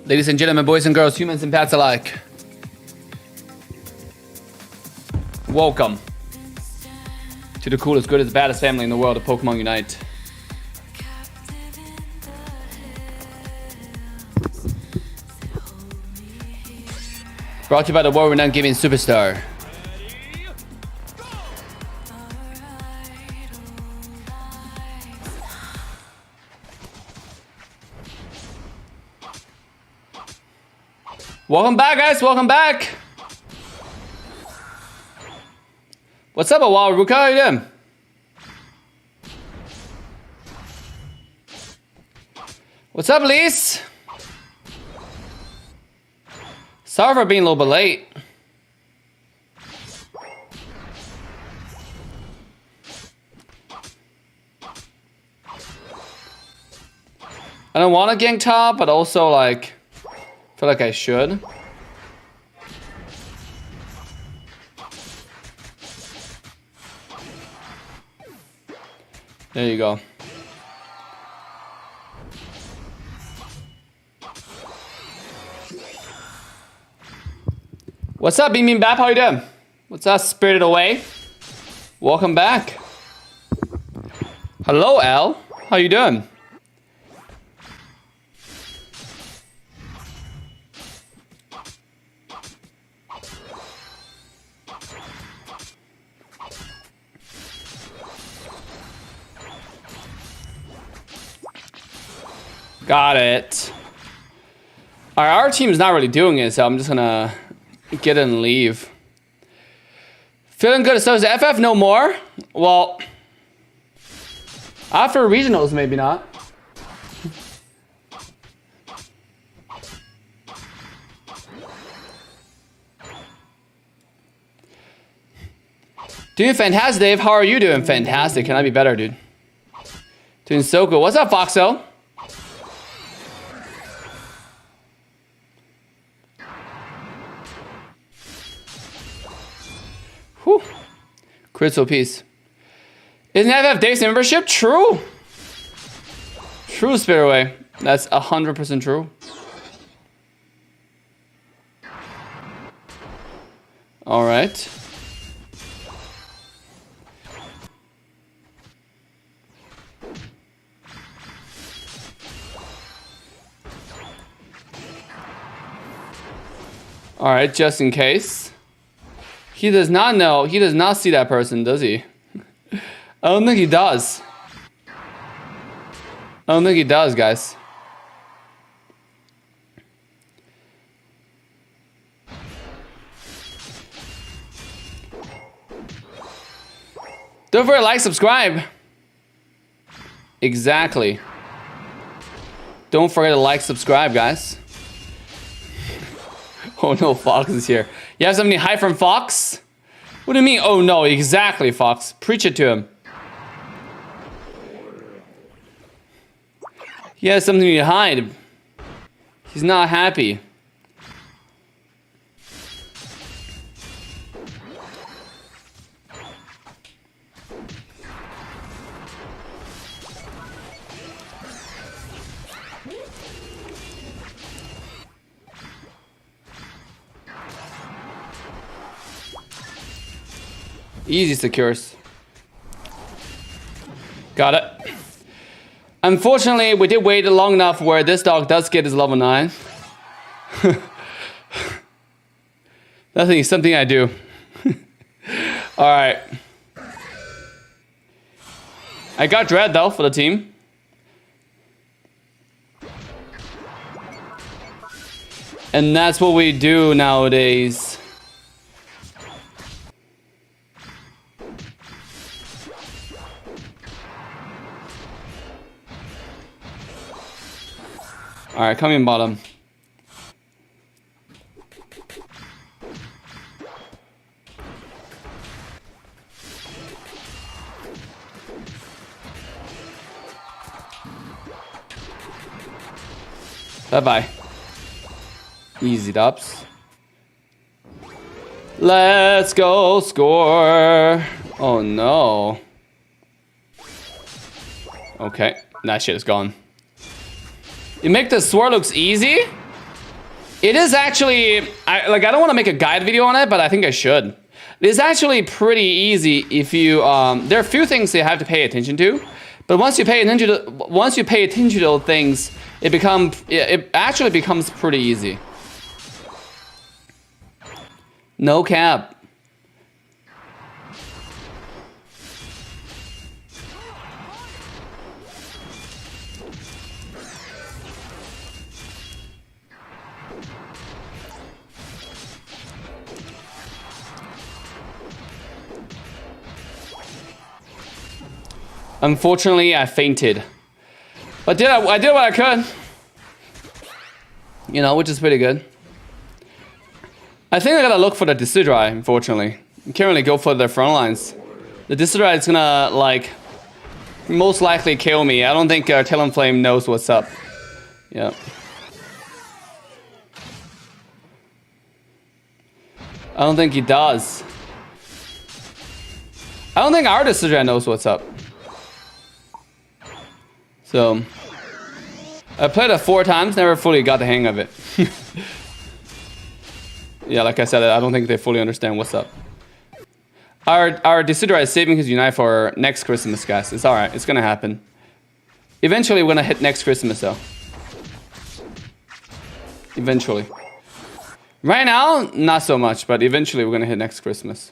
Ladies and gentlemen, boys and girls, humans and pets alike. Welcome to the coolest, goodest, baddest family in the world of Pokemon Unite. Brought to you by the world-renowned gaming superstar. Welcome back, guys. Welcome back. What's up, Awaruka? How you doing? What's up, Lise? Sorry for being a little bit late. I don't want to gank top, but also like feel like I should. There you go. What's up, Beaming Bap? How you doing? What's up, Spirited Away? Welcome back. Hello, Al. How you doing? Got it. Alright, our team's not really doing it, so I'm just gonna get in and leave. Feeling good. So is the FF no more? Well, after regionals, maybe not. Doing fantastic, Dave. How are you doing? Fantastic. Can I be better, dude? Doing so good. What's up, Foxo? Whew. Crystal piece. Isn't FF Dave's membership? True. True, Spiritway. That's 100% true. All right. All right, just in case. He does not know. He does not see that person, does he? I don't think he does. I don't think he does, guys. Don't forget to like, subscribe. Exactly. Don't forget to like, subscribe, guys. Oh no, Fox is here. You have something to hide from Fox? What do you mean? Oh no, exactly, Fox. Preach it to him. He has something to hide. He's not happy. Easy secures. Got it. Unfortunately, we did wait long enough where this dog does get his level 9. Nothing is something I do. Alright. I got Dread though for the team. And that's what we do nowadays. Alright, come in bottom. Bye-bye. Easy dubs. Let's go score. Oh no. Okay, that shit is gone. You make the sword looks easy? It is actually, I don't want to make a guide video on it, but I think I should. It's actually pretty easy if you, there are a few things you have to pay attention to, but once you pay attention to those things, it actually becomes pretty easy. No cap. Unfortunately, I fainted. But I did what I could. You know, which is pretty good. I think I gotta look for the Decidueye, unfortunately. You can't really go for the front lines. The Decidueye is gonna, like, most likely kill me. I don't think Talonflame knows what's up. Yeah. I don't think he does. I don't think our Decidueye knows what's up. So, I played it 4 times, never fully got the hang of it. Yeah, like I said, I don't think they fully understand what's up. Our Decidueye is saving his Unite for next Christmas, guys. It's alright, it's gonna happen. Eventually, we're gonna hit next Christmas, though. Eventually. Right now, not so much, but eventually we're gonna hit next Christmas.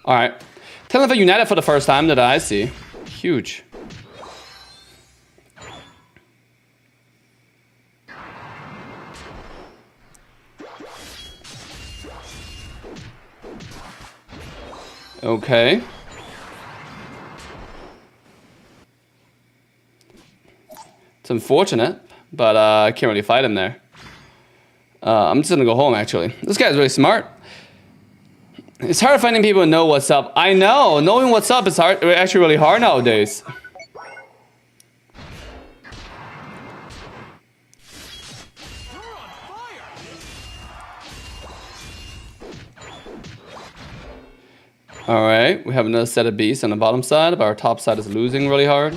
Alright. Talonflame United for the first time that I see. Huge. Okay. It's unfortunate, but I can't really fight him there. I'm just gonna go home, actually. This guy's really smart. It's hard finding people who know what's up. I know, knowing what's up is hard. Actually really hard nowadays. Alright, we have another set of beasts on the bottom side, but our top side is losing really hard.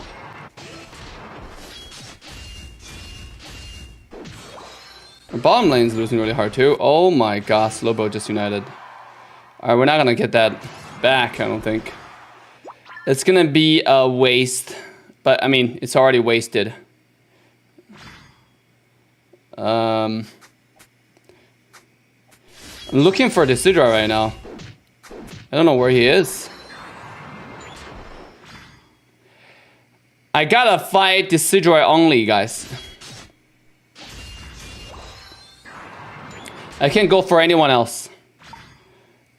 Our bottom lane is losing really hard too. Oh my gosh, Slowbo just united. Alright, we're not gonna get that back, I don't think. It's gonna be a waste. But, I mean, it's already wasted. I'm looking for Decidueye right now. I don't know where he is. I gotta fight Decidueye only, guys. I can't go for anyone else.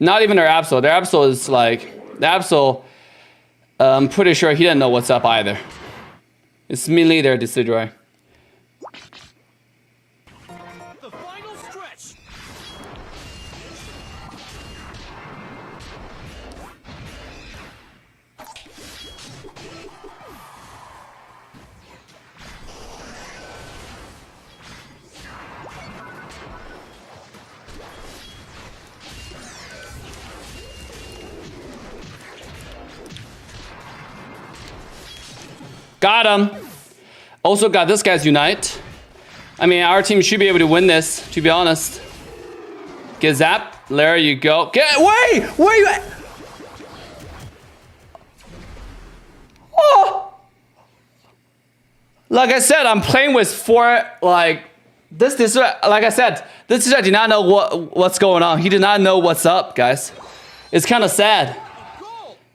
Not even their Absol. Their Absol is like... The Absol, I'm pretty sure he doesn't know what's up either. It's mainly their Decidueye. The final stretch. Got him. Also got this guy's Unite. I mean, our team should be able to win this, to be honest. Get zapped. There you go. Get away! Where are you at? Oh! Like I said, I'm playing with 4, like... This like I said, this guy did not know what's going on. He did not know what's up, guys. It's kind of sad.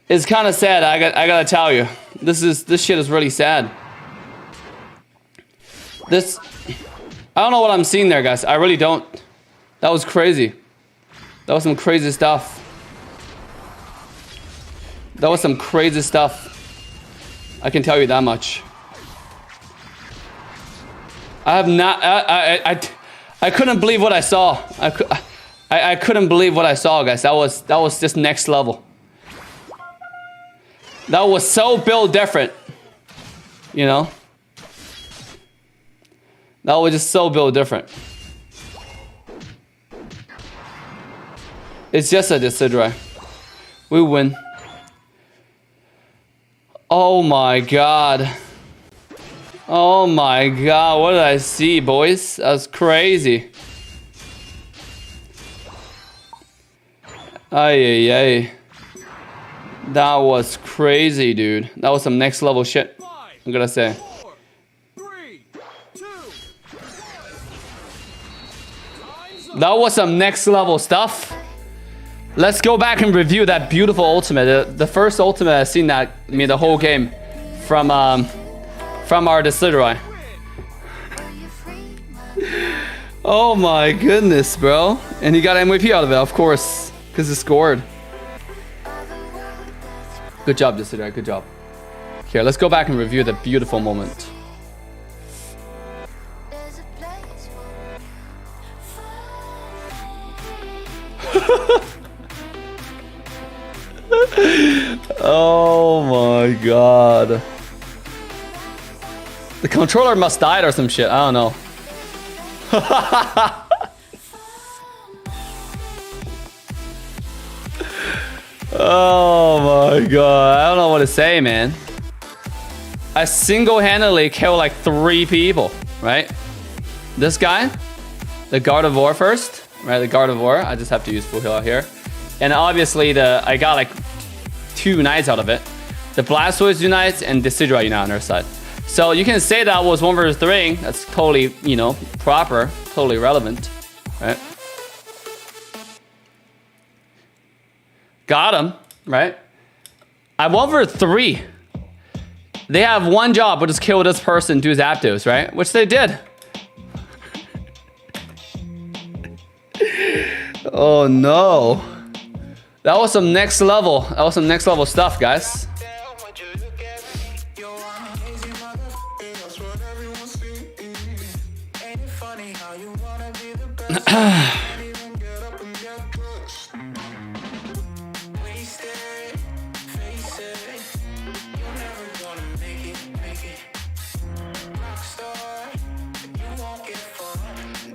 It's kind of sad, I gotta tell you. This shit is really sad. I don't know what I'm seeing there, guys. I really don't. That was crazy. That was some crazy stuff. That was some crazy stuff. I can tell you that much. I have not. I couldn't believe what I saw. I couldn't believe what I saw, guys. That was just next level. That was so built different, you know? That was just so built different. It's just a Decidueye. We win. Oh my god. Oh my god, what did I see, boys? That was crazy. Ay, ay, ay. That was crazy, dude. That was some next level shit, I'm gonna say. 4, 3, 2, 1. That was some next level stuff. Let's go back and review that beautiful ultimate. The first ultimate I've seen that made the whole game from our Decidueye. Oh my goodness, bro. And he got MVP out of it, of course, because he scored. Good job, Decidueye, good job. Here, let's go back and review the beautiful moment. Oh my god. The controller must die or some shit. I don't know. Oh my god. I don't know what to say, man. I single-handedly killed like 3 people, right? This guy, the Gardevoir first, right? The Gardevoir. I just have to use full heal out here. And obviously I got like 2 unites out of it. The Blastoise unites and Decidueye unite on their side. So you can say that was 1 versus 3. That's totally, you know, proper, totally relevant, right? Got him, right? I 1 versus 3. They have one job, which is kill this person, do his Zapdos, right? Which they did. Oh no. That was some next level. That was some next level stuff, guys.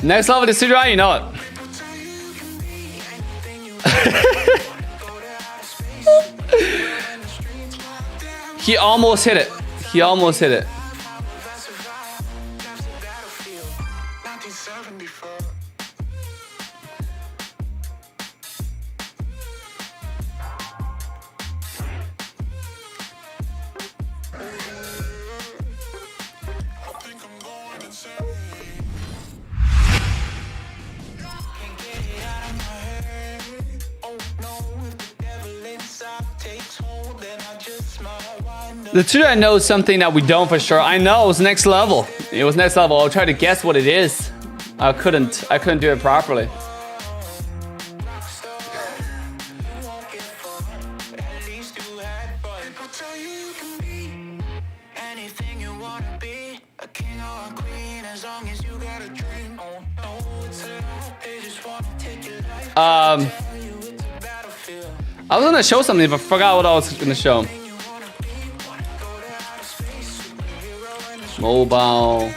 Next level Decidueye, you know it. He almost hit it. He almost hit it. The Decidueye knows something that we don't for sure. I know it was next level. It was next level. I'll try to guess what it is. I couldn't do it properly. I was gonna show something, but I forgot what I was gonna show. Mobile.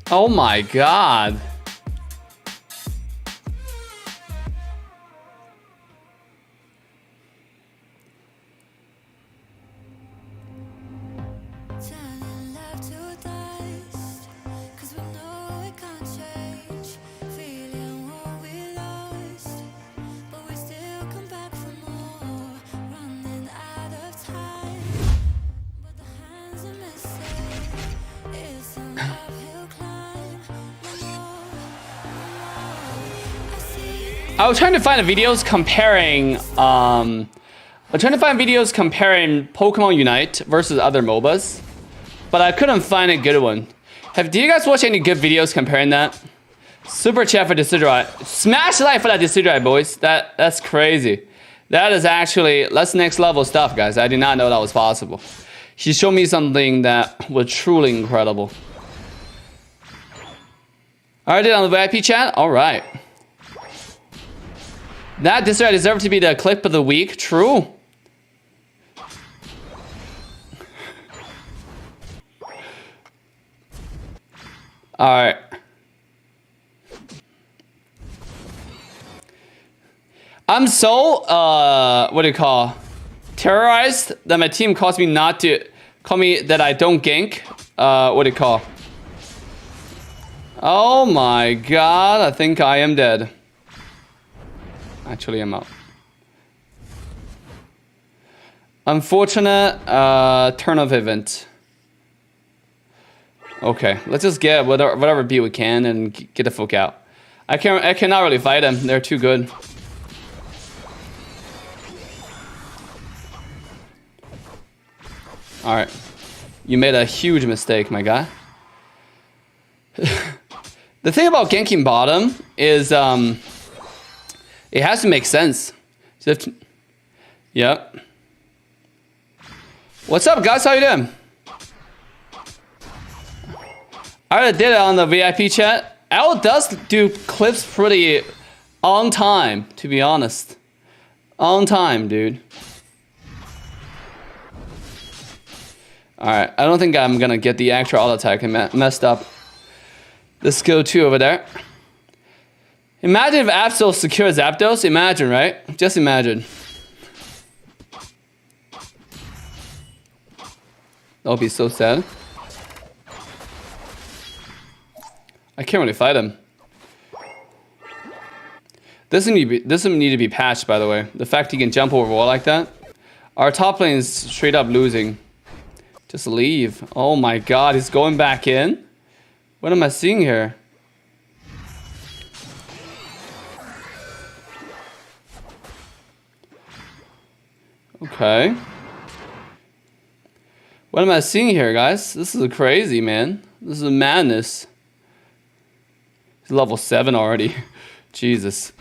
Oh my god. I was trying to find videos comparing Pokemon Unite versus other MOBAs, but I couldn't find a good one. Do you guys watch any good videos comparing that? Super chat for Decidueye. Smash like for that Decidueye, boys. That's crazy. That's next level stuff, guys. I did not know that was possible. He showed me something that was truly incredible. Alright, did on the VIP chat? Alright. That Decidueye deserved to be the clip of the week. True. All right. I'm so what do you call? Terrorized that my team calls me not to call me that I don't gank. What do you call? Oh my god, I think I am dead. Actually, I'm out. Unfortunate turn of event. Okay, let's just get whatever beat we can and get the fuck out. I cannot really fight them. They're too good. All right, you made a huge mistake, my guy. The thing about ganking bottom is it has to make sense. Yep. What's up, guys? How you doing? I already did it on the VIP chat. Al does do clips pretty on time, to be honest. On time, dude. Alright, I don't think I'm gonna get the actual auto attack. I messed up the skill 2 over there. Imagine if Absol secures Zapdos. Imagine, right? Just imagine. That would be so sad. I can't really fight him. This doesn't need to be patched, by the way. The fact he can jump over a wall like that. Our top lane is straight up losing. Just leave. Oh my god, he's going back in? What am I seeing here? Okay. What am I seeing here, guys? This is crazy, man. This is madness. He's level 7 already. Jesus.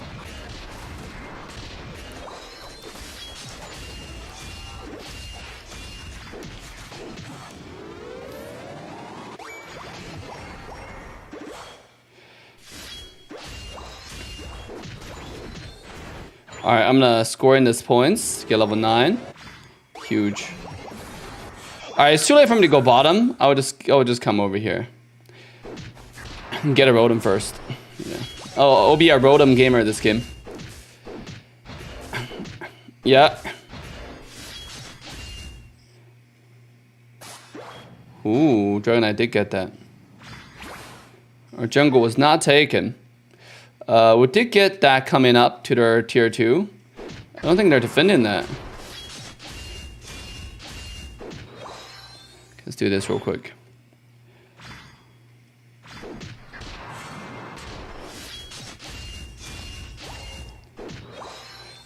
Alright, I'm gonna score in this points. Get level 9. Huge. Alright, it's too late for me to go bottom. I would just come over here. Get a Rotom first. Yeah. Oh, I'll be a Rotom gamer this game. Yeah. Ooh, Dragonite did get that. Our jungle was not taken. We did get that coming up to their tier 2. I don't think they're defending that. Let's do this real quick.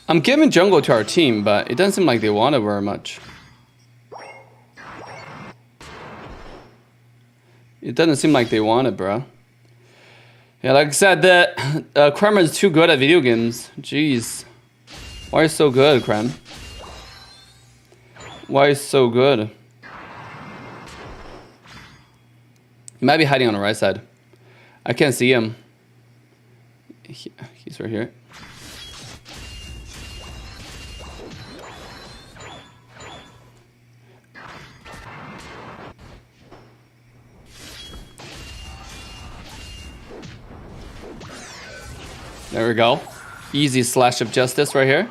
I'm giving jungle to our team, but it doesn't seem like they want it very much. It doesn't seem like they want it, bro. Yeah, like I said, the Krem is too good at video games. Jeez. Why are you so good, Krem? Why are you so good? He might be hiding on the right side. I can't see him. He's right here. There we go. Easy slash of justice right here.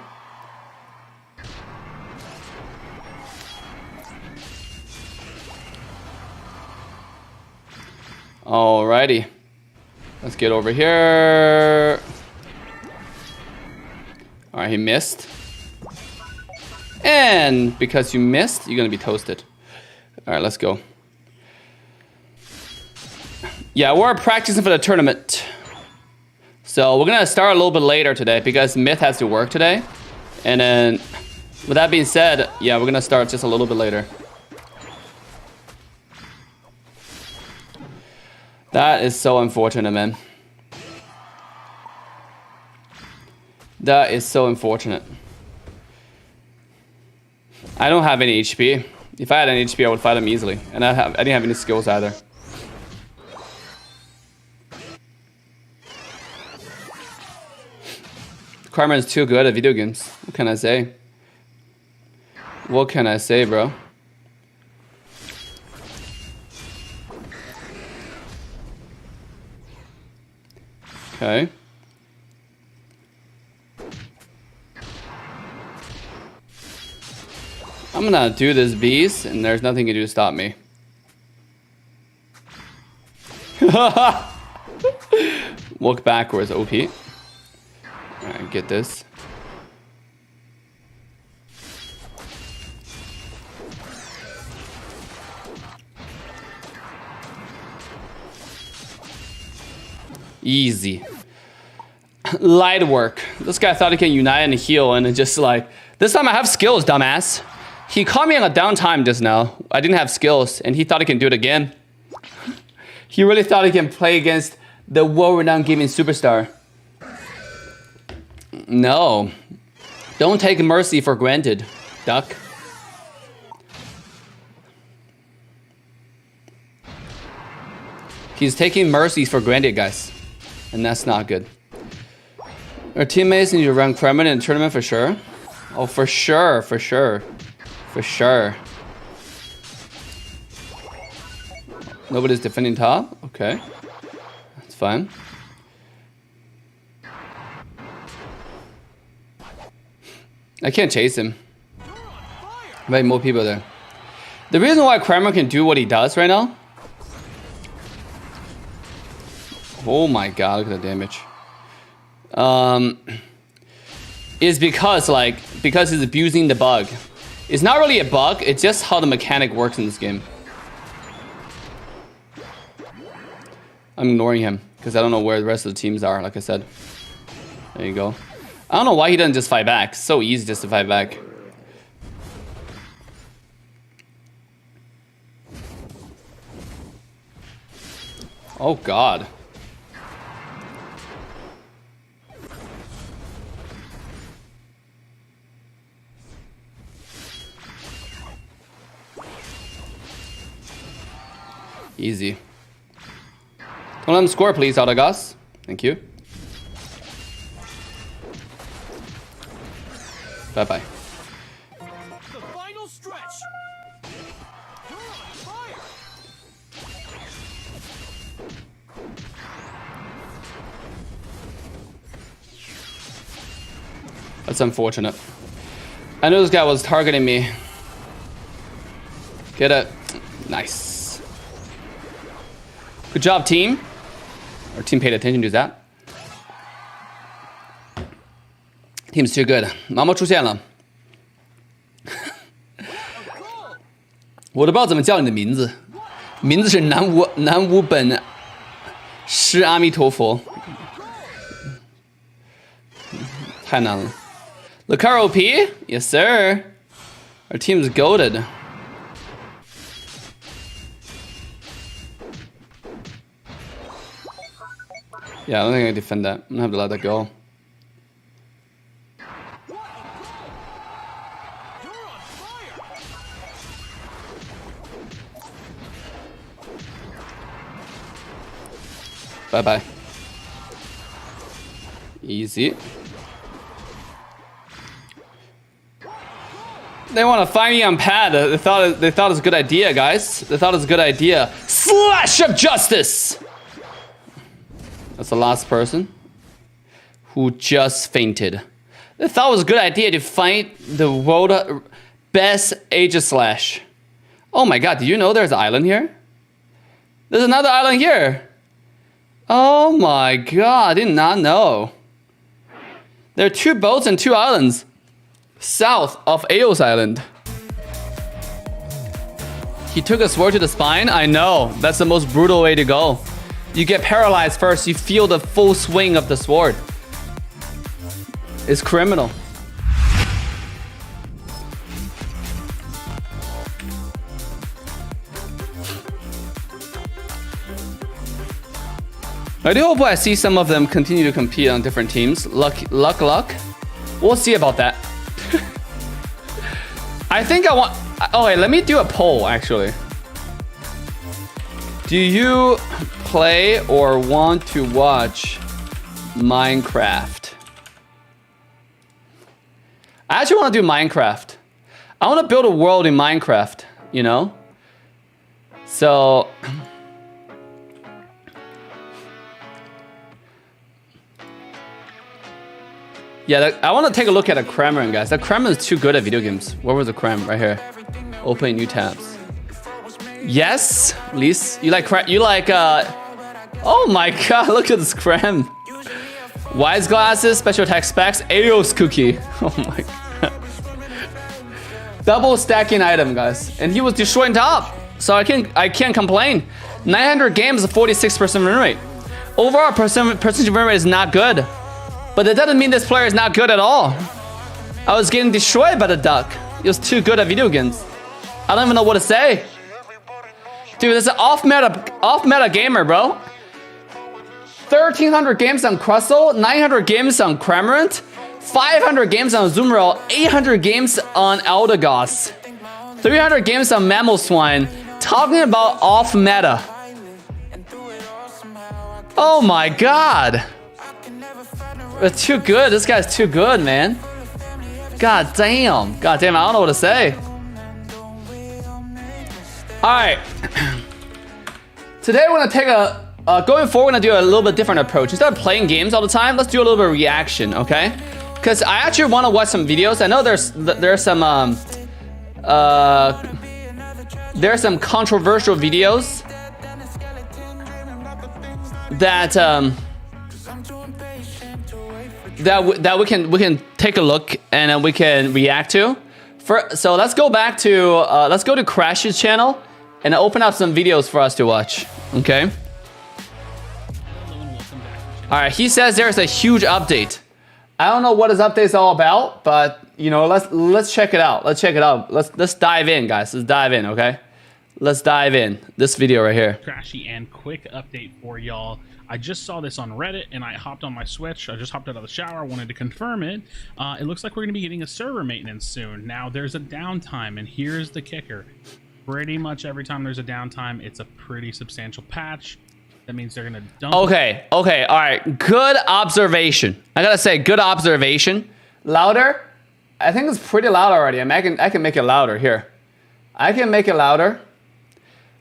Alrighty. Let's get over here. Alright, he missed. And because you missed, you're gonna be toasted. Alright, let's go. Yeah, we're practicing for the tournament. So we're gonna start a little bit later today because Myth has to work today. And then, with that being said, yeah, we're gonna start just a little bit later. That is so unfortunate, man. That is so unfortunate. I don't have any HP. If I had any HP, I would fight him easily. And I didn't have any skills either. Carmen is too good at video games. What can I say? What can I say, bro? Okay. I'm gonna do this beast, and there's nothing you can do to stop me. Walk backwards, OP. Alright, get this. Easy. Light work. This guy thought he can unite and heal, and it just like, this time I have skills, dumbass. He caught me on a downtime just now. I didn't have skills, and he thought he can do it again. He really thought he can play against the world-renowned gaming superstar. No. Don't take mercy for granted, duck. He's taking mercy for granted, guys. And that's not good. Our teammates need to run Kremlin in the tournament for sure. Oh, for sure, for sure. For sure. Nobody's defending top? Okay. That's fine. I can't chase him. Maybe more people there. The reason why Kramer can do what he does right now. Oh my god, look at the damage. Is because he's abusing the bug. It's not really a bug, it's just how the mechanic works in this game. I'm ignoring him because I don't know where the rest of the teams are, like I said. There you go. I don't know why he doesn't just fight back. It's so easy just to fight back. Oh god. Easy. Don't let him score, please, Autogas. Thank you. Bye-bye. The final stretch. You're on fire. That's unfortunate. I knew this guy was targeting me. Get it. Nice. Good job, team. Our team paid attention to that. Team's too good. 毛毛出现了。我都不知道怎么叫你的名字。名字是南无本师阿弥陀佛。太难了。Lucario OP? Yes, sir. Our team's goated. Yeah, I don't think I can defend that. I'm gonna have to let that go. Bye-bye. Easy. They want to find me on pad. They thought it was a good idea, guys. They thought it was a good idea. Slash of justice! That's the last person who just fainted. They thought it was a good idea to fight the world best Aegislash. Oh my god, do you know there's an island here? There's another island here. Oh my god, I did not know. There are 2 boats and 2 islands south of Eos Island. He took a sword to the spine? I know, that's the most brutal way to go. You get paralyzed first, you feel the full swing of the sword. It's criminal. I do hope I see some of them continue to compete on different teams. Luck. We'll see about that. I think I want... Oh, wait, let me do a poll, actually. Do you play or want to watch Minecraft? I actually want to do Minecraft. I want to build a world in Minecraft, you know? So... Yeah, I want to take a look at a Cramorant, guys. That Cramorant is too good at video games. Where was the Cram? Right here. Open new tabs. Yes, Lise. You like oh my god, look at this Cram. Wise glasses, special attack specs, Aeos cookie. Oh my god. Double stacking item, guys. And he was destroying top. So I can't complain. 900 games, 46% win rate. Overall percentage win rate is not good. But that doesn't mean this player is not good at all. I was getting destroyed by the duck. He was too good at video games. I don't even know what to say. Dude, this is an off-meta gamer, bro. 1,300 games on Crustle, 900 games on Cramorant, 500 games on Azumarill, 800 games on Eldegoss, 300 games on Mamoswine. Talking about off-meta. Oh my god. It's too good. This guy's too good, man. God damn. God damn, I don't know what to say. Alright. Today we're gonna take going forward, we're gonna do a little bit different approach. Instead of playing games all the time, let's do a little bit of reaction, okay? Because I actually want to watch some videos. I know there's some controversial videos that we can take a look and we can react to. So let's go back to let's go to Crash's channel and open up some videos for us to watch. Okay. All right. He says there's a huge update. I don't know what his update is all about, but you know, let's check it out. Let's check it out. Let's dive in, guys. Let's dive in. Okay. Let's dive in. This video right here. Crashy and quick update for y'all. I just saw this on Reddit and I hopped on my Switch. I just hopped out of the shower, wanted to confirm it. It looks like we're going to be getting a server maintenance soon. Now there's a downtime, and here's the kicker. Pretty much every time there's a downtime, it's a pretty substantial patch. That means they're going to dump. Okay, all right. Good observation. I gotta say, good observation. Louder? I think it's pretty loud already. I mean, I can make it louder here. I can make it louder.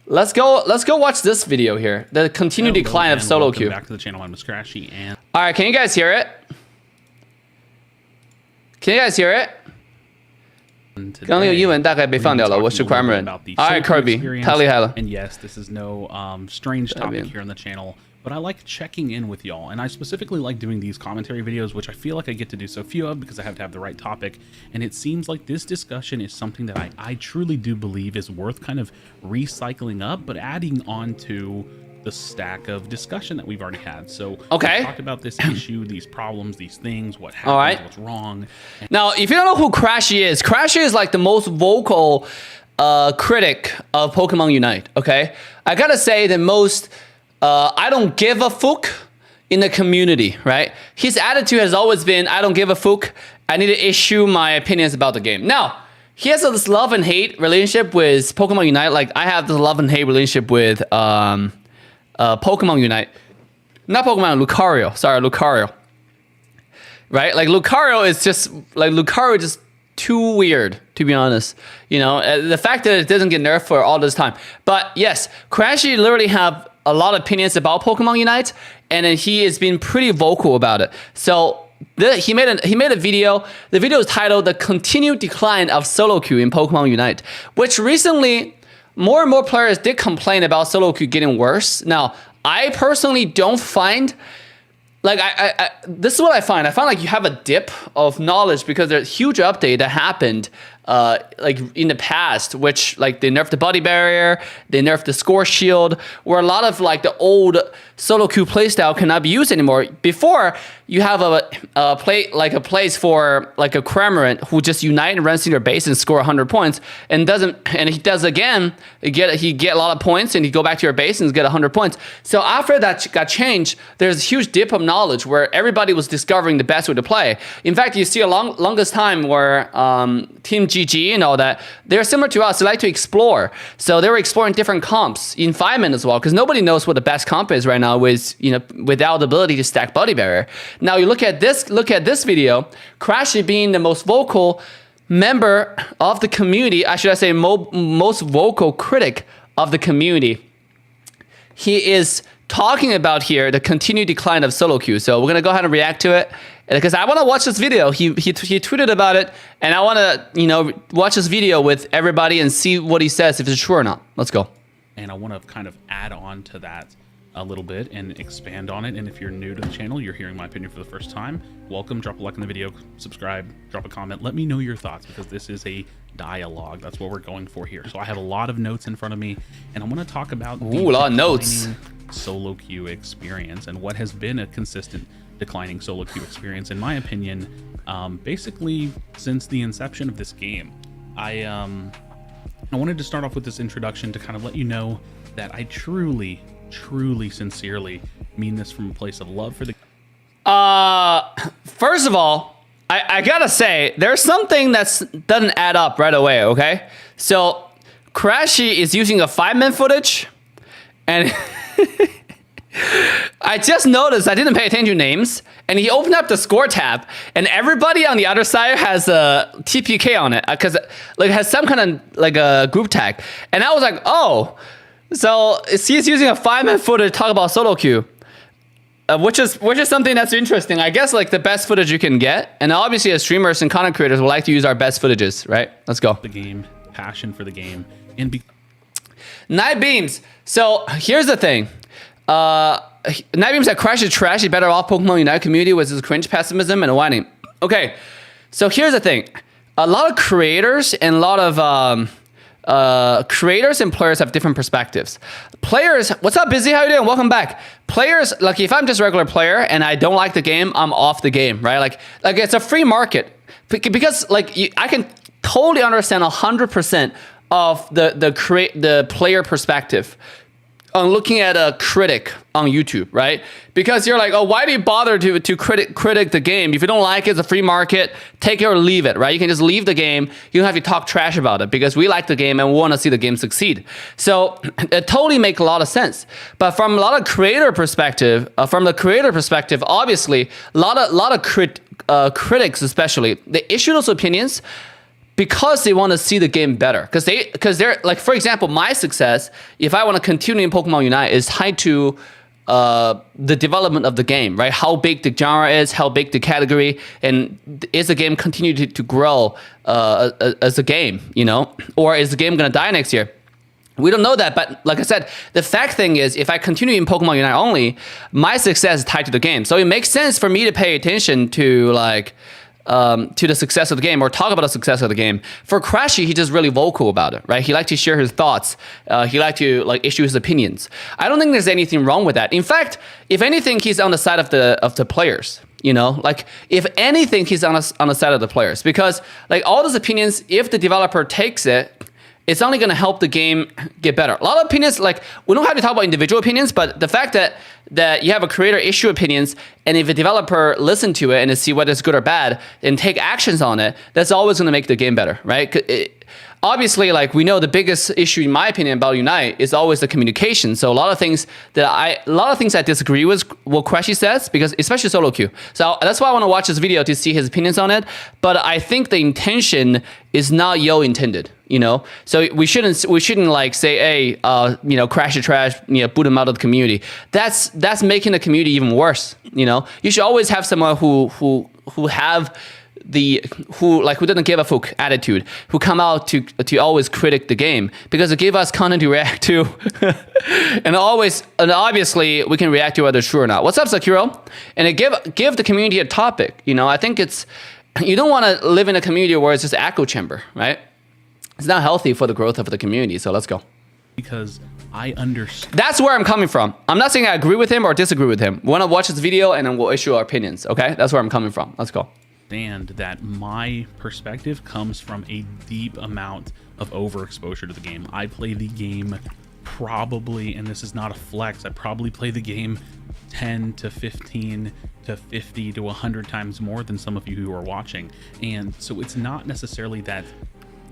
Let's go watch this video here. The continued decline of solo queue. Back to the channel. I'm Scratchy and all right, can you guys hear it? Can you guys hear it? 刚刚那个英文大概被放掉了，我是 Cramorant. Alright, Kirby, 太厉害了。 And yes, this is no strange topic here on the channel, but I like checking in with y'all, and I specifically like doing these commentary videos, which I feel like I get to do so few of because I have to have the right topic, and it seems like this discussion is something that I truly do believe is worth kind of recycling up, but adding on to the stack of discussion that we've already had. So okay, we talked about this issue, these problems, these things, what happened, what's wrong. Now, if you don't know who Crashy is like the most vocal critic of Pokemon Unite, okay? I gotta say the most I don't give a fuck in the community, right? His attitude has always been, I don't give a fuck. I need to issue my opinions about the game. Now, he has this love and hate relationship with Pokemon Unite. Like I have this love and hate relationship with Pokemon Unite. Not Pokemon, Lucario. Sorry, Lucario. Right? Like Lucario is just too weird, to be honest. You know, the fact that it doesn't get nerfed for all this time. But yes, Crashy literally have a lot of opinions about Pokemon Unite, and then he has been pretty vocal about it. So he made a video. The video is titled "The Continued Decline of Solo Queue in Pokemon Unite," which recently more and more players did complain about solo queue getting worse. Now, I personally don't find, like, this is what I find. I find like you have a dip of knowledge because there's a huge update that happened like in the past, which like they nerfed the body barrier, they nerfed the score shield, where a lot of like the old solo queue playstyle cannot be used anymore. Before, you have a place for like a Cramorant who just unite and runs to your base and score 100 points, and he does again, he get a lot of points and he go back to your base and get 100 points. So after that got changed, there's a huge dip of knowledge where everybody was discovering the best way to play. In fact, you see a longest time where Team GG and all that, they're similar to us. They like to explore. So they were exploring different comps in 5 minutes as well, because nobody knows what the best comp is right now without the ability to stack body barrier. Now you look at this video, Crashy being the most vocal member of the community, I should say most vocal critic of the community. he is talking about here the continued decline of solo queue. So we're gonna go ahead and react to it because I want to watch this video. He tweeted about it, and I want to watch this video with everybody and see what he says, if it's true or not. Let's go. And I want to kind of add on to that a little bit and expand on it. And if you're new to the channel, you're hearing my opinion for the first time, welcome. Drop a like in the video, subscribe, drop a comment. Let me know your thoughts, because this is a dialogue. That's what we're going for here. So I have a lot of notes in front of me, and I want to talk about a lot of notes. Solo queue experience and what has been a consistent declining solo queue experience, in my opinion, basically since the inception of this game. I wanted to start off with this introduction to kind of let you know that I truly, sincerely mean this from a place of love for the. First of all, I gotta say, there's something that doesn't add up right away. Okay, so Crashy is using a 5-man footage, and I just noticed I didn't pay attention to names, and he opened up the score tab, and everybody on the other side has a TPK on it because like it has some kind of like a group tag, and I was like, oh, so he's using a 5-man footage to talk about solo queue, which is something that's interesting. I guess like the best footage you can get, and obviously as streamers and content creators, we like to use our best footages, right? Let's go. The game, passion for the game, and Night Beams. So here's the thing. Night Beams that Crash is trash. He's better off Pokemon Unite community with his cringe pessimism and whining. Okay, so here's the thing. A lot of creators and a lot of creators and players have different perspectives. Players, what's up, Busy? How you doing? Welcome back. Players, like if I'm just a regular player and I don't like the game, I'm off the game, right? Like it's a free market because like I can totally understand 100% of the player perspective on looking at a critic on YouTube, right? Because you're like, oh, why do you bother to critic the game? If you don't like it, it's a free market, take it or leave it, right? You can just leave the game. You don't have to talk trash about it because we like the game and we want to see the game succeed. So it totally makes a lot of sense. But from a lot of creator perspective, obviously, a lot of critics especially, they issue those opinions because they want to see the game better. Because they're like, for example, my success, if I want to continue in Pokemon Unite, is tied to the development of the game, right? How big the genre is, how big the category, and is the game continue to grow as a game, or is the game gonna die next year? We don't know that, but like I said, the fact thing is, if I continue in Pokemon Unite only, my success is tied to the game. So it makes sense for me to pay attention to like to the success of the game or talk about the success of the game. For Crashy, he's just really vocal about it, right? He likes to share his thoughts. He likes to like issue his opinions. I don't think there's anything wrong with that. In fact, if anything, he's on the side of the players. Like if anything, he's on the side of the players, because like all those opinions, if the developer takes it, it's only going to help the game get better. A lot of opinions, like we don't have to talk about individual opinions, but the fact that you have a creator issue opinions, and if a developer listen to it and see whether it's good or bad and take actions on it, that's always going to make the game better, right? Obviously, like we know the biggest issue, in my opinion, about Unite is always the communication. So a lot of things I disagree with what Crashy says, because especially solo queue. So that's why I want to watch this video to see his opinions on it. But I think the intention is not yo intended, So we shouldn't like say, hey, Crash the trash, boot him out of the community. That's making the community even worse. You should always have someone who doesn't give a fuck attitude, who come out to always critic the game, because it gave us content to react to, and obviously we can react to whether it's true or not. What's up, Sakuro? And it give the community a topic. I think you don't want to live in a community where it's just echo chamber, right? It's not healthy for the growth of the community. So let's go. Because I understand. That's where I'm coming from. I'm not saying I agree with him or disagree with him. We want to watch this video and then we'll issue our opinions. Okay, that's where I'm coming from. Let's go. And that my perspective comes from a deep amount of overexposure to the game. I play the game probably, and this is not a flex, I probably play the game 10 to 15 to 50 to 100 times more than some of you who are watching. And so it's not necessarily that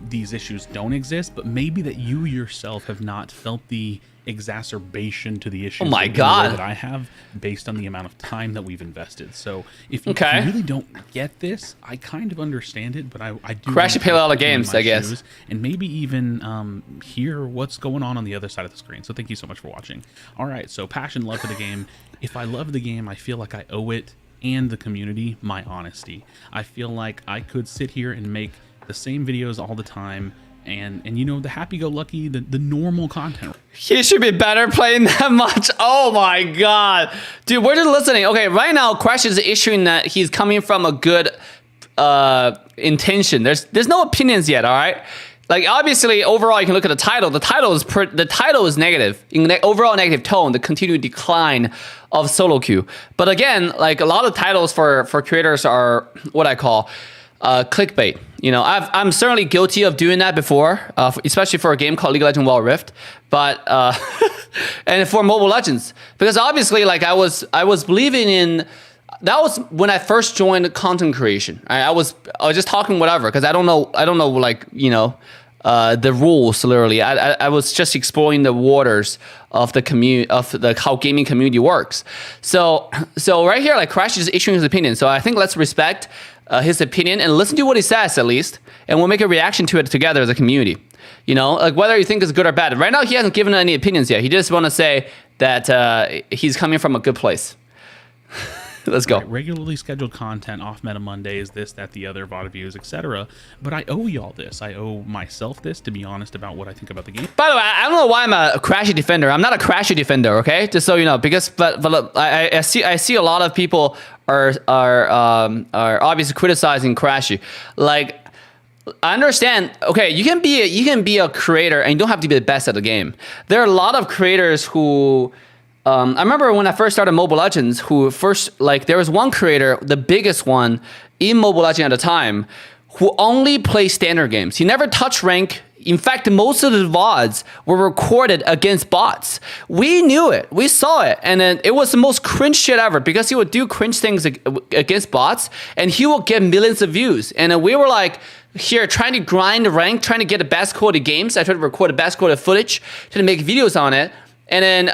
these issues don't exist, but maybe that you yourself have not felt the exacerbation to the issues Oh my in the way God. that I have based on the amount of time that we've invested. So if you really don't get this, I kind of understand it, but I do Crash you play a lot of games, I guess. shoes and maybe even hear what's going on the other side of the screen. So thank you so much for watching. All right, so passion, love for the game. If I love the game, I feel like I owe it and the community my honesty. I feel like I could sit here and make the same videos all the time and you know, the happy-go-lucky, the normal content. He should be better playing that much. Oh my God. Dude, we're just listening. Okay, right now, Crash is issuing that he's coming from a good intention. There's no opinions yet, all right? Like, obviously, overall, you can look at the title. The title is negative. In overall negative tone, the continued decline of solo queue. But again, like, a lot of titles for creators are what I call clickbait. You know, I'm certainly guilty of doing that before, especially for a game called League of Legends Wild Rift, but and for Moible Legends, because obviously, like, I was believing in. That was when I first joined content creation. I was just talking whatever because I don't know like, you know, the rules literally. I was just exploring the waters of the community, of the how gaming community works. So right here, like, Crash is issuing his opinion. So I think let's respect his opinion and listen to what he says at least, and we'll make a reaction to it together as a community. You know, like, whether you think it's good or bad. Right now, he hasn't given any opinions yet. He just want to say that he's coming from a good place. Let's go. Right, regularly scheduled content, off meta Mondays, this, that, the other, VOD views, etc. But I owe y'all this. I owe myself this, to be honest about what I think about the game. By the way, I don't know why I'm a Crashy defender. I'm not a Crashy defender, okay? Just so you know, because but look, I see a lot of people are obviously criticizing Crashy. Like, I understand. Okay, you can be a creator and you don't have to be the best at the game. There are a lot of creators who. I remember when I first started Moible Legends, there was one creator, the biggest one in Moible Legends at the time, who only plays standard games. He never touched rank. In fact, most of the VODs were recorded against bots. We knew it. We saw it. And then it was the most cringe shit ever because he would do cringe things against bots and he will get millions of views. And then we were like, here, trying to grind rank, trying to get the best quality games. I tried to record the best quality footage, trying to make videos on it. And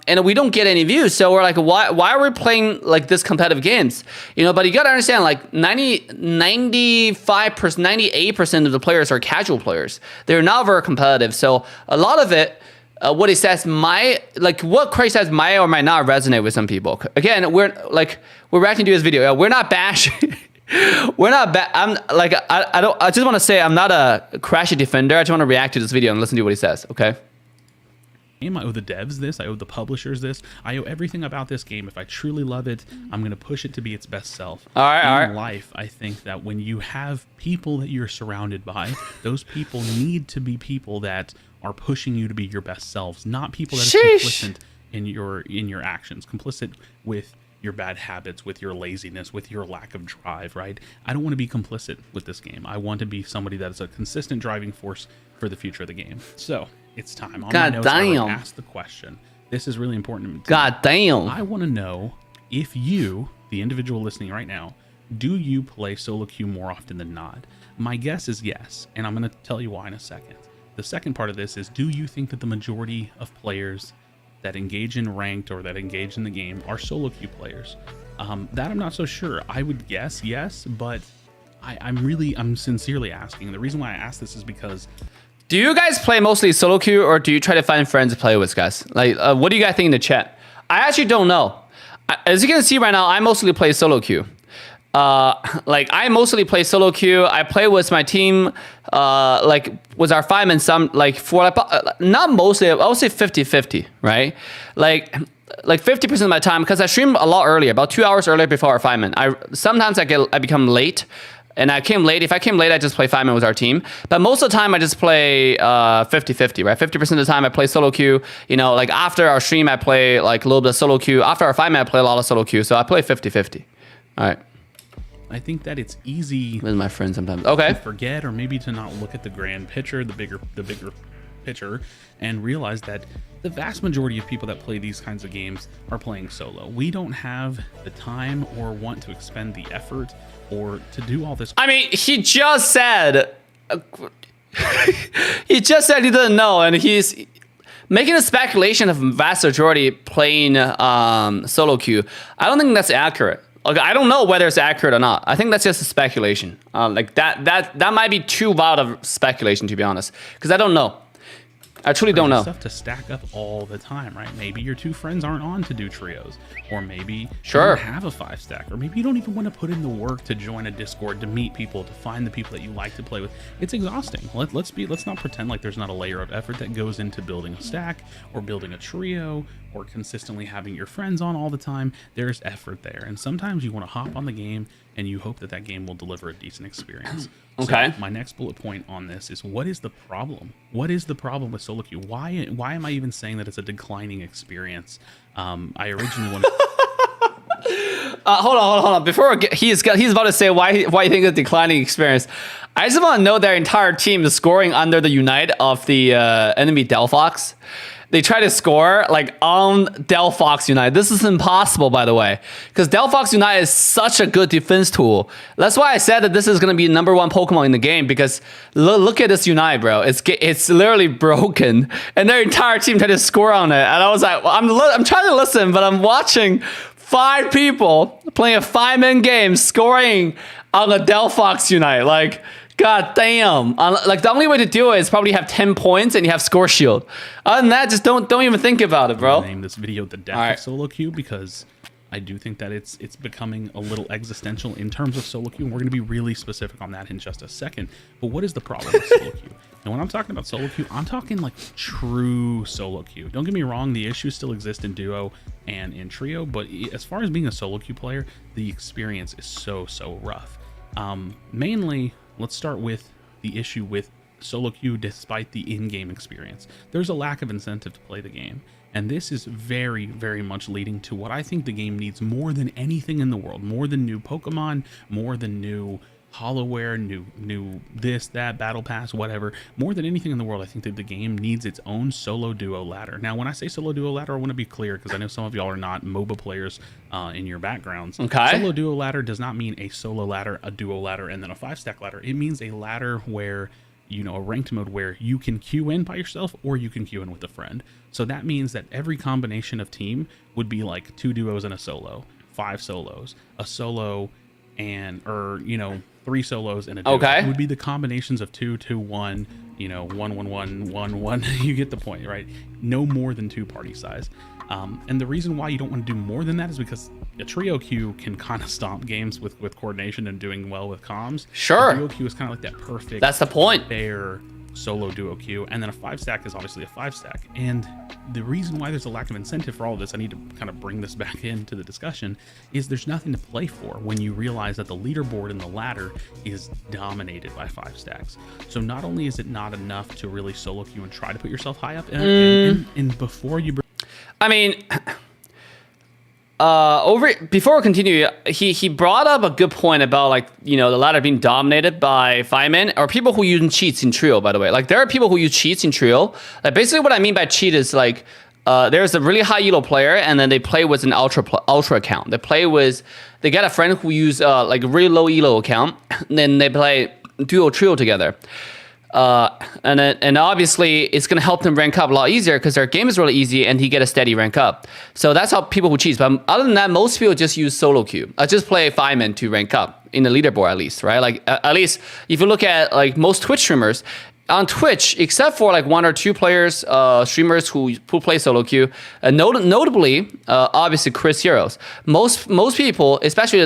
then we don't get any views, so we're like, why are we playing like this competitive games? You know, but you gotta understand, like 95%, 98% of the players are casual players. They're not very competitive. So a lot of it, what he says what Craig says might or might not resonate with some people. Again, we're reacting to his video. We're not bashing. We're not bad. I just want to say I'm not a Crashy defender. I just want to react to this video and listen to what he says. Okay. I owe the devs this, I owe the publishers this, I owe everything about this game. If I truly love it, I'm going to push it to be its best self. All right. In life, I think that when you have people that you're surrounded by, those people need to be people that are pushing you to be your best selves, not people that are complicit in your actions, complicit with your bad habits, with your laziness, with your lack of drive, right? I don't want to be complicit with this game. I want to be somebody that is a consistent driving force for the future of the game. So it's time. On God my notes, damn. I would ask the question. This is really important to me. God damn. I want to know if you, the individual listening right now, do you play solo queue more often than not? My guess is yes, and I'm going to tell you why in a second. The second part of this is, do you think that the majority of players that engage in ranked or that engage in the game are solo queue players? That I'm not so sure. I would guess yes, but I'm sincerely asking. The reason why I ask this is because... Do you guys play mostly solo queue, or do you try to find friends to play with, guys? Like, what do you guys think in the chat? I actually don't know. As you can see right now, I mostly play solo queue. I mostly play solo queue. I play with my team, with our firemen. Not mostly. I would say 50-50, right? Like 50% of my time, because I stream a lot earlier, about 2 hours earlier before our firemen. Sometimes I become late. And I came late. If I came late, I just play fireman with our team. But most of the time, I just play 50-50, right? 50% of the time, I play solo queue. You know, like after our stream, I play like a little bit of solo queue. After our fireman, I play a lot of solo queue. So I play 50-50. All right. I think that it's easy with my friends sometimes. Okay. To forget, or maybe to not look at the grand picture, the bigger picture, and realize that the vast majority of people that play these kinds of games are playing solo. We don't have the time or want to expend the effort or to do all this. I mean, he just said He just said he doesn't know, and he's making a speculation of vast majority playing solo queue. I don't think that's accurate. Like, I don't know whether it's accurate or not. I think that's just a speculation. Like that might be too wild of speculation, to be honest, because I don't know. I truly don't know. Stuff to stack up all the time, right? Maybe your two friends aren't on to do trios, or maybe you don't have a 5-stack, or maybe you don't even want to put in the work to join a Discord, to meet people, to find the people that you like to play with. It's exhausting. Let's not pretend like there's not a layer of effort that goes into building a stack, or building a trio, or consistently having your friends on all the time. There's effort there, and sometimes you want to hop on the game and you hope that that game will deliver a decent experience. Okay. So my next bullet point on this is, what is the problem? What is the problem with solo queue? Why am I even saying that it's a declining experience? I originally wanted. Hold on. Before he's about to say why you think it's a declining experience. I just want to know their entire team is scoring under the unite of the enemy Delphox. They try to score like on Delphox Unite. This is impossible, by the way, because Delphox Unite is such a good defense tool. That's why I said that this is going to be #1 Pokemon in the game, because look at this Unite, bro. It's literally broken, and their entire team tried to score on it. And I was like, well, I'm trying to listen, but I'm watching 5 people playing a 5-man game scoring on a Delphox Unite. Like, god damn. Like, the only way to do it is probably have 10 points and you have score shield. Other than that, just don't even think about it, bro. I'm gonna name this video The Death of Solo Queue, because I do think that it's becoming a little existential in terms of solo queue, and we're going to be really specific on that in just a second. But what is the problem with solo queue? And when I'm talking about solo queue, I'm talking like true solo queue. Don't get me wrong, the issues still exist in duo and in trio, but as far as being a solo queue player, the experience is so rough. Mainly, let's start with the issue with solo queue despite the in-game experience. There's a lack of incentive to play the game. And this is very much leading to what I think the game needs more than anything in the world. More than new Pokemon, more than new Hollowware, new this, that, Battle Pass, whatever. More than anything in the world, I think that the game needs its own solo duo ladder. Now, when I say solo duo ladder, I want to be clear, because I know some of y'all are not MOBA players in your backgrounds. Okay. Solo duo ladder does not mean a solo ladder, a duo ladder, and then a 5-stack ladder. It means a ladder where, you know, a ranked mode where you can queue in by yourself or you can queue in with a friend. So that means that every combination of team would be like 2 duos and a solo, 5 solos, a solo, and, or, you know, 3 solos and a duo. Okay. It would be the combinations of 2, 2, 1, you know, 1, 1, 1, 1, 1. You get the point, right? No more than 2 party size. And the reason why you don't want to do more than that is because a trio queue can kind of stomp games with coordination and doing well with comms. Sure. A duo queue is kind of like that perfect. That's the point. Fair solo duo queue, and then a 5-stack is obviously a 5-stack. And the reason why there's a lack of incentive for all of this, I need to kind of bring this back into the discussion, is there's nothing to play for when you realize that the leaderboard and the ladder is dominated by 5-stacks. So not only is it not enough to really solo queue and try to put yourself high up, and before you I mean, before we continue, he brought up a good point about, like, you know, the ladder being dominated by 5-men or people who use cheats in trio, by the way. Like, there are people who use cheats in trio. Like, basically what I mean by cheat is, like, there's a really high elo player, and then they play with an ultra account. They get a friend who use like a really low elo account, and then they play duo trio together. And obviously it's going to help them rank up a lot easier because their game is really easy and he get a steady rank up. So that's how people who cheat. But other than that, most people just use solo queue. Just play 5-man to rank up in the leaderboard, at least, right? Like, at least if you look at like most Twitch streamers on Twitch, except for like 1 or 2 players, streamers who play solo queue, notably, obviously Chris Heroes. Most people, especially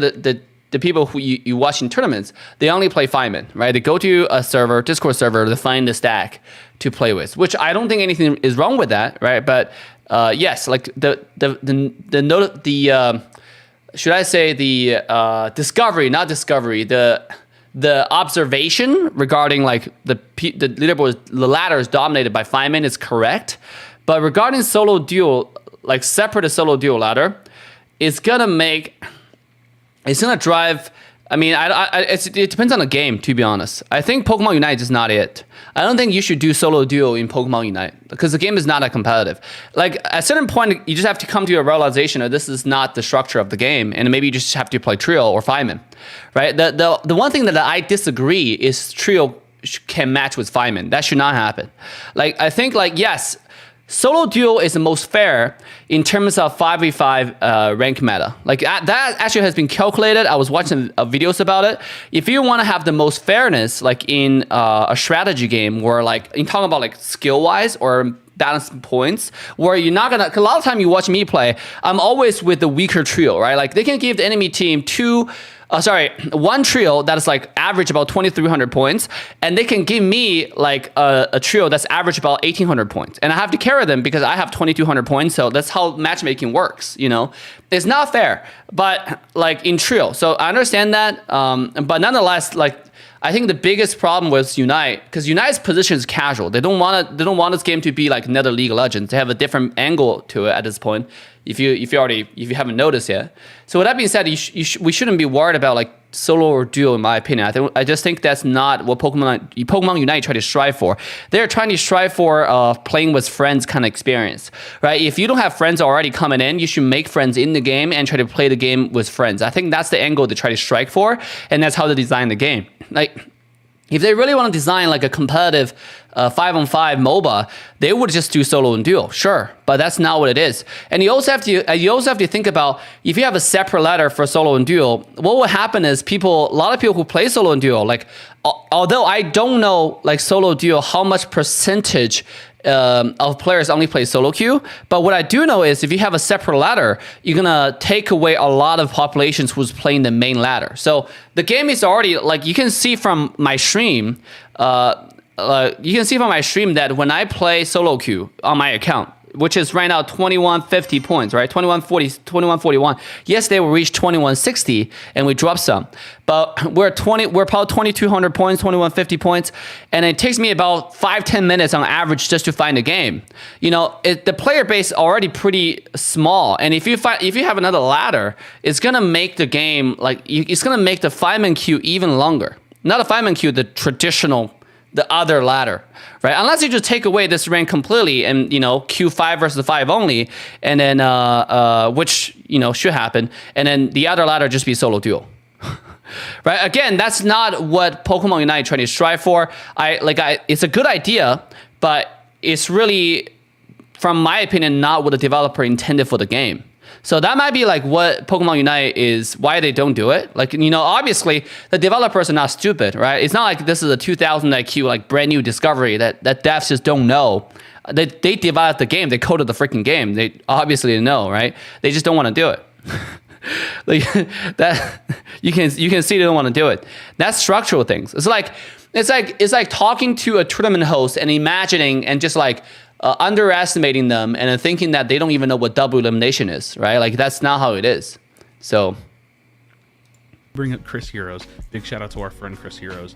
the people who you watch in tournaments, they only play 5-man, right? They go to a server, Discord server, to find the stack to play with, which I don't think anything is wrong with that, right? But yes, like the should I say discovery, not discovery, the observation regarding like the leaderboard, the ladder is dominated by 5-man is correct, but regarding solo duo, like separate a solo duo ladder, it's gonna drive. I mean, it depends on the game, to be honest. I think Pokemon Unite is not it. I don't think you should do solo duo in Pokemon Unite because the game is not that competitive. Like, at a certain point, you just have to come to a realization that this is not the structure of the game, and maybe you just have to play trio or 5-man, right? The one thing that I disagree is trio can match with fireman. That should not happen. Like I think like yes, solo duo is the most fair in terms of 5v5 rank meta. Like that actually has been calculated. I was watching videos about it. If you want to have the most fairness, like in a strategy game, where like in talking about like skill wise or balance points, where you're not gonna. A lot of time you watch me play, I'm always with the weaker trio, right? Like they can give the enemy team one trio that is like average about 2,300 points, and they can give me like a trio that's average about 1,800 points, and I have to carry them because I have 2,200 points. So that's how matchmaking works. You know, it's not fair, but like in trio. So I understand that, but nonetheless, like I think the biggest problem was Unite, because Unite's position is casual. They don't want this game to be like another League of Legends. They have a different angle to it at this point. If you haven't noticed yet. So with that being said, we shouldn't be worried about like solo or duo, in my opinion. I just think that's not what Pokemon Unite try to strive for. They're trying to strive for playing with friends kind of experience, right? If you don't have friends already coming in, you should make friends in the game and try to play the game with friends. I think that's the angle they try to strike for, and that's how they design the game. Like, if they really want to design like a competitive 5-on-5 MOBA, they would just do solo and duo, sure, but that's not what it is. And you also have to think about, if you have a separate ladder for solo and duo, what will happen is a lot of people who play solo and duo, like although I don't know like solo duo how much percentage of players only play solo queue, but what I do know is if you have a separate ladder, you're gonna take away a lot of populations who's playing the main ladder. So the game is already, like, you can see from my stream, that when I play solo queue on my account, which is right now 2150 points, right? 2140, 2141. Yes, they will reach 2160, and we drop some. But we're about 2200 points, 2150 points, and it takes me about 5-10 minutes on average just to find a game. You know, the player base is already pretty small, and if you have another ladder, it's gonna make the game it's gonna make the 5-man queue even longer. Not a 5-man queue, the traditional, the other ladder, right? Unless you just take away this rank completely and, you know, Q5 versus 5 only, and then, which, you know, should happen, and then the other ladder just be solo duo. Right? Again, that's not what Pokemon Unite trying to strive for. It's a good idea, but it's really, from my opinion, not what the developer intended for the game. So that might be like what Pokemon Unite is, why they don't do it. Like, you know, obviously the developers are not stupid, right? It's not like this is a 2000 IQ, like brand new discovery that devs just don't know. They developed the game, they coded the freaking game. They obviously know, right? They just don't want to do it. Like that, you can see they don't want to do it. That's structural things. It's like talking to a tournament host and imagining and just like underestimating them and then thinking that they don't even know what double elimination is, right? Like that's not how it is. So bring up Chris Heroes. Big shout out to our friend Chris Heroes.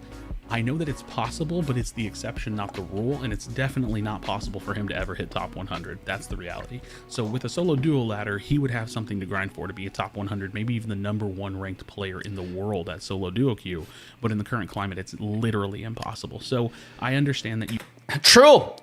I know that it's possible, but it's the exception, not the rule, and it's definitely not possible for him to ever hit top 100. That's the reality. So with a solo duo ladder, he would have something to grind for to be a top 100, maybe even the #1 ranked player in the world at solo duo queue. But in the current climate, it's literally impossible. So I understand that you... True.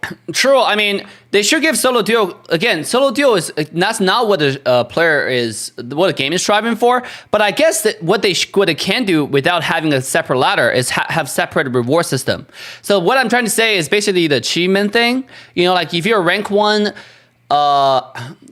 I mean, they should give solo duo again. Solo duo that's not what the player is, what the game is striving for. But I guess that what they can do without having a separate ladder is have separate reward system. So what I'm trying to say is basically the achievement thing. You know, like if you're rank 1.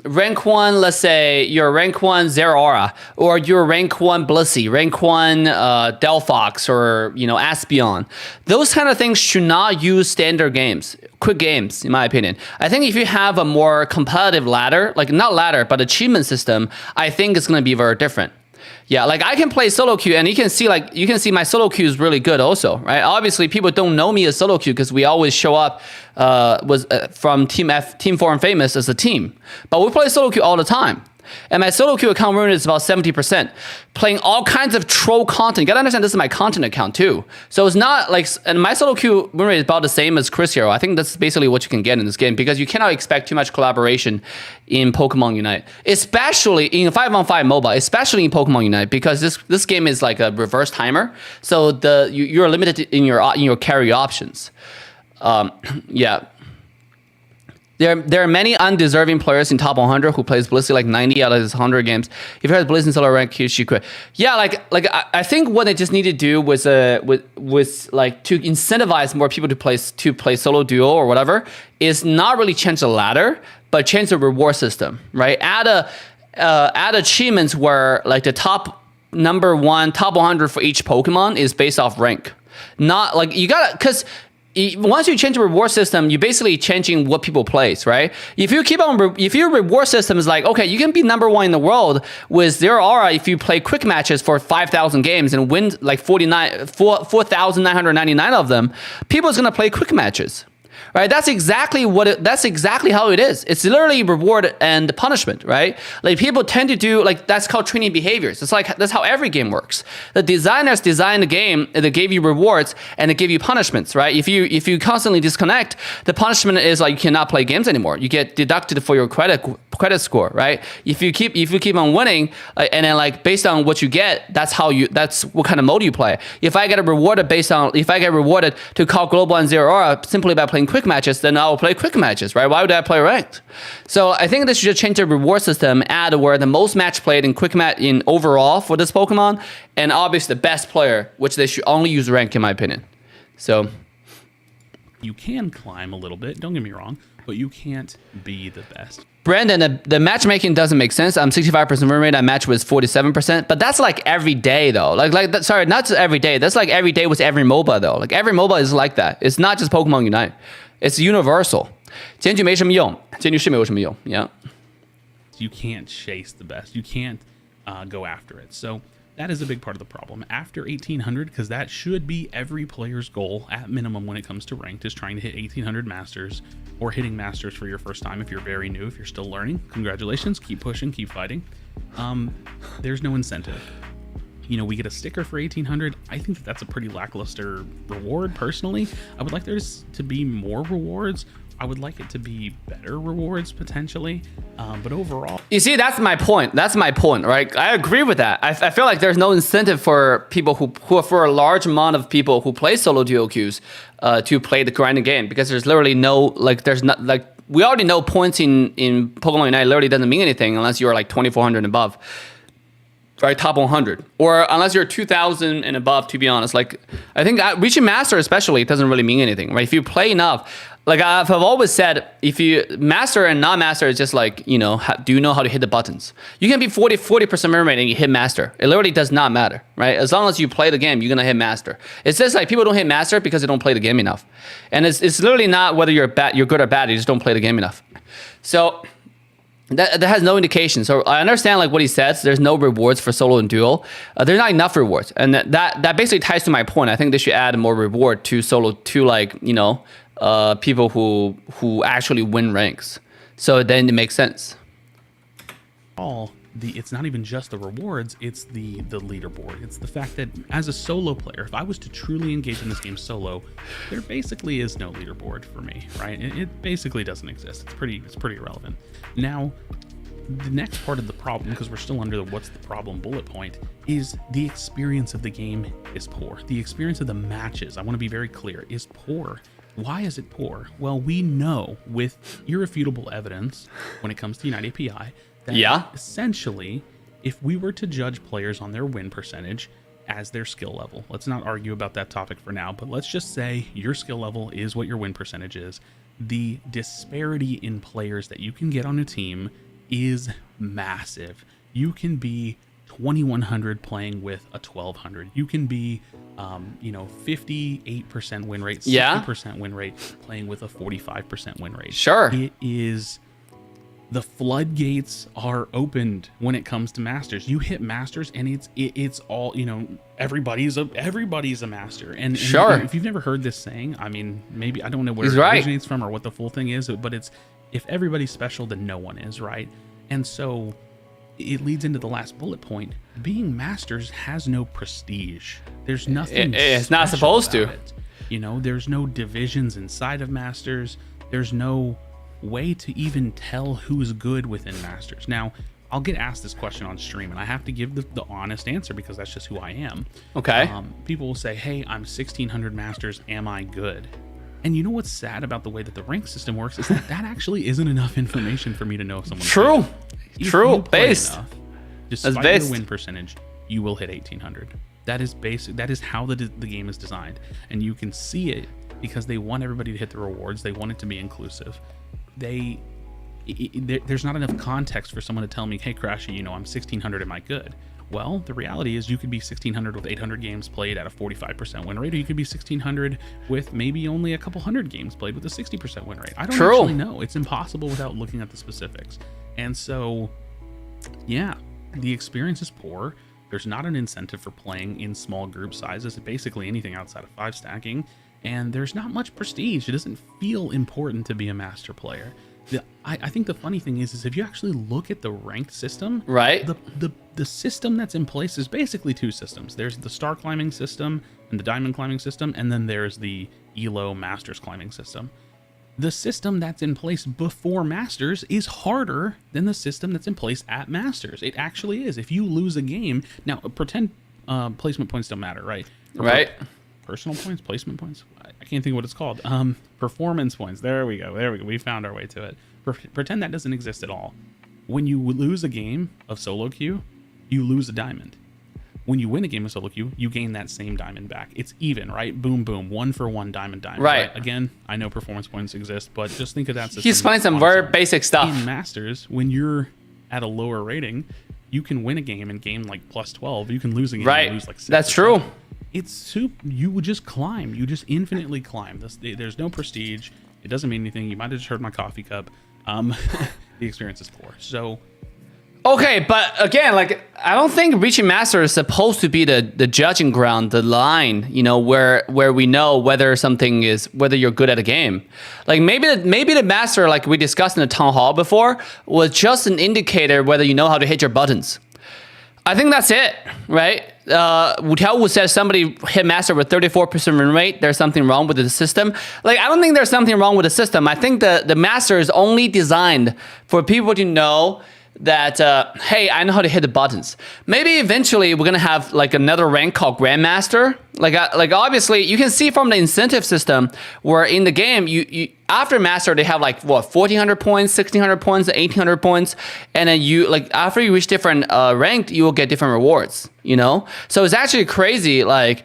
Let's say you're rank 1 Zeraora, or you're rank 1 Blissey, rank 1 Delphox, or, you know, Aspeon. Those kind of things should not use standard games, quick games, in my opinion. I think if you have a more competitive ladder, like not ladder, but achievement system, I think it's going to be very different. Yeah, like I can play solo queue, and you can see my solo queue is really good also, right? Obviously, people don't know me as solo queue because we always show up from Team 4 and Famous as a team, but we play solo queue all the time. And my solo queue account win rate is about 70%. Playing all kinds of troll content. You gotta understand this is my content account too. So it's not like, and my solo queue win rate is about the same as Chris Hero. I think that's basically what you can get in this game, because you cannot expect too much collaboration in Pokemon Unite, especially in 5-on-5 MOBA, especially in Pokemon Unite, because this game is like a reverse timer. So you're limited in your carry options. Yeah. There are many undeserving players in top 100 who plays Blissey like 90 out of his 100 games. If you had Blissey in solo rank, he should quit. Yeah, like I think what they just need to do was like to incentivize more people to play solo duo or whatever is not really change the ladder, but change the reward system, right? Add achievements where like the top 100 for each Pokemon is based off rank. Not like you gotta, because once you change the reward system, you're basically changing what people place, right? If your reward system is like, okay, you can be #1 in the world with 0 aura if you play quick matches for 5,000 games and win like 4,999 of them, people's gonna play quick matches. Right, that's exactly how it is. It's literally reward and punishment, right? Like people tend to do like that's called training behaviors. It's like that's how every game works. The designers designed the game, they gave you rewards and they give you punishments, right? If you constantly disconnect, the punishment is like you cannot play games anymore. You get deducted for your credit score, right? If you keep on winning, and then like based on what you get, that's what kind of mode you play. If I get rewarded to call global and 0 aura simply by playing quick matches, then I'll play quick matches, right? Why would I play ranked? So I think they should just change the reward system, add where the most match played in quick match in overall for this Pokemon, and obviously the best player, which they should only use rank in my opinion. So you can climb a little bit, don't get me wrong, but you can't be the best. Brandon, the matchmaking doesn't make sense. I'm 65% win rate. I match with 47%, but that's like every day though. Sorry, not just every day. That's like every day with every MOBA though. Like every MOBA is like that. It's not just Pokemon Unite. It's universal. 检举没什么用，检举是没有什么用. Yeah. You can't chase the best. You can't go after it. So that is a big part of the problem. After 1800, because that should be every player's goal at minimum when it comes to ranked, is trying to hit 1800 masters or hitting masters for your first time. If you're very new, if you're still learning, congratulations. Keep pushing, keep fighting. There's no incentive. You know, we get a sticker for 1800. I think that's a pretty lackluster reward personally. I would like there to be more rewards. I would like it to be better rewards potentially, but overall, you see, that's my point, right? I agree with that. I feel like there's no incentive for people who for a large amount of people who play solo duo queues to play the grinding game, because there's literally no, like, there's not, like, we already know points in Pokemon Unite literally doesn't mean anything unless you're like 2400 and above, right? Top 100, or unless you're 2000 and above, to be honest. Like, I think reaching master especially, it doesn't really mean anything, right? If you play enough, like I've always said, if you master and non-master is just like, you know, do you know how to hit the buttons? You can be 40% win rate and you hit master. It literally does not matter, right? As long as you play the game, you're gonna hit master. It's just like people don't hit master because they don't play the game enough. And it's literally not whether you're good or bad, you just don't play the game enough. So that has no indication. So I understand like what he says. There's no rewards for solo and duo. There's not enough rewards, and that basically ties to my point. I think they should add more reward to solo, to like, you know, people who actually win ranks. So then it makes sense. It's not even just the rewards, it's the leaderboard. It's the fact that as a solo player, if I was to truly engage in this game solo, there basically is no leaderboard for me, right? It basically doesn't exist. It's pretty irrelevant. Now, the next part of the problem, because we're still under the what's the problem bullet point, is the experience of the game is poor. The experience of the matches, I want to be very clear, is poor. Why is it poor? Well, we know with irrefutable evidence when it comes to Unite API that essentially, if we were to judge players on their win percentage as their skill level, let's not argue about that topic for now, but let's just say your skill level is what your win percentage is. The disparity in players that you can get on a team is massive. You can be 2100 playing with a 1200. You can be 58% win rate, 60% win rate playing with a 45% win rate. Sure. It is, the floodgates are opened when it comes to masters. You hit masters and it's all, you know, everybody's a master. And sure. If you've never heard this saying, I mean, maybe I don't know where it originates from or what the full thing is, but it's, if everybody's special, then no one is, right? And so it leads into the last bullet point. Being masters has no prestige. There's nothing. It's not supposed to. You know, there's no divisions inside of masters. There's no way to even tell who's good within masters. Now, I'll get asked this question on stream, and I have to give the honest answer because that's just who I am. Okay. People will say, "Hey, I'm 1600 masters. Am I good?" And you know what's sad about the way that the rank system works is that actually isn't enough information for me to know if someone's True. good. If True. you play Based. enough, That's despite based. your win percentage, you will hit 1800. That is basic. That is how the game is designed, and you can see it because they want everybody to hit the rewards. They want it to be inclusive. There's not enough context for someone to tell me, hey, Crashy, you know, I'm 1600. Am I good? Well, the reality is you could be 1600 with 800 games played at a 45% win rate, or you could be 1600 with maybe only a couple hundred games played with a 60% win rate. I don't actually know. It's impossible without looking at the specifics. And so, yeah, the experience is poor. There's not an incentive for playing in small group sizes, basically anything outside of 5 stacking, and there's not much prestige. It doesn't feel important to be a master player. I think the funny thing is if you actually look at the ranked system, right? The system that's in place is basically 2 systems. There's the star climbing system and the diamond climbing system, and then there's the ELO masters climbing system. The system that's in place before Masters is harder than the system that's in place at Masters. It actually is. If you lose a game, now pretend placement points don't matter, right? Right. Personal points, placement points. I can't think of what it's called. Performance points. There we go. We found our way to it. Pretend that doesn't exist at all. When you lose a game of solo queue, you lose a diamond. When you win a game of solo queue, you gain that same diamond back. It's even, right? Boom, boom. 1-for-1 diamond. Right. Again, I know performance points exist, but just think of that system. He's playing some very basic stuff. In Masters, when you're at a lower rating, you can win a game and gain like plus 12. You can lose a game and lose like 6. That's true. It's you would just climb. You just infinitely climb. There's no prestige. It doesn't mean anything. You might have just heard my coffee cup. The experience is poor. So. Okay, but again, like I don't think reaching master is supposed to be the judging ground, the line, you know, where we know whether you're good at a game. Like maybe the master, like we discussed in the town hall before, was just an indicator whether you know how to hit your buttons. I think that's it, right? Wu Tiaowu says somebody hit master with 34% win rate. There's something wrong with the system. Like I don't think there's something wrong with the system. I think the master is only designed for people to know that hey, I know how to hit the buttons. Maybe eventually we're gonna have like another rank called Grandmaster. Like obviously you can see from the incentive system where in the game you after master they have like what 1400 points, 1600 points, 1800 points, and then you like after you reach different ranked you will get different rewards. You know, so it's actually crazy. Like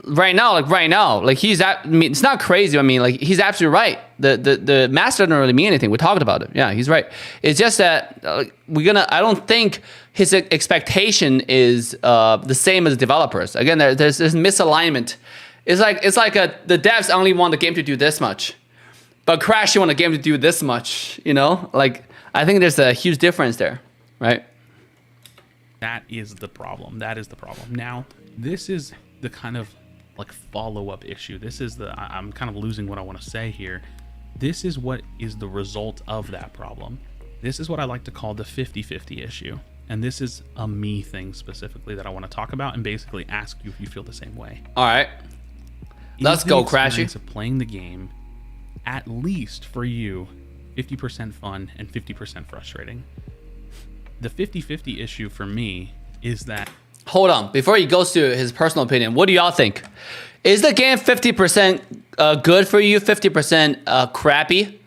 right now, like it's not crazy. I mean, like he's absolutely right. The master doesn't really mean anything. We talked about it. Yeah, he's right. It's just that I don't think his expectation is the same as developers. Again, there's misalignment. It's like the devs only want the game to do this much, but Crash you want the game to do this much. You know, like I think there's a huge difference there, right? That is the problem. Now, this is the kind of like follow-up issue. This is I'm kind of losing what I want to say here. This is what is the result of that problem. This is what I like to call the 50-50 issue. And this is a me thing specifically that I want to talk about and basically ask you if you feel the same way. All right. Let's go, Crashy. Of playing the game, at least for you, 50% fun and 50% frustrating. The 50-50 issue for me is that... Hold on. Before he goes to his personal opinion, what do y'all think? Is the game 50% good for you, 50% crappy?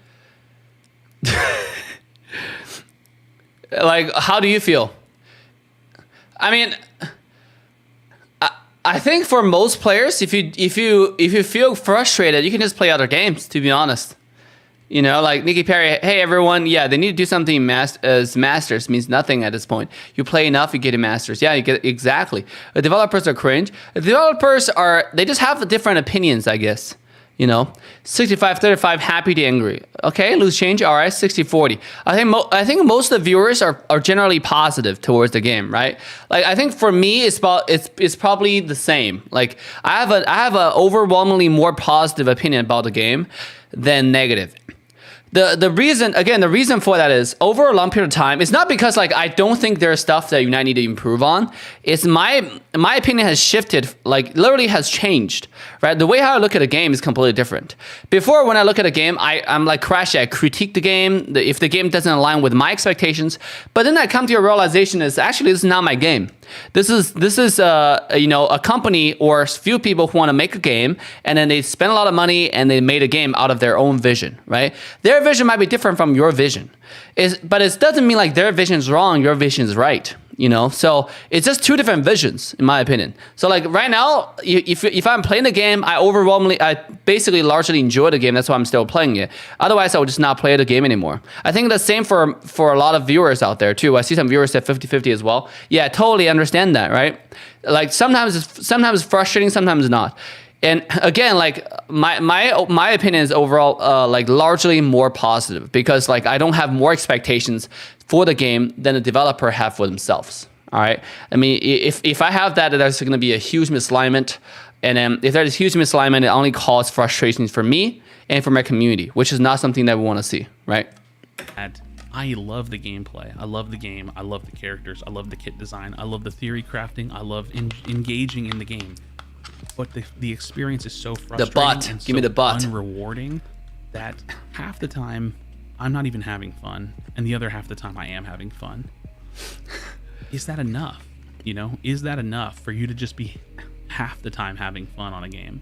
Like, how do you feel? I mean, I think for most players, if you feel frustrated, you can just play other games, to be honest. You know, like Nikki Perry, hey everyone, yeah, they need to do something as masters means nothing at this point. You play enough, you get a masters. Yeah, you get exactly. The developers are cringe. The developers they just have different opinions, I guess. You know, 65-35, happy to angry. Okay, loose change. All right, 60-40. I think most of the viewers are generally positive towards the game, right? Like I think for me, it's probably the same. Like I have a overwhelmingly more positive opinion about the game than negative. The reason for that is over a long period of time. It's not because like I don't think there's stuff that Unite need to improve on. It's my opinion has shifted, like literally has changed. Right, the way how I look at a game is completely different. Before, when I look at a game, I'm like Crashy. I critique the game if the game doesn't align with my expectations. But then I come to a realization is actually this is not my game. This is you know, a company or a few people who want to make a game, and then they spend a lot of money and they made a game out of their own vision, right? Their vision might be different from your vision, but it doesn't mean like their vision is wrong, your vision is right. You know, so it's just two different visions, in my opinion. So like right now, if I'm playing the game, I basically largely enjoy the game. That's why I'm still playing it. Otherwise, I would just not play the game anymore. I think the same for a lot of viewers out there too. I see some viewers say 50-50 as well. Yeah, I totally understand that, right? Like sometimes it's frustrating, sometimes not. And again, like my opinion is overall like largely more positive, because like I don't have more expectations for the game than the developer have for themselves. All right. I mean, if I have that, there's going to be a huge misalignment, and if there's a huge misalignment, it only causes frustrations for me and for my community, which is not something that we want to see, right? I love the gameplay. I love the game. I love the characters. I love the kit design. I love the theory crafting. I love engaging in the game. But the experience is so frustrating. The butt. And Give me the butt. Unrewarding that half the time I'm not even having fun, and the other half the time I am having fun. Is that enough? You know, is that enough for you to just be half the time having fun on a game?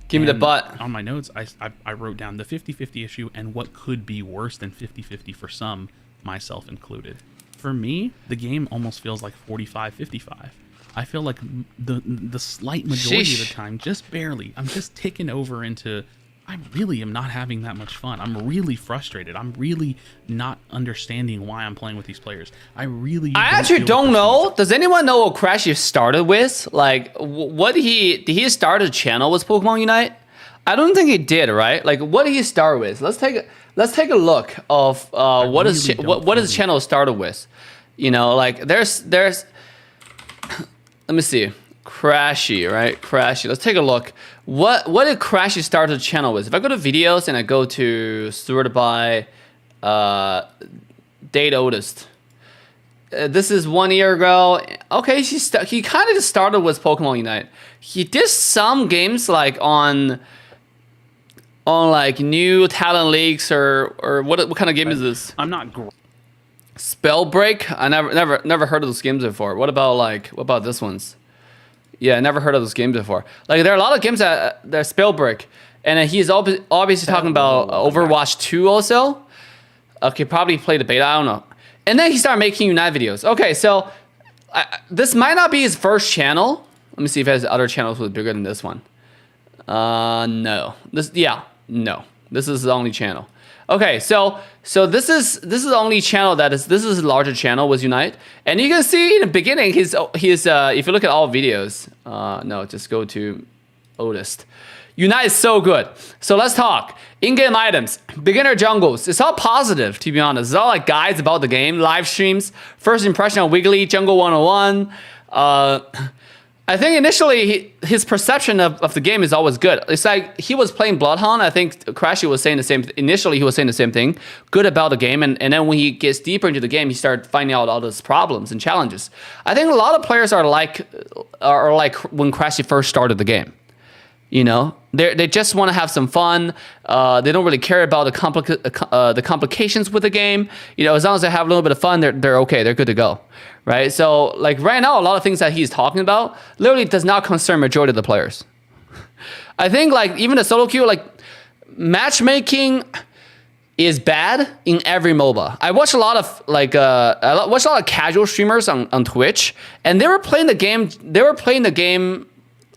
Give me the butt. On my notes, I wrote down the 50-50 issue and what could be worse than 50-50 for some, myself included. For me, the game almost feels like 45-55. I feel like the slight majority of the time, just barely, I'm just ticking over into, I really am not having that much fun. I'm really frustrated. I'm really not understanding why I'm playing with these players. I actually don't know. Does anyone know what Crashy started with? Like, did he start a channel with Pokemon Unite? I don't think he did, right? Like, what did he start with? Let's take a look of what his channel started with. You know, like there's. Let me see. Crashy, right? Crashy. Let's take a look. What did Crashy start the channel with? If I go to videos and I go to sorted by date oldest. This is 1 year ago. Okay, he kind of just started with Pokemon Unite. He did some games like on like new talent leagues or what kind of game is this? I'm not. Spellbreak? I never heard of those games before. What about this ones? Yeah, I never heard of those games before. Like there are a lot of games that are Spellbreak, and he's obviously talking about Overwatch 2 also. Okay, probably played the beta. I don't know. And then he started making Unite videos. Okay, so this might not be his first channel. Let me see if he has other channels with bigger than this one. No. No. This is the only channel. Okay, so this is the only channel this is a larger channel with Unite, and you can see in the beginning he's if you look at all videos, no, just go to oldest. Unite is so good. So let's talk in-game items, beginner jungles. It's all positive, to be honest. It's all like guides about the game, live streams, first impression on Wiggly, Jungle 101. I think initially his perception of the game is always good. It's like he was playing Bloodhound. I think Crashy was saying the same. Initially, he was saying the same thing, good about the game, and then when he gets deeper into the game, he started finding out all those problems and challenges. I think a lot of players are like when Crashy first started the game. You know, they just want to have some fun. They don't really care about the complications with the game. You know, as long as they have a little bit of fun, they're okay. They're good to go, right? So, like right now, a lot of things that he's talking about literally does not concern majority of the players. I think like even the solo queue, like matchmaking is bad in every MOBA. I watch a lot of casual streamers on Twitch, and they were playing the game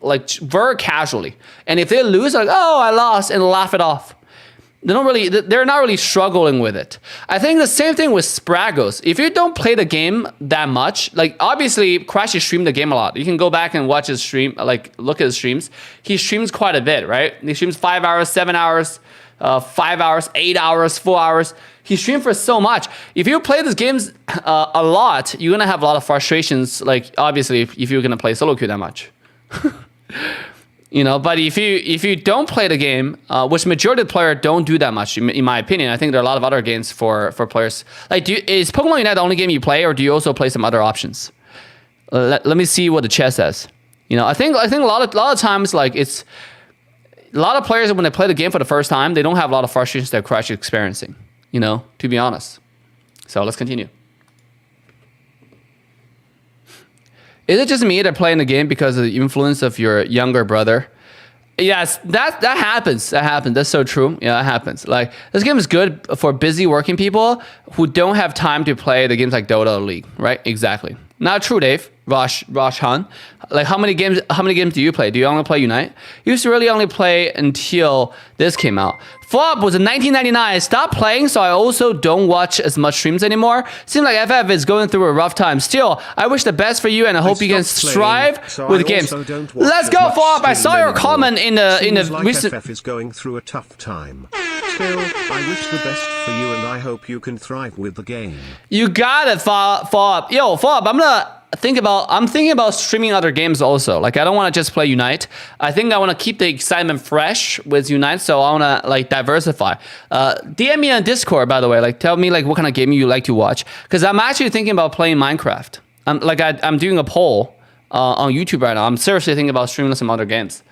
like very casually, and if they lose, like, oh, I lost, and laugh it off. They're not really struggling with it. I think the same thing with Spragos. If you don't play the game that much, like obviously Crashy streamed the game a lot. You can go back and watch his stream, like look at his streams. He streams quite a bit, right? He streams 5 hours, 7 hours, 5 hours, 8 hours, 4 hours. He streamed for so much. If you play these games a lot, you're gonna have a lot of frustrations. Like obviously, if you're gonna play solo queue that much. You know, but if you don't play the game, which majority of the players don't do that much, in my opinion, I think there are a lot of other games for players. Like, is Pokemon Unite the only game you play, or do you also play some other options? Let me see what the chat says. You know, I think a lot of times, like it's a lot of players when they play the game for the first time, they don't have a lot of frustrations that Crash is experiencing. You know, to be honest. So let's continue. Is it just me that playing the game because of the influence of your younger brother? Yes, that happens. That happens. That's so true. Yeah, that happens. Like this game is good for busy working people who don't have time to play the games like Dota or League, right? Exactly. Not true, Dave. Rosh Han. Like how many games do you play? Do you only play Unite? Used to really only play until this came out. Fall Up was in 1999. I stopped playing, so I also don't watch as much streams anymore. Seems like FF is going through a rough time. Still, I wish the best for you, and I hope you can strive with games. Let's go, Fall Up. I saw your comment in the recent. FF is going through a tough time. Still, I wish the best for you, and I hope you can thrive with the game. You got it, Fall Up. Yo, Fall Up. I'm thinking about streaming other games also. Like I don't want to just play Unite. I think I want to keep the excitement fresh with Unite, so I want to like diversify. DM me on Discord, by the way. Like tell me like what kind of game you like to watch, because I'm actually thinking about playing Minecraft. I'm doing a poll on YouTube right now. I'm seriously thinking about streaming some other games.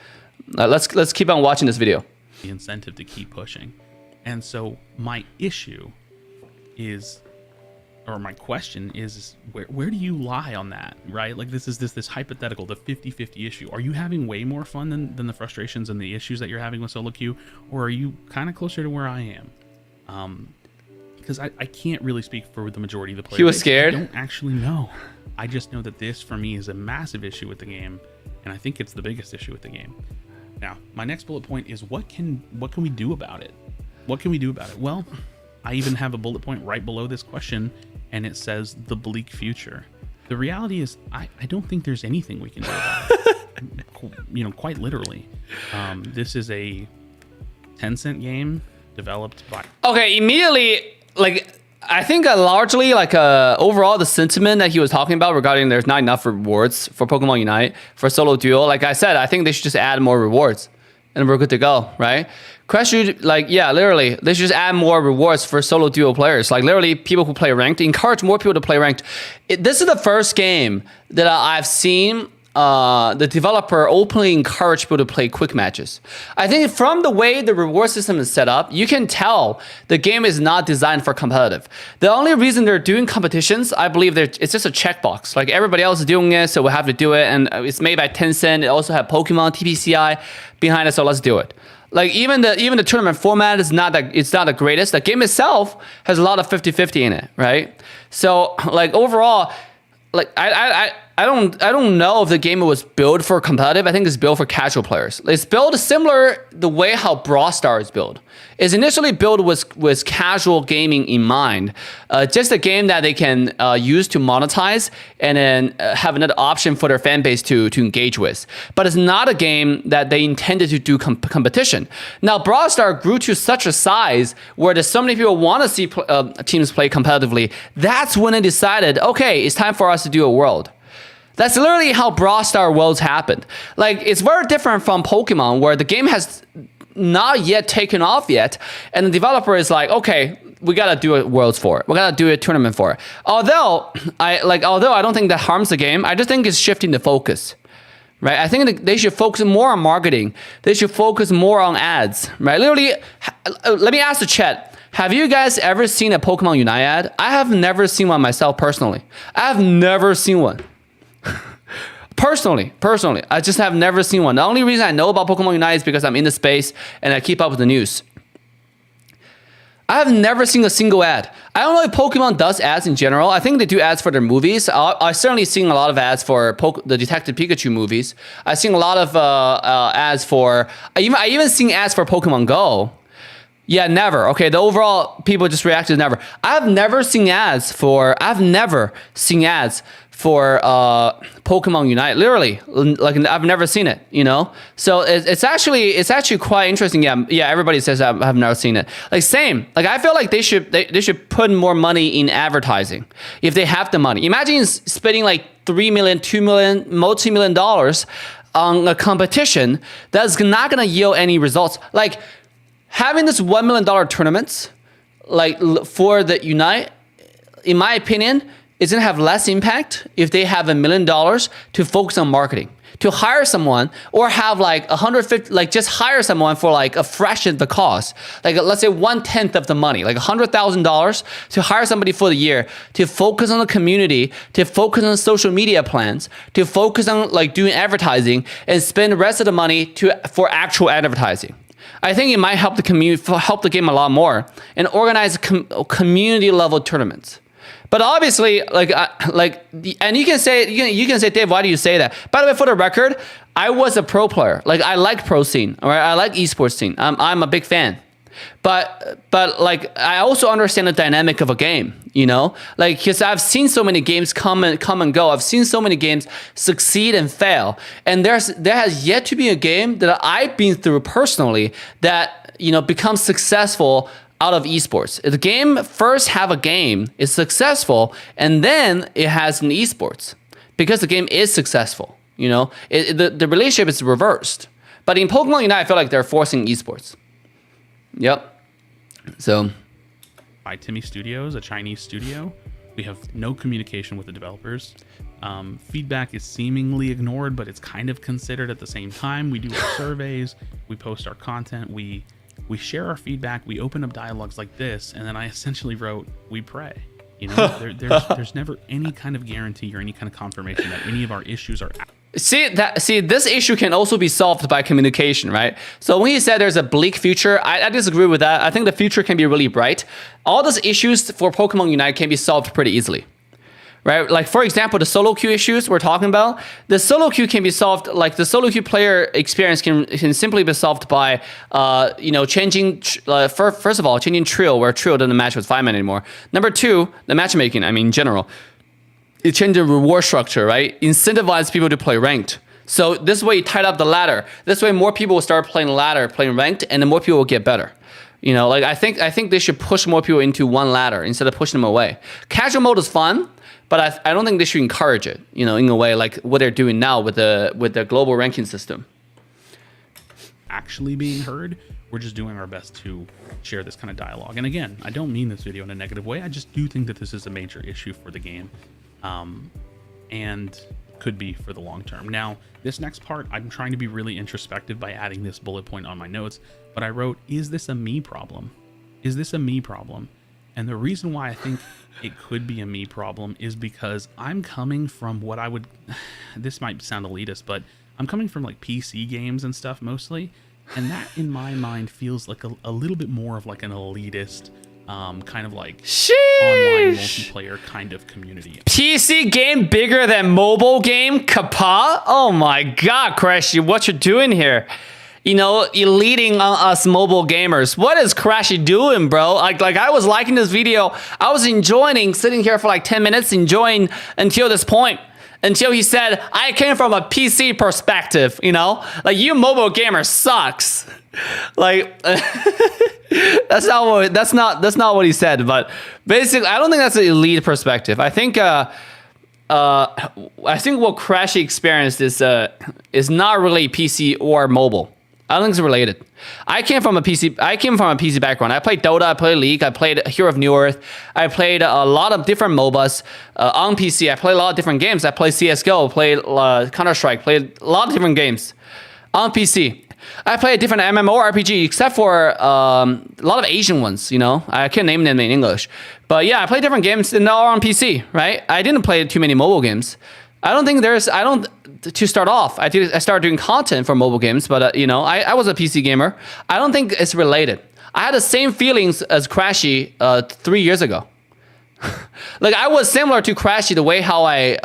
Let's keep on watching this video. The incentive to keep pushing, and so my issue is. Or my question is where do you lie on that, right? Like this is this hypothetical, the 50-50 issue. Are you having way more fun than the frustrations and the issues that you're having with solo queue, or are you kind of closer to where I am? Because I can't really speak for the majority of the players. He was scared? I don't actually know. I just know that this for me is a massive issue with the game, and I think it's the biggest issue with the game. Now, my next bullet point is what can we do about it? What can we do about it? Well, I even have a bullet point right below this question, and it says the bleak future. The reality is I don't think there's anything we can do about it. Quite literally. This is a Tencent game developed by... Okay, immediately, like, I think largely, like, overall, the sentiment that he was talking about regarding there's not enough rewards for Pokemon Unite, for solo duo, like I said, I think they should just add more rewards, and we're good to go, right? Question, like, yeah, literally, they should just add more rewards for solo duo players. Like, literally, people who play ranked, encourage more people to play ranked. This is the first game that I've seen the developer openly encourage people to play quick matches. I think from the way the reward system is set up, you can tell the game is not designed for competitive. The only reason they're doing competitions, I believe it's just a checkbox. Like everybody else is doing it, so we have to do it. And it's made by Tencent. It also have Pokemon TPCI behind it, so let's do it. Like even the tournament format is not the greatest. The game itself has a lot of 50-50 in it, right? So like overall, like I don't know if the game was built for competitive. I think it's built for casual players. It's built similar the way how Brawl Stars is built. It's initially built with casual gaming in mind. Just a game that they can use to monetize and then have another option for their fan base to engage with. But it's not a game that they intended to do competition. Now, Brawl Stars grew to such a size where there's so many people want to see teams play competitively. That's when they decided, okay, it's time for us to do a world. That's literally how Brawl Stars worlds happened. Like, it's very different from Pokemon, where the game has not yet taken off yet, and the developer is like, okay, we gotta do a worlds for it. We gotta do a tournament for it. Although I don't think that harms the game, I just think it's shifting the focus. Right? I think they should focus more on marketing. They should focus more on ads. Right? Literally, let me ask the chat. Have you guys ever seen a Pokemon Unite ad? I have never seen one myself personally. I have never seen one. Personally, I just have never seen one. The only reason I know about Pokemon Unite is because I'm in the space and I keep up with the news. I have never seen a single ad. I don't know if Pokemon does ads in general. I think they do ads for their movies. I've certainly seen a lot of ads for the Detective Pikachu movies. I've seen a lot of ads for... I even seen ads for Pokemon Go. Yeah, never. Okay, the overall people just reacted never. I've never seen ads for Pokemon Unite. Literally, like I've never seen it. You know, so it's actually quite interesting. Yeah. Everybody says I've never seen it. Like same. Like I feel like they should put more money in advertising if they have the money. Imagine spending like $3 million, $2 million, multi-million dollars on a competition that's not gonna yield any results. Like having this $1 million tournaments, like for the Unite, in my opinion, is gonna have less impact if they have $1 million to focus on marketing, to hire someone or have like 150, like just hire someone for like a fraction of the cost. Like let's say 1/10 of the money, like $100,000 to hire somebody for the year to focus on the community, to focus on social media plans, to focus on like doing advertising and spend the rest of the money for actual advertising. I think it might help the game a lot more and organize community level tournaments. But obviously, and you can say, Dave, why do you say that? By the way, for the record, I was a pro player. Like I like pro scene, all right? I like esports scene. I'm a big fan. But like I also understand the dynamic of a game, you know, like because I've seen so many games come and go. I've seen so many games succeed and fail, and there has yet to be a game that I've been through personally that, you know, becomes successful out of esports. If the game first have a game is successful, and then it has an esports because the game is successful. You know, the relationship is reversed. But in Pokemon Unite, I feel like they're forcing esports. Yep. So, by Timmy Studios, a Chinese studio, we have no communication with the developers. Feedback is seemingly ignored, but it's kind of considered at the same time. We do our surveys, we post our content, we share our feedback, we open up dialogues like this, and then I essentially wrote, "We pray." You know, there's never any kind of guarantee or any kind of confirmation that any of our issues are. See, this issue can also be solved by communication, right? So when he said there's a bleak future, I disagree with that. I think the future can be really bright. All those issues for Pokemon Unite can be solved pretty easily, right? Like, for example, the solo queue issues we're talking about, the solo queue can be solved, like the solo queue player experience can simply be solved by, you know, changing, first of all, changing trio, where trio doesn't match with 5-man anymore. Number two, the matchmaking, I mean, in general. It changed the reward structure, right? Incentivize people to play ranked. So this way, you tied up the ladder. This way, more people will start playing ladder, playing ranked, and then more people will get better. You know, like I think they should push more people into one ladder instead of pushing them away. Casual mode is fun, but I don't think they should encourage it. You know, in a way like what they're doing now with the global ranking system. Actually being heard, we're just doing our best to share this kind of dialogue. And again, I don't mean this video in a negative way. I just do think that this is a major issue for the game. And could be for the long term. Now, this next part, I'm trying to be really introspective by adding this bullet point on my notes, but I wrote, is this a me problem? Is this a me problem? And the reason why I think it could be a me problem is because I'm coming from what I would, this might sound elitist, but I'm coming from like PC games and stuff mostly. And that in my mind feels like a little bit more of like an elitist, kind of like online multiplayer kind of community. PC game bigger than mobile game? Kappa? Oh my god, Crashy, what you doing here? You know, you're leading on us mobile gamers. What is Crashy doing, bro? Like I was liking this video. I was enjoying sitting here for like 10 minutes, enjoying until this point. Until he said, I came from a PC perspective, you know? Like, you mobile gamer sucks. Like, that's not what he said, but basically, I don't think that's an elite perspective. I think what Crashy experienced is not really PC or mobile. I don't think it's related. I came from a PC background. I played Dota, I played League, I played Hero of New Earth. I played a lot of different MOBAs on PC. I played a lot of different games. I played CS:GO, played Counter-Strike, played a lot of different games on PC. I played different MMORPG, except for a lot of Asian ones, you know? I can't name them in English. But yeah, I played different games and they're all on PC, right? I didn't play too many mobile games. To start off, I started doing content for mobile games, but you know, I was a PC gamer. I don't think it's related. I had the same feelings as Crashy 3 years ago. Like, I was similar to Crashy the way how I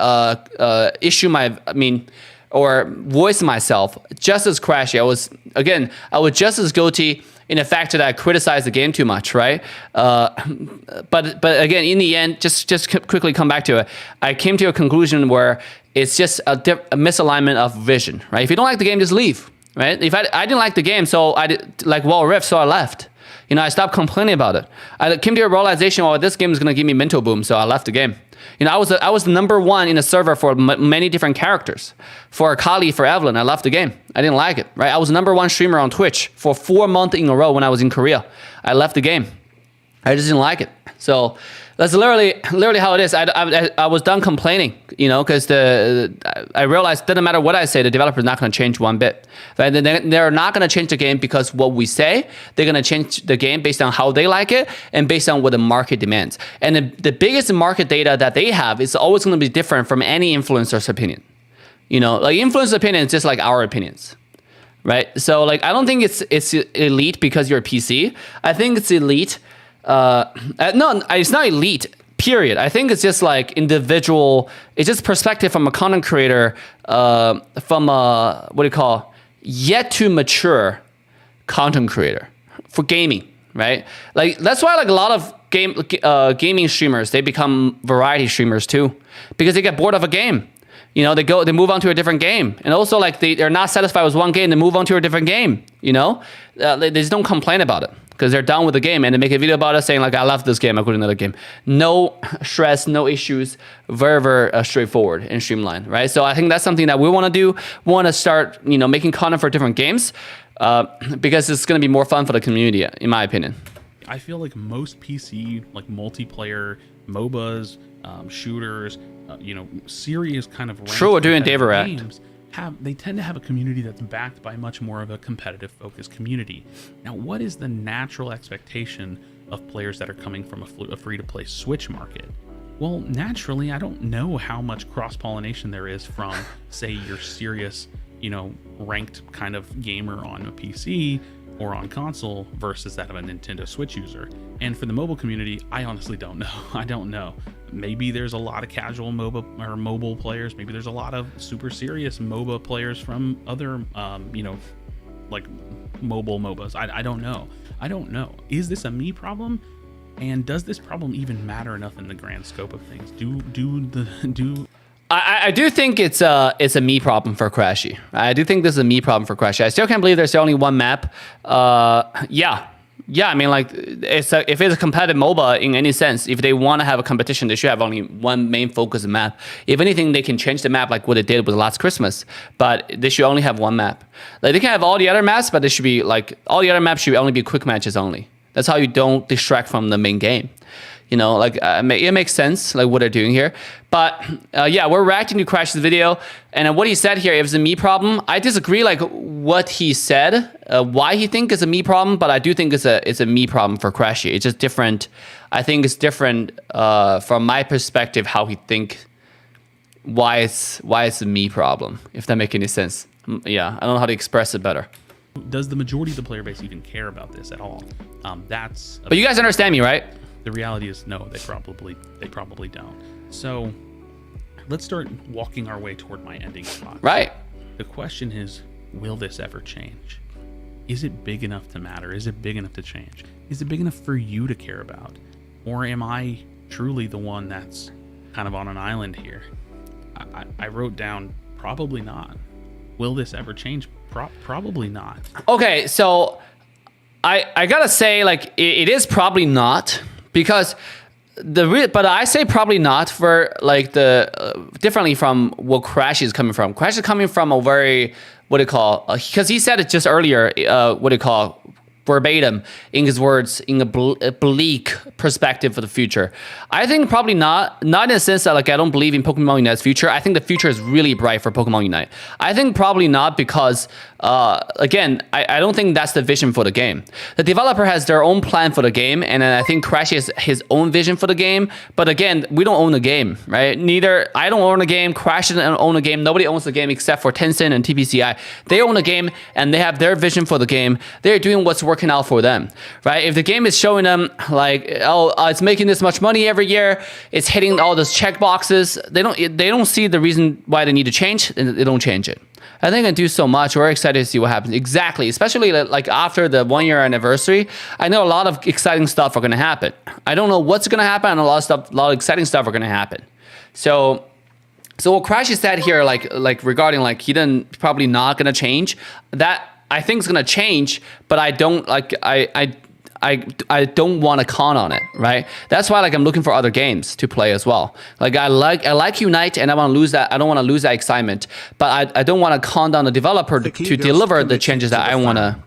voice myself, just as Crashy. I was just as guilty in the fact that I criticized the game too much, right? But again, in the end, just quickly come back to it. I came to a conclusion where it's just a misalignment of vision, right? If you don't like the game, just leave, right? If I didn't like the game, so I did like Wall Rift, so I left. You know, I stopped complaining about it. I came to a realization, well, this game is gonna give me mental boom, so I left the game. You know, I was the number one in a server for many different characters. For Kali, for Evelyn, I left the game. I didn't like it, right? I was the number one streamer on Twitch for 4 months in a row when I was in Korea. I left the game. I just didn't like it. So that's literally how it is. I was done complaining, you know, because I realized it doesn't matter what I say, the developer's not going to change one bit. Right? They're not going to change the game because what we say. They're going to change the game based on how they like it and based on what the market demands. And the biggest market data that they have is always going to be different from any influencer's opinion. You know, like influencer opinion is just like our opinions. Right? So like, I don't think it's elite because you're a PC. I think it's elite. No, it's not elite, period. I think it's just like individual, it's just perspective from a content creator, from a, what do you call, yet to mature content creator for gaming, right? Like, that's why like a lot of gaming streamers, they become variety streamers too, because they get bored of a game. You know, they move on to a different game. And also like they're not satisfied with one game, they move on to a different game, you know? They just don't complain about it because they're done with the game and they make a video about it saying like, I love this game, I go to another game. No stress, no issues, very straightforward and streamlined, right? So I think that's something that we want to do. We want to start, you know, making content for different games because it's going to be more fun for the community, in my opinion. I feel like most PC, like multiplayer, MOBAs, shooters, you know, serious kind of sure, we're doing Dave games they tend to have a community that's backed by much more of a competitive focused community. Now, what is the natural expectation of players that are coming from a free-to-play Switch market? Well, naturally, I don't know how much cross-pollination there is from, say, your serious, you know, ranked kind of gamer on a PC or on console versus that of a Nintendo Switch user. And for the mobile community, I honestly don't know. I don't know. Maybe there's a lot of casual MOBA or mobile players. Maybe there's a lot of super serious MOBA players from other, you know, like mobile MOBAs. I don't know. I don't know. Is this a me problem? And does this problem even matter enough in the grand scope of things? I do think it's a me problem for Crashy. I do think this is a me problem for Crashy. I still can't believe there's only one map. Yeah. I mean, like, if it's a competitive MOBA in any sense, if they want to have a competition, they should have only one main focus map. If anything, they can change the map like what they did with Last Christmas, but they should only have one map. Like, they can have all the other maps, but they should be like, all the other maps should only be quick matches only. That's how you don't distract from the main game. You know, like it makes sense, like what they're doing here. But yeah, we're reacting to Crash's video, and what he said here, if it's a me problem, I disagree. Like what he said, why he think it's a me problem, but I do think it's a me problem for Crashy. It's just different. I think it's different from my perspective how he think. Why it's a me problem, if that makes any sense. Yeah, I don't know how to express it better. Does the majority of the player base even care about this at all? But you guys understand me, right? The reality is no, they probably don't. So let's start walking our way toward my ending spot. Right. The question is, will this ever change? Is it big enough to matter? Is it big enough to change? Is it big enough for you to care about? Or am I truly the one that's kind of on an island here? I wrote down, probably not. Will this ever change? Probably not. Okay, so I gotta say, like, it is probably not. Because but I say probably not for like differently from what Crash is coming from. Crash is coming from a very, what do you call, because he said it just earlier, what do you call, verbatim in his words, in a bleak perspective for the future. I think probably not in the sense that like I don't believe in Pokemon Unite's future. I think the future is really bright for Pokemon Unite. I think probably not because again, I don't think that's the vision for the game. The developer has their own plan for the game, and then I think Crash has his own vision for the game. But again, we don't own the game, right? Neither I don't own the game, Crash doesn't own the game. Nobody owns the game except for Tencent and TPCI. They own the game and they have their vision for the game. They're doing what's working out for them, right? If the game is showing them like, oh, it's making this much money every year, it's hitting all those check boxes, they don't see the reason why they need to change, and they don't change it. I think I do so much. We're excited to see what happens. Exactly, especially like after the 1 year anniversary. I know a lot of exciting stuff are going to happen. I don't know what's going to happen, and a lot of exciting stuff are going to happen. So what Crash said here, like regarding like he didn't probably not going to change, that I think it's going to change, but I don't like I don't want to count on it, right? That's why like I'm looking for other games to play as well. Like I like Unite, and I want to lose that. I don't want to lose that excitement, but I don't want to count on the developer to deliver the changes that I want to.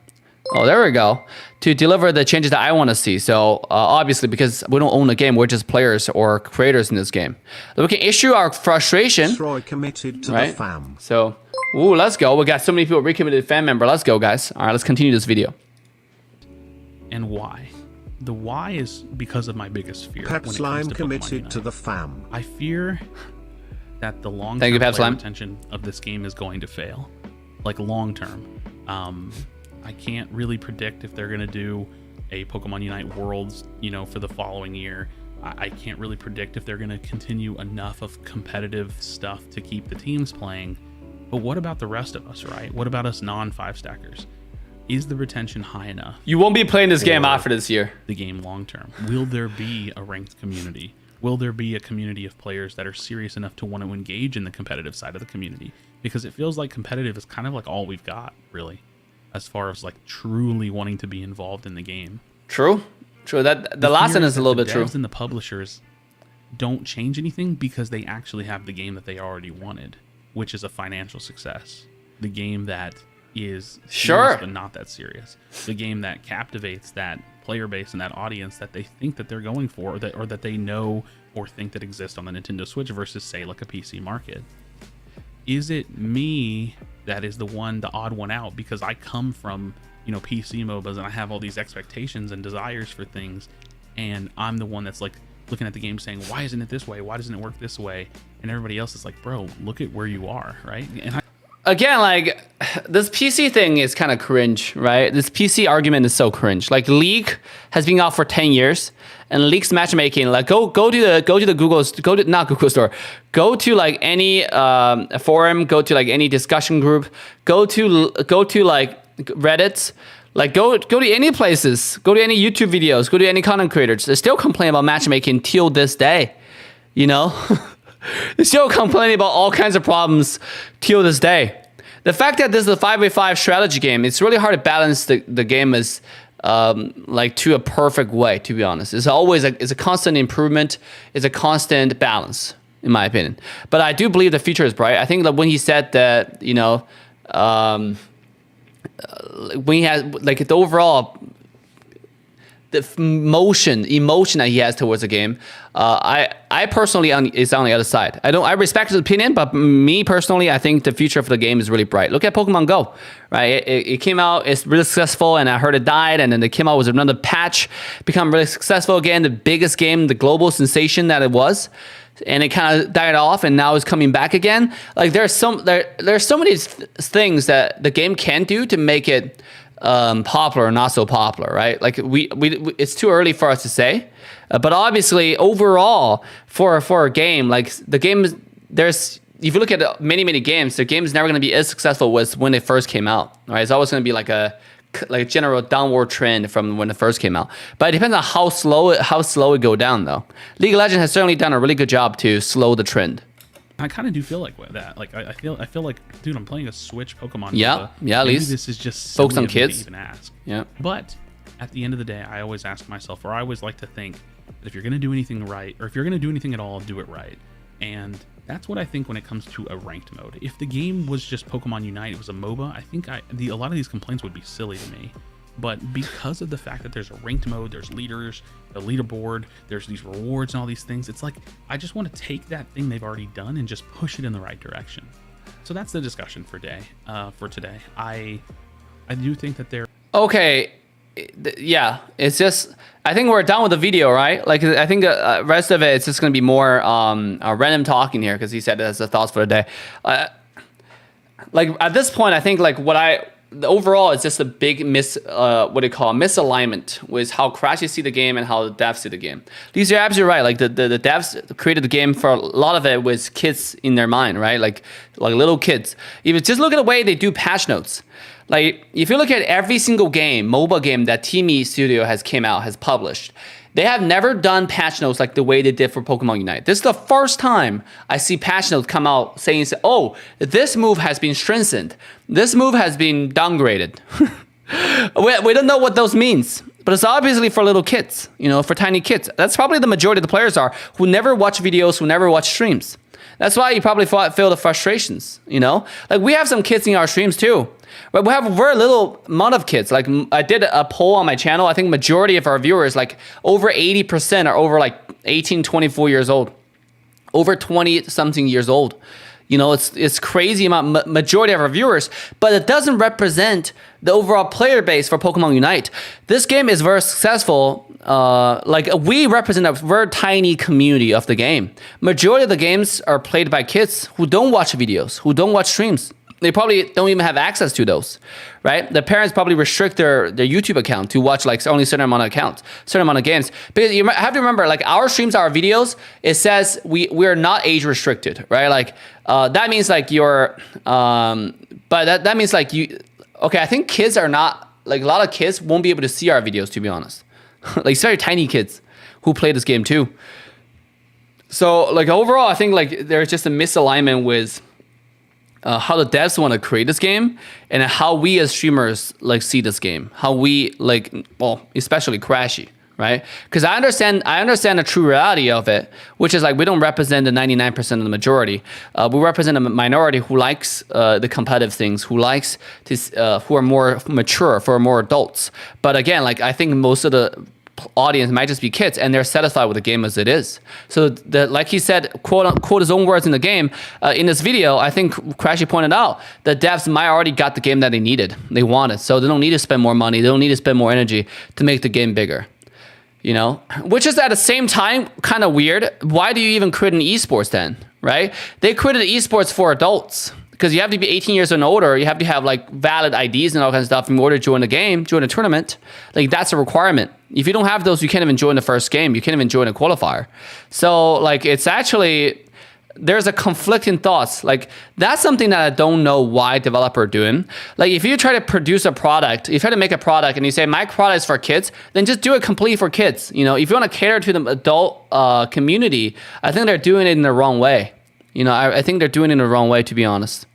Oh, there we go. To deliver the changes that I want to see. So obviously, because we don't own the game, we're just players or creators in this game. We can issue our frustration. Troy committed to right? the fam. So, ooh, let's go. We got so many people recommitted fan member. Let's go, guys. All right, let's continue this video. And why? The why is because of my biggest fear. Pep when it Slime comes to Pokemon committed Unite. to the fam. I fear that the long-term Thank you, Pep player Slime. retention of this game is going to fail. Like long-term. I can't really predict if they're going to do a Pokemon Unite Worlds, you know, for the following year. I can't really predict if they're going to continue enough of competitive stuff to keep the teams playing. But what about the rest of us, right? What about us non-5 stackers? Is the retention high enough? You won't be playing this game after this year. The game long term. Will there be a ranked community? Will there be a community of players that are serious enough to want to engage in the competitive side of the community? Because it feels like competitive is kind of like all we've got, really, as far as like truly wanting to be involved in the game. True. That the last sentence is a little bit true. The devs and the publishers don't change anything because they actually have the game that they already wanted, which is a financial success. The game that is serious but not that serious. The game that captivates that player base and that audience that they think that they're going for, or that they know or think that exists on the Nintendo Switch versus, say, like a PC market. Is it me that is the odd one out because I come from, you know, PC MOBAs and I have all these expectations and desires for things, and I'm the one that's like looking at the game saying, why isn't it this way? Why doesn't it work this way? And everybody else is like, bro, look at where you are, right? And again, like, this PC thing is kind of cringe, right? This PC argument is so cringe. Like, League has been out for 10 years, and League's matchmaking, like, go to the not Google store, go to like any forum, go to like any discussion group, go to like Reddit, like go to any places, go to any YouTube videos, go to any content creators. They still complain about matchmaking till this day, you know. They're still complaining about all kinds of problems till this day. The fact that this is a 5v5 strategy game, it's really hard to balance the game as like to a perfect way, to be honest. It's always it's a constant improvement. It's a constant balance, in my opinion. But I do believe the future is bright. I think that when he said that, you know, when he has like the overall emotion that he has towards the game, I personally is on the other side. I respect his opinion, but me personally, I think the future of the game is really bright. Look at Pokemon Go, right? It came out, it's really successful, and I heard it died, and then it came out with another patch, become really successful again, the biggest game, the global sensation that it was, and it kind of died off, and now it's coming back again. Like there's so many things that the game can do to make it popular or not so popular, right? Like we it's too early for us to say, but obviously overall for a game, like the game is, if you look at many games, the game is never going to be as successful as when it first came out, right? It's always going to be like a general downward trend from when it first came out, but it depends on how slow it go down though. League of Legends has certainly done a really good job to slow the trend. I kind of do feel like that. Like I feel like, dude, I'm playing a Switch Pokemon. Yeah, Maybe at least this is just focus on silly of me kids. to even ask. Yeah. But at the end of the day, I always ask myself, or I always like to think, that if you're going to do anything right, or if you're going to do anything at all, do it right. And that's what I think when it comes to a ranked mode. If the game was just Pokemon Unite, it was a MOBA, I think a lot of these complaints would be silly to me. But because of the fact that there's a ranked mode, there's leaders, a leaderboard, there's these rewards and all these things, it's like I just want to take that thing they've already done and just push it in the right direction. So that's the discussion for today. I do think that they're okay. Yeah, it's just, I think we're done with the video, right? Like, I think the rest of it, it's just going to be more random talking here, because he said that's the thoughts for the day. Like, at this point, I think, like, overall, it's just a big misalignment with how Crash see the game and how the devs see the game. These are absolutely right. Like, the devs created the game for a lot of it with kids in their mind, right? Like little kids. If you just look at the way they do patch notes, like, if you look at every single game, mobile game that Teamy Studio has published, they have never done patch notes like the way they did for Pokemon Unite. This is the first time I see patch notes come out saying, oh, this move has been strengthened. This move has been downgraded. We don't know what those means, but it's obviously for little kids, you know, for tiny kids. That's probably the majority of the players who never watch videos, who never watch streams. That's why you probably feel the frustrations, you know? Like we have some kids in our streams too. But we have a very little amount of kids. Like I did a poll on my channel. I think majority of our viewers, like over 80% are over like 18, 24 years old. Over 20 something years old. You know, it's crazy amount, majority of our viewers, but it doesn't represent the overall player base for Pokemon Unite. This game is very successful. Like we represent a very tiny community of the game. Majority of the games are played by kids who don't watch videos, who don't watch streams. They probably don't even have access to those, right? The parents probably restrict their YouTube account to watch like only certain amount of accounts, certain amount of games. Because you have to remember, like our streams, our videos, it says we're not age restricted, right? Like that means like you're, but that means like you. Okay, I think kids are not like a lot of kids won't be able to see our videos, to be honest. Like it's very tiny kids who play this game too. So like overall, I think like there's just a misalignment with. How the devs want to create this game and how we as streamers like see this game, how we like, well, especially Crashy, right? Because I understand the true reality of it, which is like we don't represent the 99% of the majority. We represent a minority who likes the competitive things, who likes this, who are more mature, for more adults. But again, like I think most of the audience might just be kids and they're satisfied with the game as it is. So like he said, quote unquote his own words in the game, in this video, I think Crashy pointed out the devs might already got the game that they needed, they wanted. So they don't need to spend more money. They don't need to spend more energy to make the game bigger, you know, which is at the same time kind of weird. Why do you even create an esports then, right? They created esports for adults. Because you have to be 18 years and older, you have to have like valid IDs and all kinds of stuff in order to join the game, join a tournament. Like that's a requirement. If you don't have those, you can't even join the first game. You can't even join a qualifier. So like it's actually, there's a conflicting thoughts. Like that's something that I don't know why developers are doing. Like if you try to produce a product, you try to make a product and you say my product is for kids, then just do it completely for kids. You know, if you want to cater to the adult community, I think they're doing it in the wrong way. You know, I think they're doing it in the wrong way, to be honest.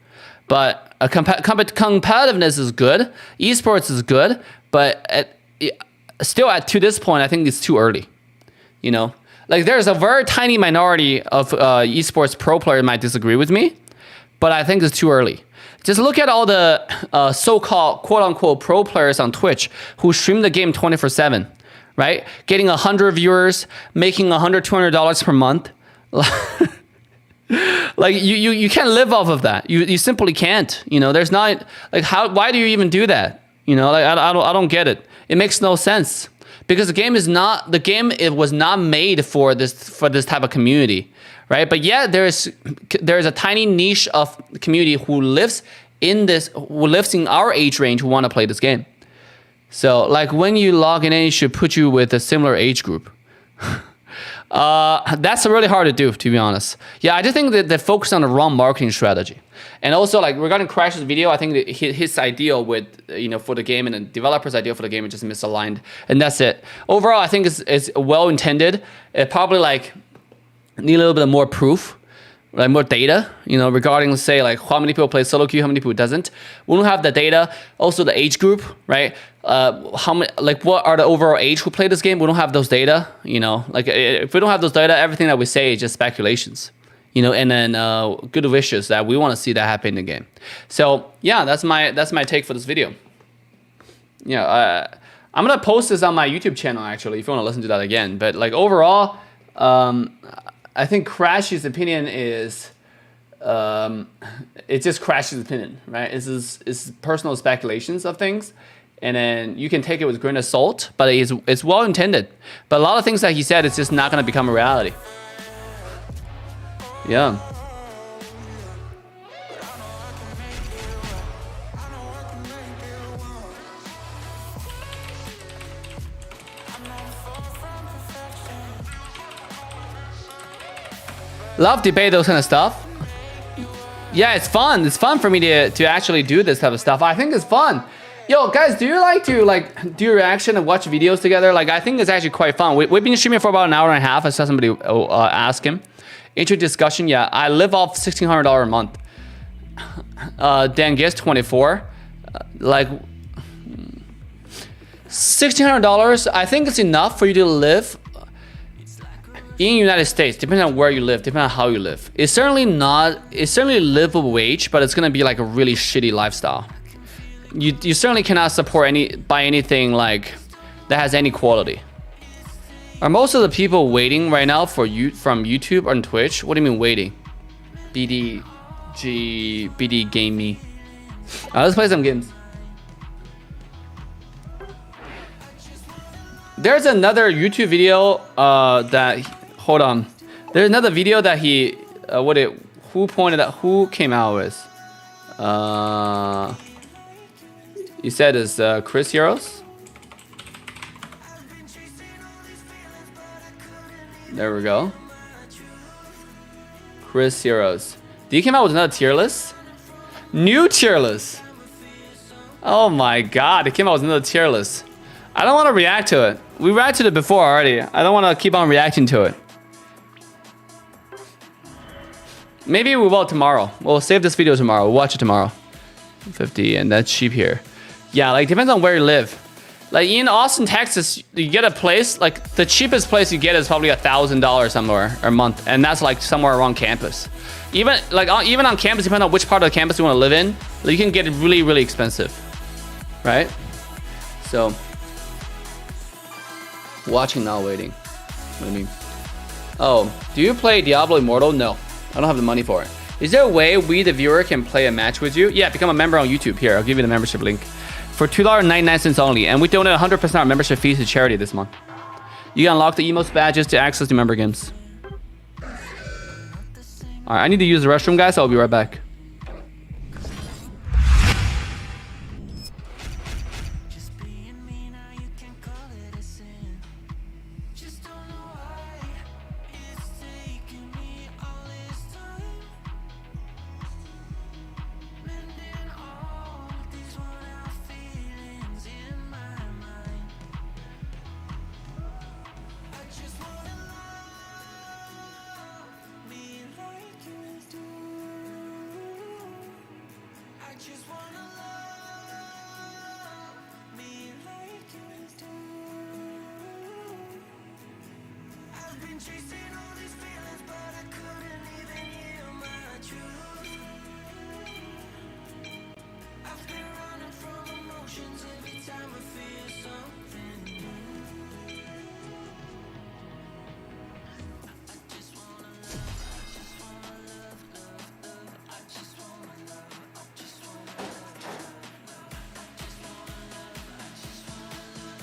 But competitiveness is good. Esports is good. But to this point, I think it's too early. You know, like there's a very tiny minority of esports pro players might disagree with me. But I think it's too early. Just look at all the so-called quote-unquote pro players on Twitch who stream the game 24/7, right? Getting 100 viewers, making $100, $200 per month. Like you can't live off of that. You simply can't. You know, there's not like why do you even do that? You know, like I don't get it. It makes no sense because it was not made for this type of community, right? But yeah, there's a tiny niche of community who lives in our age range who want to play this game. So like when you log in, it should put you with a similar age group. That's really hard to do, to be honest. Yeah, I just think that they focus on the wrong marketing strategy. And also, like regarding Crash's video, I think that his ideal with for the game and the developer's ideal for the game is just misaligned, and that's it. Overall, I think it's well intended. It probably like need a little bit more proof, like more data, regarding say like how many people play solo queue, how many people doesn't. We don't have the data. Also the age group, right? How many, like what are the overall age who play this game? We don't have those data. Like if we don't have those data, everything that we say is just speculations. And then good wishes that we want to see that happen in the game. So yeah, that's my take for this video. Yeah, I'm gonna post this on my YouTube channel actually if you want to listen to that again. But like overall, I think Crash's opinion is it just Crash's opinion, right? It's personal speculations of things, and then you can take it with a grain of salt, but it's well intended. But a lot of things that he said, it's just not gonna become a reality. Yeah. Love debate, those kind of stuff. Yeah, it's fun. It's fun for me to actually do this type of stuff. I think it's fun. Yo, guys, do you like to do reaction and watch videos together? Like, I think it's actually quite fun. We've been streaming for about an hour and a half. I saw somebody ask him. Intro discussion, yeah. I live off $1,600 a month. Dan Giss, 24. Like, $1,600, I think it's enough for you to live in United States, depending on where you live, depending on how you live, it's certainly livable wage, but it's gonna be like a really shitty lifestyle. You certainly cannot support anything like that has any quality. Are most of the people waiting right now from YouTube or Twitch? What do you mean waiting? BD game me. Let's play some games. There's another YouTube video hold on. There's another video that who came out with? You said it's Chris Heroes? There we go. Chris Heroes. Did he came out with another tier list? New tier list. Oh my god, it came out with another tier list. I don't want to react to it. We reacted to it before already. I don't want to keep on reacting to it. Maybe we will tomorrow. We'll save this video tomorrow. We'll watch it tomorrow. 50, and that's cheap here. Yeah, like depends on where you live. Like in Austin, Texas, you get a place, like the cheapest place you get is probably $1,000 somewhere a month. And that's like somewhere around campus. Even on campus, depending on which part of the campus you want to live in, you can get it really, really expensive. Right? So, watching now, waiting. What do you mean? Oh, do you play Diablo Immortal? No, I don't have the money for it. Is there a way we, the viewer, can play a match with you? Yeah, become a member on YouTube. Here, I'll give you the membership link. For $2.99 only, and we donate 100% of our membership fees to charity this month. You can unlock the emotes badges to access the member games. Alright, I need to use the restroom, guys, so I'll be right back.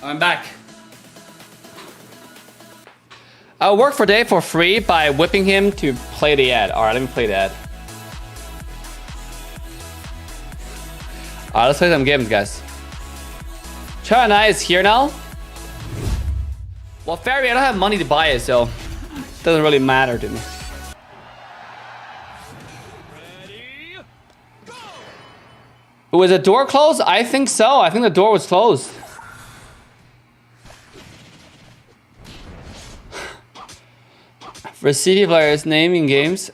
I'm back. I'll work for Dave for free by whipping him to play the ad. Alright, let me play the ad. Alright, let's play some games, guys. Charizard is here now. Well, Fairy, I don't have money to buy it, so it doesn't really matter to me. Was the door closed? I think so. I think the door was closed. For CD players naming games.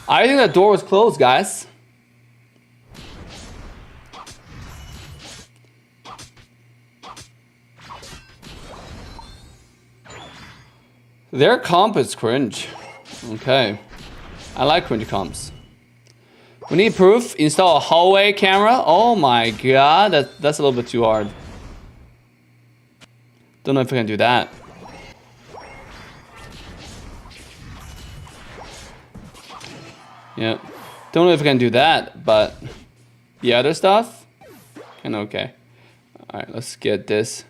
I think the door was closed, guys. Their comp is cringe. Okay. I like cringe comps. We need proof. Install a hallway camera. Oh my god, that's a little bit too hard. Don't know if I can do that. Yeah, don't know if I can do that, but the other stuff, kind of okay. All right, let's get this.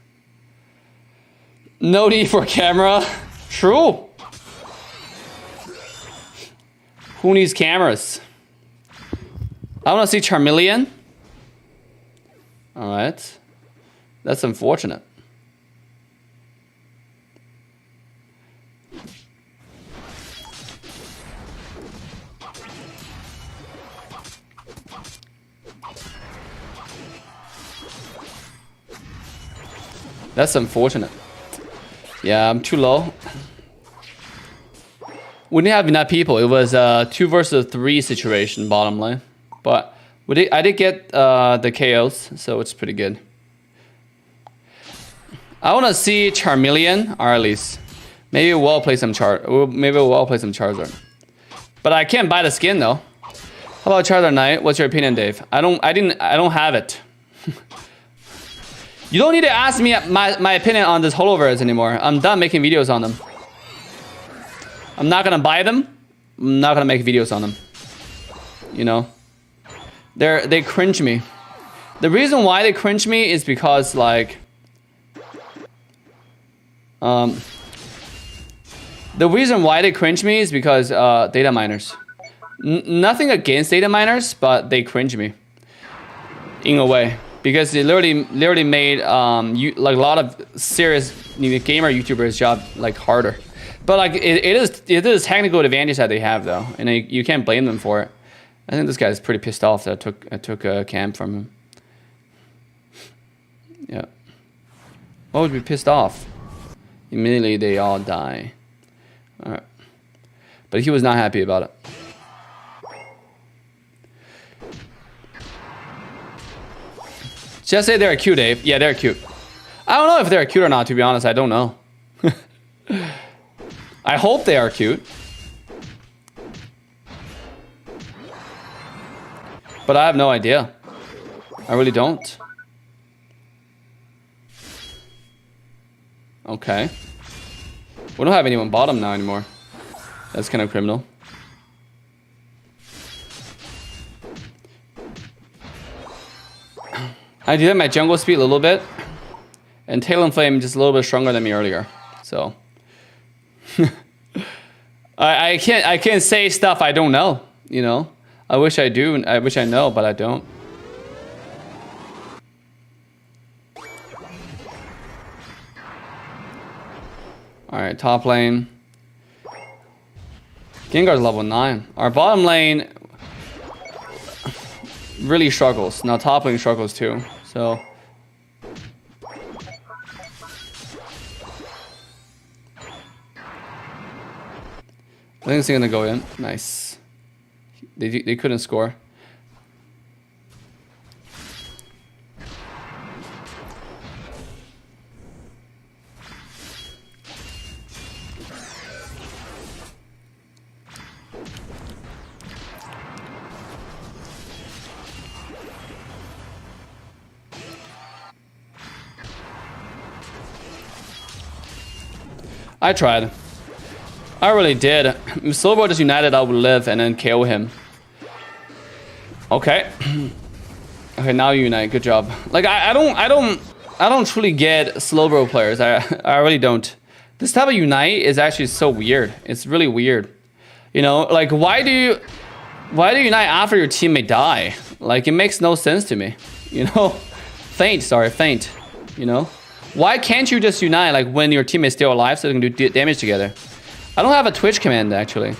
No need for camera. True. Who needs cameras? I want to see Charmeleon. All right, that's unfortunate. That's unfortunate. Yeah, I'm too low. We didn't have enough people. It was a 2 versus 3 situation, bottom line. But I did get the KOs, so it's pretty good. I want to see Charmeleon or at least maybe we'll play some Charizard. But I can't buy the skin though. How about Charizard Knight? What's your opinion, Dave? I don't have it. You don't need to ask me my opinion on this Holoverse anymore. I'm done making videos on them. I'm not gonna buy them. I'm not gonna make videos on them. You know, they cringe me. The reason why they cringe me is because like, the reason why they cringe me is because data miners. Nothing against data miners, but they cringe me in a way because they literally made like a lot of serious gamer YouTubers' job like harder. But like it is technical advantage that they have though, and you can't blame them for it. I think this guy's pretty pissed off that I took a camp from him. Yeah. What would be pissed off? Immediately they all die. All right. But he was not happy about it. Just say they're cute, Dave. Yeah, they're cute. I don't know if they're cute or not, to be honest. I don't know. I hope they are cute. But I have no idea. I really don't. Okay. We don't have anyone bottom now anymore. That's kind of criminal. I did my jungle speed a little bit. And Talon Flame just a little bit stronger than me earlier. So I can't say stuff I don't know, you know. I wish I do, I wish I know, but I don't. Alright, top lane. Gengar's level 9. Our bottom lane really struggles. Now top lane struggles too. So I think it's gonna go in. Nice. They couldn't score. I tried. I really did. If Slowbro just united, I would live and then KO him. Okay. Okay, now you unite. Good job. Like I don't truly get Slowbro players. I really don't. This type of unite is actually so weird. It's really weird. You know, like why do you unite after your teammate die? Like it makes no sense to me. You know, faint. You know, why can't you just unite like when your teammate's still alive so they can do damage together? I don't have a Twitch command actually.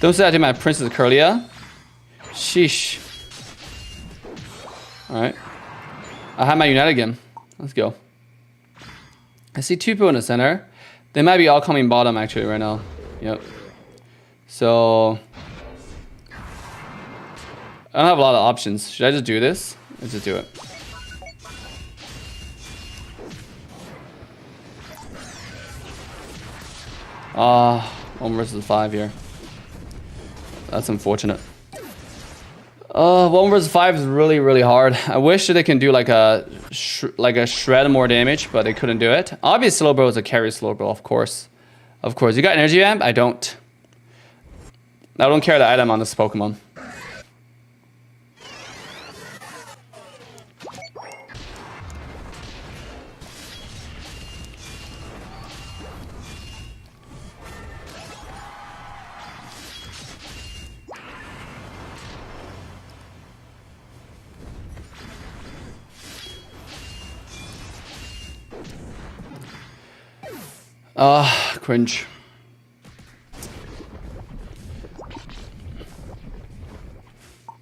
Don't say that to my Princess Curlia. Sheesh. Alright. I have my unite again. Let's go. I see 2 people in the center. They might be all coming bottom actually right now. Yep. So I don't have a lot of options. Should I just do this? Let's just do it. Ah, 1 versus 5 here. That's unfortunate. 1 versus 5 is really, really hard. I wish they can do like a shred more damage, but they couldn't do it. Obviously, Slowbro is a carry Slowbro, of course. Of course. You got energy amp? I don't. I don't carry the item on this Pokemon. Cringe.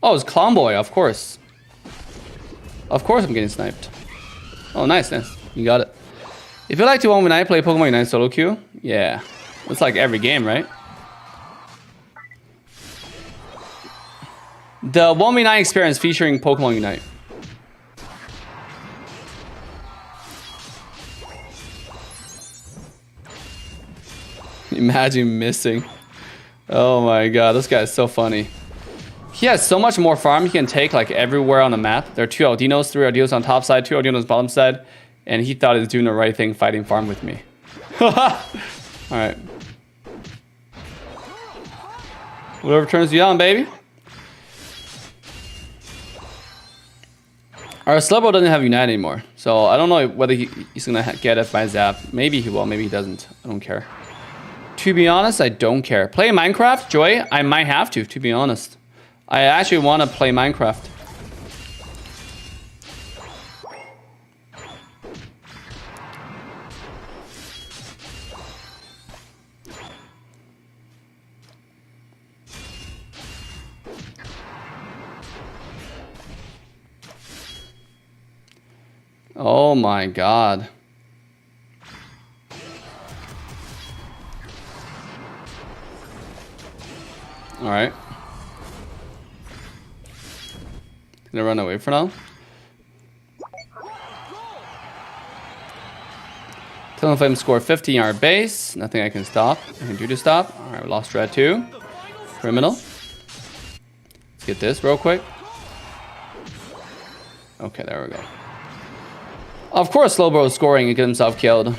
Oh, it's Clown Boy, of course. Of course I'm getting sniped. Oh, nice. You got it. If you like to Unite, play Pokemon Unite solo queue. Yeah. It's like every game, right? The 1v9 experience featuring Pokemon Unite. Imagine missing. Oh my god, this guy is so funny. He has so much more farm he can take like everywhere on the map. There are 2 Aldinos, 3 Aldinos on top side, 2 Aldinos bottom side. And he thought he was doing the right thing fighting farm with me. Alright. Whatever turns you on, baby. Our Slowbro doesn't have Unite anymore. So I don't know whether he's gonna get it by Zap. Maybe he will, maybe he doesn't. I don't care. To be honest, I don't care. Play Minecraft, Joy? I might have to be honest. I actually want to play Minecraft. Oh my god. Alright. Gonna run away for now. Talonflame score 15-yard base. Nothing I can stop. I can do to stop. Alright, we lost Dread 2. Criminal. Let's get this real quick. Okay, there we go. Of course, Slowbro is scoring and get himself killed.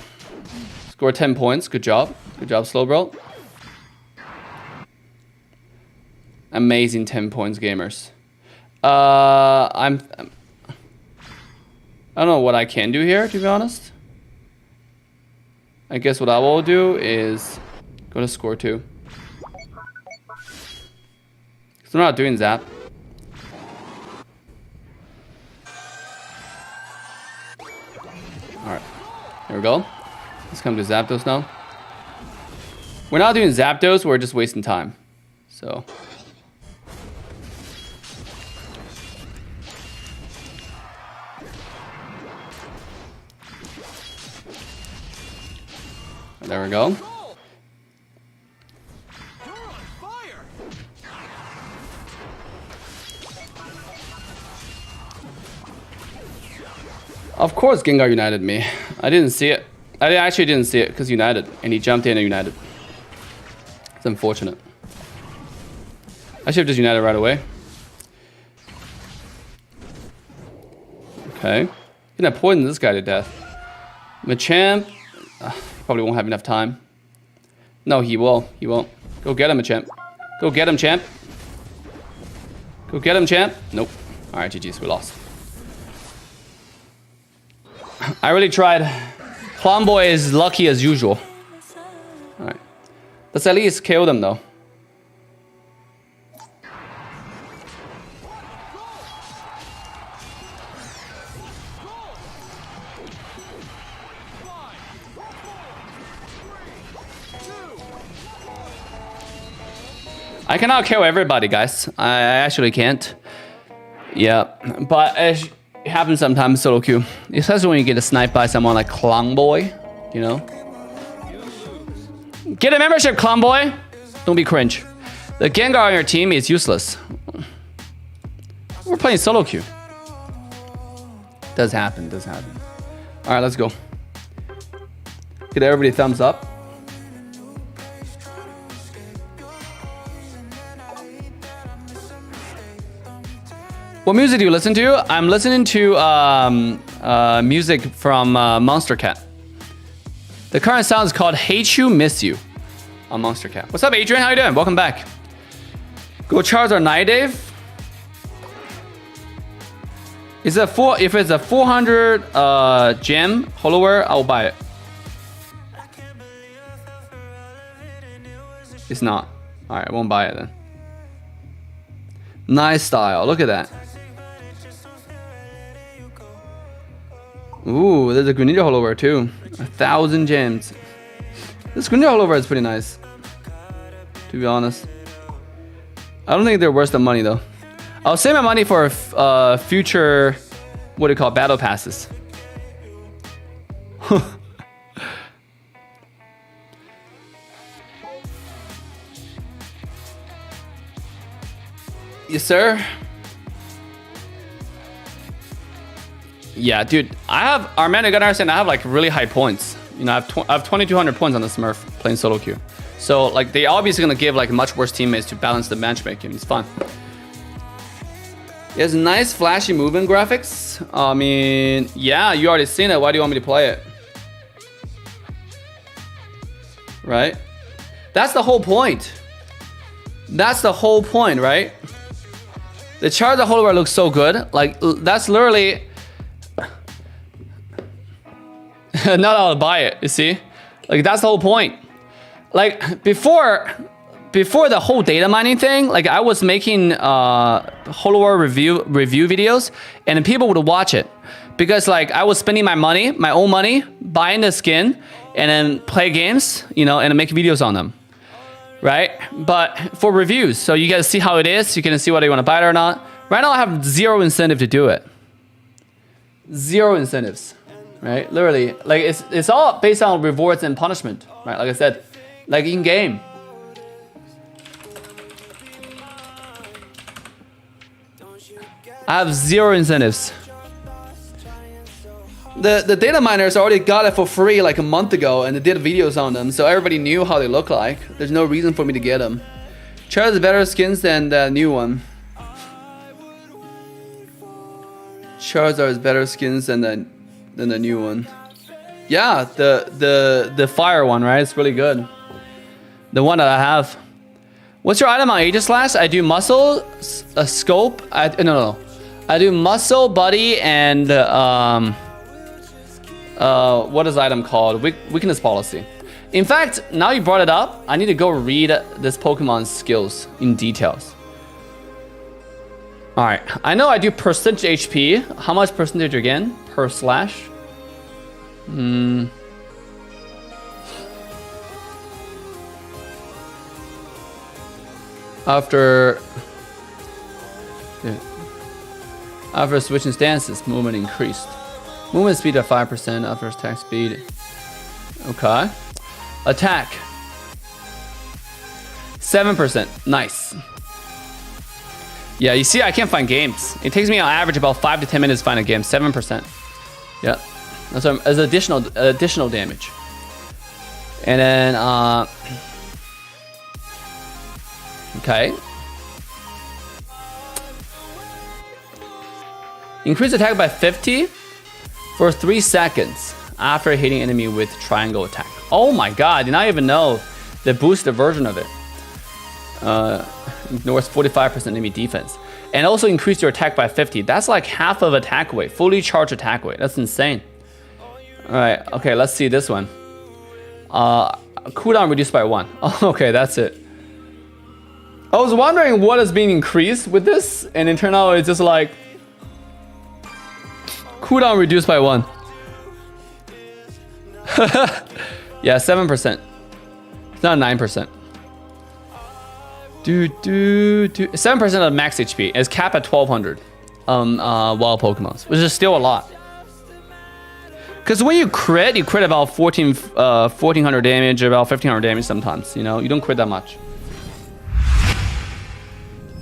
Score 10 points. Good job. Good job, Slowbro. Amazing 10 points, gamers. I don't know what I can do here, to be honest. I guess what I will do is go to score 2. Because I'm not doing Zap. Alright. Here we go. Let's come to Zapdos now. We're not doing Zapdos, we're just wasting time. So... there we go. Of course Gengar united me. I didn't see it. I actually didn't see it because united. And he jumped in and united. It's unfortunate. I should have just united right away. Okay. Gonna poison this guy to death. Machamp. Probably won't have enough time. No, he will. He won't. Go get him, Machamp. Go get him, champ. Go get him, champ. Nope. Alright, GG's. We lost. I really tried. Plumboy is lucky as usual. Alright. Let's at least kill them, though. I cannot kill everybody, guys. I actually can't. Yeah, but it happens sometimes solo queue. Especially when you get sniped by someone like Clongboy, you know? Get a membership, Clongboy! Don't be cringe. The Gengar on your team is useless. We're playing solo queue. Does happen, does happen. Alright, let's go. Get everybody thumbs up. What music do you listen to? I'm listening to music from Monster Cat. The current sound is called Hate You, Miss You on Monster Cat. What's up, Adrian? How you doing? Welcome back. Go Charizard Night Dave. Is it if it's a 400 gem hollower, I'll buy it. It's not. Alright, I won't buy it then. Nice style. Look at that. Ooh, there's a Greninja hollower too. 1,000 gems. This Greninja hollower is pretty nice, to be honest. I don't think they're worth the money though. I'll save my money for future, what do you call, battle passes. Yes, sir. Yeah, dude. I have Armando. You gotta understand. I have like really high points. You know, I have 2,200 points on the Smurf playing solo queue. So like they obviously gonna give like much worse teammates to balance the matchmaking. It's fun. It has nice flashy movement graphics. I mean, yeah, you already seen it. Why do you want me to play it? Right? That's the whole point. That's the whole point, right? The Charizard Holobar looks so good. Like, that's literally... Not I'll buy it, you see? Like, that's the whole point. Like, before the whole data mining thing, like, I was making Holobar review videos, and people would watch it. Because, like, I was spending my money, my own money, buying the skin, and then play games, you know, and make videos on them. Right? But for reviews, so you guys see how it is. You can see whether you want to buy it or not. Right now, I have zero incentive to do it. Zero incentives, right? Literally, like it's all based on rewards and punishment, right? Like I said, like in game. I have zero incentives. The data miners already got it for free like a month ago, and they did videos on them, so everybody knew how they look like. There's no reason for me to get them. Charizard has better skins than the new one. Charizard has better skins than the new one. Yeah, the fire one, right? It's really good. The one that I have. What's your item on Aegislash? I do muscle, a scope. No. I do muscle, buddy, and what is the item called? Weakness policy. In fact, now you brought it up, I need to go read this Pokemon's skills in details. All right, I know I do percentage HP. How much percentage again per slash? After switching stances, movement increased. Movement speed at 5% after attack speed. Okay. Attack. 7%. Nice. Yeah, you see, I can't find games. It takes me on average about 5 to 10 minutes to find a game. 7%. Yeah. That's as additional damage. And then, okay. Increase attack by 50 for 3 seconds after hitting enemy with triangle attack. Oh my god, did not even know the boosted version of it. Ignores 45% enemy defense. And also increase your attack by 50. That's like half of attack weight. Fully charged attack weight. That's insane. Alright, okay, let's see this one. Cooldown reduced by 1. Oh, okay, that's it. I was wondering what is being increased with this, and it turned out it's just like cooldown reduced by 1. Yeah, 7%. It's not 9%. 7% of max HP. It's capped at 1200 wild Pokemons, which is still a lot. Because when you crit about 1400 damage, about 1500 damage sometimes. You know, you don't crit that much.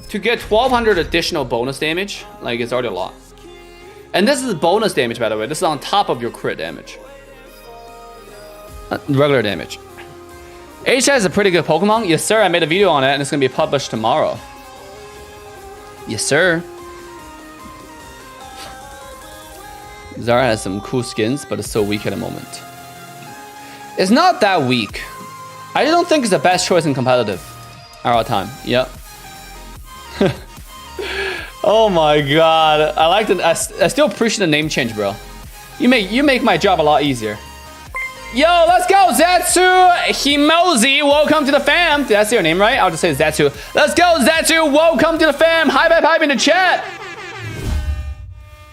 To get 1200 additional bonus damage, like it's already a lot. And this is bonus damage, by the way. This is on top of your crit damage. Regular damage. H-Type is a pretty good Pokemon. Yes, sir. I made a video on it, and it's going to be published tomorrow. Yes, sir. Zara has some cool skins, but it's so weak at the moment. It's not that weak. I don't think it's the best choice in competitive at all time. Yep. Oh my god. I like I still appreciate the name change, bro. You make my job a lot easier. Yo, let's go, Zatsu Himozi. Welcome to the fam. Did I say your name right? I'll just say Zatsu. Let's go, Zatsu. Welcome to the fam. Hi, bye, pipe in the chat.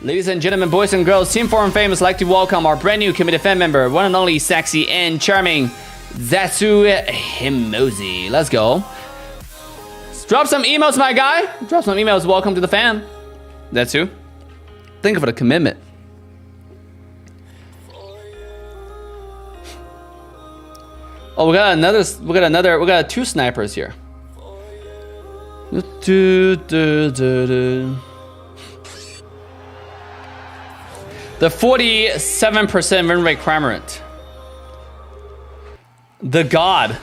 Ladies and gentlemen, boys and girls, Team 4 and Famous like to welcome our brand new committed fan member, one and only sexy and charming Zatsu Himozi. Let's go. Drop some emails, my guy. Drop some emails. Welcome to the fam. Zatsu. Think of it, a commitment. Oh, we got 2 snipers here. The 47% win rate Cramorant. The God.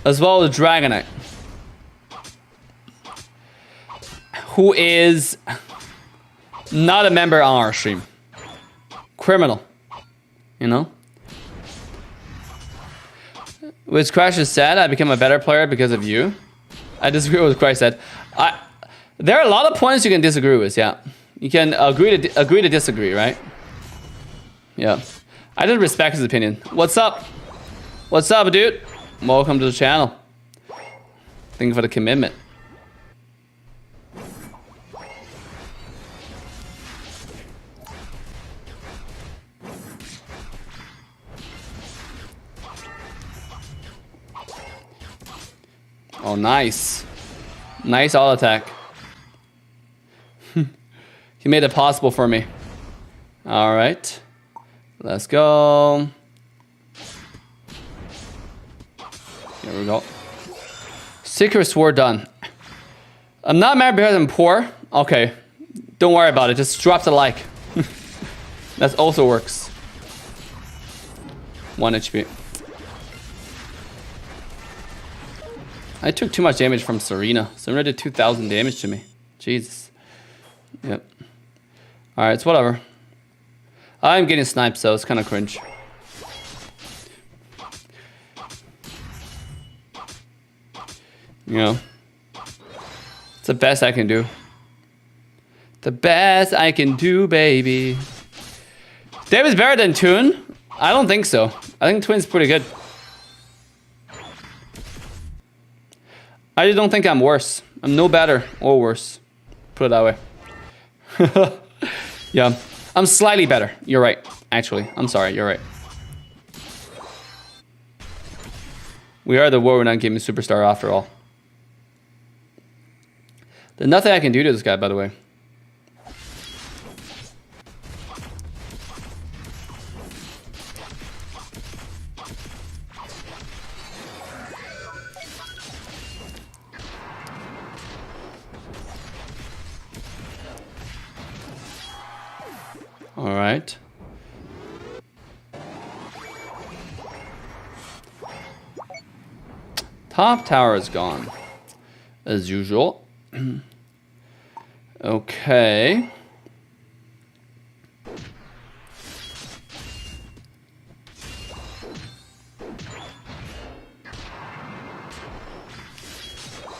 As well as Dragonite. Who is not a member on our stream. Criminal. You know? Which Crash is sad, I became a better player because of you. I disagree with what Crash said. There are a lot of points you can disagree with, yeah. You can agree to disagree, right? Yeah. I did respect his opinion. What's up? What's up, dude? Welcome to the channel. Thank you for the commitment. Oh, nice. Nice all attack. He made it possible for me. All right. Let's go. Here we go. Secret Sword done. I'm not mad because I'm poor. Okay. Don't worry about it. Just drop the like. That also works. 1 HP. I took too much damage from Serena. Serena did 2,000 damage to me. Jesus. Yep. Alright, it's whatever. I'm getting sniped, so it's kind of cringe. You know. It's the best I can do. The best I can do, baby. David's better than Toon? I don't think so. I think Twin's pretty good. I just don't think I'm worse. I'm no better or worse. Put it that way. Yeah. I'm slightly better. You're right. Actually. I'm sorry. You're right. We are the War Renowned Gaming Superstar after all. There's nothing I can do to this guy, by the way. All right. Top tower is gone, as usual. Okay.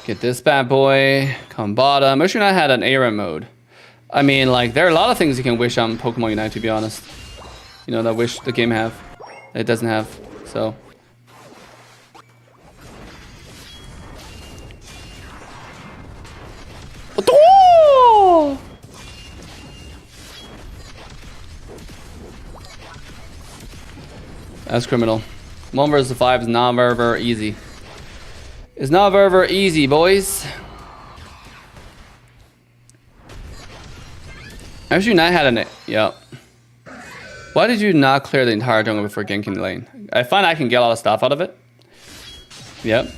Get this bad boy. Come bottom. Wish I had an Aaron mode. I mean, like, there are a lot of things you can wish on Pokemon Unite, to be honest. You know, that wish the game have. That it doesn't have, so. That's criminal. 1 versus 5 is not very, very easy. It's not very, very easy, boys. Actually, not had an... Yep. Why did you not clear the entire jungle before ganking lane? I find I can get a lot of stuff out of it. Yep.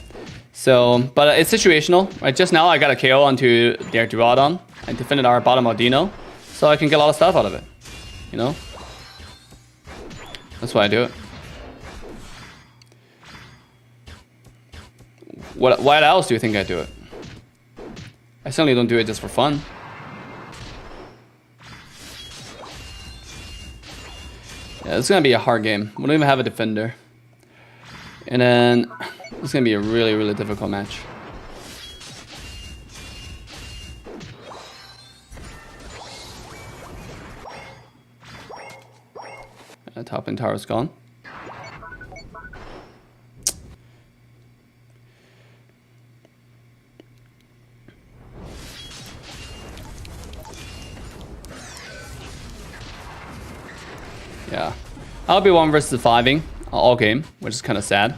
So, but it's situational. Right? Just now, I got a KO onto their Duradon. I defended our bottom Audino. So I can get a lot of stuff out of it. You know? That's why I do it. Why else do you think I do it? I certainly don't do it just for fun. Yeah, it's gonna be a hard game. We don't even have a defender. And then it's gonna be a really, really difficult match. Top and tower is gone. Yeah, I'll be 1 versus 5ing all game, which is kind of sad.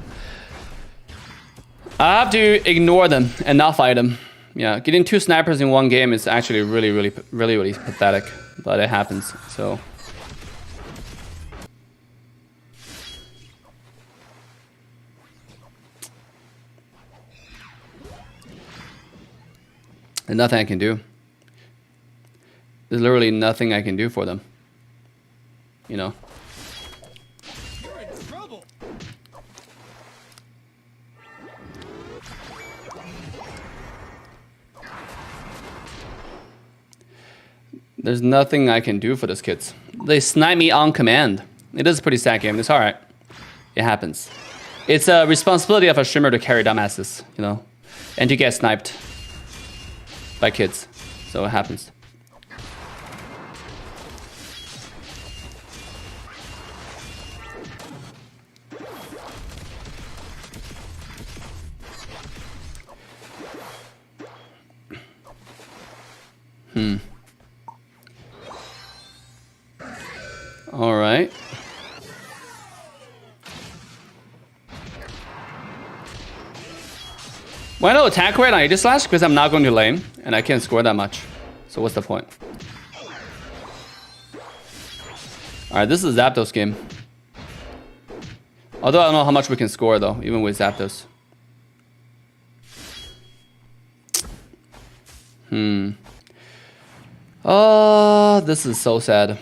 I have to ignore them and not fight them. Yeah, getting 2 snipers in 1 game is actually really pathetic, but it happens. So. There's nothing I can do. There's literally nothing I can do for them. You know. You're in trouble. There's nothing I can do for those kids. They snipe me on command. It is a pretty sad game. It's alright. It happens. It's a responsibility of a streamer to carry dumbasses, you know, and to get sniped by kids. So it happens. All right. Why not attack right on Aegis Slash? Because I'm not going to lane and I can't score that much. So what's the point? Alright, this is a Zapdos game. Although I don't know how much we can score though, even with Zapdos. Oh, this is so sad.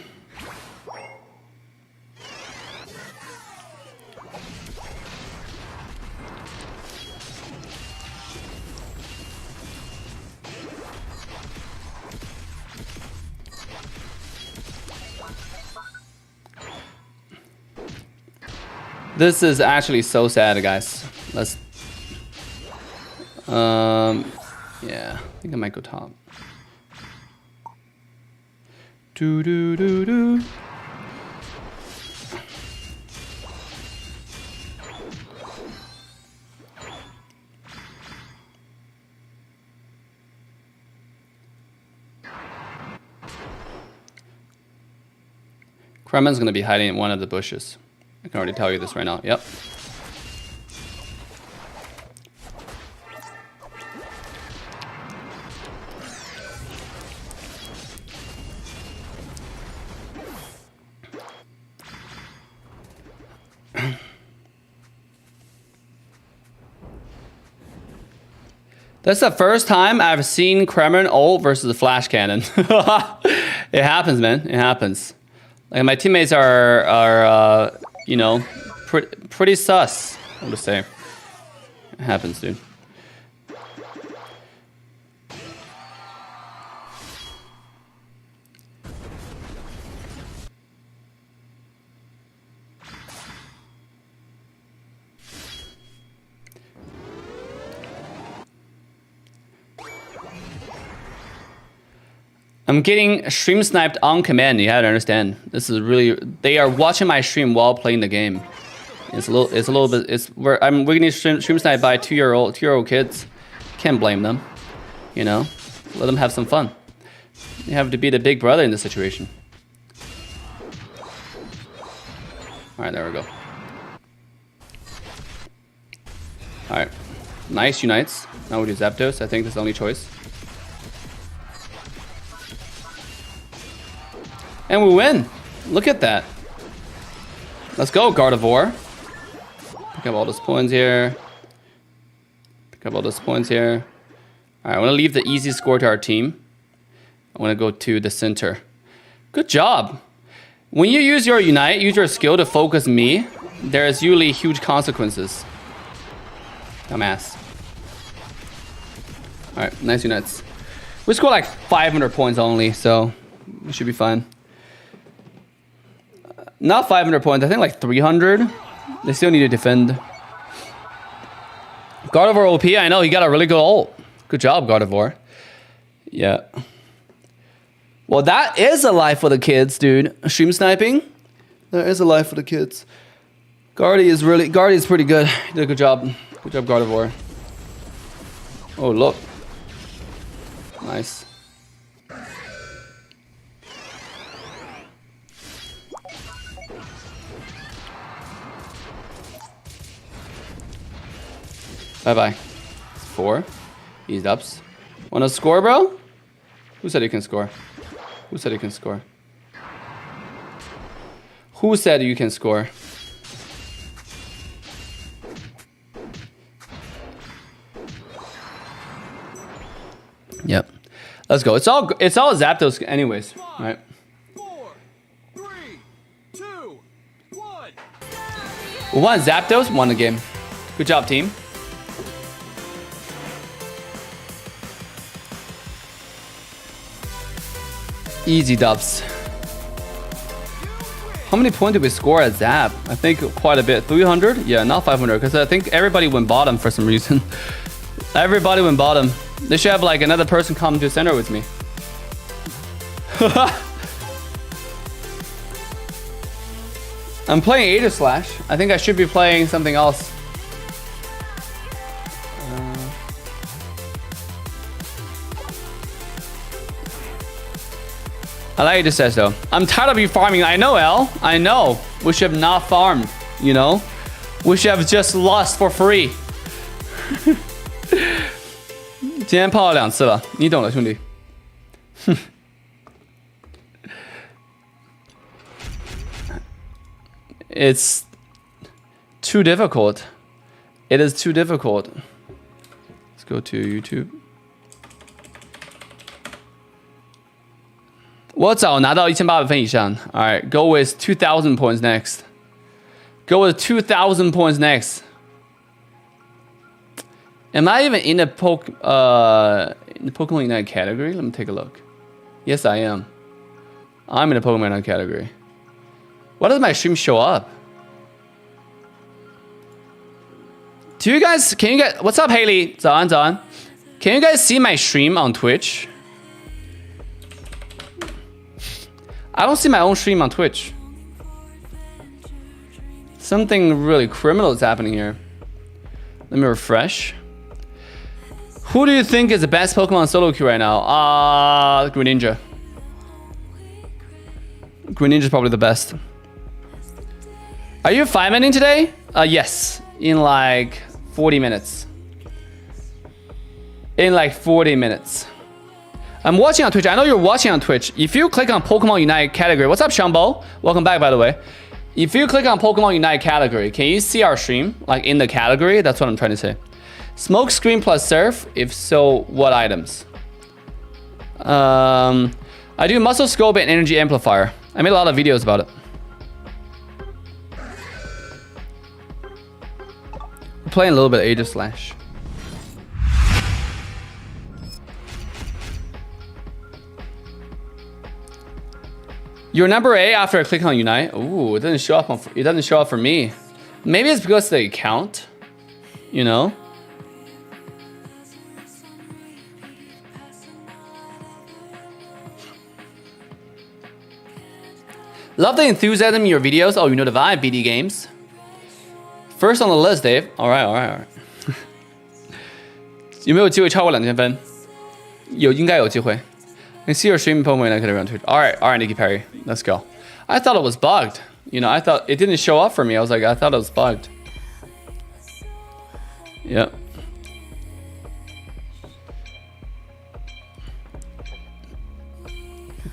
This is actually so sad, guys. Let's... yeah, I think I might go top. Do do do do. Kremen's gonna be hiding in one of the bushes. I can already tell you this right now. Yep. That's the first time I've seen Kremen ult versus the flash cannon. It happens, man. It happens. Like my teammates are you know, pretty sus. I'm just saying. It happens, dude. I'm getting stream sniped on command. You have to understand. This is really, they are watching my stream while playing the game. It's a little bit. We're getting stream sniped by two-year-old kids. Can't blame them. You know, let them have some fun. You have to be the big brother in this situation. All right, there we go. All right, nice unites. Now we do Zapdos. I think that's the only choice. And we win. Look at that. Let's go, Gardevoir. Pick up all those points here. Pick up all those points here. All right, I want to leave the easy score to our team. I want to go to the center. Good job. When you use your Unite, use your skill to focus me, there's usually huge consequences. Dumbass. All right, nice Unites. We scored like 500 points only, so we should be fine. Not 500 points, I think like 300. They still need to defend. Gardevoir OP, I know, he got a really good ult. Good job, Gardevoir. Yeah. Well, that is a life for the kids, dude. Stream sniping? That is a life for the kids. Guardy is pretty good. He did a good job. Good job, Gardevoir. Oh, look. Nice. Bye-bye. 4. Eased ups. Wanna score, bro? Who said you can score? Who said you can score? Who said you can score? Yep. Let's go. It's all Zapdos anyways, right? 4, 3, 2, 1. We won Zapdos, won the game. Good job, team. Easy dubs. How many points did we score at Zap? I think quite a bit. 300? Yeah, not 500, because I think everybody went bottom for some reason. Everybody went bottom. They should have like another person come to center with me. I'm playing Aegis Slash. I think I should be playing something else. I like Aegis Slash though. I'm tired of you farming. I know, L. I know. We should have not farmed, you know? We should have just lost for free. 今天泡了2次了，你懂了，兄弟。It's too difficult. It is too difficult. Let's go to YouTube. 我早拿到1800分以上。All right, go with 2,000 points next. Go with 2,000 points next. Am I even in the Pokemon Unite category? Let me take a look. Yes, I am. I'm in the Pokemon Unite category. Why does my stream show up? Do you guys, can you guys, what's up, Haley? 早安，早安. Can you guys see my stream on Twitch? I don't see my own stream on Twitch. Something really criminal is happening here. Let me refresh. Who do you think is the best Pokemon solo queue right now? Greninja. Greninja is probably the best. Are you 5-minning today? Yes. In like 40 minutes. In like 40 minutes. I'm watching on Twitch. I know you're watching on Twitch. If you click on Pokemon Unite category, what's up, Shumbo? Welcome back, by the way. If you click on Pokemon Unite category, can you see our stream? Like in the category? That's what I'm trying to say. Smoke screen plus surf. If so, what items? I do muscle scope and energy amplifier. I made a lot of videos about it. I'm playing a little bit of Aegis Slash. You're number 8 after I click on Unite. Ooh, it doesn't show up on. It doesn't show up for me. Maybe it's because of the account. You know. Love the enthusiasm in your videos. Oh, you know the vibe, BD Games. First on the list, Dave. All right, all right, all right. 有没有机会超过2000分？有，应该有机会。I see your stream Pokemon I could have on Twitch. All right, Nikki Perry. Let's go. I thought it was bugged. You know, I thought it didn't show up for me. I was like, I thought it was bugged. Yep.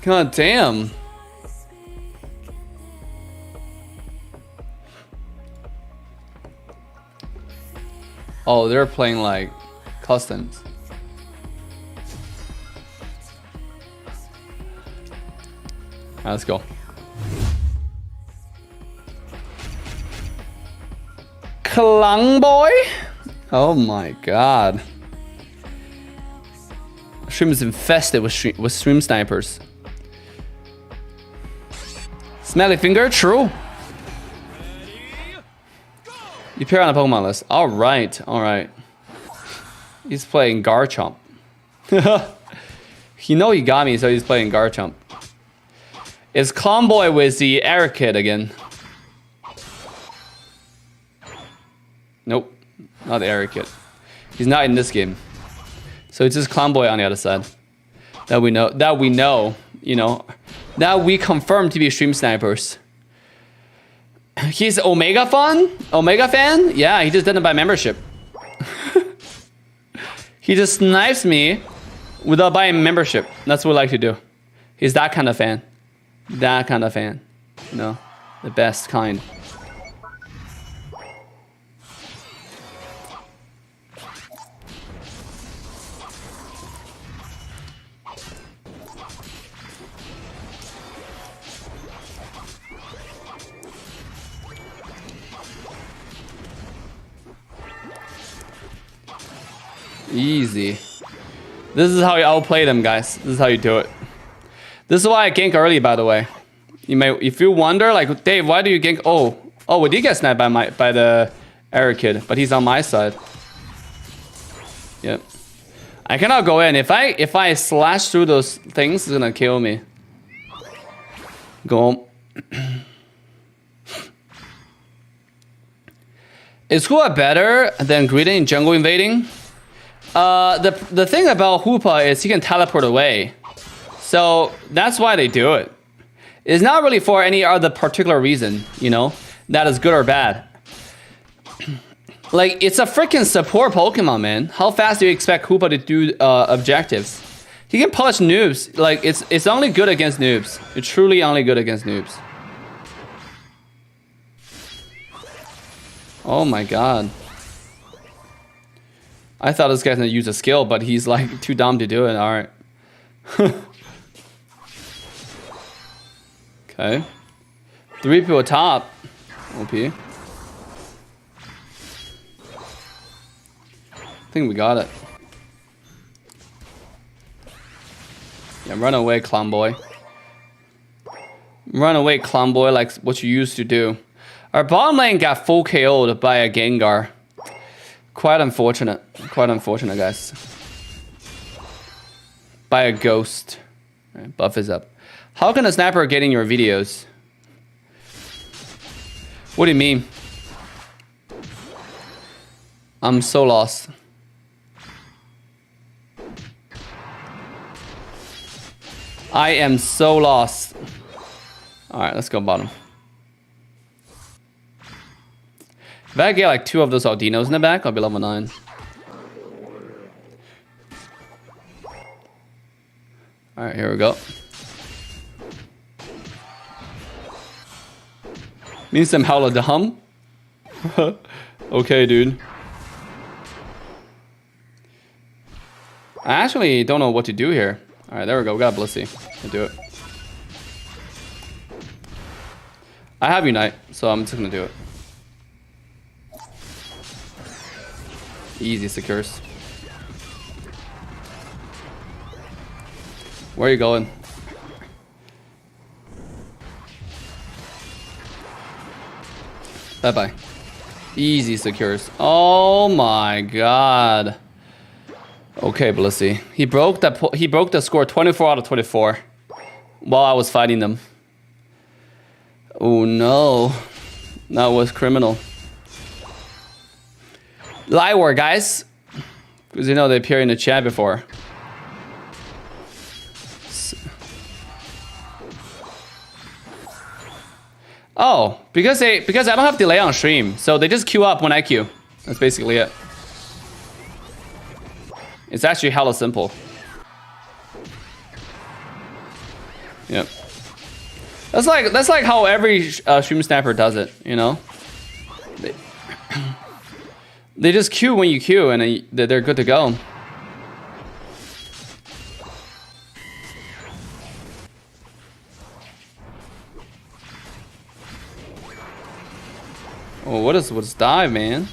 God damn. Oh, they're playing like customs. Right, let's go. Clung boy? Oh my god. Stream is infested with stream snipers. Smelly finger, true. You appear on the Pokemon list. Alright, alright. He's playing Garchomp. He know he got me, so he's playing Garchomp. It's Clomboy with the Eric Kid again. Nope, not the Eric Kid. He's not in this game. So it's just Clomboy on the other side. That we know, you know. That we confirm to be stream snipers. He's Omega fan? Omega fan? Yeah, he just did it by membership. He just snipes me without buying membership. That's what we like to do. He's that kind of fan. That kind of fan. You know, the best kind. Easy. This is how you outplay them, guys. This is how you do it. This is why I gank early, by the way. If you wonder, like, Dave, why do you gank? Oh, we did get sniped by the error kid, but he's on my side. Yep. I cannot go in. If I slash through those things, it's gonna kill me. Go. Is Hoopa better than Greedent in jungle invading? The thing about Hoopa is he can teleport away. So that's why they do it. It's not really for any other particular reason, you know, that is good or bad. Like, it's a freaking support Pokemon, man. How fast do you expect Hoopa to do objectives? He can punish noobs. Like, it's only good against noobs. It's truly only good against noobs. Oh my god. I thought this guy's gonna use a skill, but he's like too dumb to do it. Alright. Okay. 3 people top. OP. I think we got it. Yeah, run away, clown boy. Run away, clown boy, like what you used to do. Our bottom lane got full KO'd by a Gengar. Quite unfortunate. Quite unfortunate, guys. By a ghost. Right, buff is up. How can a sniper get in your videos? What do you mean? I'm so lost. I am so lost. Alright, let's go bottom. If I get like 2 of those Aldinos in the back, I'll be level 9. Alright, here we go. Means I'm hella dumb. Okay, dude. I actually don't know what to do here. Alright, there we go. We got Blissey. We'll do it. I have Unite, so I'm just gonna do it. Easy secures. Where are you going? Bye-bye. Easy secures. Oh my god. Okay, Blissey. He broke the score 24 out of 24 while I was fighting them. Oh no. That was criminal. Liewar, guys. Because you know they appear in the chat before. Oh, because I don't have delay on stream, so they just queue up when I queue. That's basically it. It's actually hella simple. Yep. That's like how every stream sniper does it, you know? They just queue when you queue and they're good to go. Oh, what's dive, man?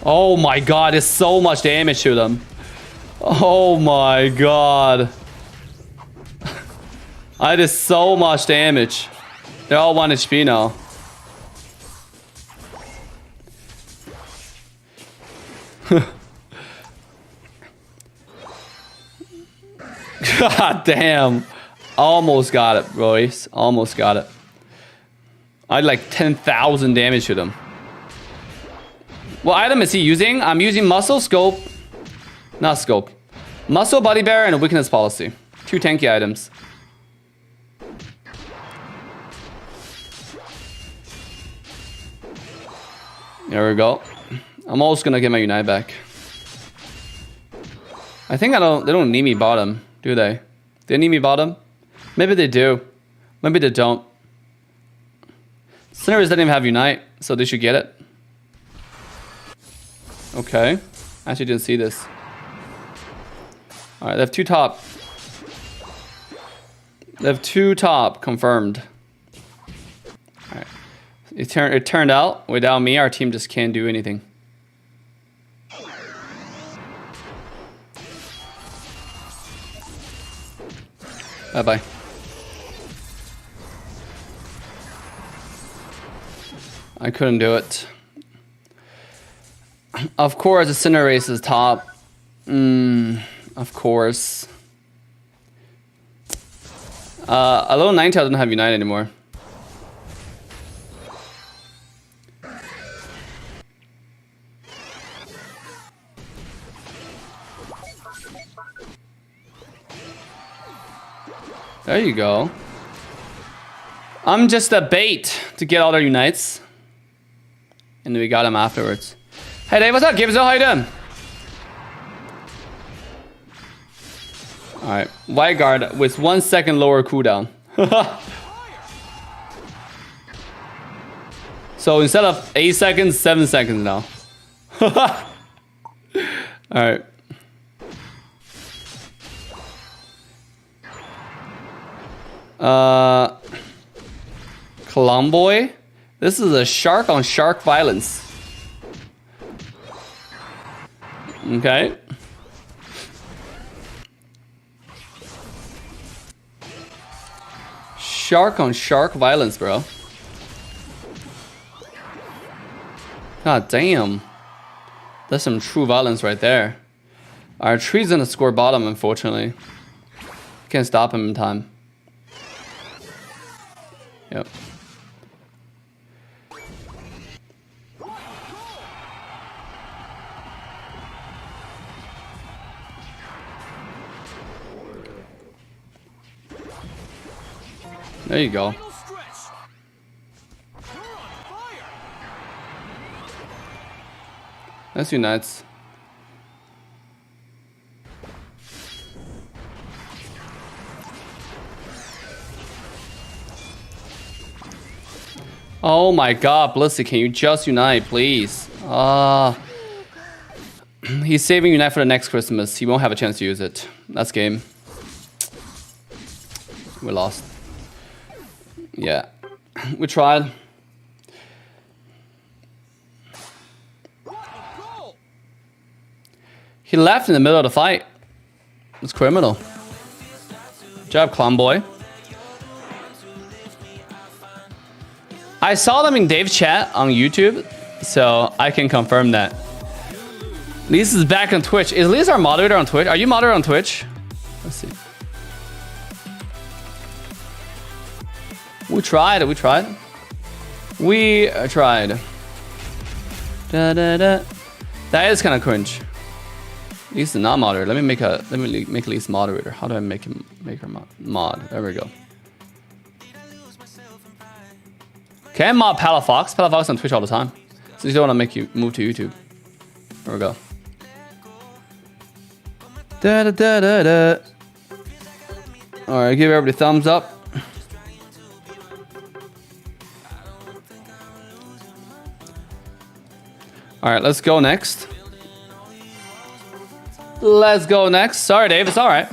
Oh my god, it's so much damage to them. Oh my god. I did so much damage. They're all 1 HP now. God damn. Almost got it, boys. Almost got it. I had like 10,000 damage to them. What item is he using? I'm using Muscle, Scope. Not Scope. Muscle, Body Bear, and a Weakness Policy. 2 tanky items. There we go. I'm almost gonna get my Unite back. I think they don't need me bottom, do they? They need me bottom? Maybe they do. Maybe they don't. Cineris doesn't even have Unite, so they should get it. Okay. I actually didn't see this. Alright, they have 2 top. They have 2 top confirmed. It turned out without me, our team just can't do anything. Bye bye. I couldn't do it. Of course, the Cinderace is top. Of course. Although Ninetale doesn't have Unite anymore. There you go. I'm just a bait to get all their Unites. And we got him afterwards. Hey Dave, what's up? Gibbs, how you doing? Alright, White Guard with 1 second lower cooldown. So instead of 8 seconds, 7 seconds now. Alright. Colomboy. This is a shark on shark violence. Okay. Shark on shark violence, bro. God damn. That's some true violence right there. Our tree's gonna score bottom, unfortunately. Can't stop him in time. Yep. There you go. That's Unites. Oh my god, Blissey, can you just Unite, please? He's saving Unite for the next Christmas. He won't have a chance to use it. That's game. We lost. Yeah. We tried. He left in the middle of the fight. It's criminal. Good job, Clomboy. I saw them in Dave's chat on YouTube, so I can confirm that. Lise is back on Twitch. Is Lise our moderator on Twitch? Are you moderator on Twitch? Let's see. We tried. We tried. Da, da, da. That is kind of cringe. Lise is not moderator. Let me make Lise moderator. How do I make her mod? There we go. Can I mod Palafox? Palafox on Twitch all the time. So you don't want to make you move to YouTube. There we go. Da da da da da. All right, give everybody thumbs up. All right, let's go next. Let's go next. Sorry, Dave. It's all right.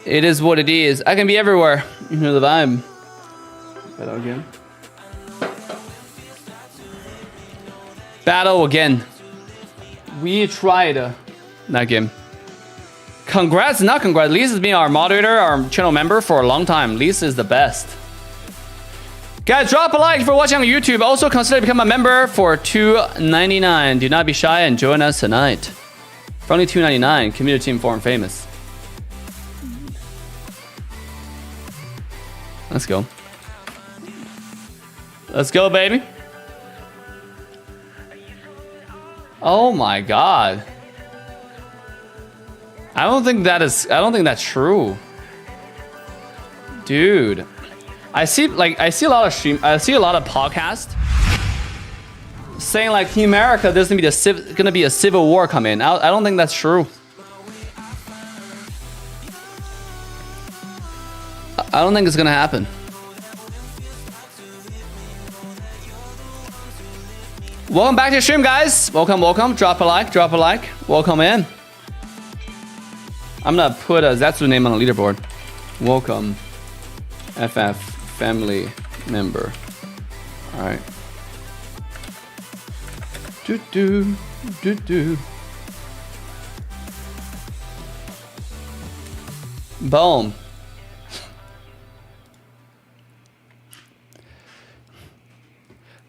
It is what it is. I can be everywhere. You know the vibe. Battle again. Battle again. We tried that game. Congrats, not congrats. Lise has been our moderator, our channel member for a long time. Lise is the best. Guys, drop a like for watching on YouTube. Also consider becoming a member for $2.99. Do not be shy and join us tonight. For only $2.99, community team forum famous. Let's go. Let's go, baby. Oh my god. I don't think that's true. Dude. I see a lot of podcasts saying like in America there's gonna be a civil war coming. I don't think that's true. I don't think it's gonna happen. Welcome back to the stream, guys. Welcome. Drop a like. Welcome in. I'm gonna put a Zetsu name on the leaderboard. Welcome. FF family member. All right. Do do do do. Boom.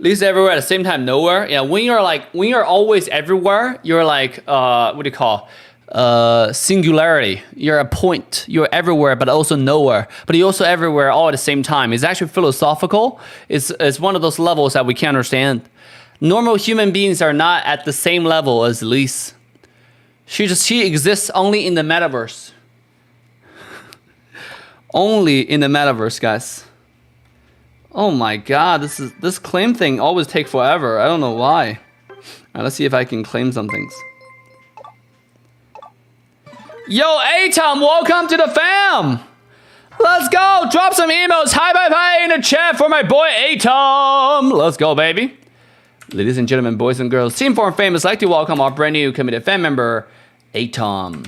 Least everywhere at the same time, nowhere. Yeah, when you're always everywhere, you're like what do you call? Singularity. You're a point. You're everywhere, but also nowhere. But you're also everywhere all at the same time. It's actually philosophical. It's one of those levels that we can't understand. Normal human beings are not at the same level as Lise. She exists only in the metaverse. Only in the metaverse, guys. Oh my god, this claim thing always takes forever. I don't know why. Alright, let's see if I can claim some things. Yo, A-Tom, welcome to the fam! Let's go! Drop some emotes, hi bye bye in the chat for my boy A-Tom! Let's go, baby. Ladies and gentlemen, boys and girls, Team 4 Famous, like to welcome our brand new committed fan member, A-Tom.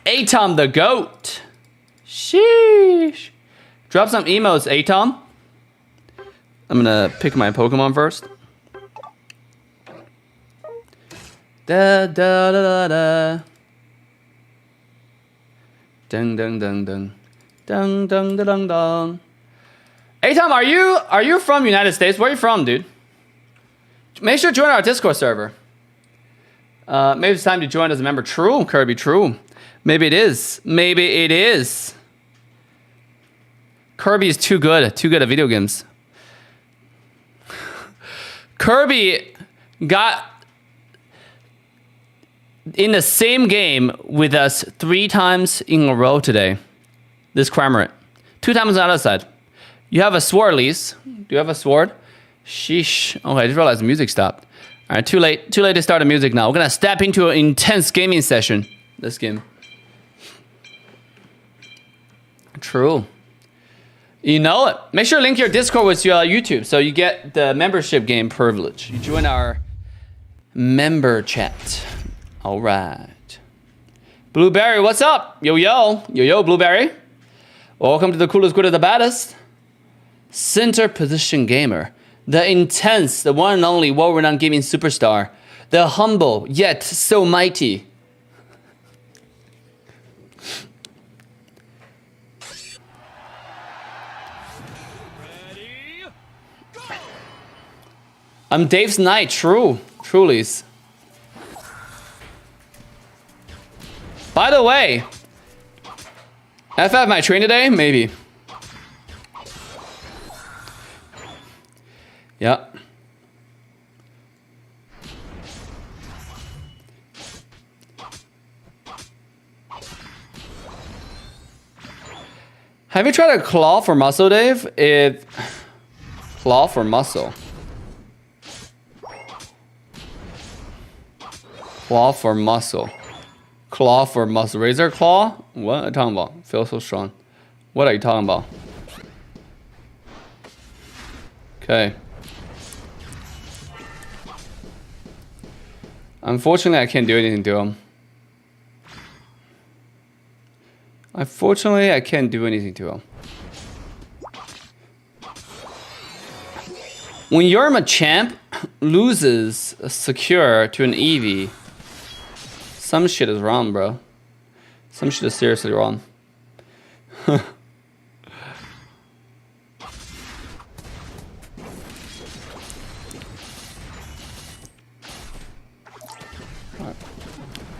A-Tom the GOAT. Sheesh. Drop some emotes, A-Tom. I'm gonna pick my Pokemon first. Da da da da da. Dun dun dun dun. Dun dun dun dun dun. Hey Tom, are you from United States? Where are you from, dude? Make sure to join our Discord server. Maybe it's time to join as a member. True, Kirby, true. Maybe it is. Maybe it is. Kirby is too good at video games. Kirby got in the same game with us 3 times in a row today. This Cramorant. 2 times on the other side. You have a sword, Lise. Do you have a sword? Sheesh. Okay, I just realized the music stopped. Alright, too late to start the music now. We're gonna step into an intense gaming session. This game. True. You know it. Make sure to link your Discord with your YouTube so you get the membership game privilege. You join our member chat. All right. Blueberry, what's up? Yo, yo. Yo, yo, Blueberry. Welcome to the coolest, good, the baddest. Center position gamer. The intense, the one and only world-renowned gaming superstar. The humble, yet so mighty. I'm Dave's Knight, true. Truly. By the way, FF my train today? Maybe. Yeah. Have you tried a claw for muscle, Dave? Claw for muscle. Claw for muscle. Claw for muscle. Razor claw? What are you talking about? Feel so strong. What are you talking about? Okay. Unfortunately, I can't do anything to him. Unfortunately, I can't do anything to him. When your Machamp loses a secure to an Eevee, some shit is wrong, bro. Some shit is seriously wrong.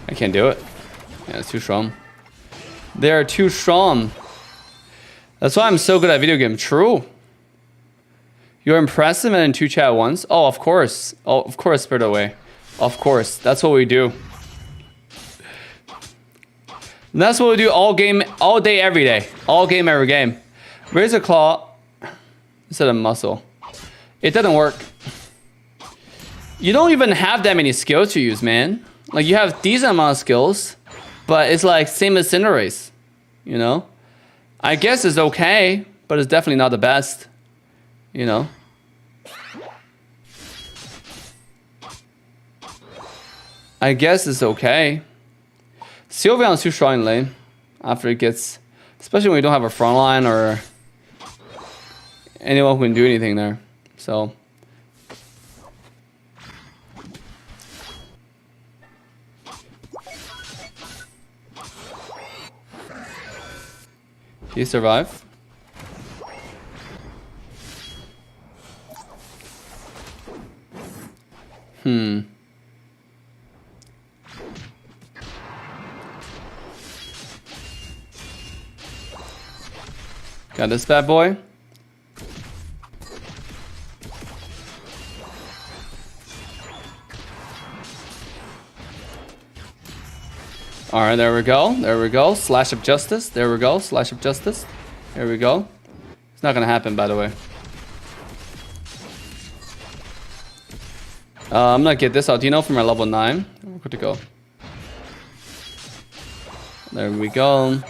I can't do it. Yeah, it's too strong. They are too strong. That's why I'm so good at video games. True. You're impressive and in 2 chat at once. Oh, of course. Oh, of course, Spirit Away. Of course. That's what we do. And that's what we do all day, every day. All game, every game. Razor Claw instead of muscle. It doesn't work. You don't even have that many skills to use, man. Like, you have decent amount of skills, but it's like same as Cinderace, you know? I guess it's okay, but it's definitely not the best, you know? I guess it's okay. Sylveon's too strong in lane after it gets, especially when you don't have a front line or anyone who can do anything there. So. He survived. Got this bad boy. All right, there we go. There we go. Slash of justice. There we go. Slash of justice. There we go. It's not gonna happen, by the way. I'm gonna get this Aldino for my level 9. We're good to go. There we go.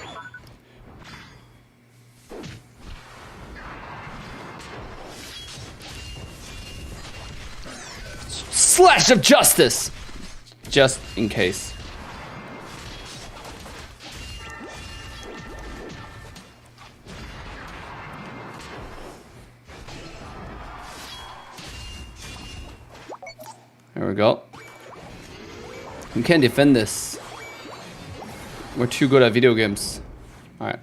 Slash of justice! Just in case. There we go. We can't defend this. We're too good at video games. Alright.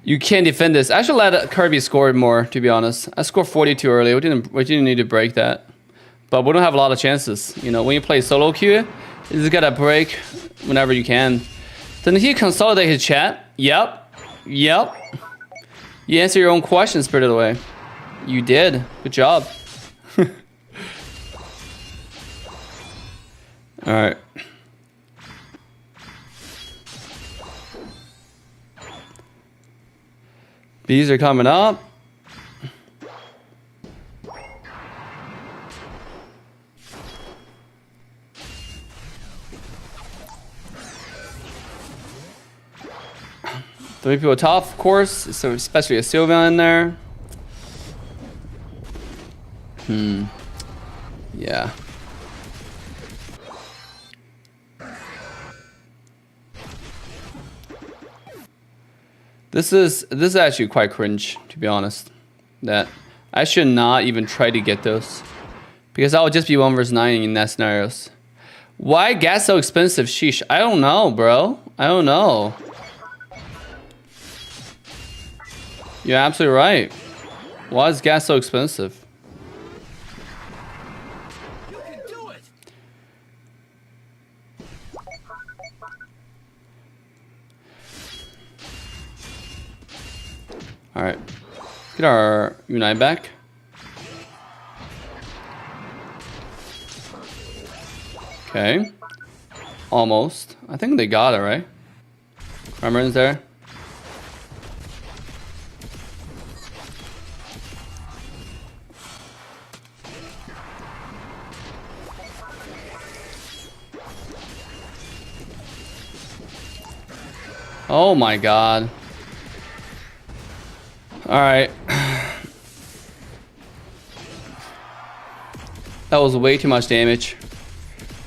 You can't defend this. I should let Kirby score more, to be honest. I scored 42 early. We didn't need to break that. But we don't have a lot of chances. You know, when you play solo queue, you just gotta break whenever you can. Didn't he consolidate his chat? Yep. Yep. You answer your own question, Spirited Away. You did. Good job. Alright. Bees are coming up. Three people top, of course, so especially a Sylveon in there. Yeah. This is actually quite cringe, to be honest. That I should not even try to get those, because I would just be 1 versus 9 in that scenarios. Why gas so expensive? Sheesh. I don't know, bro. I don't know. You're absolutely right. Why is gas so expensive? You can do it. All right, get our Unite back. Okay, almost. I think they got it, right? Armorin's there. Oh my god. Alright. That was way too much damage.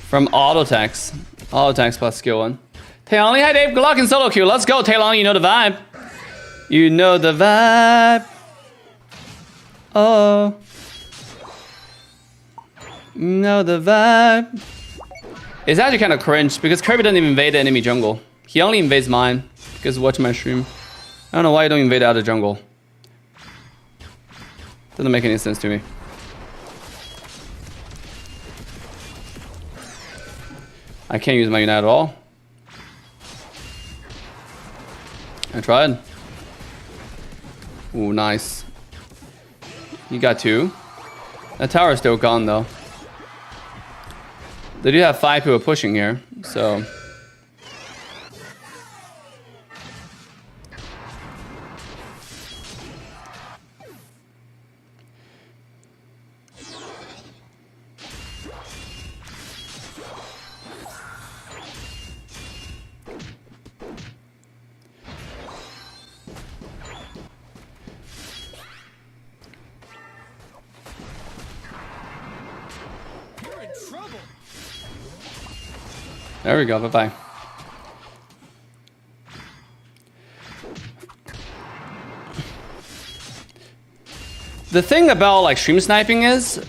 From auto attacks. Auto attacks plus skill 1. Taylon, hi Dave, good luck in solo queue. Let's go, Taylon, you know the vibe. You know the vibe. Oh. You know the vibe. It's actually kind of cringe because Kirby doesn't even invade the enemy jungle. He only invades mine because watch my stream. I don't know why you don't invade out of jungle. Doesn't make any sense to me. I can't use my Unite at all. I tried. Ooh, nice. You got 2. That tower is still gone though. They do have 5 people pushing here, so. You're in trouble. There we go, bye-bye. The thing about like stream sniping is,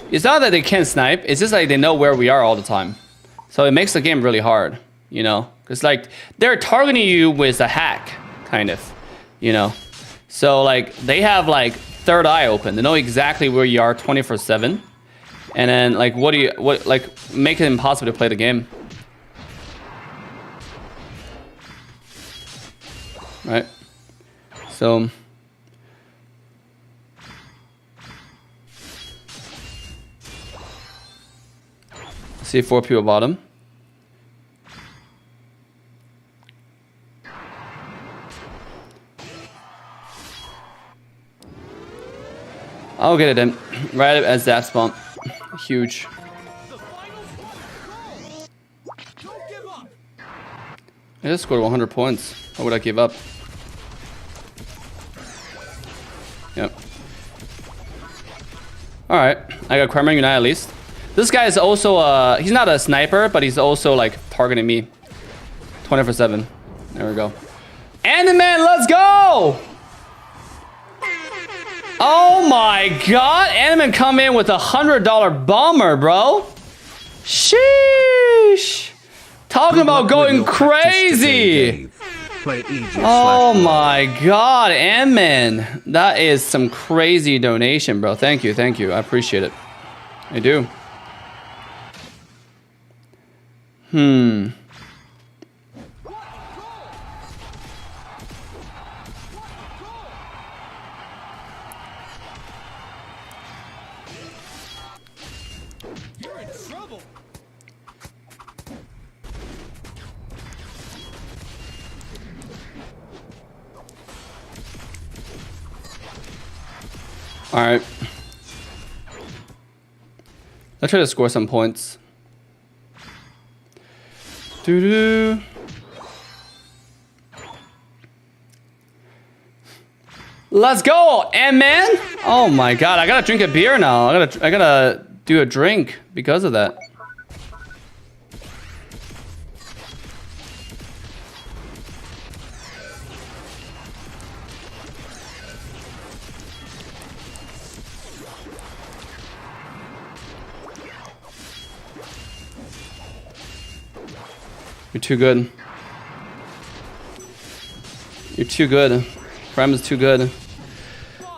it's not that they can't snipe. It's just like they know where we are all the time. So it makes the game really hard, you know? Because like they're targeting you with a hack, kind of, you know? So like they have like third eye open. They know exactly where you are 24/7. And then like make it impossible to play the game. Right? So see 4 people bottom. I'll get it in. Right as that spawn. Huge. I just scored 100 points. Why would I give up? Yep. Alright. I got Kramer Unite at least. This guy is also, he's not a sniper, but he's also like targeting me 24/7. There we go. Animan, let's go! Oh my god! Animan come in with $100 bomber, bro. Sheesh. Talking about going crazy. Oh my god, Animan. That is some crazy donation, bro. Thank you, thank you. I appreciate it. I do. All right. Let's try to score some points. Doo-doo. Let's go, man. Oh my god, I gotta drink a beer now. I gotta do a drink because of that. You're too good. You're too good. Crime is too good.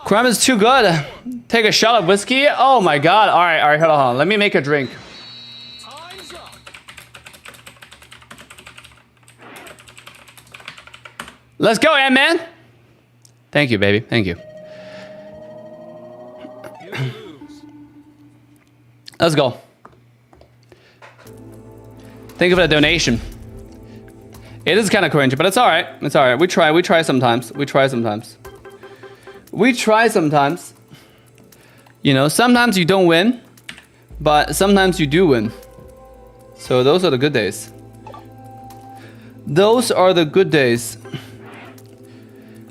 Crime is too good. Take a shot of whiskey. Oh my god. All right, hold on. Let me make a drink. Time's up. Let's go, man. Thank you, baby. Thank you. Let's go. Thank you for the donation. It is kind of cringy, but it's all right. It's all right. We try sometimes. We try sometimes. You know, sometimes you don't win, but sometimes you do win. So those are the good days. Those are the good days.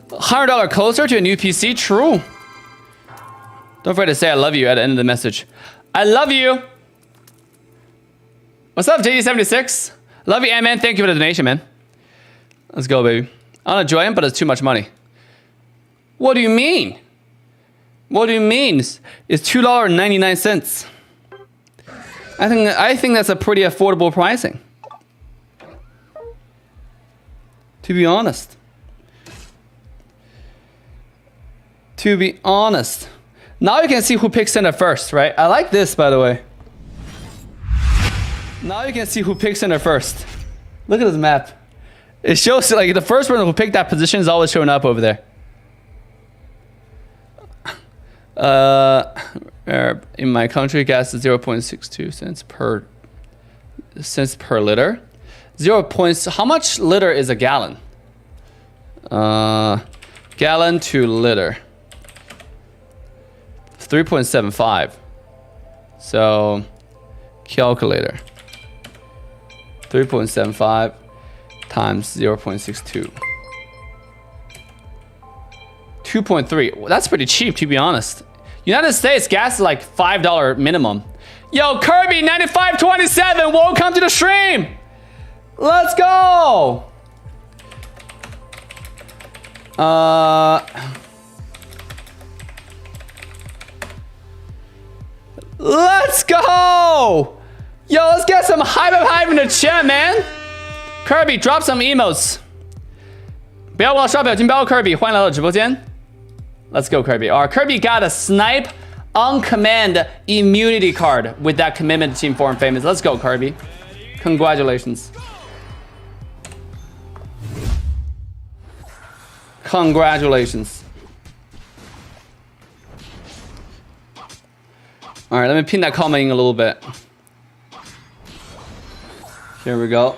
$100 closer to a new PC? True. Don't forget to say I love you at the end of the message. I love you. What's up, JD76? Love you, man. Thank you for the donation, man. Let's go, baby. I want to join, but it's too much money. What do you mean? What do you mean? It's $2.99. I think that's a pretty affordable pricing. To be honest. To be honest. Now you can see who picks center first, right? I like this, by the way. Now you can see who picks center first. Look at this map. It shows like the first one who picked that position is always showing up over there. In my country, gas is 0.62 cents per liter. How much liter is a gallon? Gallon to liter. 3.75. So, calculator. 3.75 times 0.62. 2.3. Well, that's pretty cheap, to be honest. United States gas is like $5 minimum. Yo, Kirby 9527, welcome to the stream. Let's go. Let's go! Yo, let's get some hype in the chat, man. Kirby, drop some emotes. 不要忘了刷表情包 Kirby， 欢迎来到直播间。Let's go, Kirby. Our Kirby got a snipe on command immunity card with that commitment to Team 4 and Famous. Let's go, Kirby. Congratulations. Congratulations. All right, let me pin that comment in a little bit. Here we go.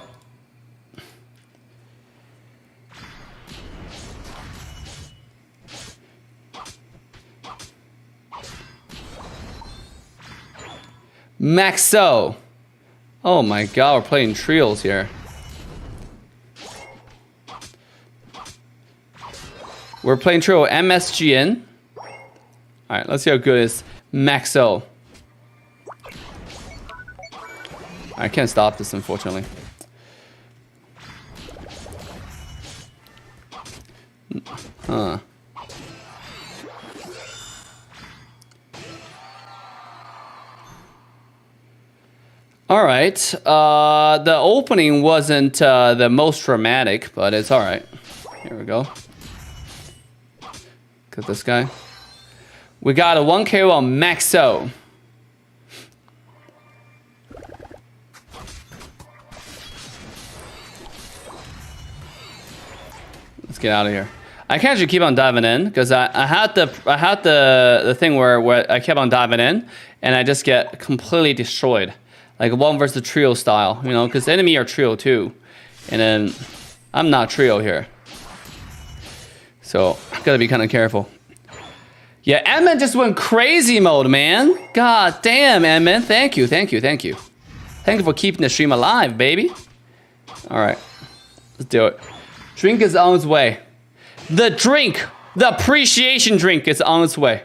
Maxo. Oh my god, we're playing trios here. We're playing trio MSGN. Alright, let's see how good is Maxo. I can't stop this, unfortunately. Huh. Alright, the opening wasn't the most dramatic, but it's alright. Here we go. Got this guy. We got a 1KO on Maxo. Let's get out of here. I can't actually keep on diving in because I had the thing where I kept on diving in and I just get completely destroyed. Like 1 versus trio style, you know, because the enemy are trio too. And then I'm not trio here. So gotta be kind of careful. Yeah, Edmund just went crazy mode, man. God damn, Edmund. Thank you, thank you, thank you. Thank you for keeping the stream alive, baby. All right, let's do it. Drink is on its way. The drink, the appreciation drink is on its way.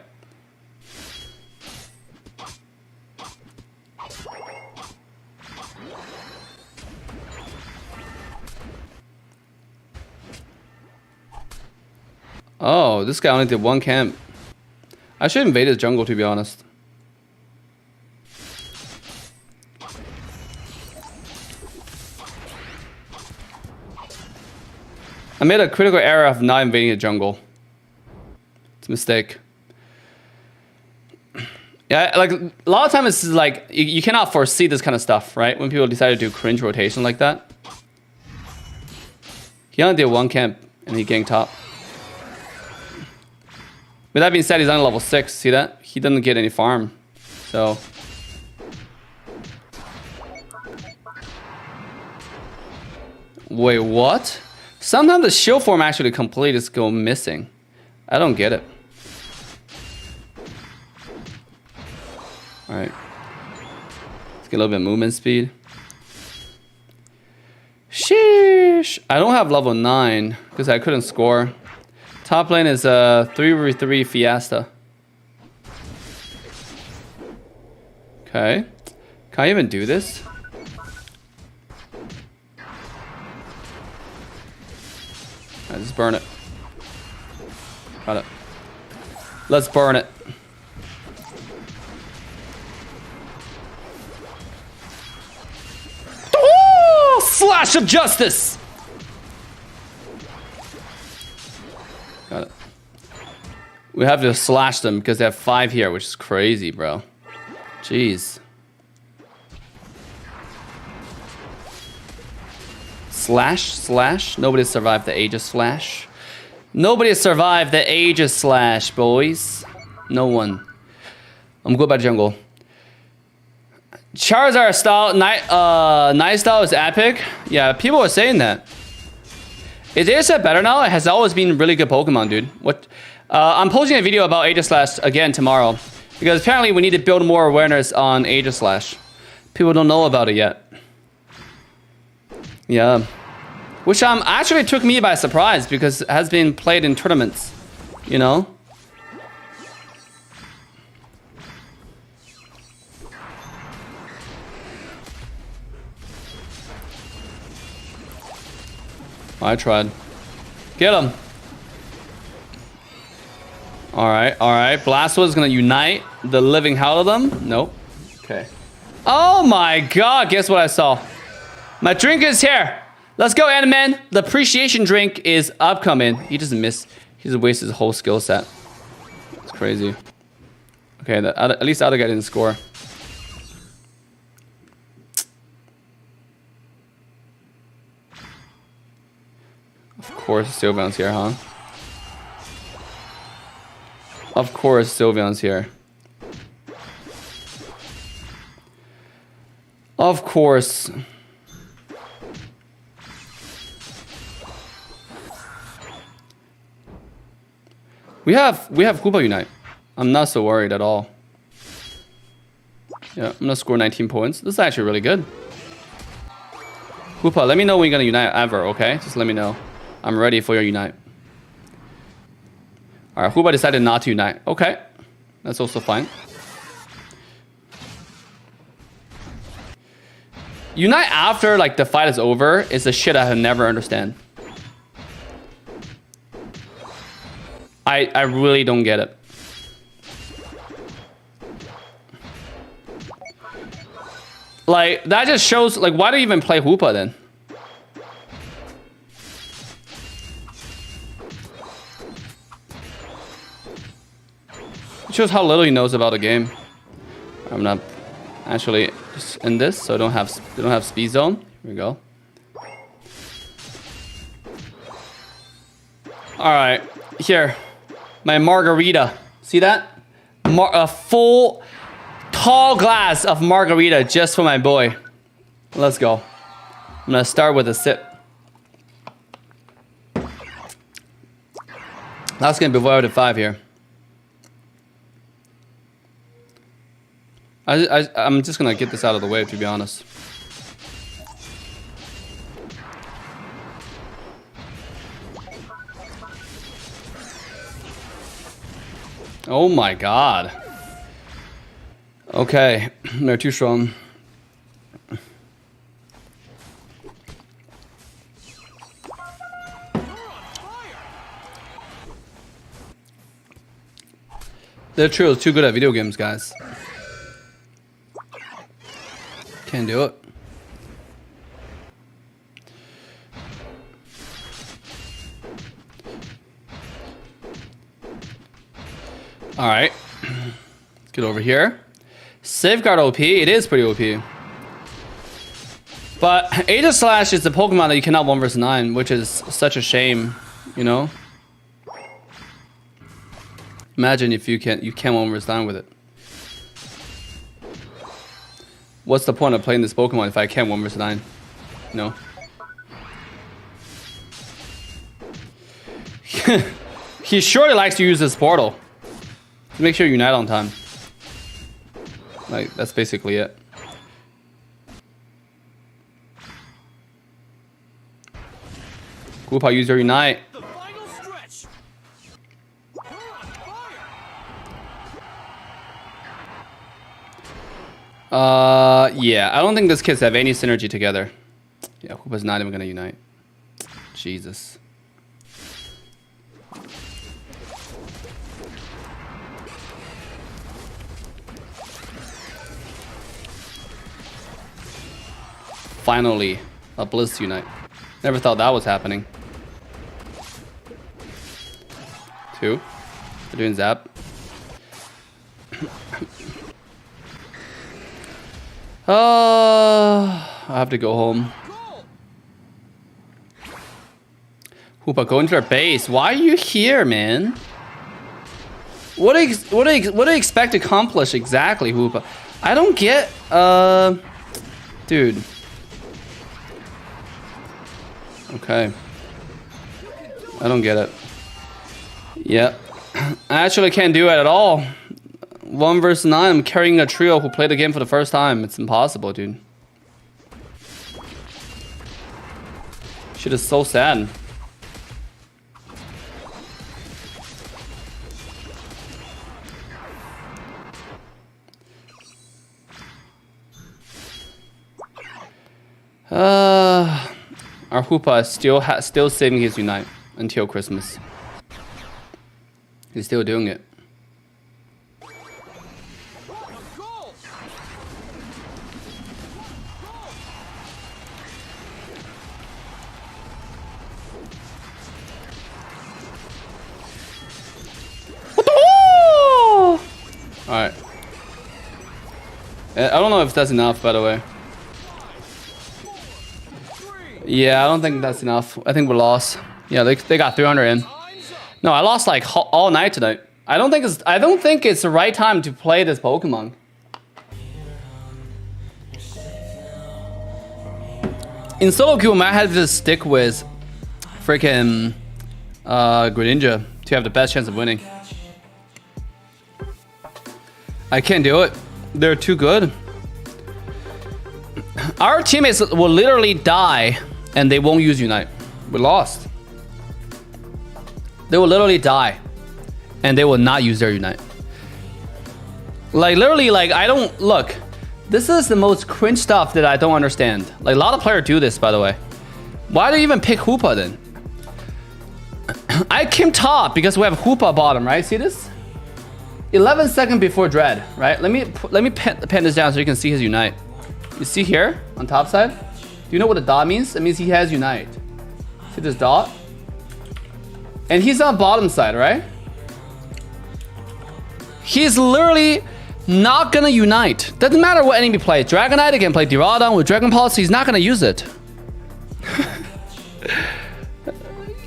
Oh, this guy only did 1 camp. I should invade his jungle, to be honest. I made a critical error of not invading a jungle. It's a mistake. Yeah, like a lot of times it's like you cannot foresee this kind of stuff, right? When people decide to do cringe rotation like that. He only did 1 camp and he ganked top. With that being said, he's on level 6. See that? He doesn't get any farm. So. Wait, what? Sometimes the shield form actually completely just go missing. I don't get it. Alright. Let's get a little bit of movement speed. Sheesh. I don't have level 9 because I couldn't score. Top lane is a 3v3 Fiesta. Okay. Can I even do this? Alright, just burn it. Got it. Let's burn it. Oh, slash of justice! Got it. We have to slash them because they have 5 here, which is crazy, bro. Jeez. Slash, slash. Nobody survived the Aegis slash. Nobody survived the Aegis slash, boys. No one. I'm going by jungle. Charizard style, night style is epic. Yeah, people are saying that. Is Aegis better now? It has always been really good Pokemon, dude. What? I'm posting a video about Aegis Slash again tomorrow because apparently we need to build more awareness on Aegis Slash. People don't know about it yet. Yeah, which actually took me by surprise because it has been played in tournaments. You know. I tried. Get him. All right, all right. Blastwood is gonna unite the living hell of them. Nope. Okay. Oh my god, guess what I saw? My drink is here. Let's go, Animan. The appreciation drink is upcoming. He doesn't miss. He just wastes his whole skill set. It's crazy. Okay, at least the other guy didn't score. Of course, Sylveon's here, huh? Of course, Sylveon's here. Of course. We have Koopa Unite. I'm not so worried at all. Yeah, I'm gonna score 19 points. This is actually really good. Koopa, let me know when you're gonna unite ever, okay? Just let me know. I'm ready for your unite. Alright, Koopa decided not to unite. Okay. That's also fine. Unite after like the fight is over is the shit I have never understand. I really don't get it. Like, that just shows, like, why do you even play Hoopa then? It shows how little he knows about the game. I'm not actually just in this, so they don't have speed zone. Here we go. All right, here, my margarita. See that? A full tall glass of margarita just for my boy. Let's go. I'm gonna start with a sip. That's gonna be voted 5 here. I'm just gonna get this out of the way, to be honest. Oh my god. Okay, they're too strong. They're true, too good at video games, guys. Can't do it. All right, let's get over here. Safeguard OP, it is pretty OP. But Aegis Slash is the Pokemon that you cannot 1 vs 9, which is such a shame, you know? Imagine if you can't 1 vs 9 with it. What's the point of playing this Pokemon if I can't 1 vs 9? You know? He surely likes to use this portal. Make sure you unite on time. Like, that's basically it. Koopa, use your unite. The final stretch. Yeah, I don't think these kids have any synergy together. Yeah, Koopa's not even gonna unite. Jesus. Finally, a Blizz unite. Never thought that was happening. 2. They're doing zap. I have to go home. Hoopa, go into their base. Why are you here, man? What do you expect to accomplish exactly, Hoopa? I don't get. Dude. Okay. I don't get it. Yeah. I actually can't do it at all. 1 vs 9, I'm carrying a trio who played the game for the first time. It's impossible, dude. Shit is so sad. Our Hoopa is still saving his unite until Christmas. He's still doing it. I don't know if that's enough, by the way. Yeah, I don't think that's enough. I think we lost. Yeah, they got 300 in. No, I lost like all night tonight. I don't think it's the right time to play this Pokemon. In solo queue, I might have to stick with freaking Greninja to have the best chance of winning. I can't do it. They're too good. Our teammates will literally die and they won't use Unite. We lost. They will literally die and they will not use their Unite. Like literally, like I don't look. This is the most cringe stuff that I don't understand. Like a lot of players do this, by the way. Why do you even pick Hoopa then? I came top because we have Hoopa bottom, right? See this? 11 seconds before Dread, right? Let me pen this down so you can see his Unite. You see here on top side? Do you know what the dot means? It means he has Unite. See this dot? And he's on bottom side, right? He's literally not gonna Unite. Doesn't matter what enemy plays. Dragonite can play Duraludon with Dragon Pulse. He's not gonna use it.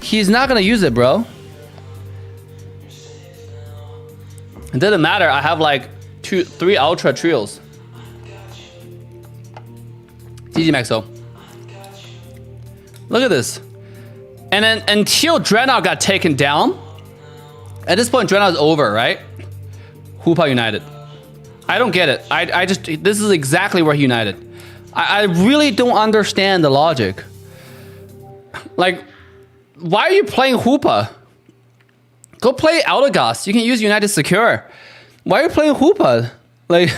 He's not gonna use it, bro. It doesn't matter. I have like 3 Ultra Trios. GG Maxo. Look at this. And then until Dreadnought got taken down, at this point Dreadnought's over, right? Hoopa United. I don't get it. I just, this is exactly where he united. I really don't understand the logic. Like, why are you playing Hoopa? Go play Eldegoss. You can use United Secure. Why are you playing Hoopa? Like,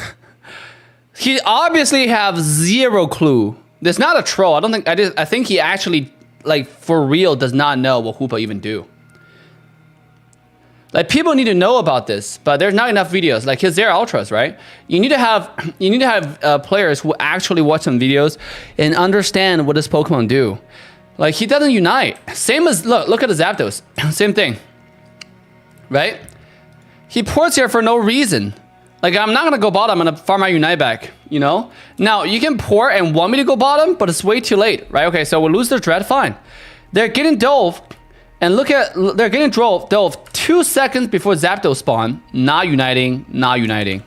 he obviously have zero clue. There's not a troll. I think he actually, like, for real does not know what Hoopa even do. Like, people need to know about this, but there's not enough videos. Like, his Zero Ultras, right? You need to have players who actually watch some videos and understand what this Pokemon do. Like, he doesn't unite. Same as, look at the Zapdos. Same thing. Right? He ports here for no reason. Like, I'm not gonna go bottom, I'm gonna farm my Unite back, you know? Now, you can port and want me to go bottom, but it's way too late, right? Okay, so we'll lose their Dread, fine. They're getting Dove, and look at, they're getting Dove 2 seconds before Zapdos spawn. Not uniting, not uniting.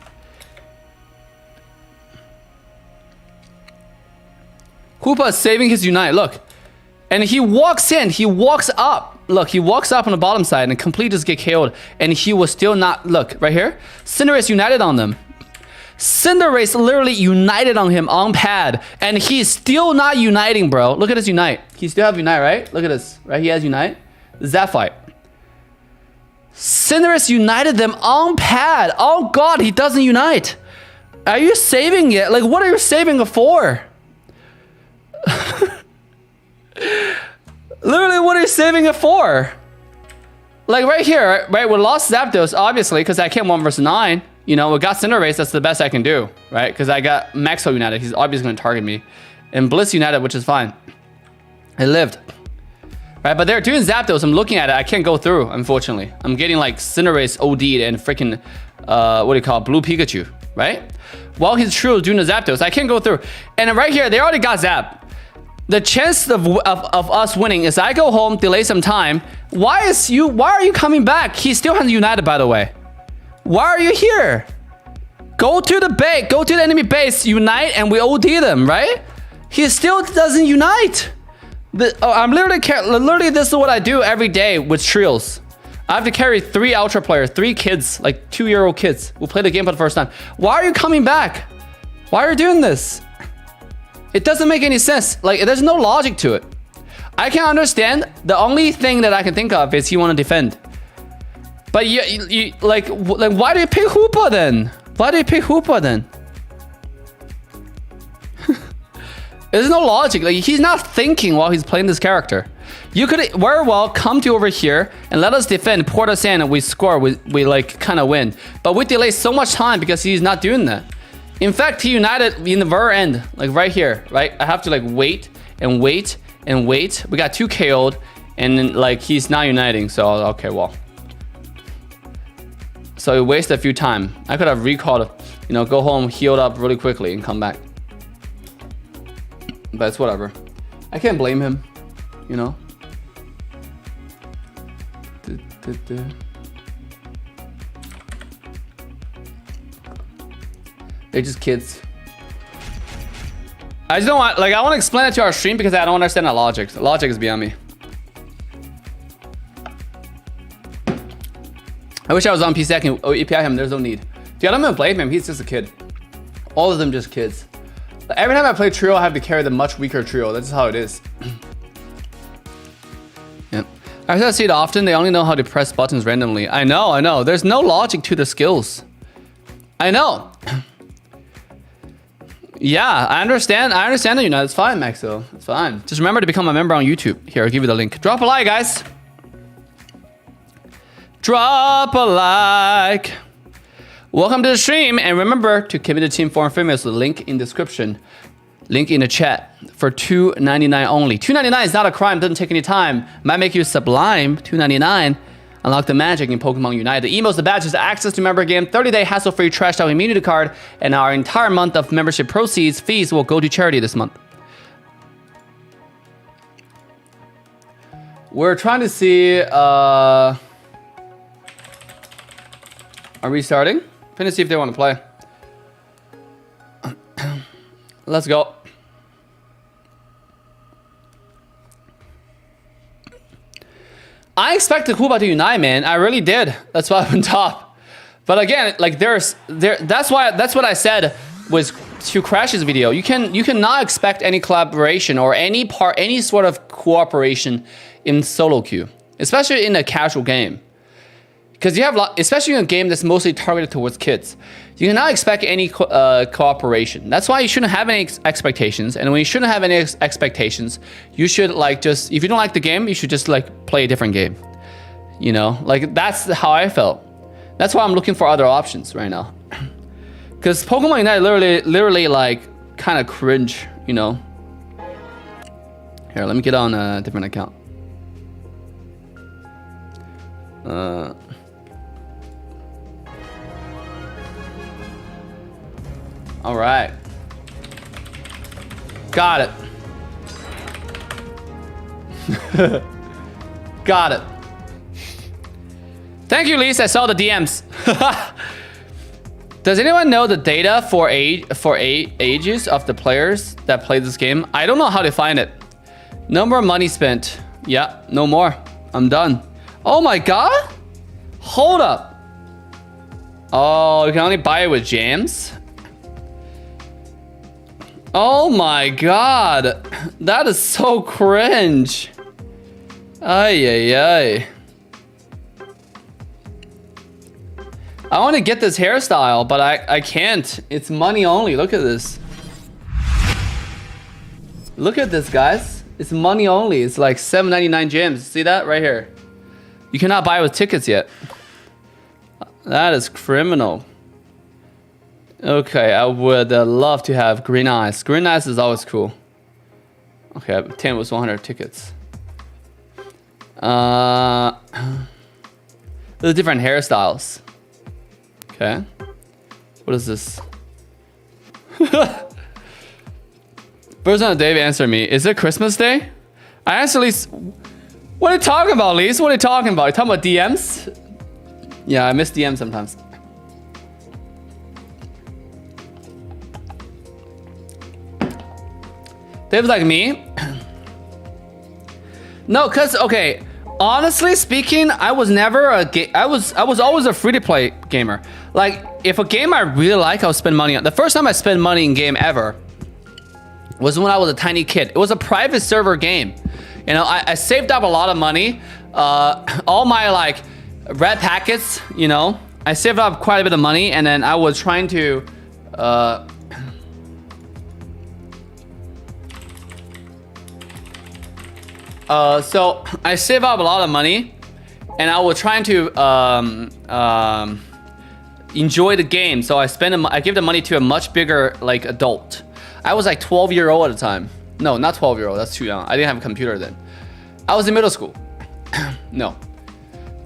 Hoopa is saving his Unite, look. And he walks in, he walks up. Look, he walks up on the bottom side and completely just get KO'd. And he was still not, look, right here. Cinderace united on them. Cinderace literally united on him on pad. And he's still not uniting, bro. Look at his Unite. He still have Unite, right? Look at this, right? He has Unite. Zapfight. Cinderace united them on pad. Oh god, he doesn't unite. Are you saving it? Like, what are you saving it for? Literally, what are you saving it for? Like right here, right? We lost Zapdos, obviously, because I can't 1 versus 9. You know, we got Cinderace, that's the best I can do, right? Because I got Maxo United, he's obviously going to target me. And Bliss United, which is fine. It lived. Right, but they're doing Zapdos, I'm looking at it, I can't go through, unfortunately. I'm getting like Cinderace OD'd and freaking, what do you call it, Blue Pikachu, right? While he's true doing the Zapdos, I can't go through. And right here, they already got Zap. The chance of us winning is I go home, delay some time. Why are you coming back? He still hasn't united, by the way. Why are you here? Go to the base, go to the enemy base, unite, and we OD them, right? He still doesn't unite. I'm literally this is what I do every day with trios. I have to carry 3 Ultra players, 3 kids, like 2-year-old kids who play the game for the first time. Why are you coming back? Why are you doing this? It doesn't make any sense. Like, there's no logic to it. I can understand. The only thing that I can think of is you want to defend. But you like why do you pick Hoopa then? Why do you pick Hoopa then? There's no logic. Like, he's not thinking while he's playing this character. You could very well come to over here and let us defend, port us in, and we score. We like kind of win. But we delay so much time because he's not doing that. In fact, he united in the very end, like right here, right? I have to like wait and wait and wait. We got 2 KO'd and then like he's not uniting. So, okay, well. So it wasted a few time. I could have recalled, you know, go home, healed up really quickly, and come back. But it's whatever. I can't blame him, you know. They're just kids. I just don't want, like, I want to explain it to our stream because I don't understand the logic. The logic is beyond me. I wish I was on PC. I can API him. There's no need. Dude, I don't even blame him. He's just a kid. All of them just kids. Every time I play trio, I have to carry the much weaker trio. That's how it is. Yep. I see it often. They only know how to press buttons randomly. I know. There's no logic to the skills. I know. Yeah, I understand that, you know. It's fine, Maxo. It's fine. Just remember to become a member on YouTube. Here, I'll give you the link. Drop a like, guys. Drop a like. Welcome to the stream, and remember to commit to Team 4 and Famous. The link in description, link in the chat for $2.99 only. $2.99 is not a crime. Doesn't take any time. Might make you sublime. $2.99. Unlock the magic in Pokemon Unite. The emotes, the badges, the access to member game, 30-day hassle-free trash out immunity card, and our entire month of membership proceeds fees will go to charity this month. We're trying to see. Are we starting? I'm gonna see if they want to play. Let's go. I expected Kuba to unite, man. I really did. That's why I'm on top. But again, like that's what I said was to Crash's video. You cannot expect any collaboration or any sort of cooperation in solo queue, especially in a casual game. Because you have, especially in a game that's mostly targeted towards kids, you cannot expect any cooperation. That's why you shouldn't have any expectations. And when you shouldn't have any expectations, you should like just, if you don't like the game, you should just like play a different game. You know, like that's how I felt. That's why I'm looking for other options right now. Because Pokemon Unite literally like kind of cringe, you know. Here, let me get on a different account. All right. Got it. Got it. Thank you, Lise. I saw the DMs. Does anyone know the data for ages of the players that play this game? I don't know how to find it. No more money spent. Yeah, no more. I'm done. Oh my god. Hold up. Oh, you can only buy it with jams? Oh my god. That is so cringe. Ay, ay, ay. I want to get this hairstyle, but I can't. It's money only. Look at this. Look at this, guys. It's money only. It's like 7.99 gems. See that right here? You cannot buy it with tickets yet. That is criminal. Okay, I would love to have green eyes. Green eyes is always cool. Okay, 10 was 100 tickets. There's different hairstyles. Okay. What is this? Person on Dave answered me. Is it Christmas Day? I answered Lise. What are you talking about, Lise? What are you talking about? You talking about DMs? Yeah, I miss DMs sometimes. Dave's like me. No, cause okay. Honestly speaking, I was never a I was always a free-to-play gamer. Like, if a game I really like, I'll spend money on. The first time I spent money in game ever was when I was a tiny kid. It was a private server game. You know, I saved up a lot of money. All my like red packets, you know, I saved up quite a bit of money, and then I was trying to so I saved up a lot of money, and I was trying to enjoy the game. So I give the money to a much bigger like adult. I was like 12-year-old at the time. No, not 12-year-old. That's too young. I didn't have a computer then. I was in middle school. No,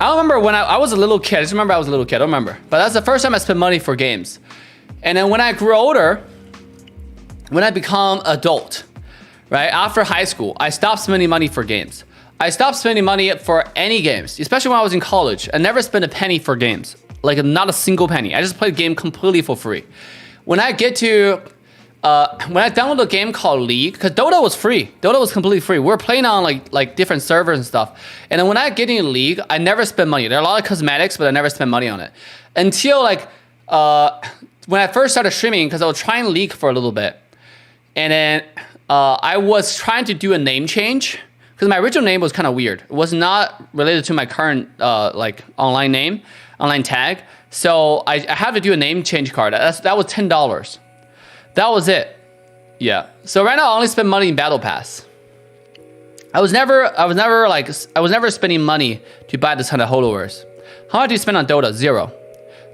I don't remember when I was a little kid. I just remember I was a little kid. I don't remember. But that's the first time I spent money for games. And then when I grew older, when I become adult, right, after high school, I stopped spending money for games. I stopped spending money for any games, especially when I was in college. I never spent a penny for games, like not a single penny. I just played a game completely for free. When I get to, when I downloaded a game called League, because Dota was free. Dota was completely free. We were playing on like different servers and stuff. And then when I get in League, I never spend money. There are a lot of cosmetics, but I never spend money on it. Until like, when I first started streaming, because I was trying League for a little bit. And then I was trying to do a name change. Because my original name was kind of weird. It was not related to my current like online name, online tag. So I had to do a name change card. That was $10. That was it. Yeah. So right now I only spend money in Battle Pass. I was never spending money to buy this kind of holowares. How much do you spend on Dota? 0.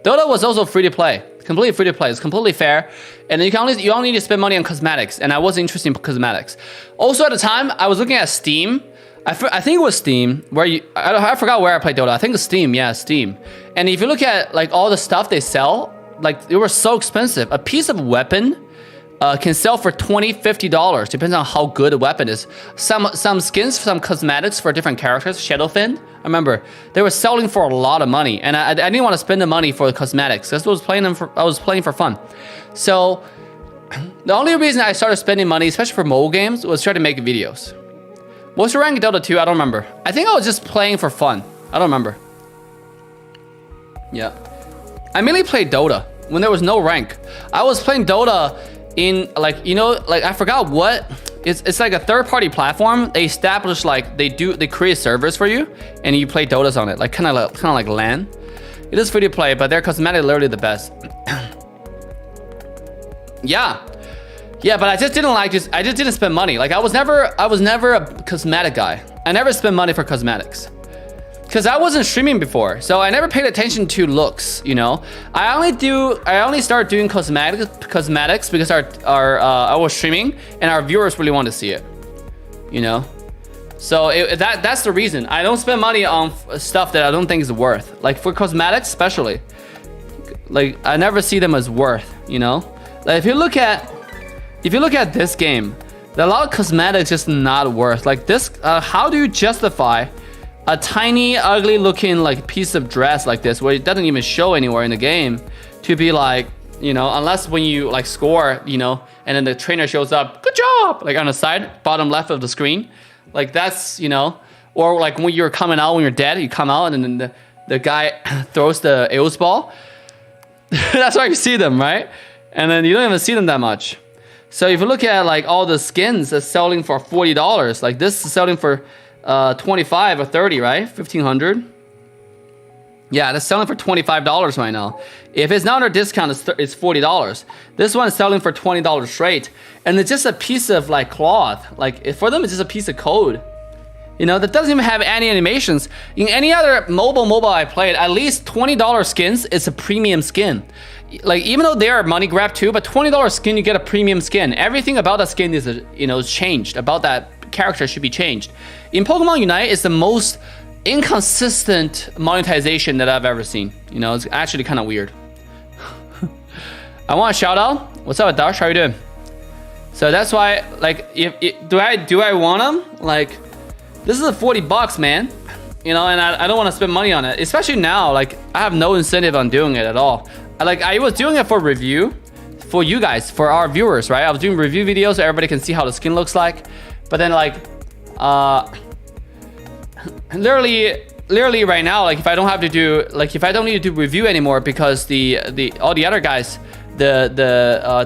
Dota was also free to play. Completely free to play. It's completely fair. And you only need to spend money on cosmetics. And I wasn't interested in cosmetics. Also at the time, I was looking at Steam. I think it was Steam where I forgot where I played Dota. I think it's Steam. Yeah, Steam. And if you look at like all the stuff they sell, like they were so expensive. A piece of weapon can sell for $20, $50. Depends on how good a weapon is. Some skins, some cosmetics for different characters. Shadowfin. I remember they were selling for a lot of money, and I didn't want to spend the money for the cosmetics. I was playing for fun. So the only reason I started spending money, especially for mobile games, was trying to make videos. What's the rank in Dota 2? I don't remember. I think I was just playing for fun. I don't remember. Yeah, I mainly played Dota when there was no rank. I was playing Dota in like I forgot what. It's like a third-party platform. They establish like they create servers for you, and you play Dotas on it, like kind of like LAN. It is free to play, but their cosmetic literally the best. yeah, but I just didn't like this. I just didn't spend money. Like I was never a cosmetic guy. I never spent money for cosmetics. Because I wasn't streaming before, so I never paid attention to looks, you know. I only started doing cosmetics because I was streaming and our viewers really want to see it, you know. So that's the reason. I don't spend money on stuff that I don't think is worth. Like for cosmetics, especially, like I never see them as worth, you know. Like if you look at this game, there are a lot of cosmetics just not worth. Like this, how do you justify a tiny, ugly-looking like piece of dress like this, where it doesn't even show anywhere in the game, to be like, you know, unless when you like score, you know, and then the trainer shows up, good job, like on the side, bottom left of the screen, like that's, you know, or like when you're coming out, when you're dead, you come out and then the guy throws the Eos ball. That's why you see them, right? And then you don't even see them that much. So if you look at like all the skins that's selling for $40, like this is selling for 25 or 30, right? 1,500. Yeah, that's selling for $25 right now. If it's not under discount, it's $40. This one is selling for $20 straight, and it's just a piece of like cloth. Like for them, it's just a piece of code. You know, that doesn't even have any animations. In any other mobile I played, at least $20 skins is a premium skin. Like even though they are money grab too, but $20 skin, you get a premium skin. Everything about that skin is, you know, changed. About that character should be changed. In Pokemon Unite, it's the most inconsistent monetization that I've ever seen. You know, it's actually kind of weird. I want a shout out. What's up, Dash? How you doing? So that's why, like, do I want them? Like, this is a $40, man. You know, and I don't want to spend money on it, especially now. Like, I have no incentive on doing it at all. I was doing it for review, for you guys, for our viewers, right? I was doing review videos so everybody can see how the skin looks like. But then, like, literally right now, like if I don't have to do, like if I don't need to do review anymore because all the other guys, the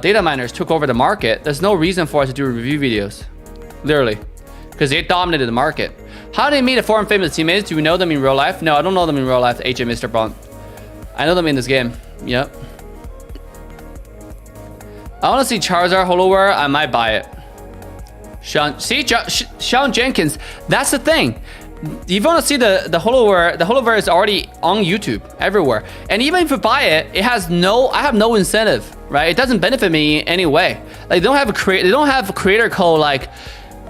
data miners took over the market, there's no reason for us to do review videos, literally, because they dominated the market. How do they meet a foreign famous teammates? Do we know them in real life? No, I don't know them in real life, AJ Mr. Bond. I know them in this game. Yep. I want to see Charizard Holoware. I might buy it. Sean Jenkins. That's the thing. If you want to see the Holoware is already on YouTube everywhere. And even if you buy it, I have no incentive, right? It doesn't benefit me in any way. Like they don't have a creator code like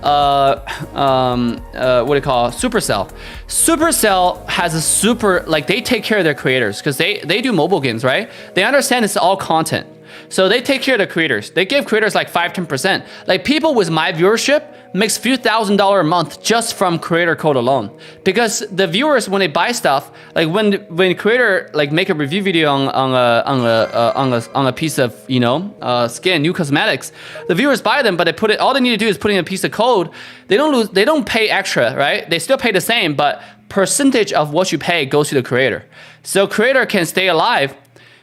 what do you call it? Supercell. Supercell has a super, like they take care of their creators because they do mobile games, right? They understand it's all content. So they take care of the creators. They give creators like 5-10%. Like people with my viewership makes few $1,000s a month just from creator code alone. Because the viewers, when they buy stuff, like when creator like make a review video on a piece of, you know, skin, new cosmetics, the viewers buy them, but they put it, all they need to do is put in a piece of code. They don't pay extra, right? They still pay the same, but percentage of what you pay goes to the creator. So creator can stay alive,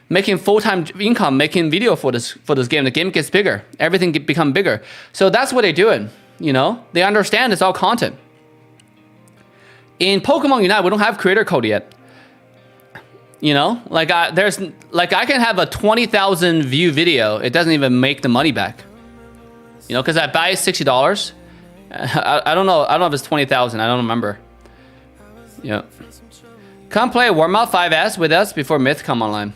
making full-time income, making video for this game. The game gets bigger. Everything become bigger. So that's what they're doing. You know, they understand it's all content. In Pokemon Unite, we don't have creator code yet. You know, like I can have a 20,000 view video. It doesn't even make the money back. You know, because I buy $60. I don't know. I don't know if it's 20,000. I don't remember. Yeah. Come play Warm-Up 5S with us before Myth come online.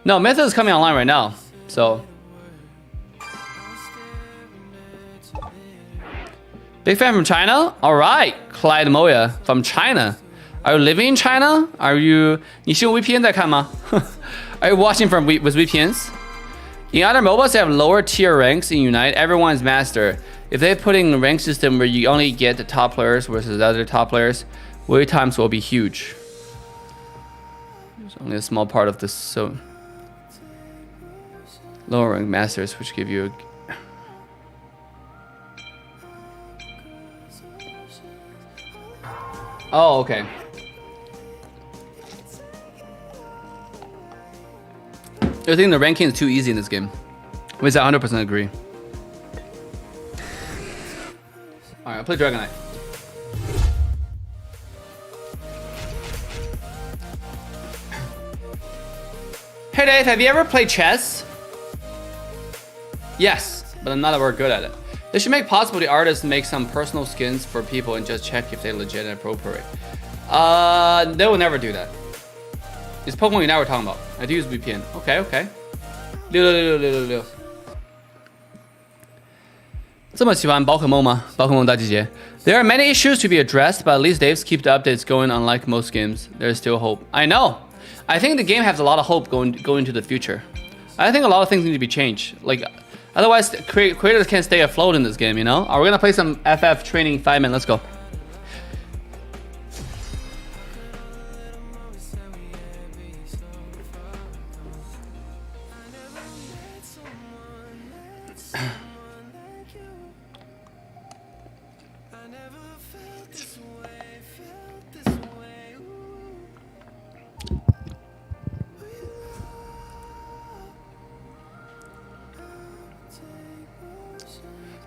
No, Myth is coming online right now. So. Big fan from China? Alright, Clyde Moya from China. Are you living in China? Are you... 你是用 VPN 在看吗? Are you watching from with VPNs? In other MOBAs, they have lower tier ranks. In Unite, everyone's master. If they put in a rank system where you only get the top players versus the other top players, wait times will be huge. There's only a small part of this, so... Lower rank masters, which give you a... Oh, okay. I think the ranking is too easy in this game. Which I 100% agree. Alright, I'll play Dragonite. Hey Dave, have you ever played chess? Yes, but I'm not very good at it. They should make possible the artists make some personal skins for people and just check if they're legit and appropriate. They will never do that. It's Pokemon Unite we're talking about. I do use VPN. Okay, okay. 666. 这么喜欢宝可梦吗？宝可梦大集结。There are many issues to be addressed, but at least Dave's keep the updates going. Unlike most games, there's still hope. I know. I think the game has a lot of hope going into the future. I think a lot of things need to be changed. Like. Otherwise, creators can't stay afloat in this game, you know? Are we gonna play some FF training 5-man? Let's go.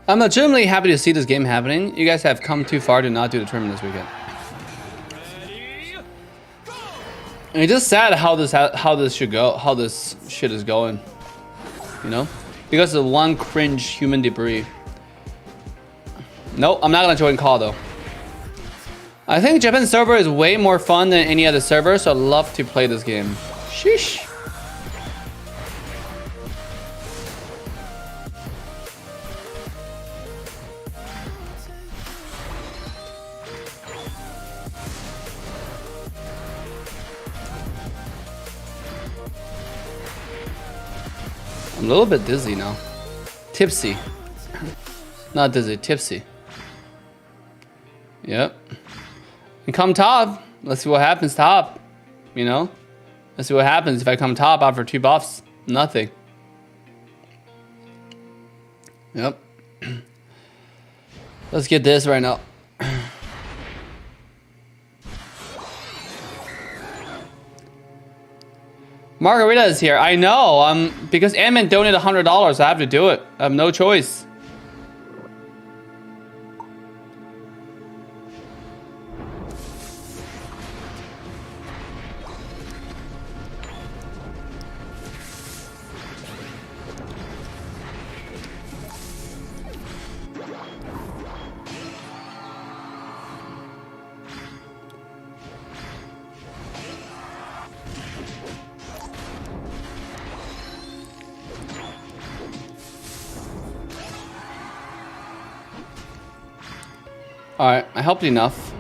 I'm legitimately happy to see this game happening. You guys have come too far to not do the tournament this weekend. And it's just sad how this should go, how this shit is going. You know? Because of one cringe human debris. Nope, I'm not gonna join call though. I think Japan server is way more fun than any other server, so I'd love to play this game. Sheesh. I'm a little bit dizzy now. Tipsy. Not dizzy, tipsy. Yep. And come top. Let's see what happens top. You know? Let's see what happens if I come top after 2 buffs. Nothing. Yep. Let's get this right now. Margarita is here. I know. Because Ant-Man donated $100. I have to do it. I have no choice. Alright, I helped enough.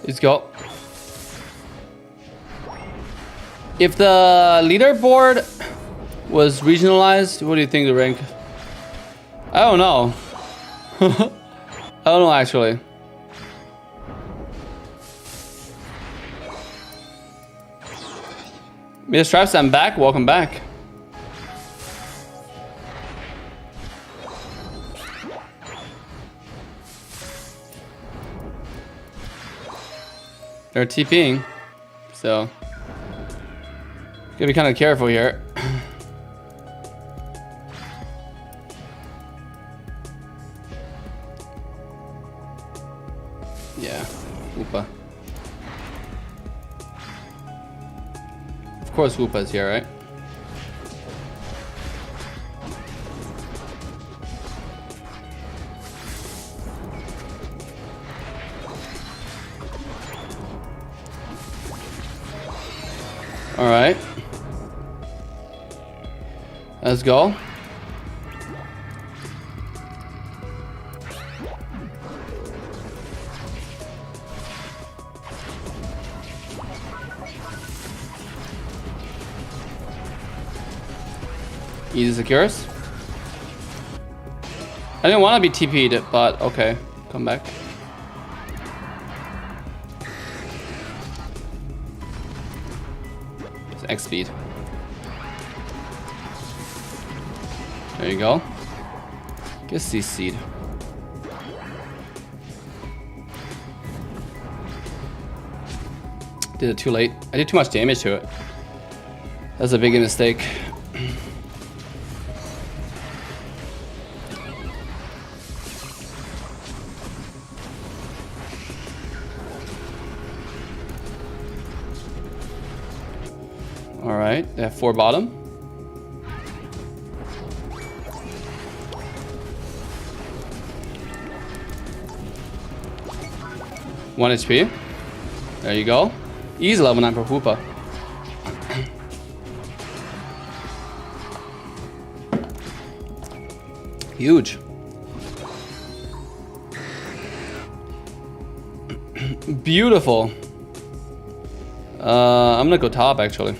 Let's go. If the leaderboard was regionalized, what do you think the rank? I don't know. I don't know actually. Mr. Stripes, I'm back. Welcome back. They're TPing, so gotta be kind of careful here. Yeah, Woopa. Of course Woopa's here, right? All right. Let's go. Easy secures. I didn't want to be TP'd, but okay. Come back. It's X speed. There you go. Get CC'd. Did it too late. I did too much damage to it. That's a big mistake. All right, they have 4 bottom. One HP. There you go. Easy level 9 for Hoopa. Huge. Beautiful. I'm gonna go top actually.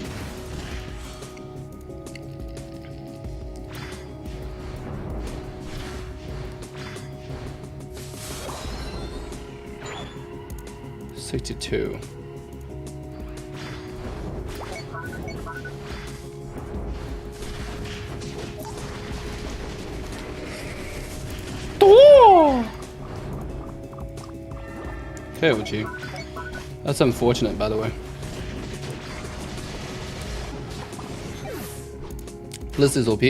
Okay, Uchi. That's unfortunate, by the way. Bliss is OP.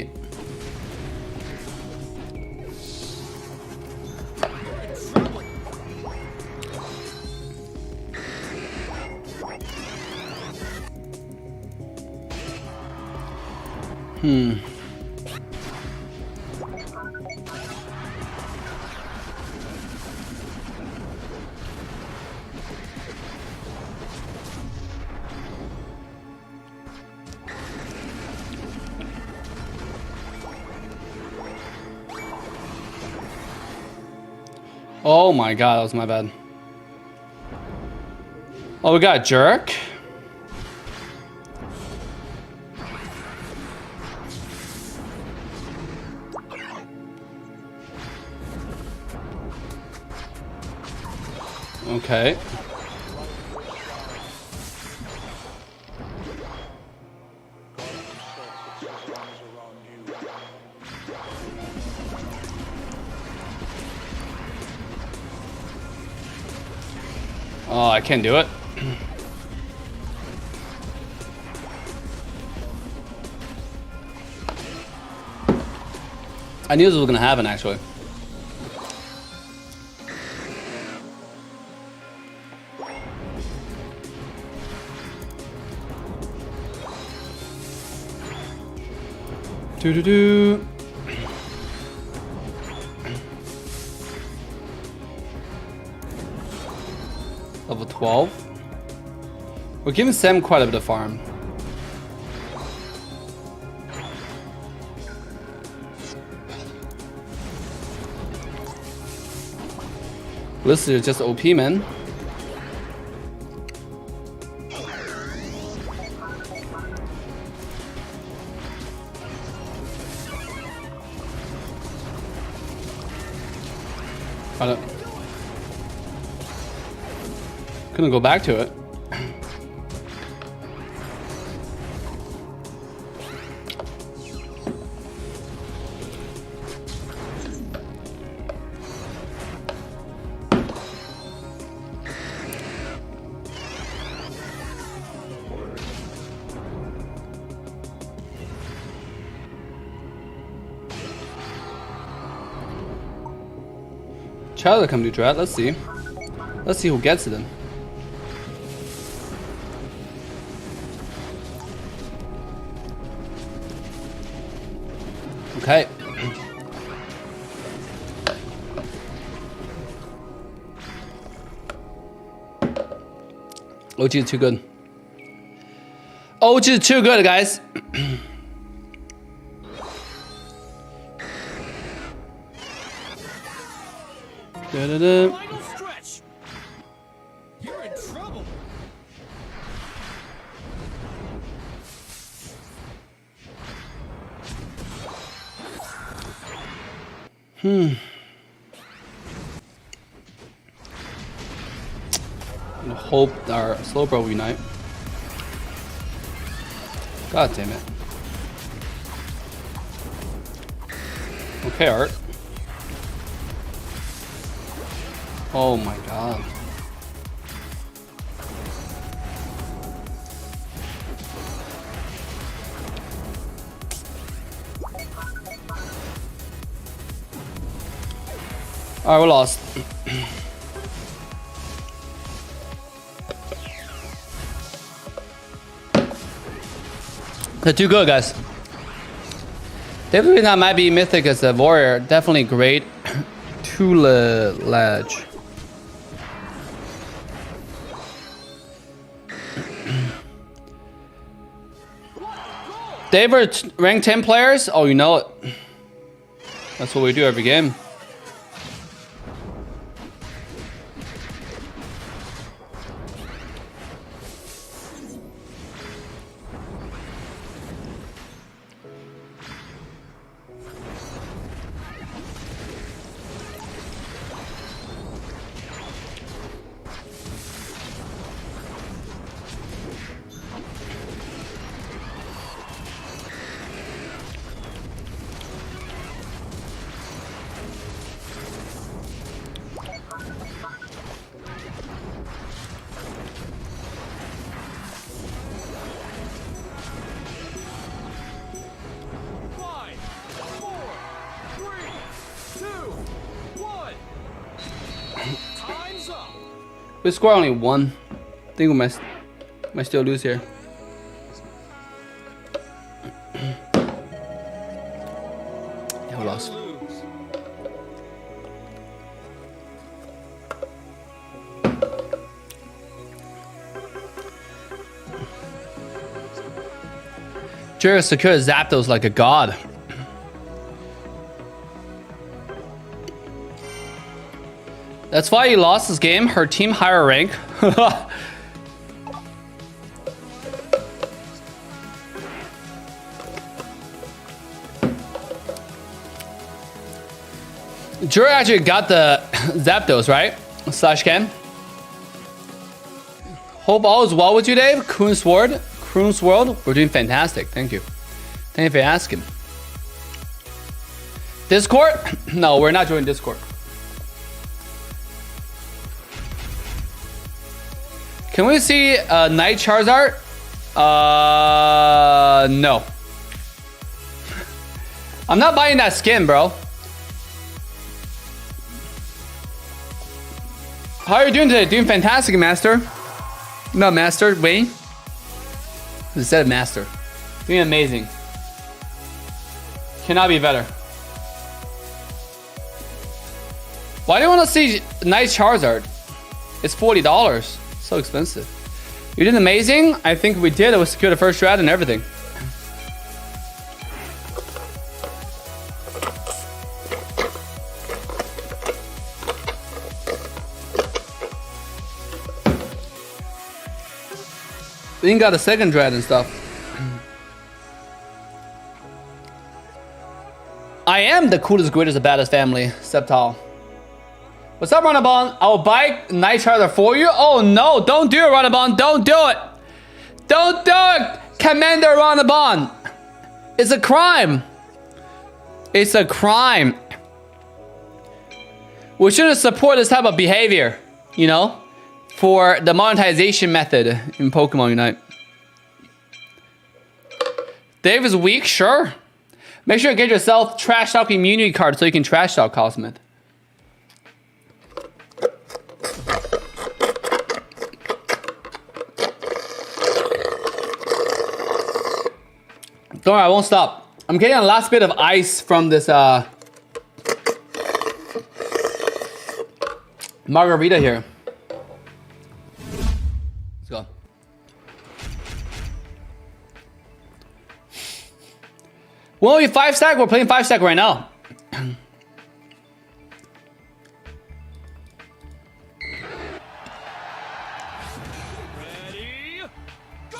Oh my god, that was my bad. Oh, we got a jerk. Okay. Oh, I can't do it. I knew this was gonna happen actually. Do. Level 12. We're giving Sam quite a bit of farm. This is just OP, man. Couldn't go back to it. Charizard come to Dread. Let's see. Let's see who gets it then. Okay. OG is too good. OG is too good, guys. Final stretch. You're in trouble. I hope our Slowbro will unite. God damn it. Okay, Art. Oh my god. Alright, we're lost. They're too good, guys. Definitely not might be mythic as a warrior. Definitely great Tutelage. They were ranked 10 players? Oh, you know it. That's what we do every game. We score only one. I think we might still lose here. Yeah, we lost. Jura secure Zapdos like a god. That's why he lost this game. Her team higher rank. Jura actually got the Zapdos, right? Slash Ken. Hope all is well with you, Dave. Kroon's World. We're doing fantastic. Thank you. Thank you for asking. Discord? No, we're not joining Discord. Can we see Night Charizard? No. I'm not buying that skin, bro. How are you doing today? Doing fantastic, Master. No, Master. Wayne. Instead of Master. Doing amazing. Cannot be better. Why do you want to see Night Charizard? It's $40. So expensive. You did amazing. I think we did. We secured the first strat and everything. We ain't got a second dread and stuff. I am the coolest, greatest, the baddest family. Septile. What's up, Runabon? I'll buy Night Charizard for you. Oh no, don't do it, Runabon. Don't do it. Don't do it, Commander Runabon. It's a crime. It's a crime. We shouldn't support this type of behavior, you know, for the monetization method in Pokemon Unite. Dave is weak, sure. Make sure you get yourself trash talk immunity card so you can trash talk Cosmith. Don't worry, I won't stop. I'm getting a last bit of ice from this margarita here. Let's go. Well, we 5-stack. We're playing 5-stack right now. Ready, go!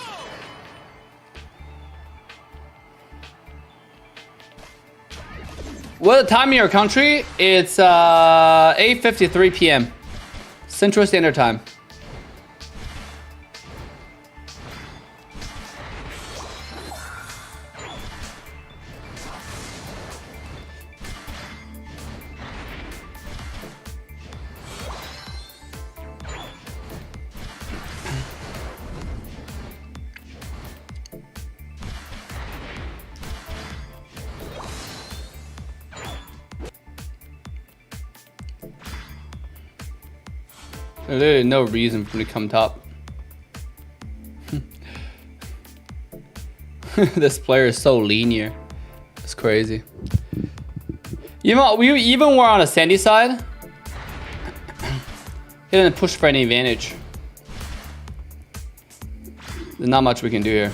What the time in your country? It's 8:53 p.m. Central Standard Time. There's literally no reason for me to come top. This player is so linear. It's crazy. You know, we even were on a sandy side. He didn't push for any advantage. There's not much we can do here.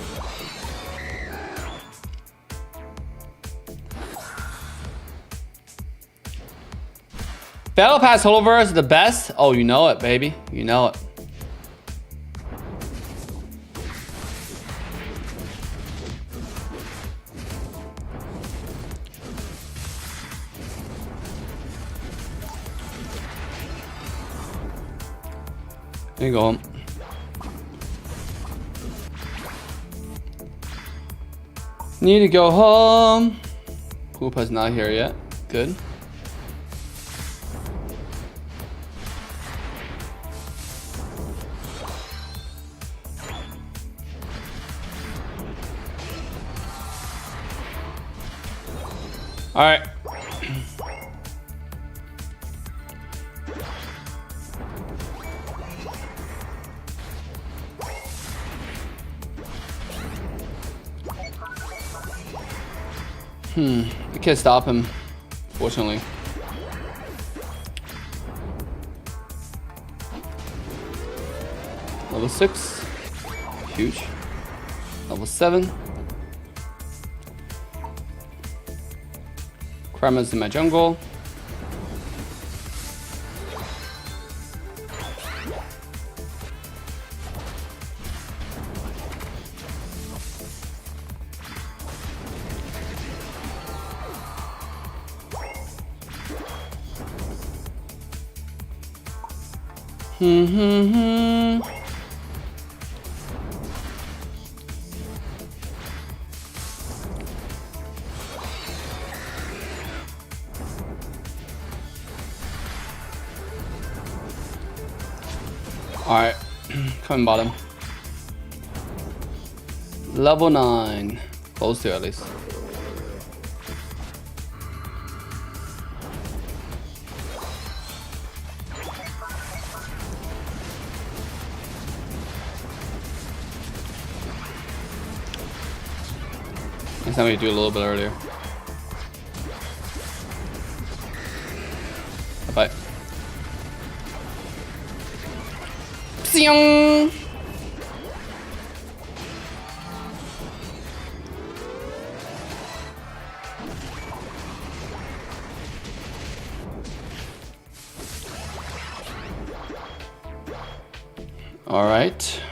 Battle Pass Holoverse is the best. Oh, you know it, baby. You know it. There you go. Need to go home. Koopa's not here yet. Good. All right. I can't stop him, fortunately. Level 6. Huge. Level 7. Krama's in my jungle. Alright, coming bottom. Level 9. Close to at least. Next time we do a little bit earlier. Bye. All right.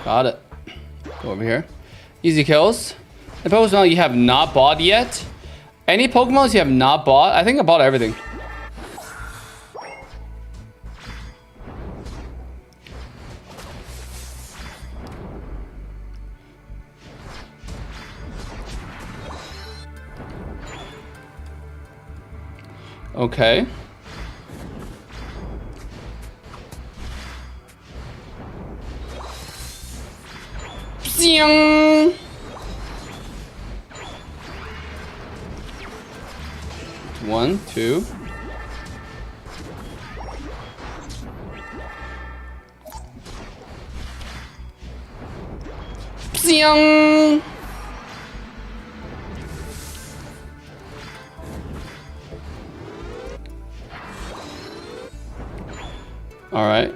Got it. Go over here. Easy kills. The Pokemon you have not bought yet. Any Pokemons you have not bought? I think I bought everything. Okay. Zing! One, two. Zing! All right.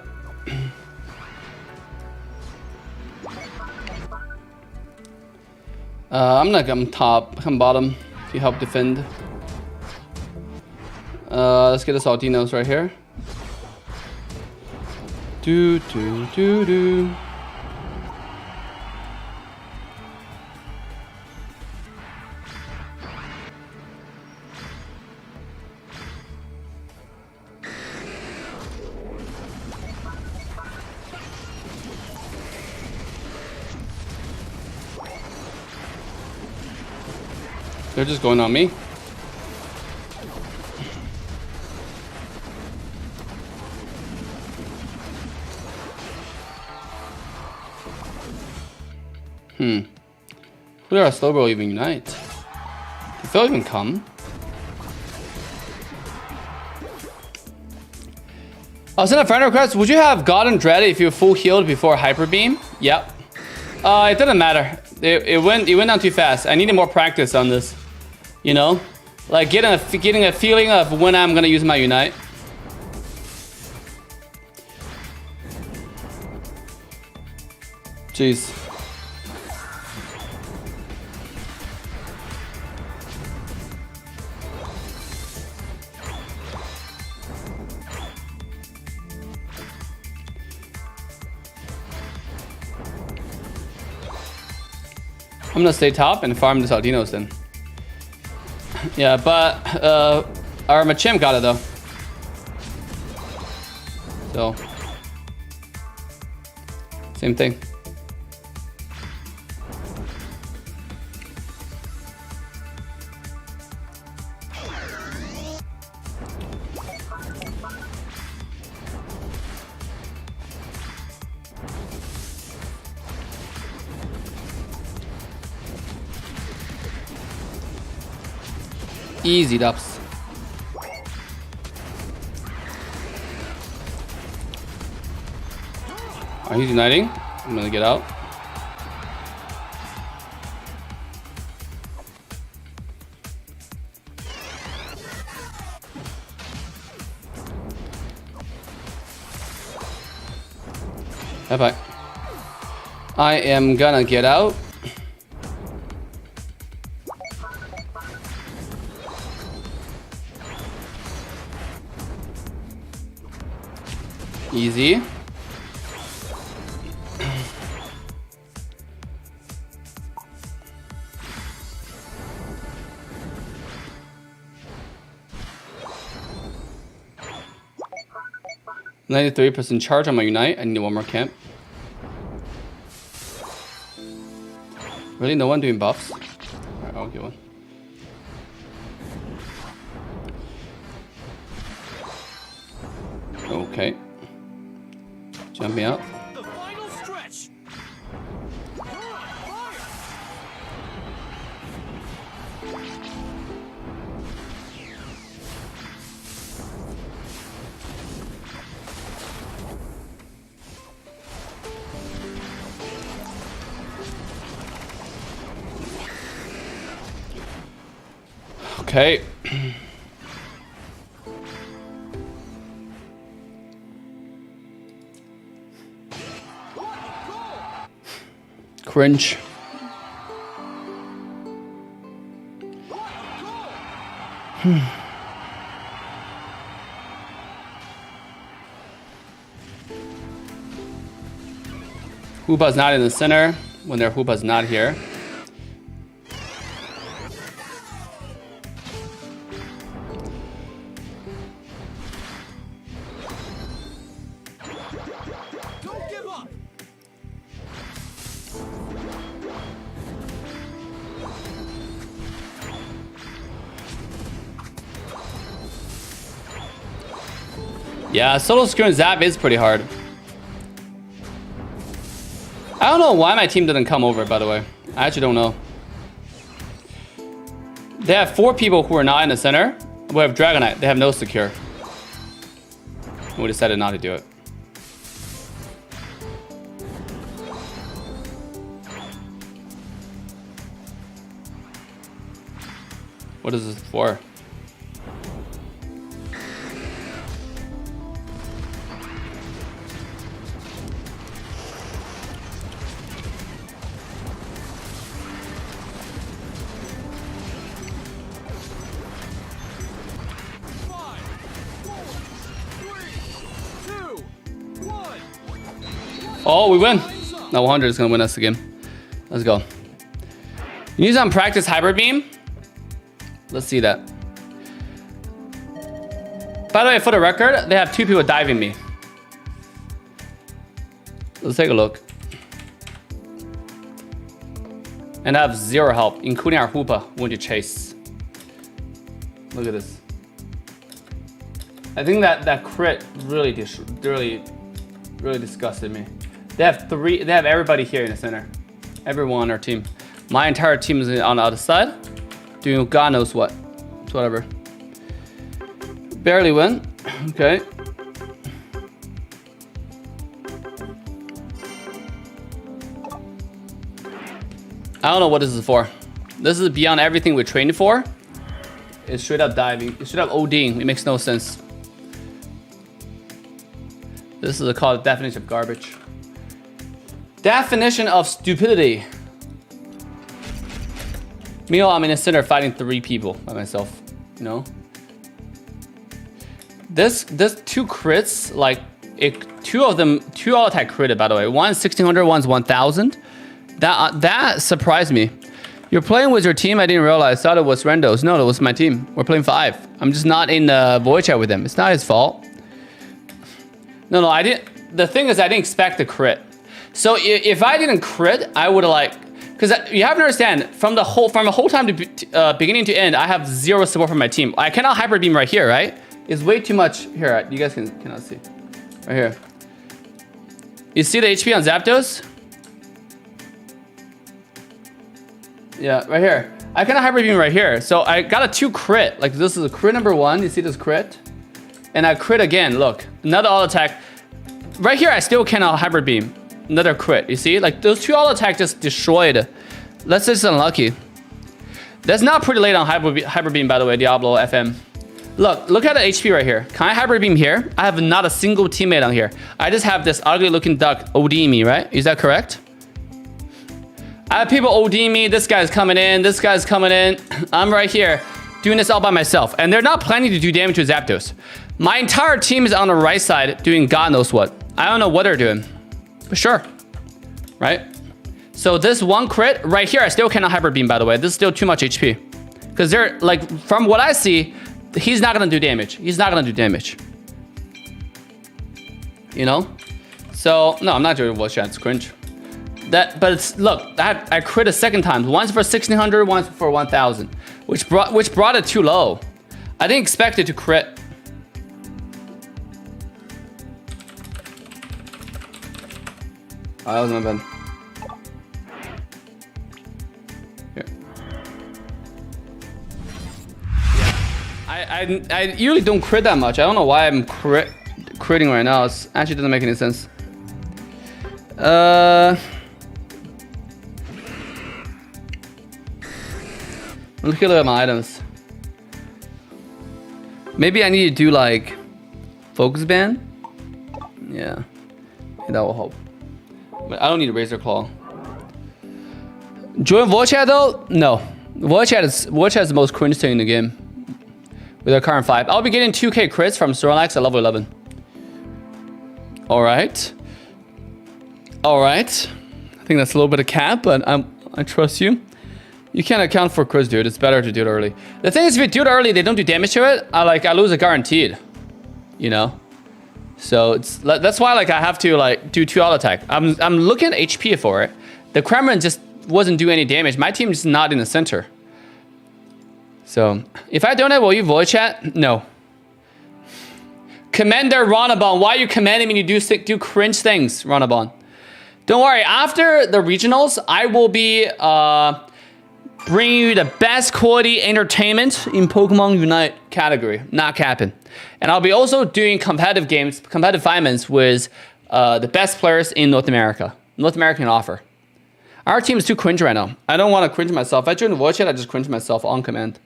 I'm not gonna top, come bottom if you help defend. Let's get the Saltinos right here. Do do do do. They're just going on me. Who did our Slowbro even unite? Did Phil even come? I'll send a friend request. Would you have gotten Dread if you were full healed before Hyper Beam? Yep. It didn't matter. It went down too fast. I needed more practice on this. You know? Like getting a feeling of when I'm gonna use my Unite. Jeez. I'm gonna stay top and farm the Saldinos then. Yeah, but our Machamp got it though. So same thing. Easy dubs. Oh, he's uniting. I'm gonna get out. Bye bye. I am gonna get out. Easy. %93% charge on my Unite. I need one more camp. Really? No one doing buffs? Alright, I'll get one. Okay. Jumping out. The final stretch. Okay. Cringe. Hoopa's not in the center when their Hoopa's not here. Don't give up. Yeah, solo securing zap is pretty hard. I don't know why my team didn't come over, by the way. I actually don't know. They have 4 people who are not in the center. We have Dragonite. They have no secure. We decided not to do it. What is this for? Oh, we win. Now 100 is gonna win us again. Let's go. You need some practice Hybrid Beam. Let's see that. By the way, for the record, they have 2 people diving me. Let's take a look. And I have 0 help, including our Hoopa when you chase. Look at this. I think that crit really disgusted me. They have everybody here in the center. Everyone on our team. My entire team is on the other side. Doing God knows what. It's whatever. Barely win. Okay. I don't know what this is for. This is beyond everything we trained for. It's straight up diving. It's straight up ODing. It makes no sense. This is called definition of garbage. Definition of stupidity. Meanwhile, I'm in the center fighting 3 people by myself. You know. This 2 crits, like 2 of them, 2 all attack critted, by the way. One's 1600, one's 1000. That surprised me. You're playing with your team. I didn't realize. Thought it was Rendo's. No, it was my team. We're playing 5. I'm just not in the void chat with him. It's not his fault. No, I didn't. The thing is, I didn't expect the crit. So if I didn't crit, I would have like, because you have to understand from the whole time to beginning to end, I have 0 support from my team. I cannot Hybrid Beam right here, right? It's way too much here. You guys cannot see right here. You see the HP on Zapdos? Yeah, right here. I cannot Hybrid Beam right here. So I got a 2 crit. Like this is a crit number 1. You see this crit? And I crit again. Look, another all attack. Right here, I still cannot Hybrid Beam. Another crit. You see, like those 2 all attack just destroyed. That's just unlucky. That's not pretty late on Hybrid Beam, by the way, Diablo FM. Look at the HP right here. Can I Hybrid Beam here? I have not a single teammate on here. I just have this ugly looking duck ODing me, right? Is that correct? I have people ODing me. This guy's coming in. This guy's coming in. I'm right here doing this all by myself. And they're not planning to do damage to Zapdos. My entire team is on the right side doing God knows what. I don't know what they're doing. But sure. Right? So this 1 crit right here, I still cannot Hybrid Beam, by the way. This is still too much HP. Because they're like, from what I see, he's not going to do damage. He's not going to do damage. You know? So, no, I'm not doing voice chat. It's cringe. But it's, look, I crit a second time. Once for 1600, once for 1000. Which brought it too low. I didn't expect it to crit. Oh, that was my bad. Here. Yeah. I usually don't crit that much. I don't know why I'm critting right now. It actually doesn't make any sense. Look at my items. Maybe I need to do like focus band. Yeah, that will help. But I don't need a Razor Claw. Join voice chat though? No. Voice chat is the most cringe thing in the game. With our current 5. I'll be getting 2k crits from Snorlax at level 11. Alright. Alright. think that's a little bit of cap, but I trust you. You can't account for crits, dude. It's better to do it early. The thing is, if you do it early, they don't do damage to it. I lose it guaranteed. You know. So that's why like I have to like do 2 auto attack. I'm looking at HP for it. The Kremlin just wasn't doing any damage. My team is not in the center. So if I donate, will you voice chat? No. Commander Ronabon, why are you commanding me to do cringe things, Ronabon? Don't worry. After the regionals, I will be bringing you the best quality entertainment in Pokemon Unite category. Not capping. And I'll be also doing competitive games, competitive finals with the best players in North America. North American offer. Our team is too cringe right now. I don't want to cringe myself. If I join the voice chat, I just cringe myself on command,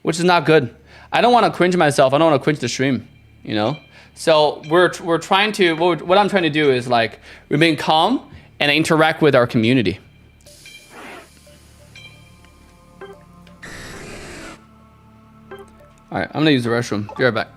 which is not good. I don't want to cringe myself. I don't want to cringe the stream, you know? So we're trying to, what I'm trying to do is like remain calm and interact with our community. All right, I'm gonna use the restroom. Be right back.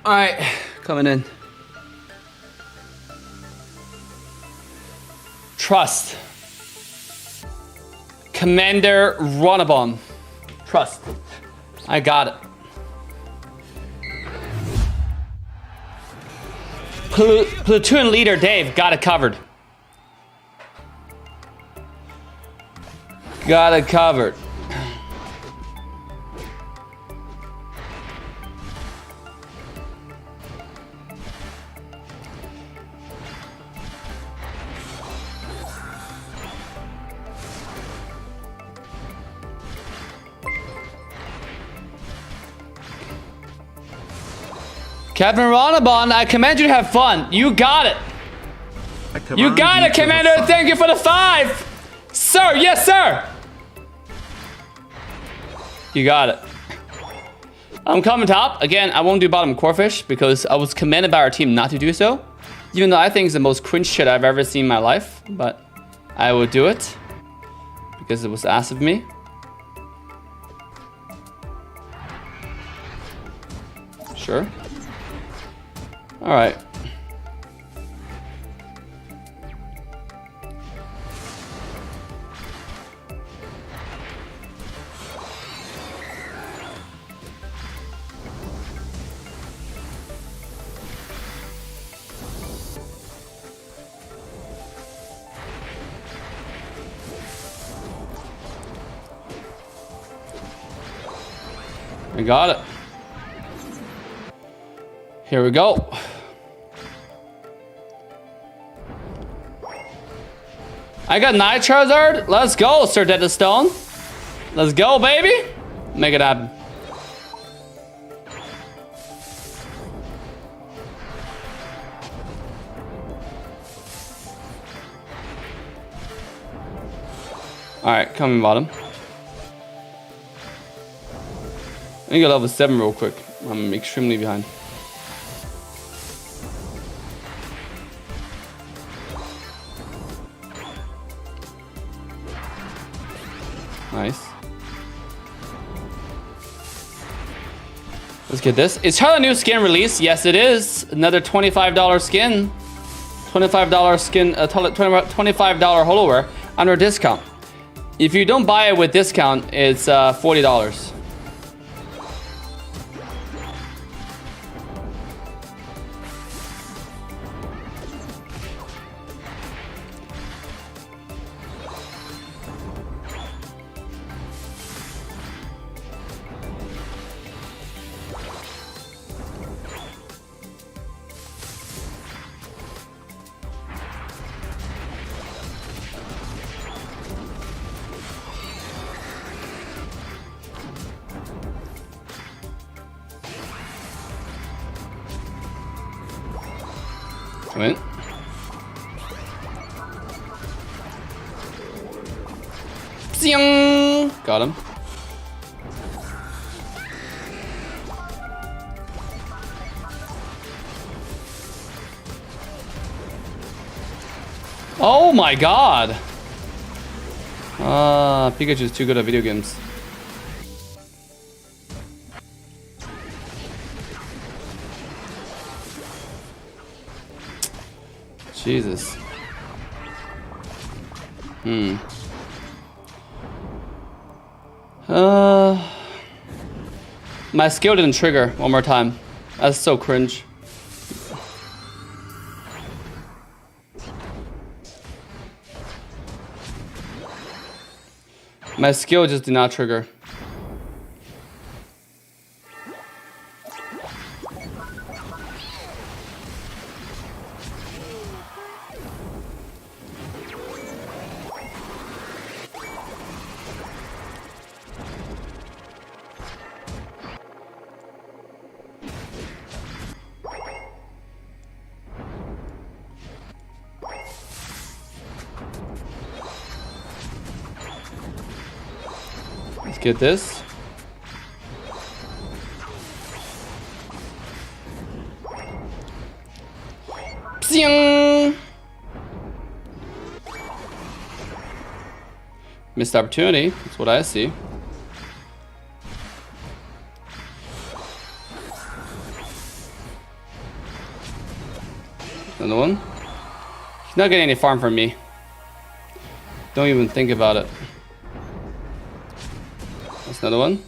All right, coming in. Trust. Commander Ronabon. Trust. I got it. Platoon leader Dave, got it covered. Got it covered. Captain Ronabon, I command you to have fun. You got it. You got it, Commander. Thank you for the 5. Sir, yes, sir. You got it. I'm coming top. Again, I won't do bottom Corfish because I was commanded by our team not to do so. Even though I think it's the most cringe shit I've ever seen in my life. But I will do it because it was asked of me. Sure. All right. I got it. Here we go. I got Night Charizard. Let's go, Sir Dead Stone. Let's go, baby. Make it happen. All right, coming bottom. I need to go level 7 real quick. I'm extremely behind. Nice. Let's get this. Is Charlie a new skin release? Yes, it is. Another $25 skin. $25 skin, $25 holoware under discount. If you don't buy it with discount, it's $40. Win. Zing! Got him. Oh my god! Pikachu's too good at video games. Jesus. My skill didn't trigger one more time. That's so cringe. My skill just did not trigger. Let's get this. Psing! Missed opportunity. That's what I see. Another one. He's not getting any farm from me. Don't even think about it. That's another one.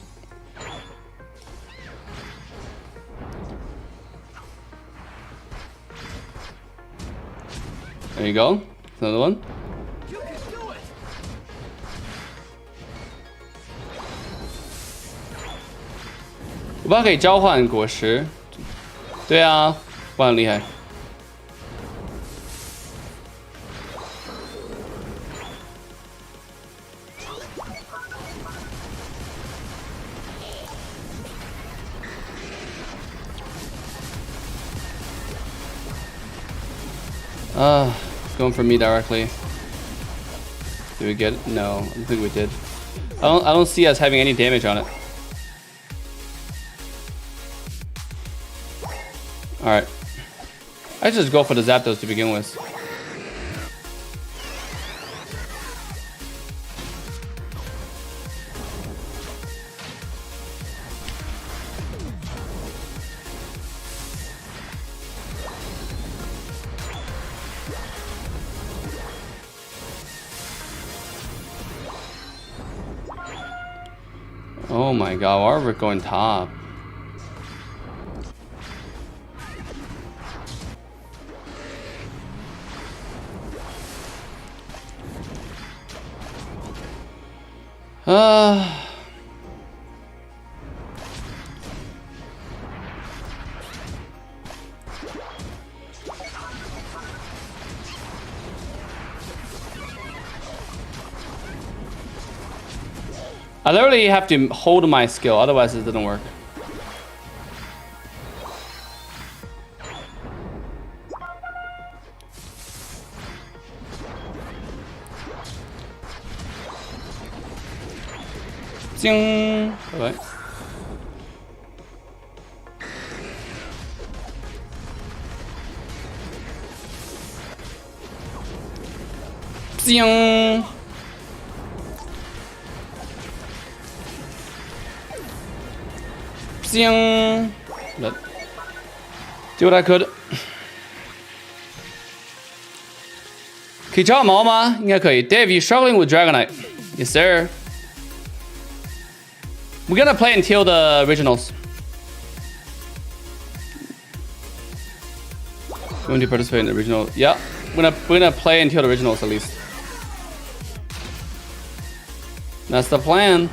There you go. Another one. You can do it. 我爸可以交换果实。对啊，我很厉害。Going for me directly. Did we get it? No, I don't think we did. I don't see us having any damage on it. Alright. I just go for the Zapdos to begin with. Oh my god, why are we going top? I literally have to hold my skill, otherwise it doesn't work. Zing! Bye-bye. Zing! Zing! Do what I could. 可以招毛吗？应该可以。Dave, you struggling with Dragonite? Yes, sir. We're gonna play until the originals. Going to participate in the original. Yeah, we're gonna play until the originals at least. That's the plan.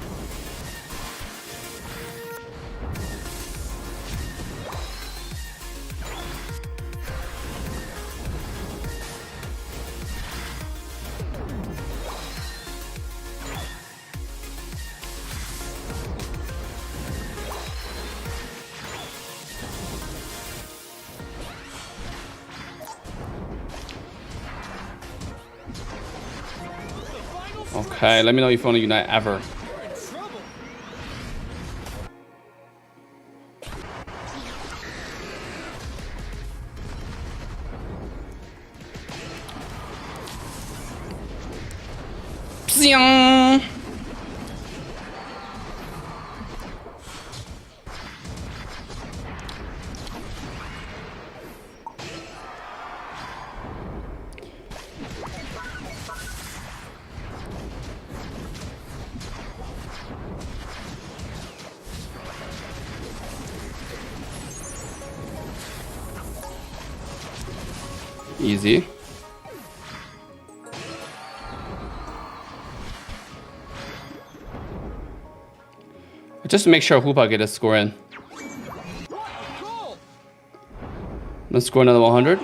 Okay, let me know if you want to unite ever. Psiang! Easy. Just to make sure Hoopa get a score in. Let's score another 100.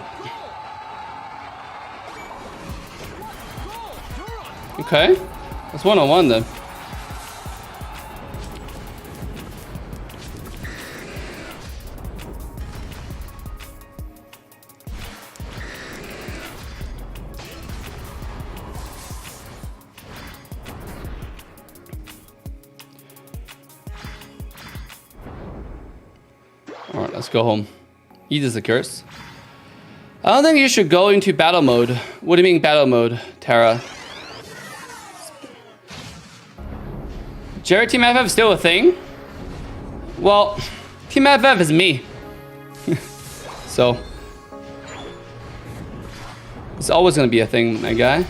Okay, that's 1-on-1 then. Alright, let's go home. Eat is a curse. I don't think you should go into battle mode. What do you mean battle mode, Tara? Jerry Team FF is still a thing? Well, Team FF is me. So, it's always gonna be a thing, my guy.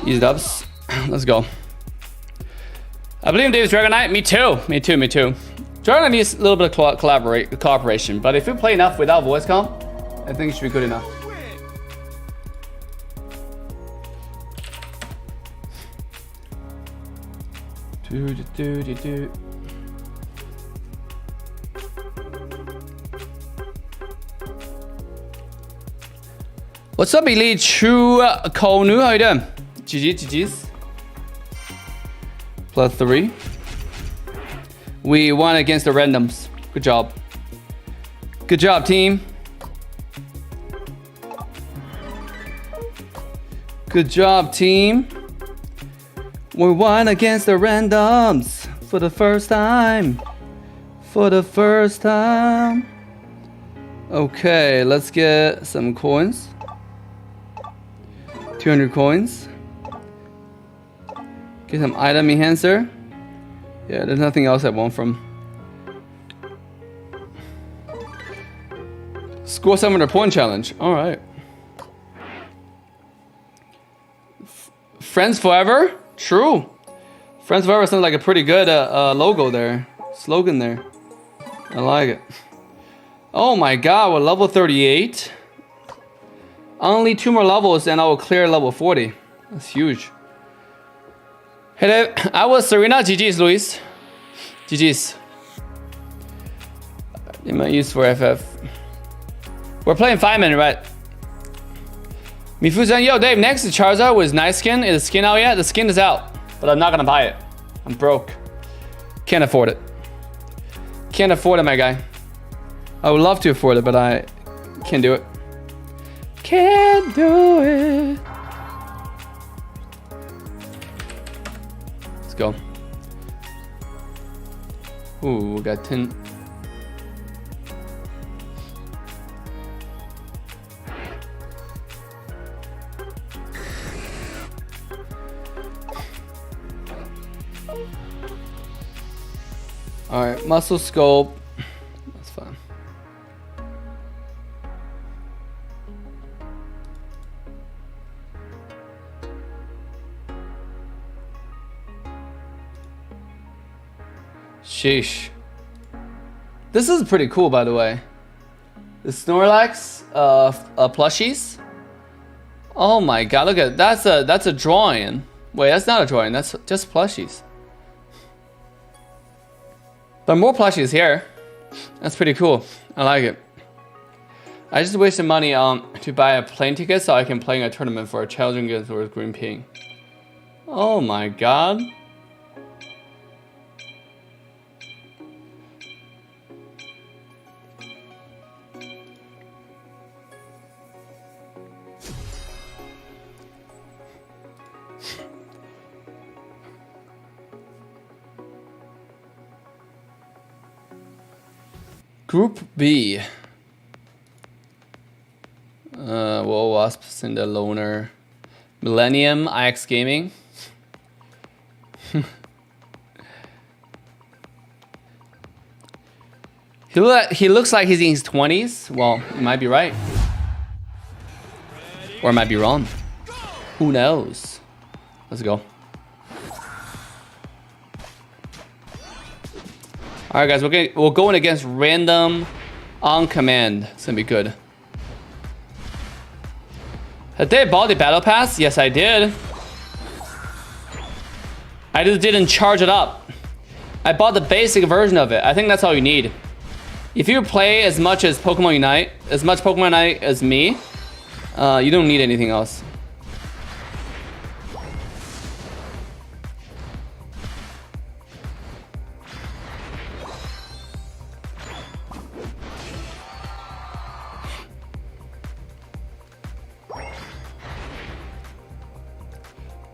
Easy dubs. Let's go. I believe Dave's Dragon Knight. Me too. Me too. Me too. Dragon Knight needs a little bit of cooperation, but if you play enough without voice comp, I think it should be good enough. What's up, Elite True Konu? How you doing? GG's. +3. We won against the randoms. Good job. Good job, team. Good job, team. We won against the randoms for the first time. For the first time. Okay, let's get some coins. 200 coins. Get some item enhancer. Yeah, there's nothing else I want from. Score 700 point challenge. All right. Friends forever. True. Friends forever sounds like a pretty good logo there. Slogan there. I like it. Oh my God, we're level 38. Only 2 more levels and I will clear level 40. That's huge. Hey Dave, I was Serena. GG's, Luis. GG's. In my use for FF. We're playing 5-minute, right? Mifu-san, yo Dave, next to Charizard with nice skin. Is the skin out yet? The skin is out, but I'm not gonna buy it. I'm broke. Can't afford it. Can't afford it, my guy. I would love to afford it, but I can't do it. Can't do it. Let's go. Ooh, we got 10. All right, muscle sculpt. That's fine. Sheesh. This is pretty cool, by the way. The Snorlax plushies. Oh my God! Look at that's a drawing. Wait, that's not a drawing. That's just plushies. But more plushies here. That's pretty cool. I like it. I just wasted money to buy a plane ticket so I can play in a tournament for a challenging against Green Ping. Oh my god. Group B. Well, Wasp, Cinder, Loner, Millennium, IX Gaming. He looks like he's in his 20s. Well, you might be right. Or I might be wrong. Who knows? Let's go. All right, guys, we're going against random on command. It's gonna be good. Did I bought the battle pass? Yes, I did. I just didn't charge it up. I bought the basic version of it. I think that's all you need. If you play as much as Pokemon Unite, as much Pokemon Unite as me, you don't need anything else.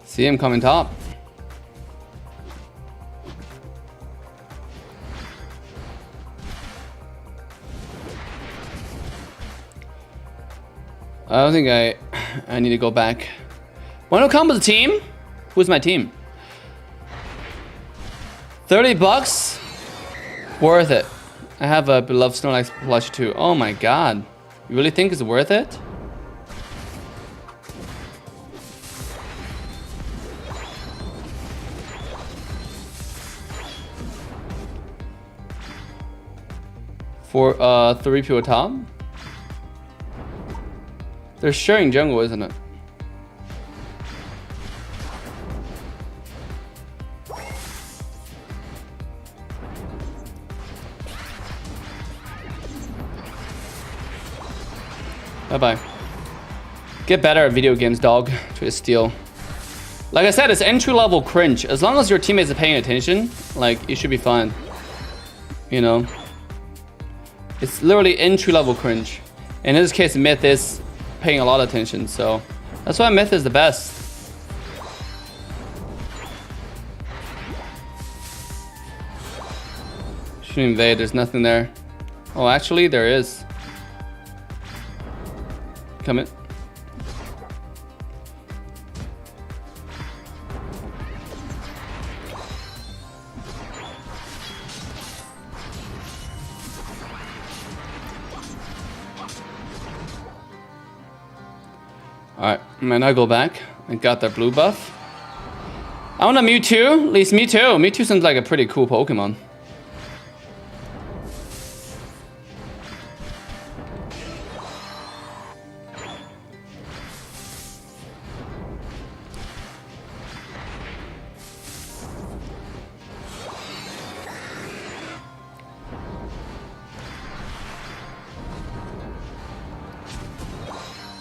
See him coming top. I don't think I need to go back. Wanna come with the team? Who's my team? 30 bucks? Worth it. I have a beloved Snorlax plush too. Oh my god. You really think it's worth it? For 3 pure top? They're sharing jungle, isn't it? Bye-bye. Get better at video games, dog. Try to steal. Like I said, it's entry-level cringe. As long as your teammates are paying attention, like, it should be fine. You know? It's literally entry-level cringe. In this case, Myth is paying a lot of attention, so that's why Myth is the best. Should invade, there's nothing there. Oh, actually, there is. Come in. Alright, man, I go back. I got that blue buff. I want a Mewtwo. At least Mewtwo. Mewtwo seems like a pretty cool Pokemon.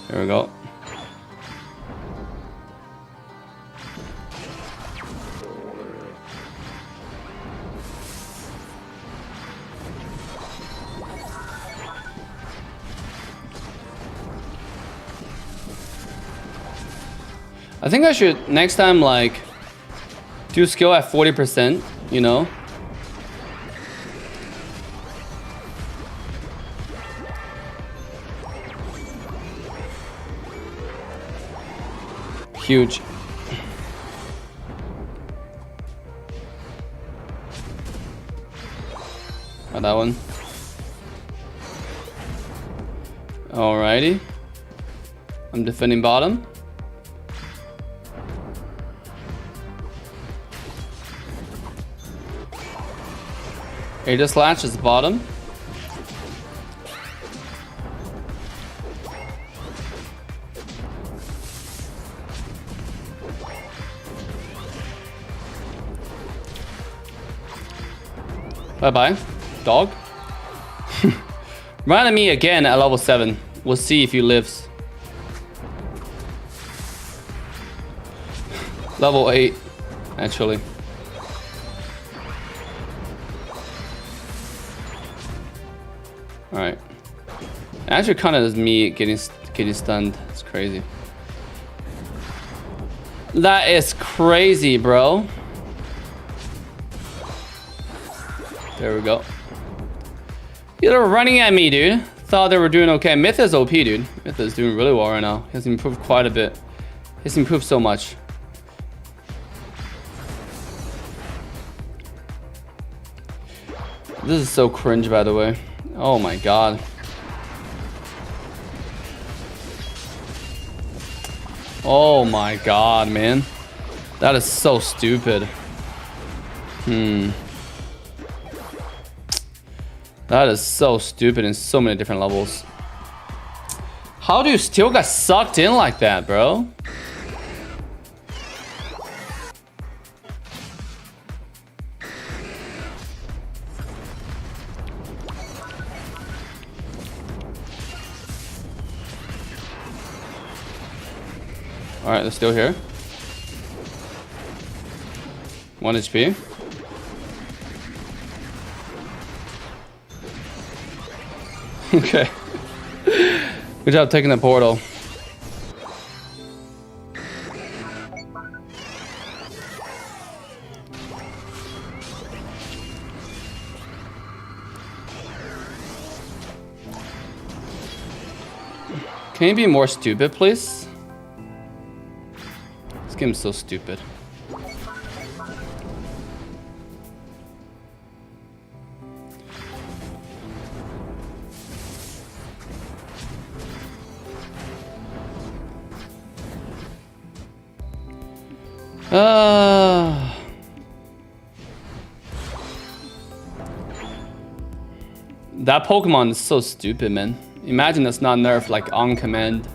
There we go. I think I should next time like do skill at 40%, you know? Huge. Got that one. Alrighty. I'm defending bottom. Aegis Slash is bottom. Bye-bye, dog. Run at me again at level 7. We'll see if he lives. Level 8, actually. All right. Actually, kind of is me getting stunned. It's crazy. That is crazy, bro. There we go. You're running at me, dude. Thought they were doing okay. Myth is OP, dude. Myth is doing really well right now. He has improved quite a bit. He's improved so much. This is so cringe, by the way. Oh my god. Oh my god, man. That is so stupid. That is so stupid in so many different levels. How do you still get sucked in like that, bro? Alright, they're still here. 1 HP. Okay. Good job taking the portal. Can you be more stupid, please? This game's so stupid. That Pokemon is so stupid, man. Imagine that's not nerfed like on command.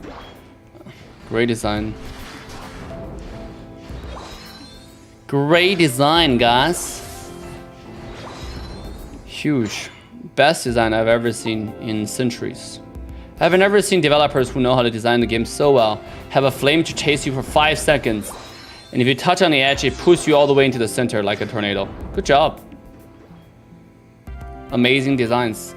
Great design. Great design, guys. Huge. Best design I've ever seen in centuries. I've never seen developers who know how to design the game so well have a flame to chase you for 5 seconds. And if you touch on the edge, it pushes you all the way into the center like a tornado. Good job. Amazing designs.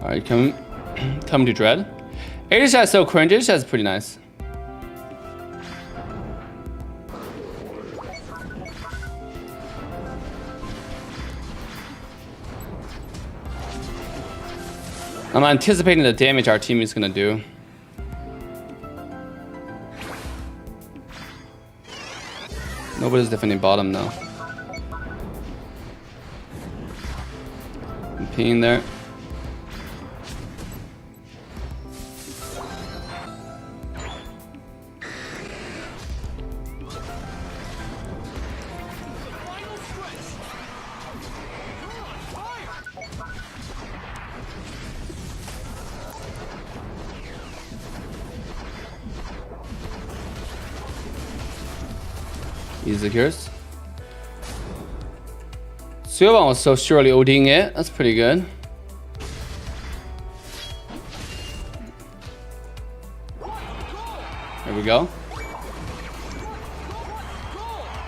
Alright, come to Dread. Aegis is so cringe. Aegis is pretty nice. I'm anticipating the damage our team is gonna do. Nobody's defending bottom now. I'm peeing there. Easy cures. Suyoban was so surely ODing it. That's pretty good. There we go.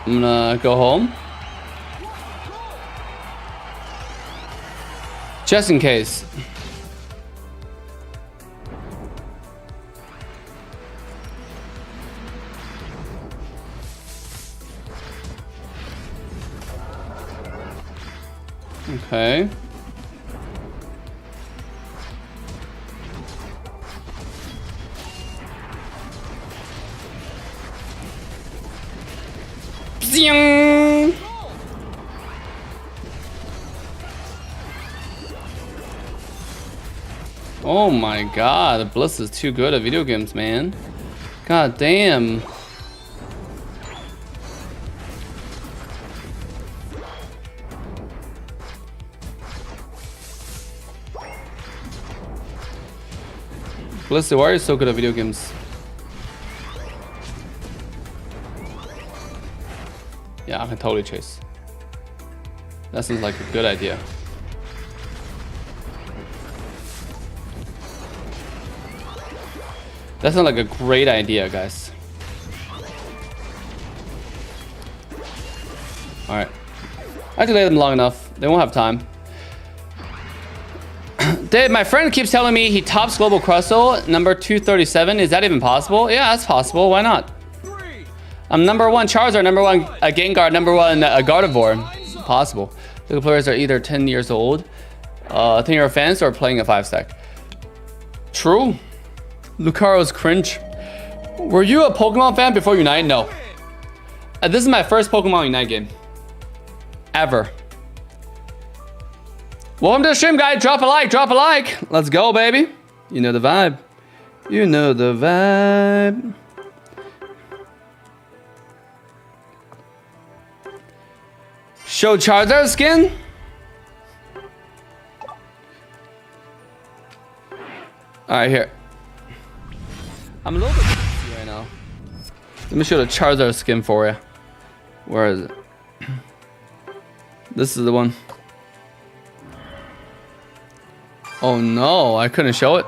I'm gonna go home. Just in case. Okay. Zing! Oh my god, Bliss is too good at video games, man. God damn. Felicity, why are you so good at video games? Yeah, I can totally chase. That seems like a good idea. That sounds like a great idea, guys. Alright. I delayed them long enough. They won't have time. Dave, my friend keeps telling me he tops Global Crustle number 237. Is that even possible? Yeah, that's possible. Why not? I'm number 1 Charizard, number 1 Gengar, number 1 Gardevoir. Possible. The players are either 10 years old, 10-year fans, or playing a 5-stack. True. Lucario's cringe. Were you a Pokemon fan before Unite? No. This is my first Pokemon Unite game. Ever. Welcome to the stream, guys. Drop a like, drop a like. Let's go, baby. You know the vibe. You know the vibe. Show Charizard skin. Alright, here. I'm a little bit confused right now. Let me show the Charizard skin for you. Where is it? This is the one. Oh no, I couldn't show it.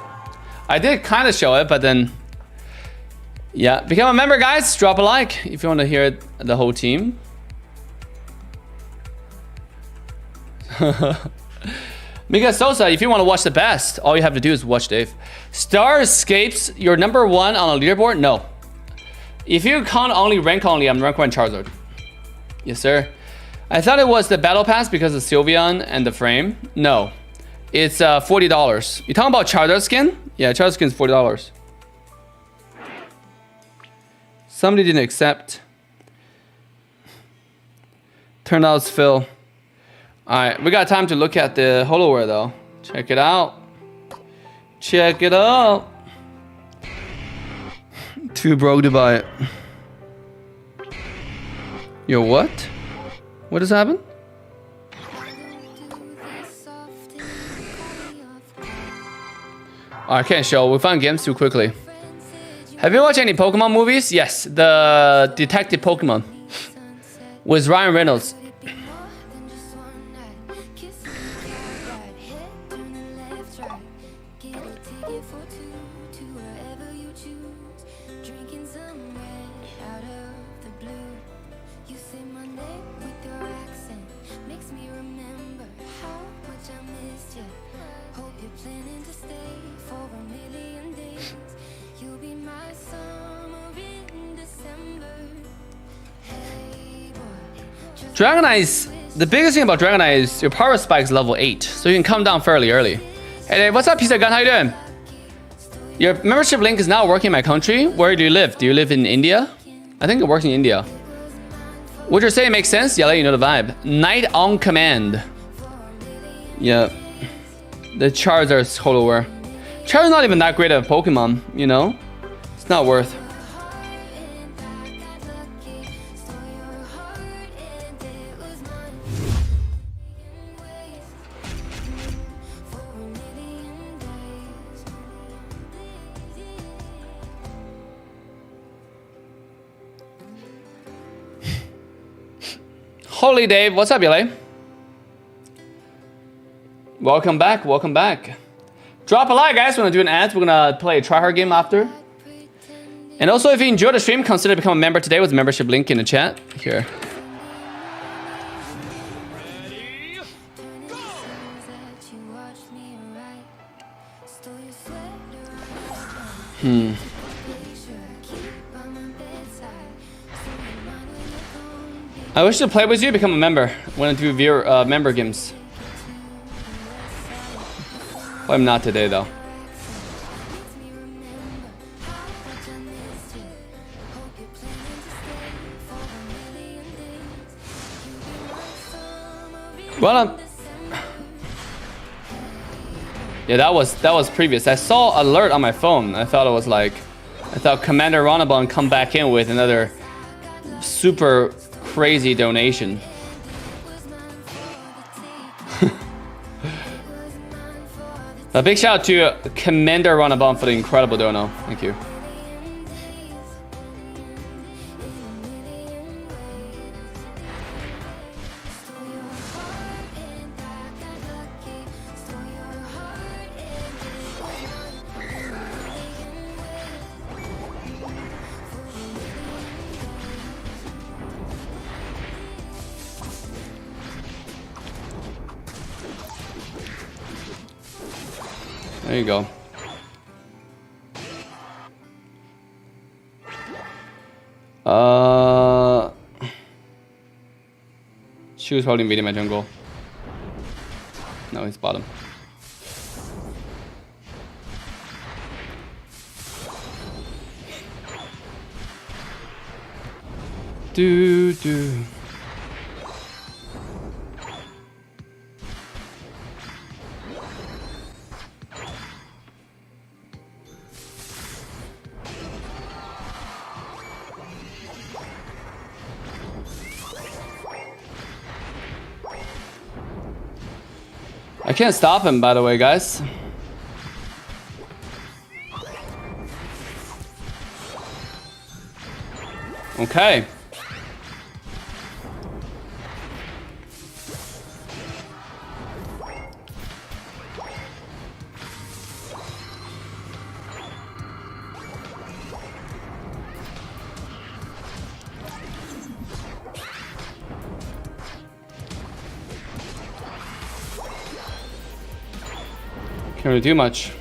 I did kind of show it, but then... Yeah, become a member, guys. Drop a like if you want to hear the whole team. Mika Sosa, if you want to watch the best, all you have to do is watch Dave. Starscapes, you're number 1 on a leaderboard? No. If you count only rank only, I'm rank 1 Charizard. Yes, sir. I thought it was the battle pass because of Sylveon and the frame. No. It's $40. You talking about Charizard skin? Yeah, Charizard skin is $40. Somebody didn't accept. Turned out it's Phil. Alright, we got time to look at the HoloWare though. Check it out. Check it out. Too broke to buy it. Yo, what? What just happened? Oh, I can't show. We found games too quickly. Have you watched any Pokemon movies? Yes, the Detective Pokemon with Ryan Reynolds. Dragonite, the biggest thing about Dragonite is your power spike is level 8, so you can come down fairly early. Hey Dave, what's up, Pizza Gun? How you doing? Your membership link is now working in my country. Where do you live? Do you live in India? I think it works in India. What you're saying makes sense. Yeah, let you know the vibe. Knight on command. Yeah. The Charizard's HoloWare. Charizard's not even that great of a Pokemon, you know? It's not worth. Holy Dave, what's up, LA? Welcome back, welcome back. Drop a like, guys. We're gonna do an ad. We're gonna play a tryhard game after. And also, if you enjoyed the stream, consider becoming a member today with the membership link in the chat here. I wish to play with you, become a member. Want to do viewer member games. Well, I'm not today though. Well, yeah, that was previous. I saw alert on my phone. I thought it was like, I thought Commander Ronabon come back in with another super crazy donation. A big shout out to Commander Runabout for the incredible dono. Thank you. There you go. She was probably invading my jungle. No, he's bottom. Do. I can't stop him, by the way, guys. Okay. Can't really do much.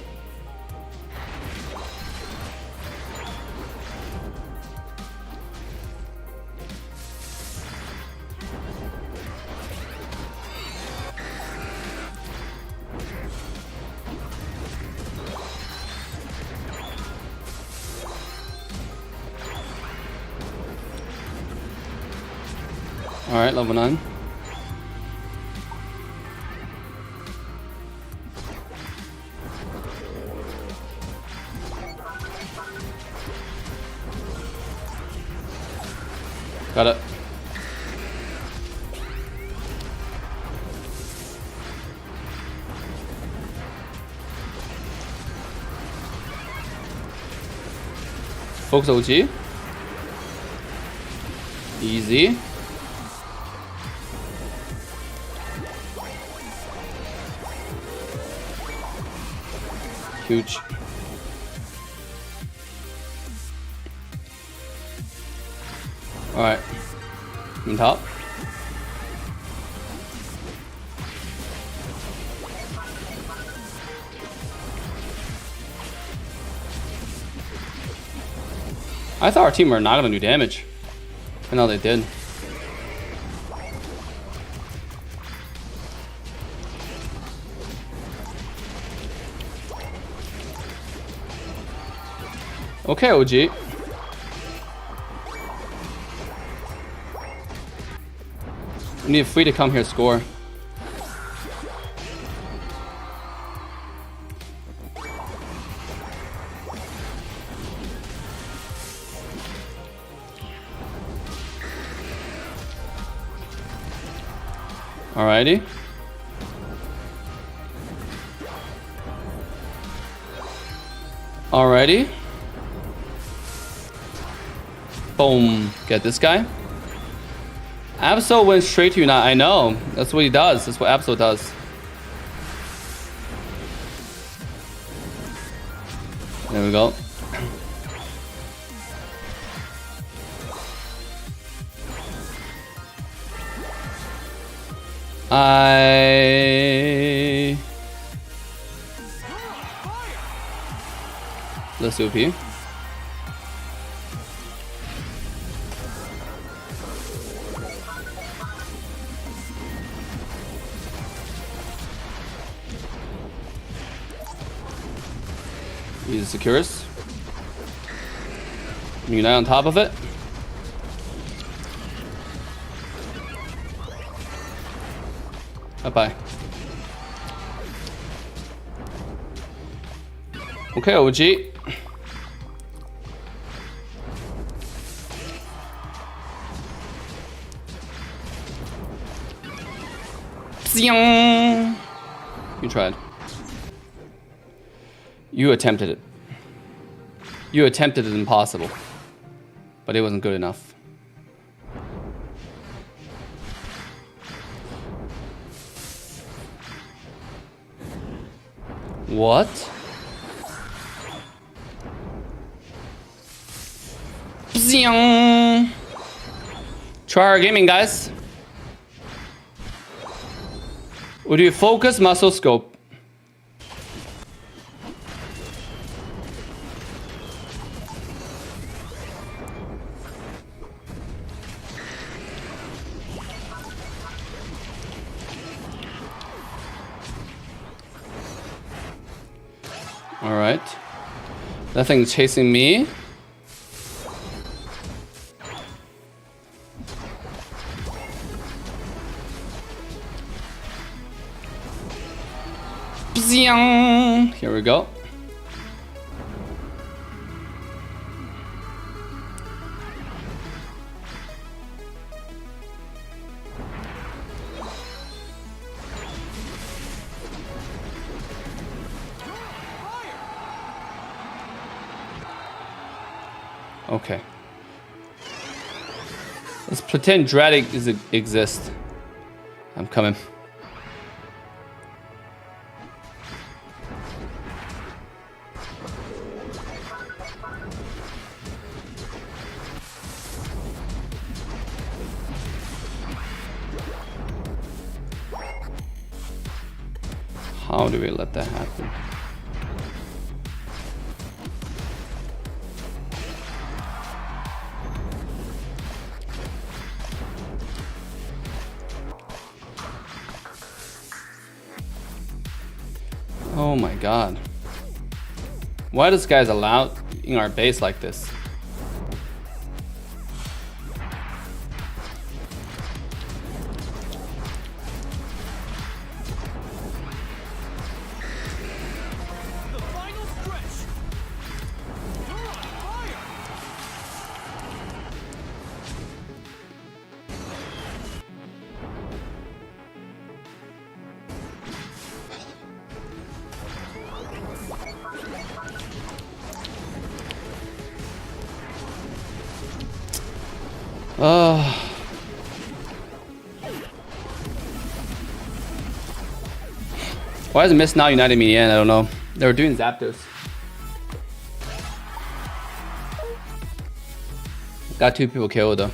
All right, level 9. Got it. Focus OG. Easy. Huge. Alright. On top. I thought our team were not gonna do damage. I know they did. Okay, OG. We need free to come here score. Alrighty. Alrighty. Boom. Get this guy. Absol went straight to you now. I know. That's what he does. That's what Absol does. There we go. Let's OP. Use Securus. Unite on top of it. Bye-bye. Okay, OG. You tried. You attempted it. You attempted it impossible. But it wasn't good enough. What? Try our gaming, guys. We'll do focus, muscle, scope. All right. Nothing's chasing me. Here we go. Okay. Let's pretend Dread exists. I'm coming. How do we let that happen? Oh my god. Why are these guys allowed in our base like this? Why is Miss now United me in? I don't know. They were doing Zapdos. Got 2 people killed though.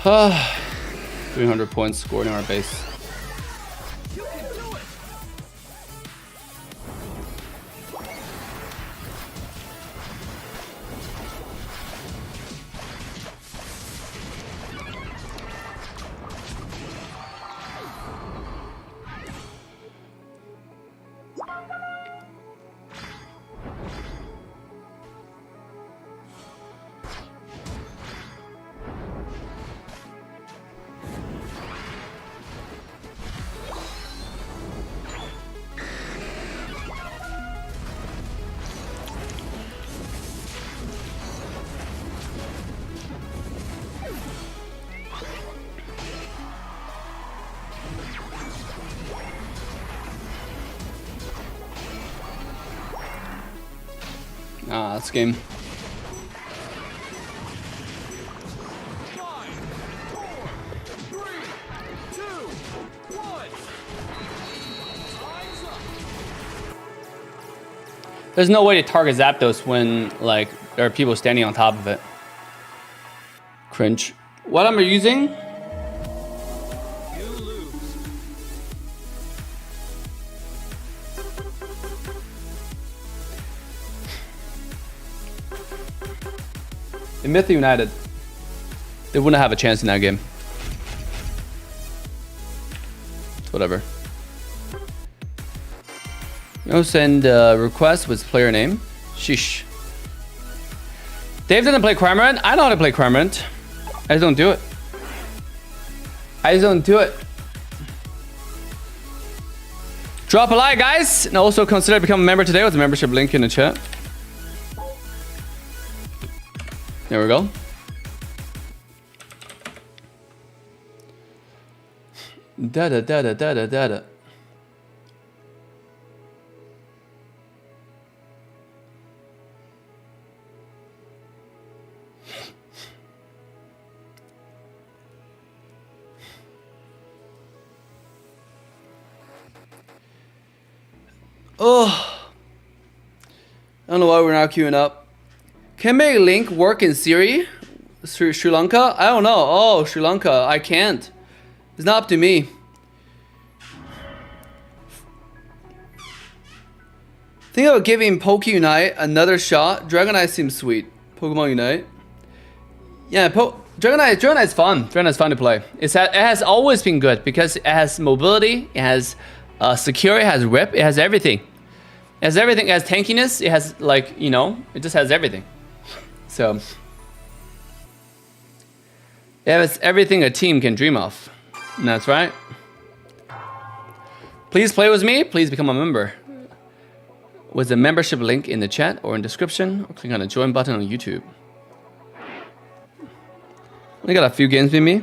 Ah. 300 points scored in our base. Ah, that's game. 5, 4, 3, 2, 1. Time's up. There's no way to target Zapdos when like there are people standing on top of it. Cringe. What am I using? You lose. In Myth United, they wouldn't have a chance in that game. Whatever. No send request with player name. Sheesh. Dave doesn't play Cramorant. I know how to play Cramorant. I just don't do it. Drop a like, guys, and also consider becoming a member today with the membership link in the chat. There we go. Da da da da da da da da. Oh, I don't know why we're not queuing up. Can make Link work in Sri Lanka? I don't know. Oh, Sri Lanka. I can't. It's not up to me. Think about giving Poke Unite another shot. Dragonite seems sweet. Pokemon Unite. Yeah, Dragonite's fun. Dragonite's fun to play. It has always been good because it has mobility, it has security, it has rip, it has everything. It has everything. It has tankiness. It has, like, you know, it just has everything. So it has everything a team can dream of. And that's right. Please play with me. Please become a member. With the membership link in the chat or in description, or click on the join button on YouTube. We got a few games with me.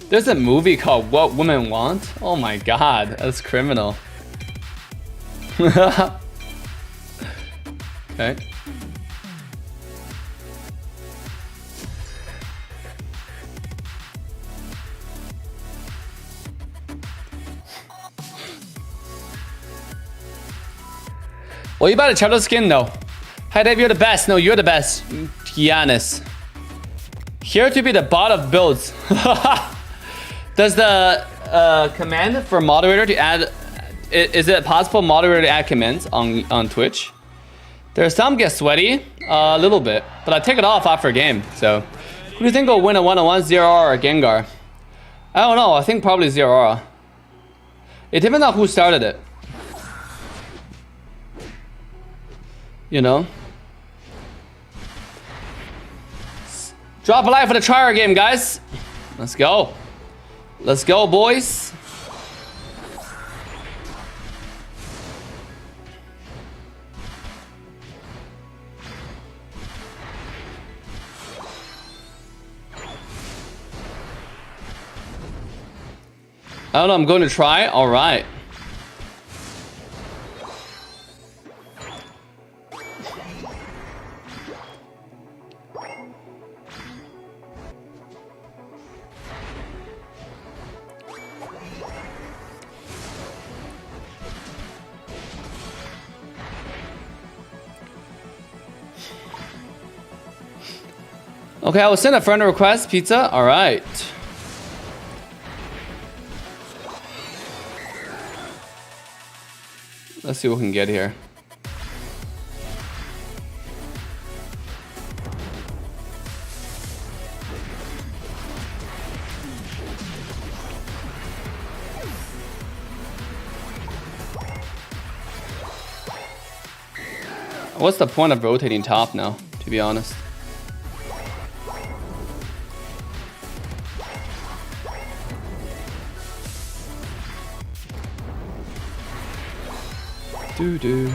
There's a movie called What Women Want? Oh my god, that's criminal. Okay. Well, you bought a Charizard skin though. Hi Dave, you're the best. No, you're the best. Giannis. Here to be the bot of builds. Does the command for moderator to add, is it possible moderator to add commands on Twitch? There's some get sweaty, a little bit, but I take it off after a game. So, who do you think will win a 1-on-1, Zeraora or Gengar? I don't know, I think probably Zeraora. It depends on who started it. You know? Drop a like for the Trier game, guys. Let's go. Let's go, boys. I don't know, I'm going to try. All right. Okay, I will send a friend request. Pizza. All right. Let's see what we can get here. What's the point of rotating top now, to be honest? Do. Do.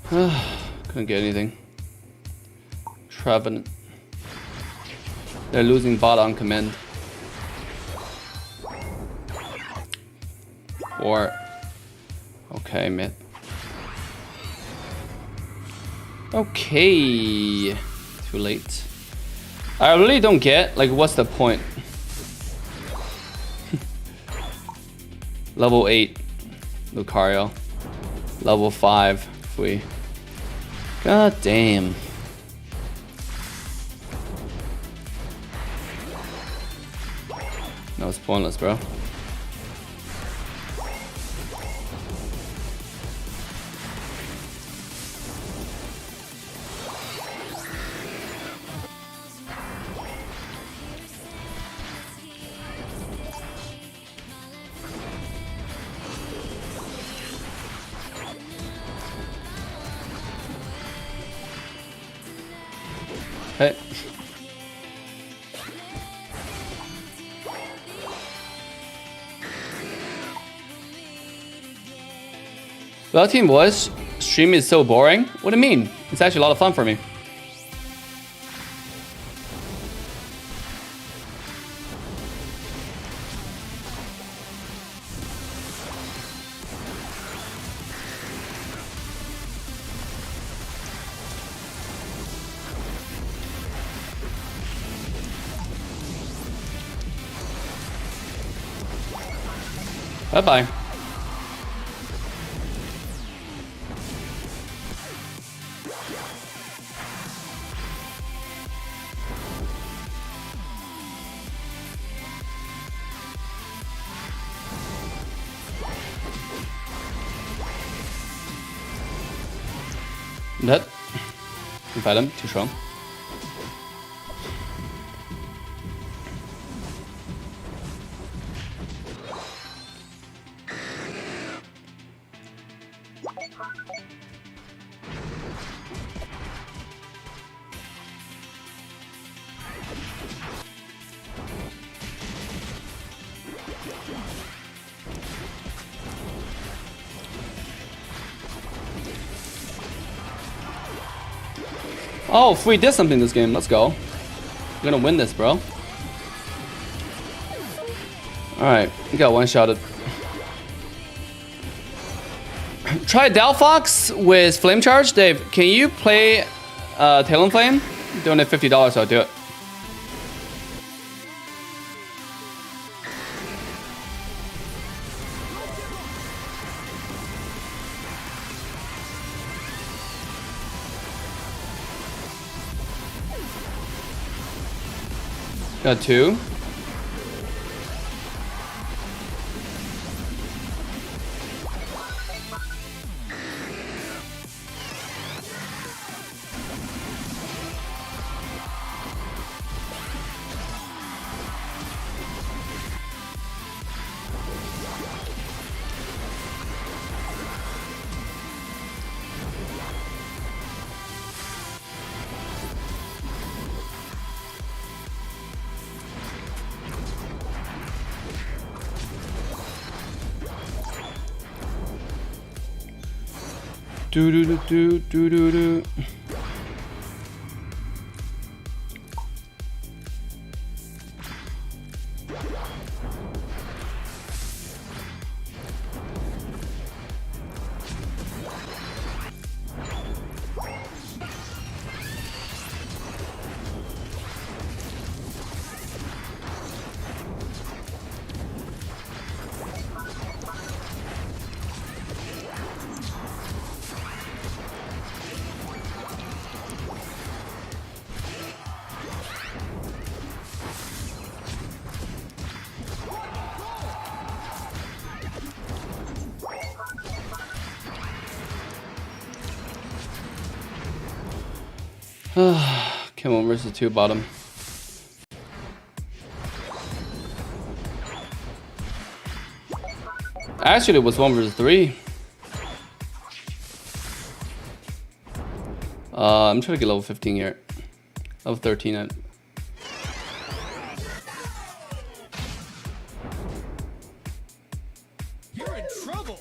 Couldn't get anything. Trevenant. They're losing bot on command. 4. Okay, mid. Okay. Too late. I really don't get, like, what's the point? Level 8, Lucario. Level 5, Fui. God damn. That was pointless, bro. Hey. Well, Team Boys, stream is so boring. What do you mean? It's actually a lot of fun for me. Bye-bye. Dead. Can fight him. Too strong. Oh, Fui did something this game. Let's go. We're gonna win this, bro. Alright, we got one-shotted. Try Delphox with Flame Charge. Dave, can you play Talon Flame? Donate $50, so I'll do it. Got 2. Do do do do do do do. Come on, versus 2 bottom. Actually, it was 1 versus 3. I'm trying to get level 15 here. Level 13. You're in trouble.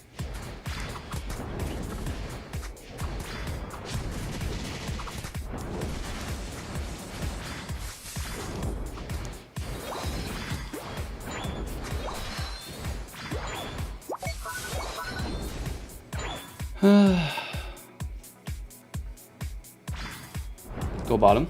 Go bottom.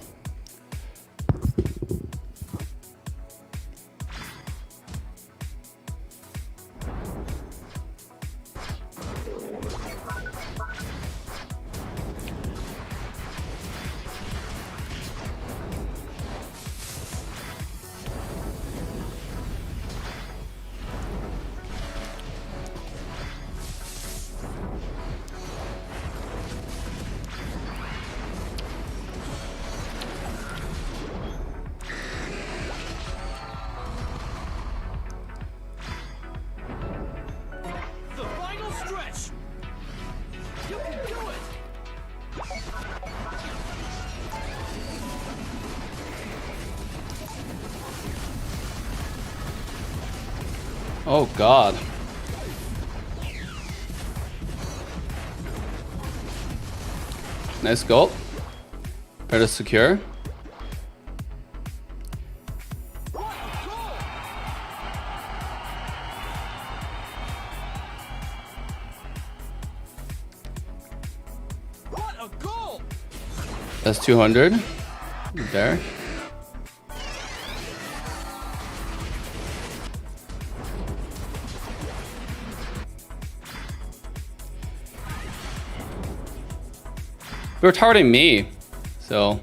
The final stretch. You can do it. Oh God. Nice goal. Better secure. What a goal! That's 200. There. They were targeting me, so.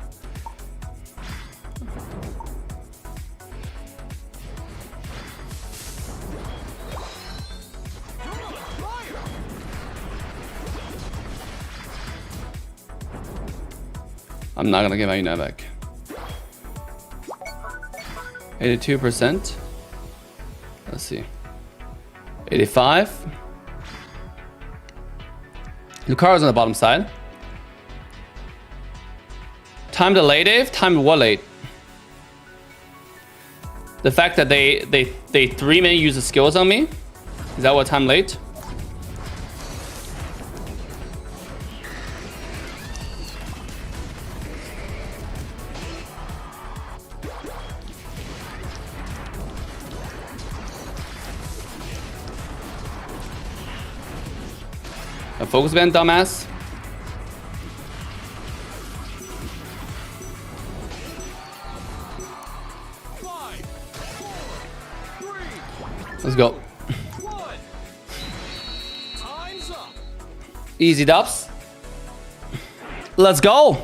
I'm not gonna get my unit back. 82%. Let's see. 85. Lucario's on the bottom side. Time to late, Dave? Time to what late? The fact that they 3-minute use the skills on me? Is that what time late? A focus band, dumbass. Let's go. Time's up. Easy dubs. Let's go.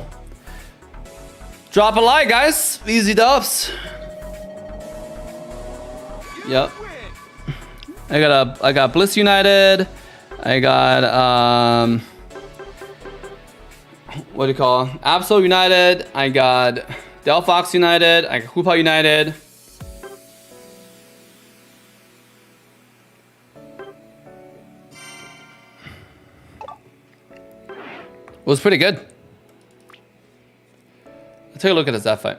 Drop a like, guys. Easy dubs. Yep. I got Bliss United. I got what do you call it? Absol United. I got Delphox United. I got Hoopa United. It was pretty good. Let's take a look at this F fight.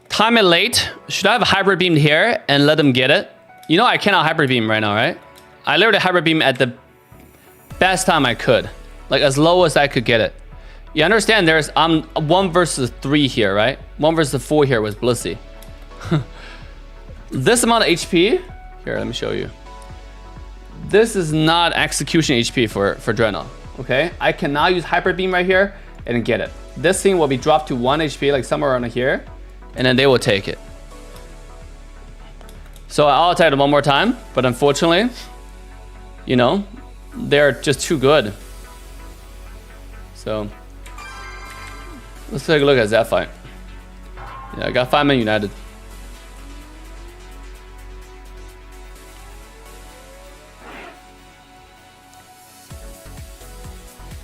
Time it late. Should I have a hybrid beam here and let them get it? You know I cannot hybrid beam right now, right? I literally hybrid beam at the best time I could. Like as low as I could get it. You understand I'm 1 versus 3 here, right? 1 versus 4 here was Blissey. This amount of HP, here, let me show you. This is not execution HP for Dreadnought, okay? I cannot use Hyper Beam right here and get it. This thing will be dropped to 1 HP, like somewhere around here, and then they will take it. So I'll attack it one more time, but unfortunately, you know, they're just too good. So, let's take a look at that fight. Yeah, I got 5-man United.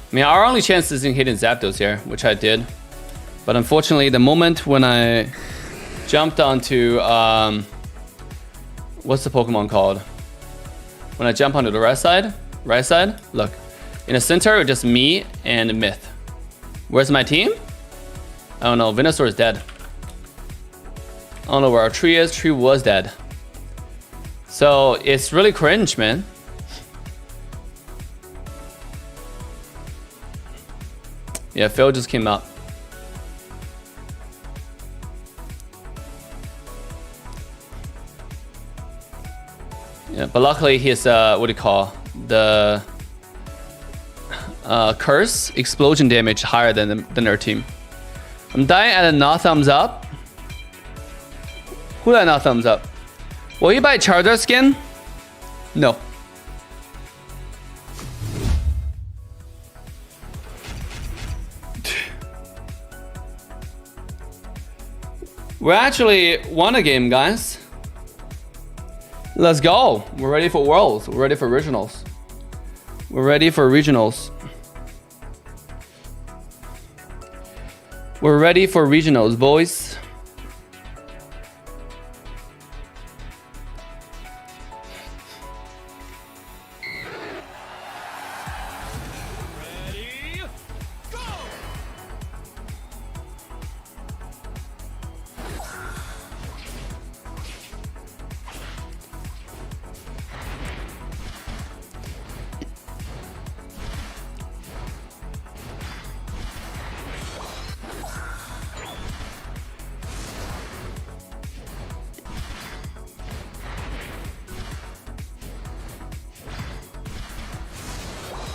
I mean, our only chance is in hitting Zapdos here, which I did. But unfortunately, the moment when I jumped onto, what's the Pokemon called? When I jump onto the right side, look. In the center, it's just me and Myth. Where's my team? I don't know, Venusaur is dead. I don't know where our tree is, tree was dead. So, it's really cringe, man. Yeah, Phil just came up. Yeah, but luckily his what do you call the curse explosion damage higher than our team. I'm dying at a not thumbs up. Who did I not thumbs up? Will you buy Charizard skin? No. We actually won a game, guys. Let's go. We're ready for Worlds. We're ready for Regionals. We're ready for Regionals. We're ready for Regionals, boys.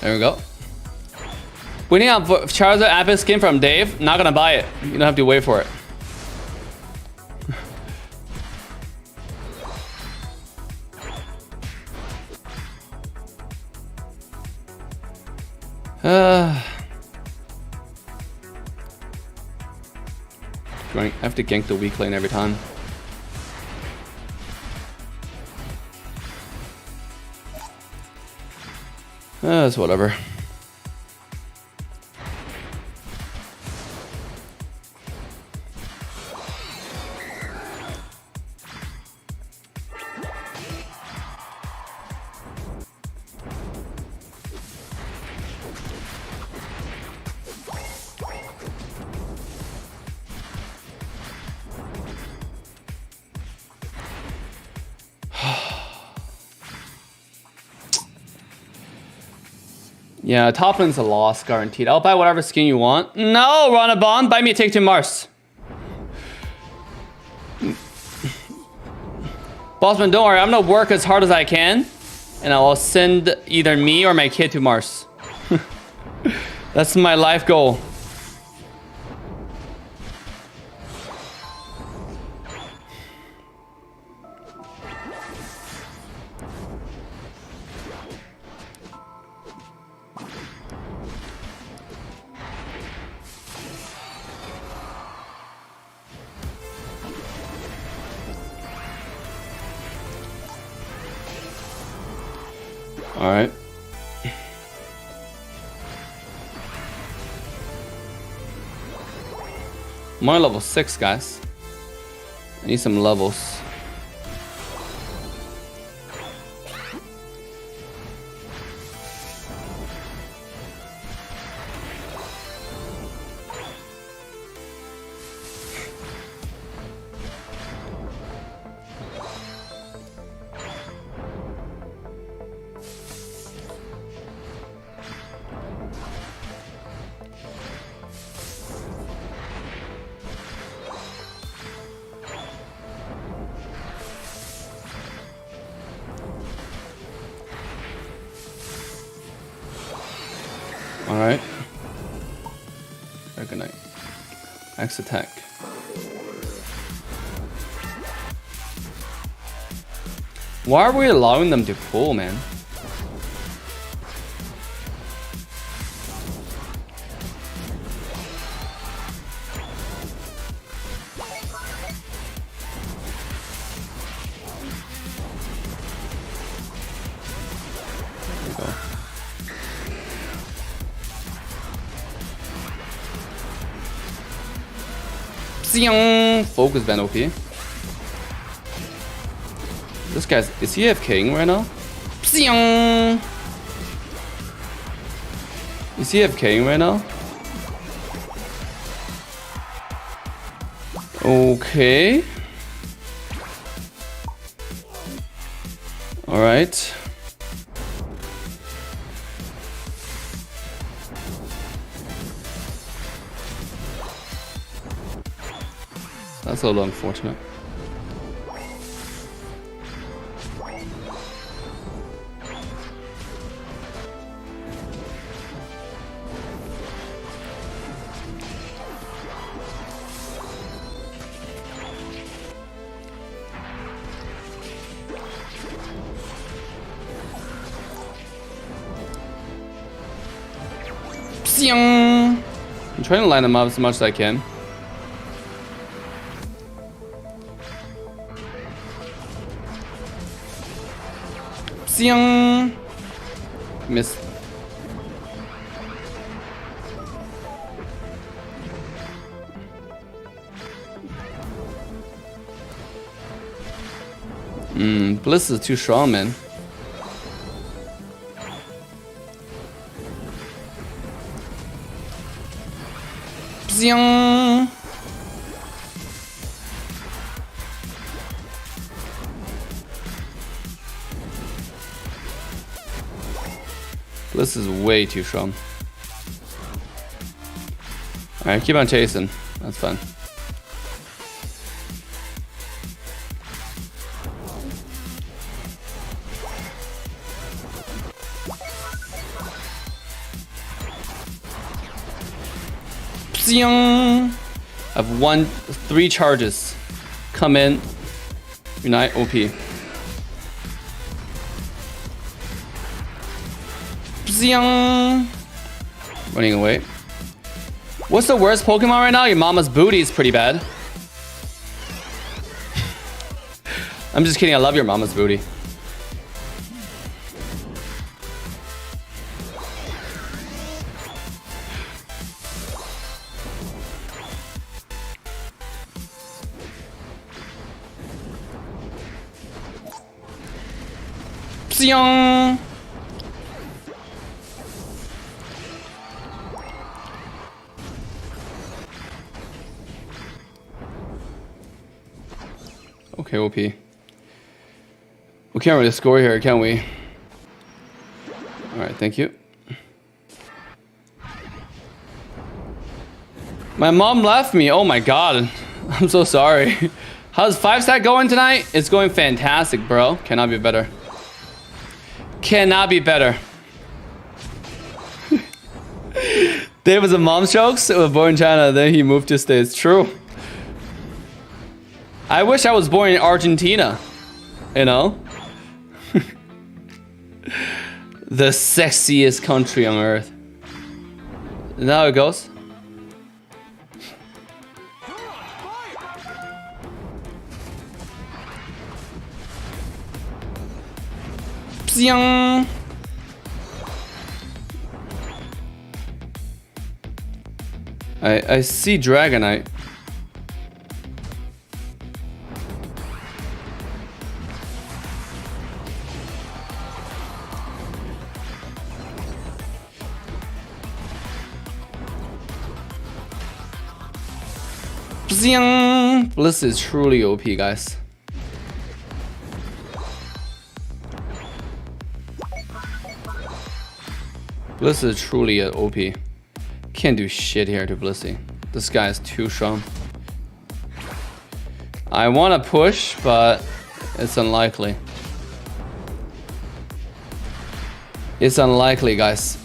There we go. Waiting on Charizard epic skin from Dave. Not gonna buy it. You don't have to wait for it. I have to gank the weak lane every time. It's whatever. Yeah, top lane's a loss, guaranteed. I'll buy whatever skin you want. No, Ronabon, buy me a Take 2 Mars. Bossman, don't worry, I'm gonna work as hard as I can, and I will send either me or my kid to Mars. That's my life goal. All right. I'm on level 6, guys. I need some levels. All right. Dragonite. X attack. Why are we allowing them to pull, man? Focus band OP. This guy's, is he AFKing right now? Is he AFKing right now? Okay. All right. That's a little unfortunate. I'm trying to line them up as much as I can. Miss. Bliss is too strong, man. Bliss is way too strong. Alright, keep on chasing. That's fun. I've won 3 charges. Come in. Unite OP. Running away. What's the worst Pokemon right now? Your mama's booty is pretty bad. I'm just kidding. I love your mama's booty. Okay, OP. We can't really score here, can we? Alright, thank you. My mom left me. Oh my god. I'm so sorry. How's 5-stack going tonight? It's going fantastic, bro. Cannot be better. Cannot be better. Dave was a mom's jokes. Was born in China, then he moved to States. True. I wish I was born in Argentina. You know? The sexiest country on earth. Is that how it goes? I see Dragonite. Bliss is truly OP, guys. Bliss is truly an OP. Can't do shit here to Blissey. This guy is too strong. I want to push, but it's unlikely. It's unlikely, guys.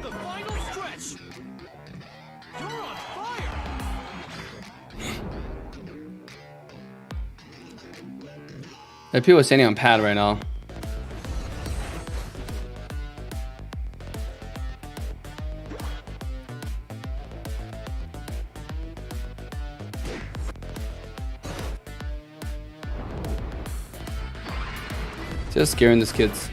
The final stretch. You're on fire. There are people standing on pad right now. Just scaring these kids.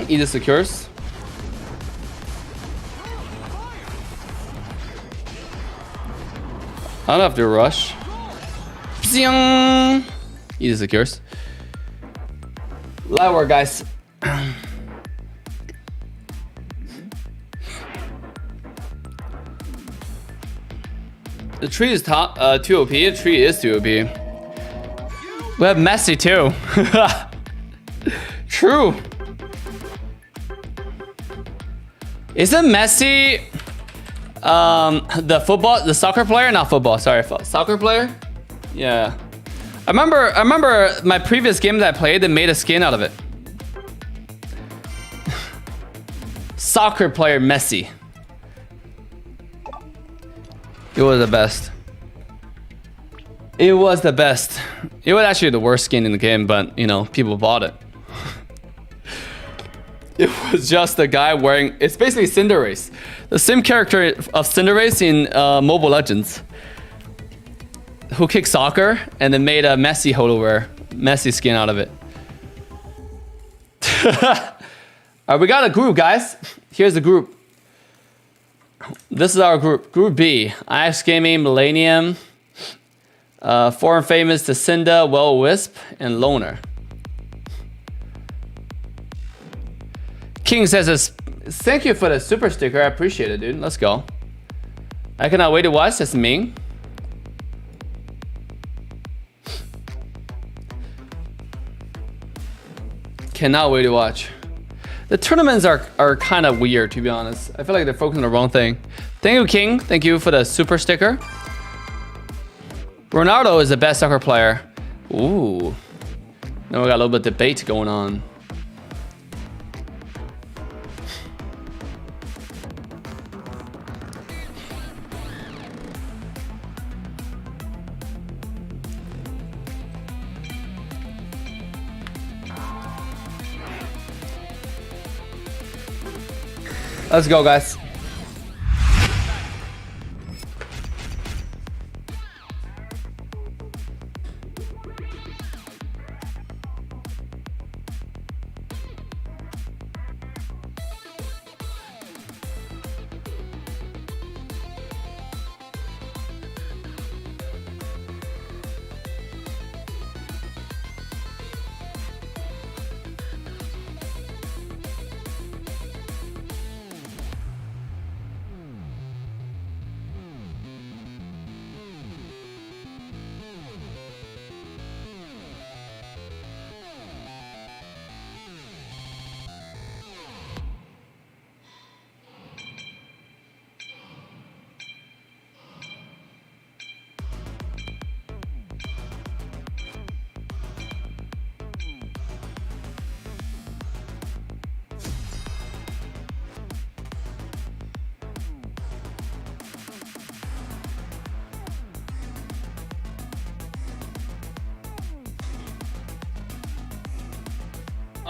Either secures. I don't have to rush. Either secures. Light work, guys. The tree is top 2 OP. The tree is 2 OP. We have Messi too. True. Isn't Messi the soccer player? Not football, sorry, soccer player? Yeah. I remember my previous game that I played, they made a skin out of it. Soccer player Messi. It was the best. It was the best. It was actually the worst skin in the game, but you know, people bought it. It was just a guy wearing, it's basically Cinderace. The same character of Cinderace in Moible Legends. Who kicked soccer and then made a Messi HoloWare, Messi skin out of it. Alright, we got a group, guys. Here's the group. This is our group. Group B. Ice Gaming, Millennium, Foreign Famous, Descinda, Well Wisp, and Loner. King says, thank you for the super sticker. I appreciate it, dude. Let's go. I cannot wait to watch. That's Ming. Cannot wait to watch. The tournaments are kind of weird, to be honest. I feel like they're focusing on the wrong thing. Thank you, King. Thank you for the super sticker. Ronaldo is the best soccer player. Ooh. Now we got a little bit of debate going on. Let's go, guys.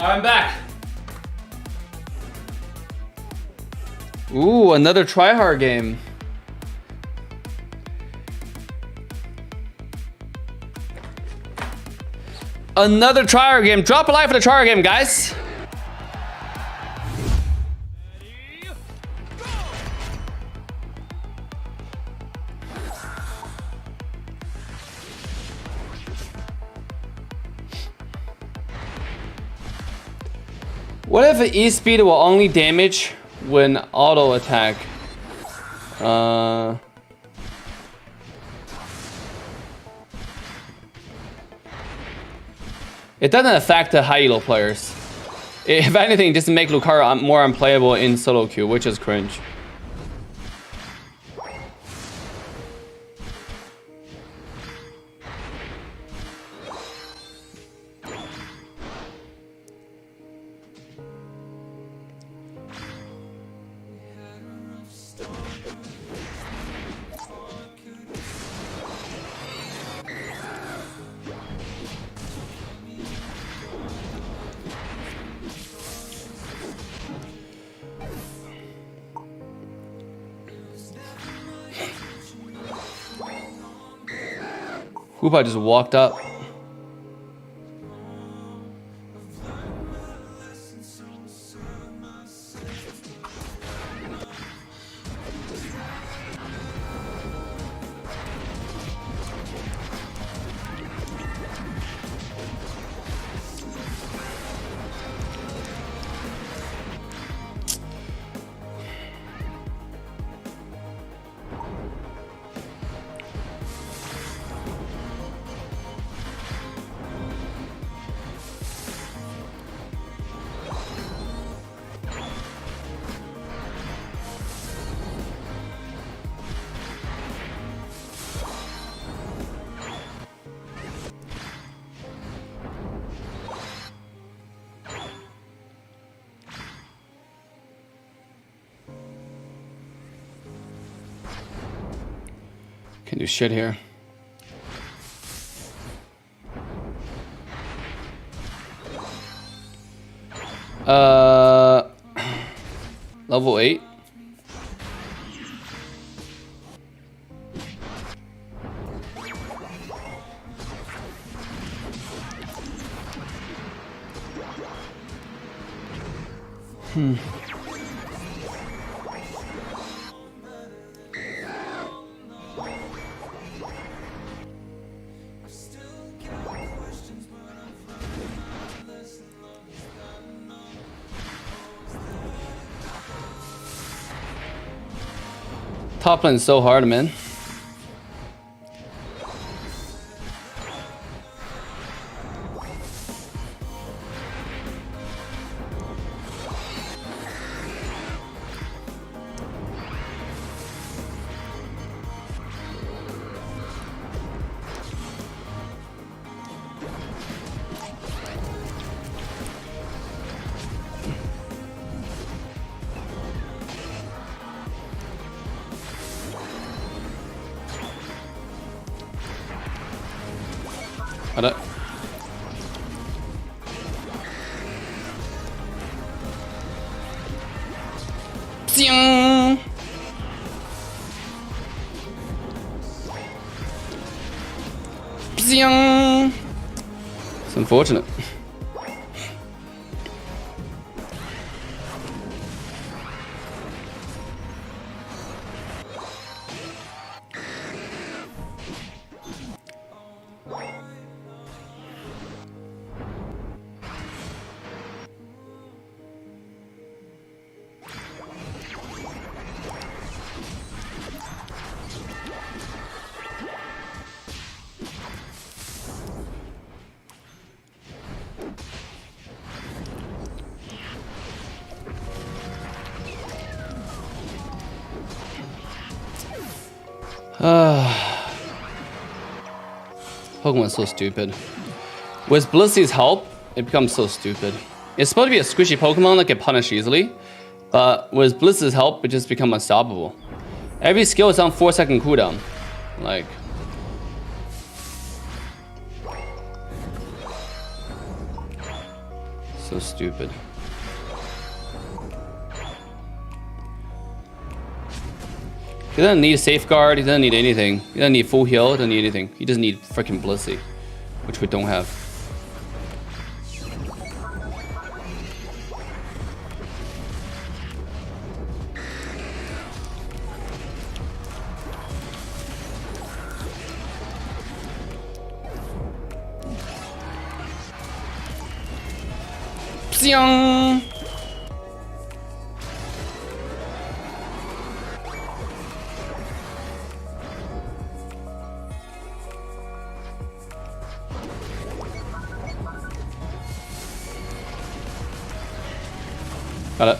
I'm back. Ooh, another tryhard game. Another tryhard game. Drop a like for the tryhard game, guys. What if E-Speed will only damage when auto attack? It doesn't affect the high elo players. If anything, just make Lucario more unplayable in solo queue, which is cringe. Koopa just walked up. Can do shit here. Level 8. Top lane is so hard, man. Got it. Psiong! Psiong! It's unfortunate. Pokemon's so stupid. With Blissey's help, it becomes so stupid. It's supposed to be a squishy Pokemon that can punish easily, but with Blissey's help, it just becomes unstoppable. Every skill is on 4-second cooldown. Like... so stupid. He doesn't need a safeguard, he doesn't need anything. He doesn't need full heal, he doesn't need anything. He just needs freaking Blissey, which we don't have. Psiong! Got it.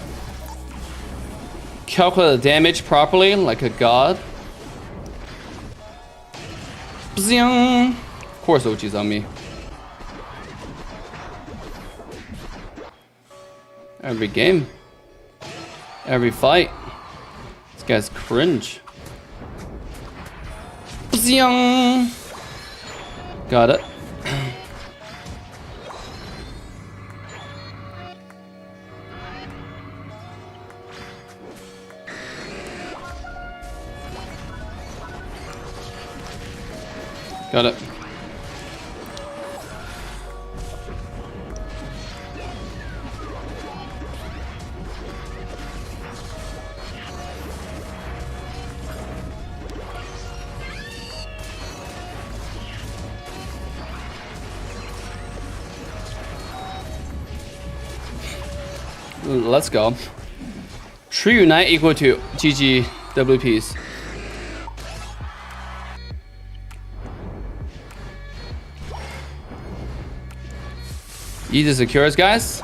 Calculate the damage properly, like a god. Bzzing. Of course Ochi's on me. Every game. Every fight. This guy's cringe. Bzzing. Got it. Got it. Let's go. True Unite equal to GG WPs. Easy secures, guys.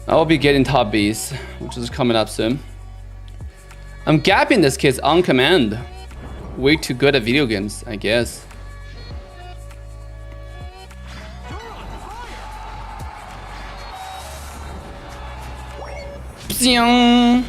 I'll be getting top Bs, which is coming up soon. I'm gapping this kid's on command. Way too good at video games, I guess. Psing.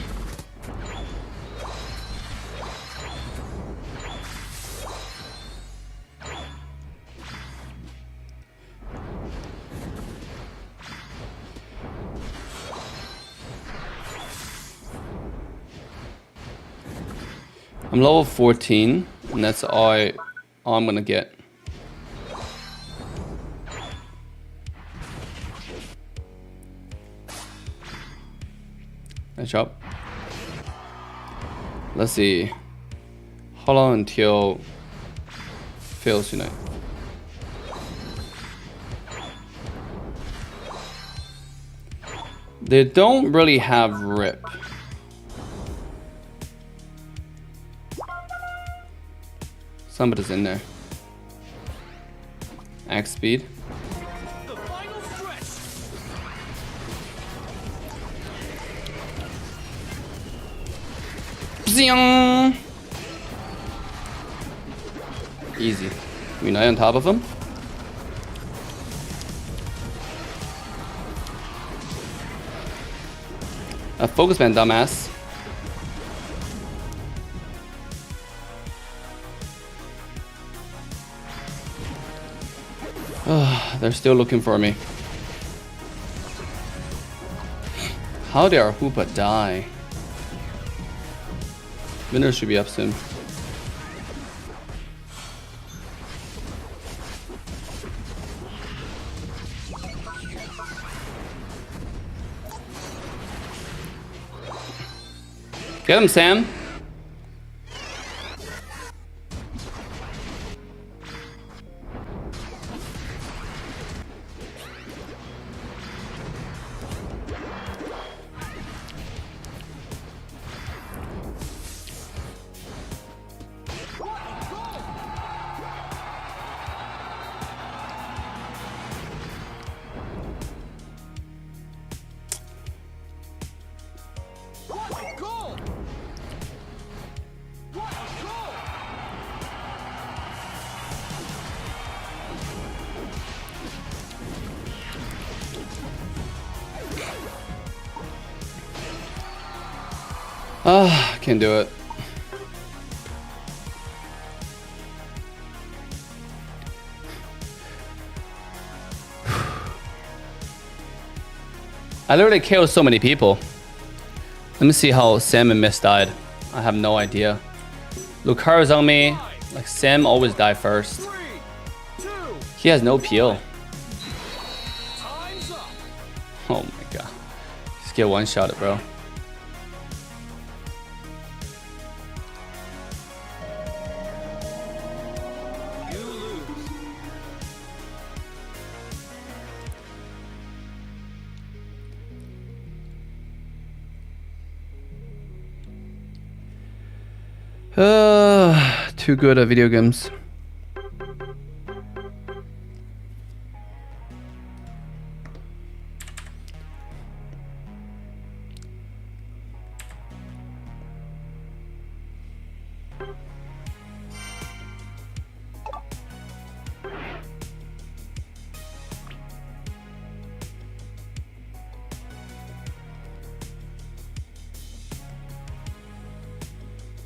I'm level 14, and that's all I'm gonna get. Nice job. Let's see. How long until fails tonight? They don't really have rip. Somebody's in there. Axe speed. The final stretch. Psing. Easy. Unite on top of him. A focus man, dumbass. They're still looking for me. How did our Hoopa die? Winner should be up soon. Get him, Sam. Can't do it. I literally killed so many people. Let me see how Sam and Miss died. I have no idea. Lucario's on me. Like, Sam always die first. 3, 2, He has no peel. time's up. Oh my god. Just get one shot it, bro. You lose. Too good at video games.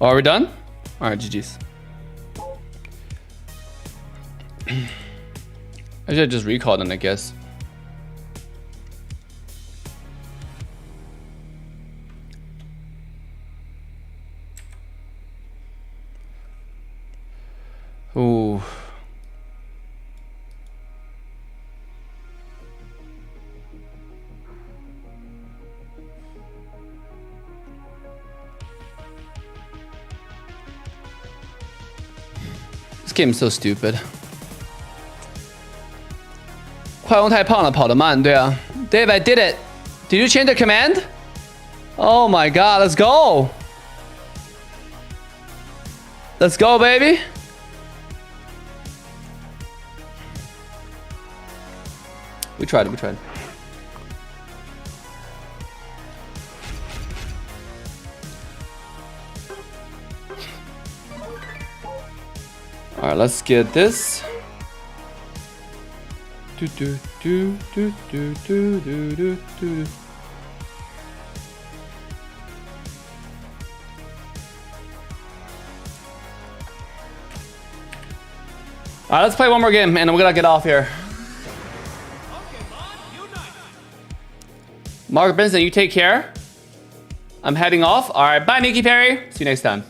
Oh, are we done? Alright, GG's. I should just recall them, I guess. Ooh. This game is so stupid. 快攻太胖了，跑得慢。对啊 ，Dave, I did it. Did you change the command? Oh my god, let's go. Let's go, baby. We tried it, we tried it. Alright, let's get this. Do do do do do do do do do. All right, let's play one more game, and we're gonna get off here. Mark Benson, you take care. I'm heading off. All right, bye, Nikki Perry. See you next time.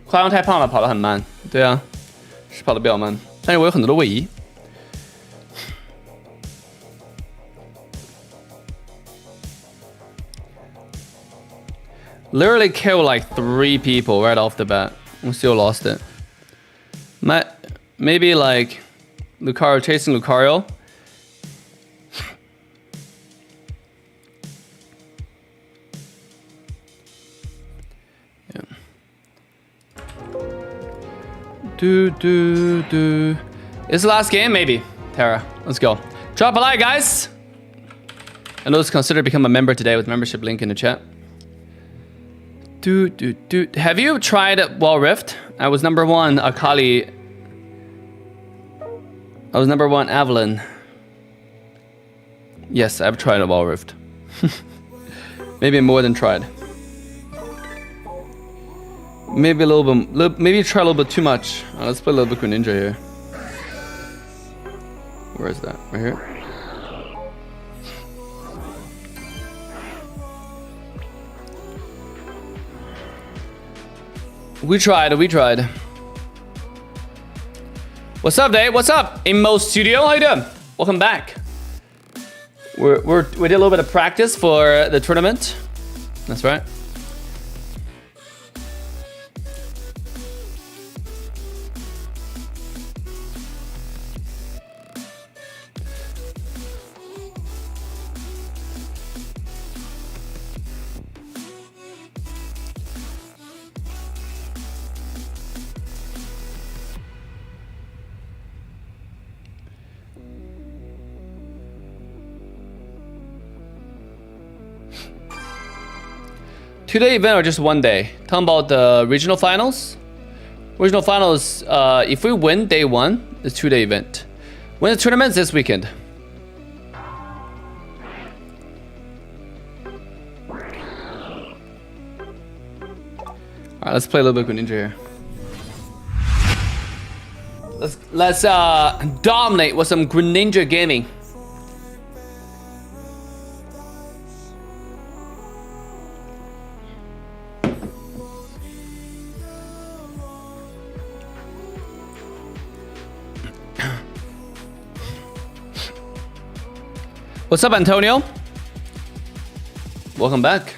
快龙太胖了，跑得很慢。对啊，是跑得比较慢，但是我有很多的位移。Literally killed like 3 people right off the bat. We still lost it. Maybe like Lucario chasing Lucario. Yeah. It's the last game, maybe. Terra, let's go. Drop a like, guys. And let's consider become a member today with membership link in the chat. Have you tried Wall Rift? I was number 1 Akali. I was number 1 Evelyn. Yes, I've tried a Wall Rift. Maybe more than tried. Maybe a little bit. Maybe try a little bit too much. Let's play a little bit Greninja here. Where is that? Right here. We tried. What's up, Dave? What's up? Imo Studio, how you doing? Welcome back. We did a little bit of practice for the tournament. That's right. Two-day event or just one day? Talking about the regional finals? Regional finals, if we win day 1, it's 2-day event. Win the tournaments this weekend. Alright, let's play a little bit of Greninja here. Let's dominate with some Greninja gaming. What's up, Antonio? Welcome back.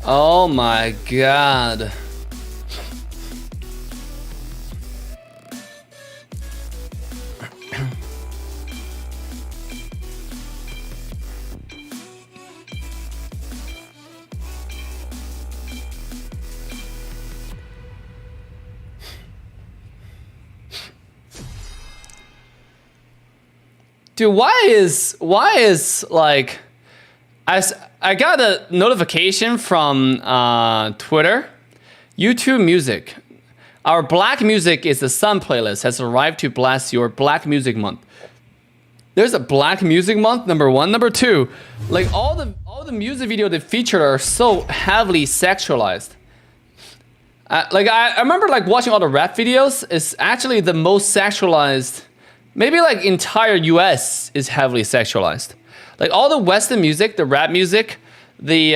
Oh my god. Dude, why is like I got a notification from Twitter. YouTube Music. Our Black Music is the Sun playlist has arrived to bless your Black Music Month. There's a Black Music Month, number 1. Number 2, like all the music video they featured are so heavily sexualized. I remember like watching all the rap videos. It's actually the most sexualized. Maybe like entire US is heavily sexualized. Like all the Western music, the rap music, the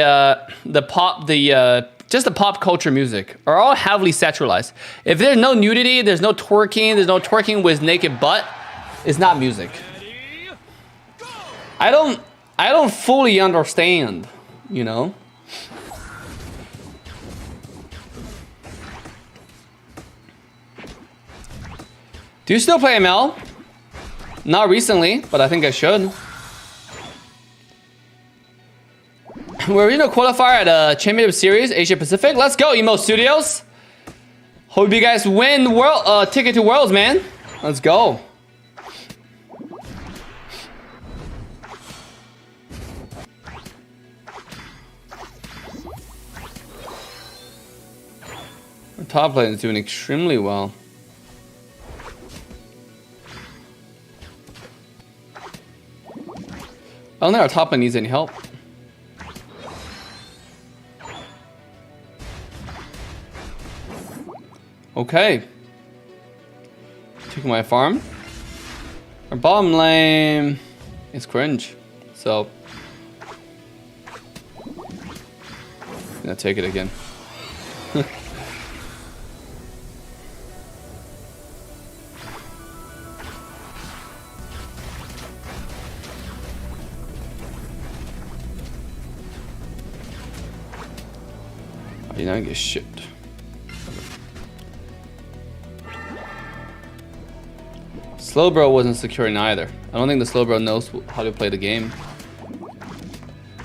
pop, just the pop culture music are all heavily sexualized. If there's no nudity, there's no twerking with naked butt, it's not music. I don't fully understand, you know? Do you still play ML? Not recently, but I think I should. We're in a qualifier at a championship series, Asia Pacific. Let's go, Emo Studios. Hope you guys win world ticket to Worlds, man. Let's go. Our top lane is doing extremely well. I don't think our top lane needs any help. Okay. Taking my farm. Our bottom lane is cringe. So I'm gonna take it again. I did not get shit. Slowbro wasn't securing either. I don't think the Slowbro knows how to play the game.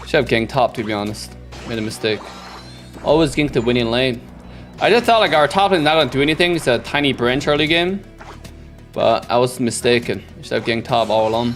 Should have ganked top, to be honest. Made a mistake. Always ganked the winning lane. I just thought like our top lane is not gonna do anything. It's a tiny branch early game. But I was mistaken. I should have ganked top all along.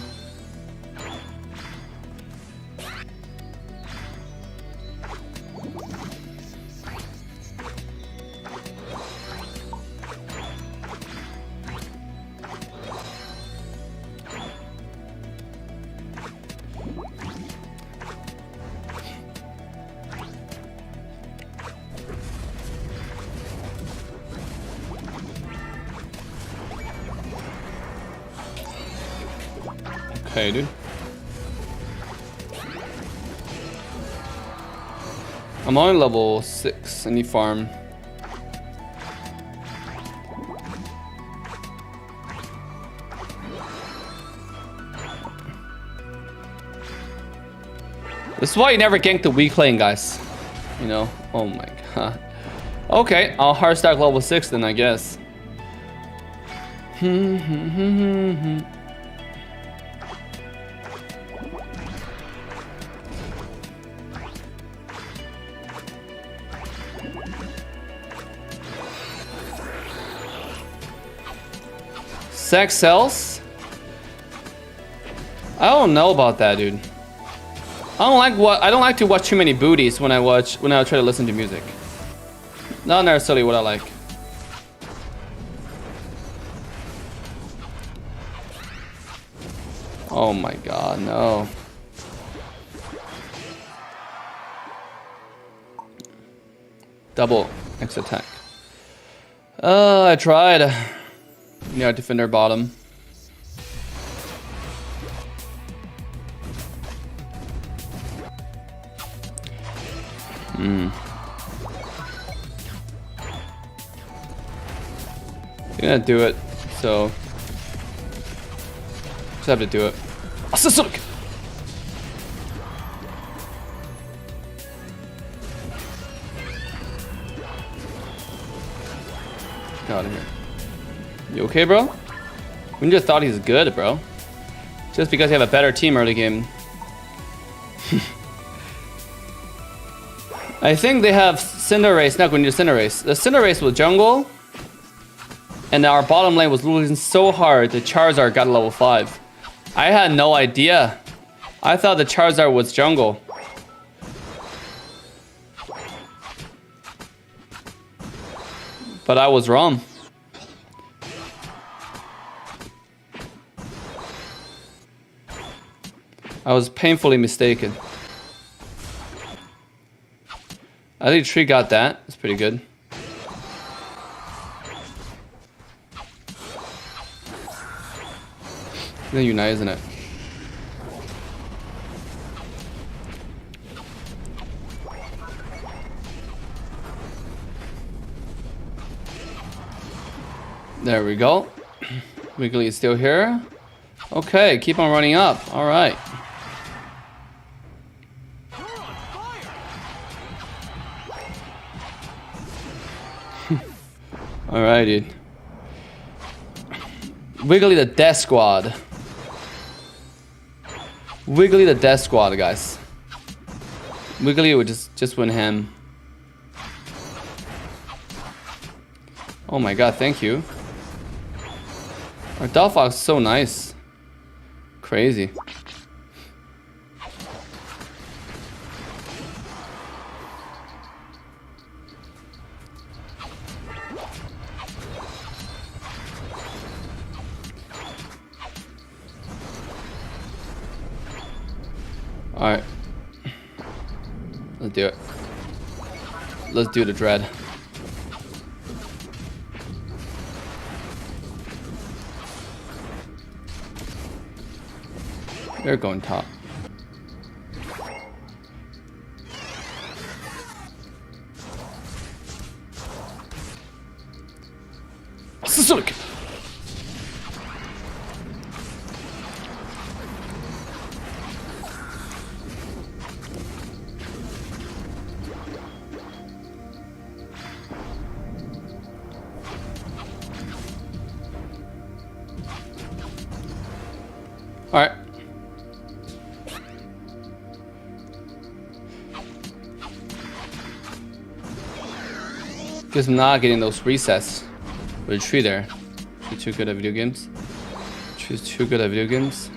Okay, dude. I'm on level 6. I need farm. This is why you never gank the weak lane, guys. You know? Oh my god. Okay, I'll hard stack level 6 then, I guess. Sex sells? I don't know about that, dude. I don't like to watch too many booties when I try to listen to music. Not necessarily what I like. Oh my god, no. Double X attack. I tried. Yeah, defender bottom. You're gonna do it, so just have to do it. Get out of here. You okay, bro? We just thought he's good, bro. Just because you have a better team early game. I think they have Cinderace. Not going to Cinderace. The Cinderace was jungle. And our bottom lane was losing so hard the Charizard got level 5. I had no idea. I thought the Charizard was jungle. But I was wrong. I was painfully mistaken. I think Tree got that. It's pretty good. Then Unite, isn't it? There we go. Wiggly is still here. Okay, keep on running up. All right. All right, dude. Wiggly the death squad. Wiggly the death squad, guys. Wiggly would just win him. Oh my god, thank you. Our Delphox is so nice. Crazy. Alright. Let's do it. Let's do the dread. They're going top. Suzuki. All right. Guess I'm not getting those resets with a tree there. She's too good at video games. She's too good at video games.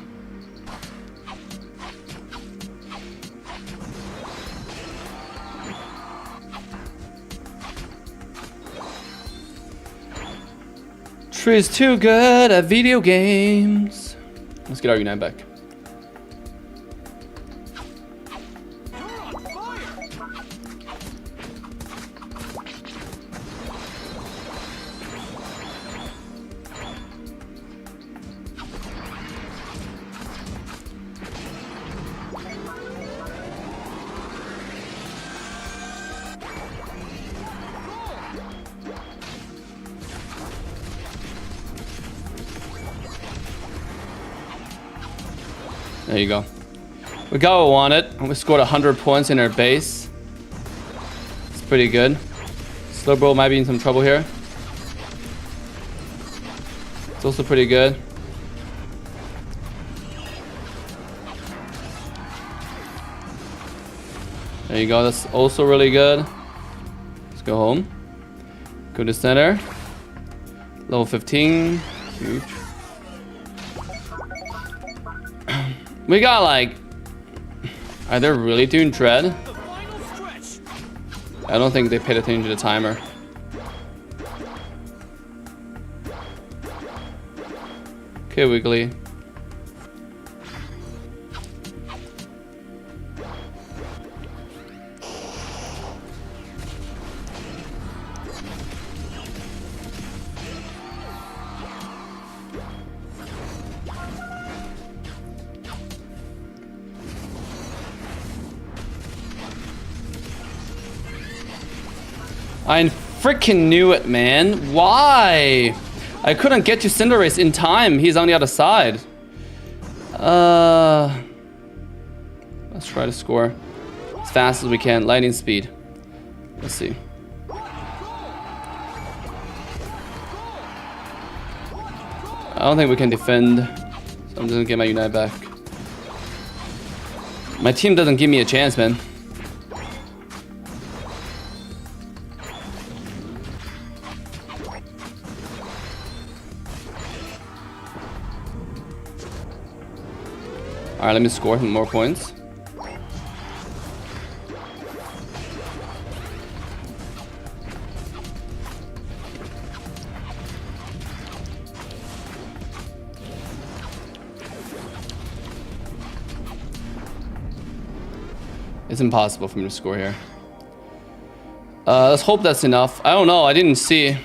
Tree's too good at video games. Let's get our Unite back. There you go. We got what we wanted. We scored 100 points in our base. It's pretty good. Slowbro might be in some trouble here. It's also pretty good. There you go. That's also really good. Let's go home. Go to center. Level 15. Huge. We got like... Are they really doing Dread? I don't think they paid attention to the timer. Okay, Wiggly. I freaking knew it, man. Why? I couldn't get to Cinderace in time. He's on the other side. Let's try to score as fast as we can. Lightning speed. Let's see. I don't think we can defend. So I'm just gonna get my Unite back. My team doesn't give me a chance, man. Alright, let me score some more points. It's impossible for me to score here. Let's hope that's enough. I don't know, I didn't see.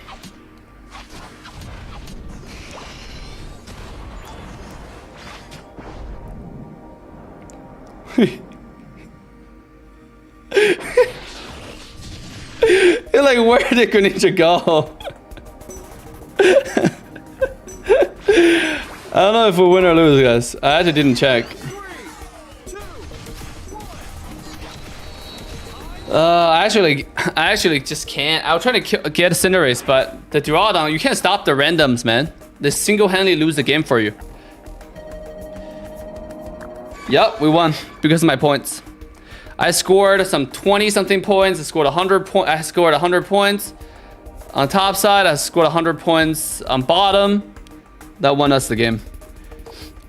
You're like, where did Greninja go? I don't know if we win or lose, guys. I actually didn't check. I actually just can't. I was trying to get a Cinderace, but the drawdown, you can't stop the randoms, man. They single-handedly lose the game for you. Yep, we won because of my points. I scored some 20-something points. I scored 100 points. I scored 100 points on top side. I scored 100 points on bottom. That won us the game.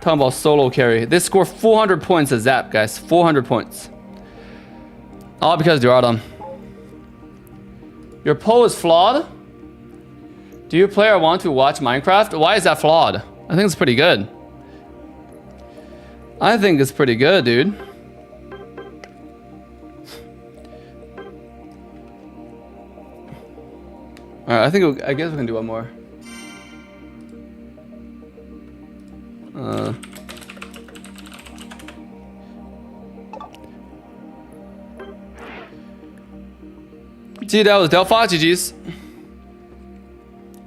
Talking about solo carry. They scored 400 points as Zap, guys. 400 points. All because of Duradan. Your poll is flawed? Do you play or want to watch Minecraft? Why is that flawed? I think it's pretty good. I think it's pretty good, dude. Alright, I guess we can do one more. Gee, that was Delphi. GG's.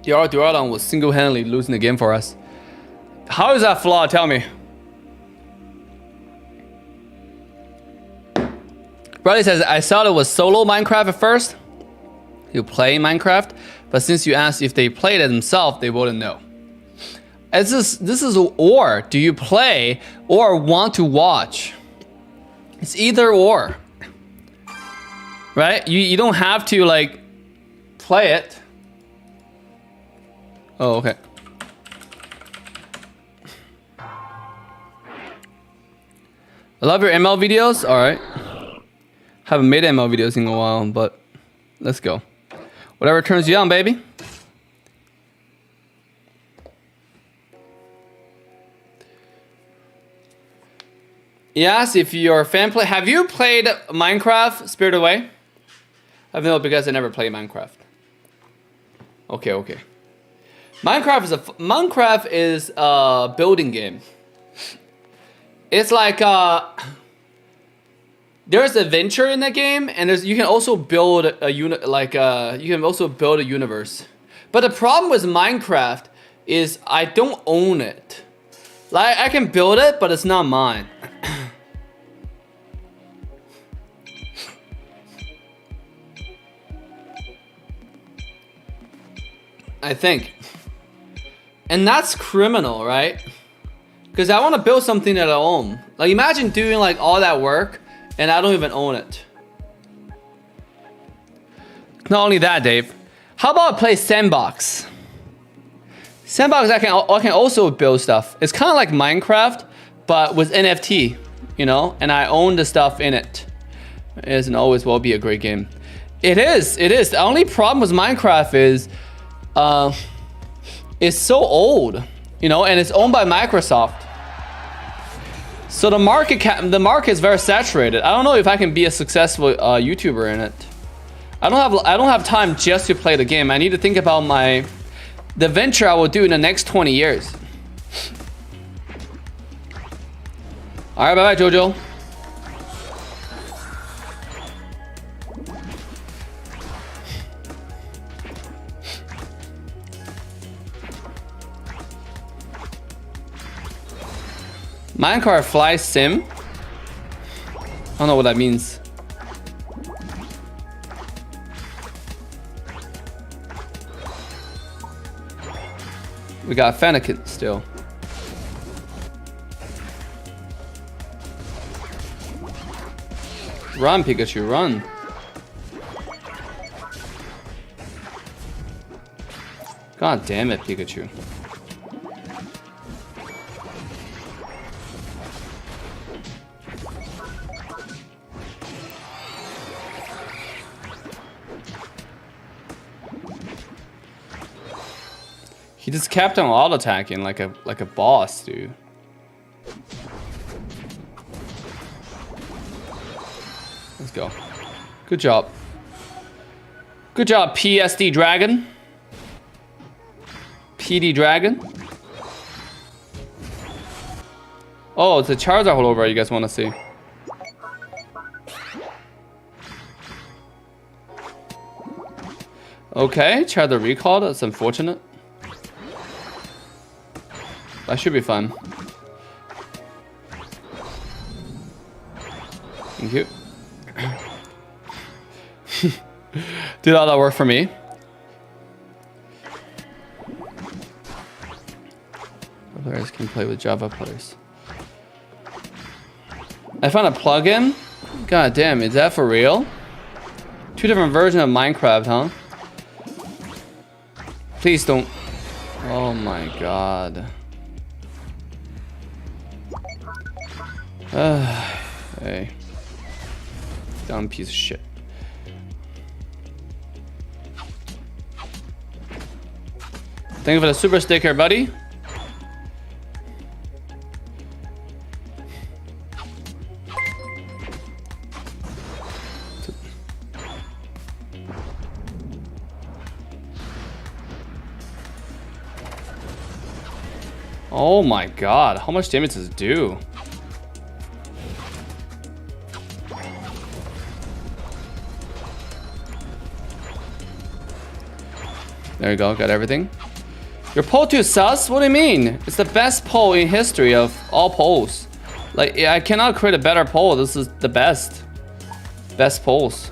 Your Duradon was single-handedly losing the game for us. How is that flawed? Tell me. Bradley says, I thought it was solo Minecraft at first. You play Minecraft, but since you asked if they played it themselves, they wouldn't know. This is or. Do you play or want to watch? It's either or. Right? You don't have to like play it. Oh, okay. I love your ML videos. All right. Haven't made ML videos in a while, but let's go. Whatever turns you on, baby. Yes, if you're a fan play. Have you played Minecraft Spirited Away? I know because I never played Minecraft. Okay, okay. Minecraft is a building game. It's like there's adventure in the game, and you can also build a unit you can also build a universe. But the problem with Minecraft is I don't own it. Like I can build it, but it's not mine. I think. And that's criminal, right? Because I want to build something that I own. Like imagine doing like all that work and I don't even own it. Not only that, Dave. How about I play Sandbox? Sandbox I can also build stuff. It's kind of like Minecraft, but with NFT, you know, and I own the stuff in it. It isn't always will be a great game. It is. The only problem with Minecraft is it's so old, you know, and it's owned by Microsoft. So the market is very saturated. I don't know if I can be a successful YouTuber in it. I don't have time just to play the game. I need to think about the venture I will do in the next 20 years. All right, bye bye, Jojo. Minecraft Fly Sim? I don't know what that means. We got Fennekin still. Run, Pikachu, run. God damn it, Pikachu. He just kept on auto attacking like a boss, dude. Let's go. Good job. Good job, PSD Dragon. PD Dragon. Oh, it's a Charizard holdover you guys want to see. Okay, Charizard recall. That's unfortunate. That should be fun. Thank you. Did all that work for me? Players can play with Java players. I found a plugin. God damn, is that for real? Two different versions of Minecraft, huh? Please don't. Oh my god. Hey. Dumb piece of shit. Thank you for the super sticker, buddy. Oh my god, how much damage does it do? There you go, got everything. Your poll too sus? What do you mean? It's the best poll in history of all polls. Like, I cannot create a better poll. This is the best. Best polls.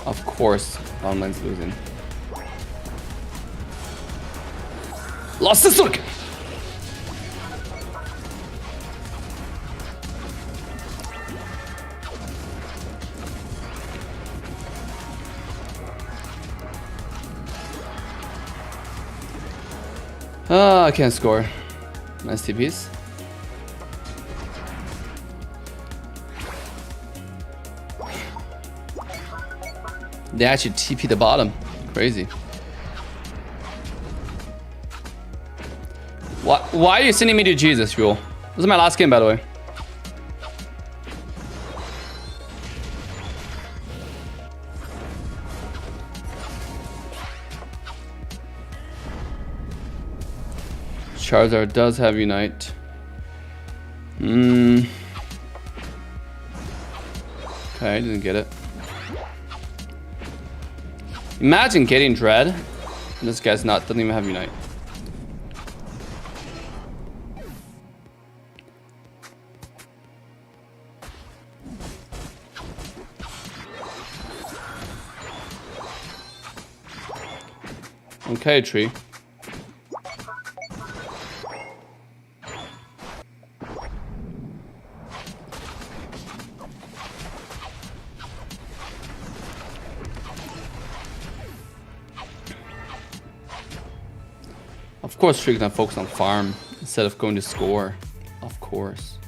Of course, online's losing. Lost this look! Oh, I can't score. Nice TPs. They actually TP the bottom. Crazy. Why are you sending me to Jesus, Fuel? This is my last game, by the way. Charizard does have Unite. Okay, didn't get it. Imagine getting Dread. And this guy's doesn't even have Unite. Okay, tree. Of course, Tree can focus on farm instead of going to score. Of course.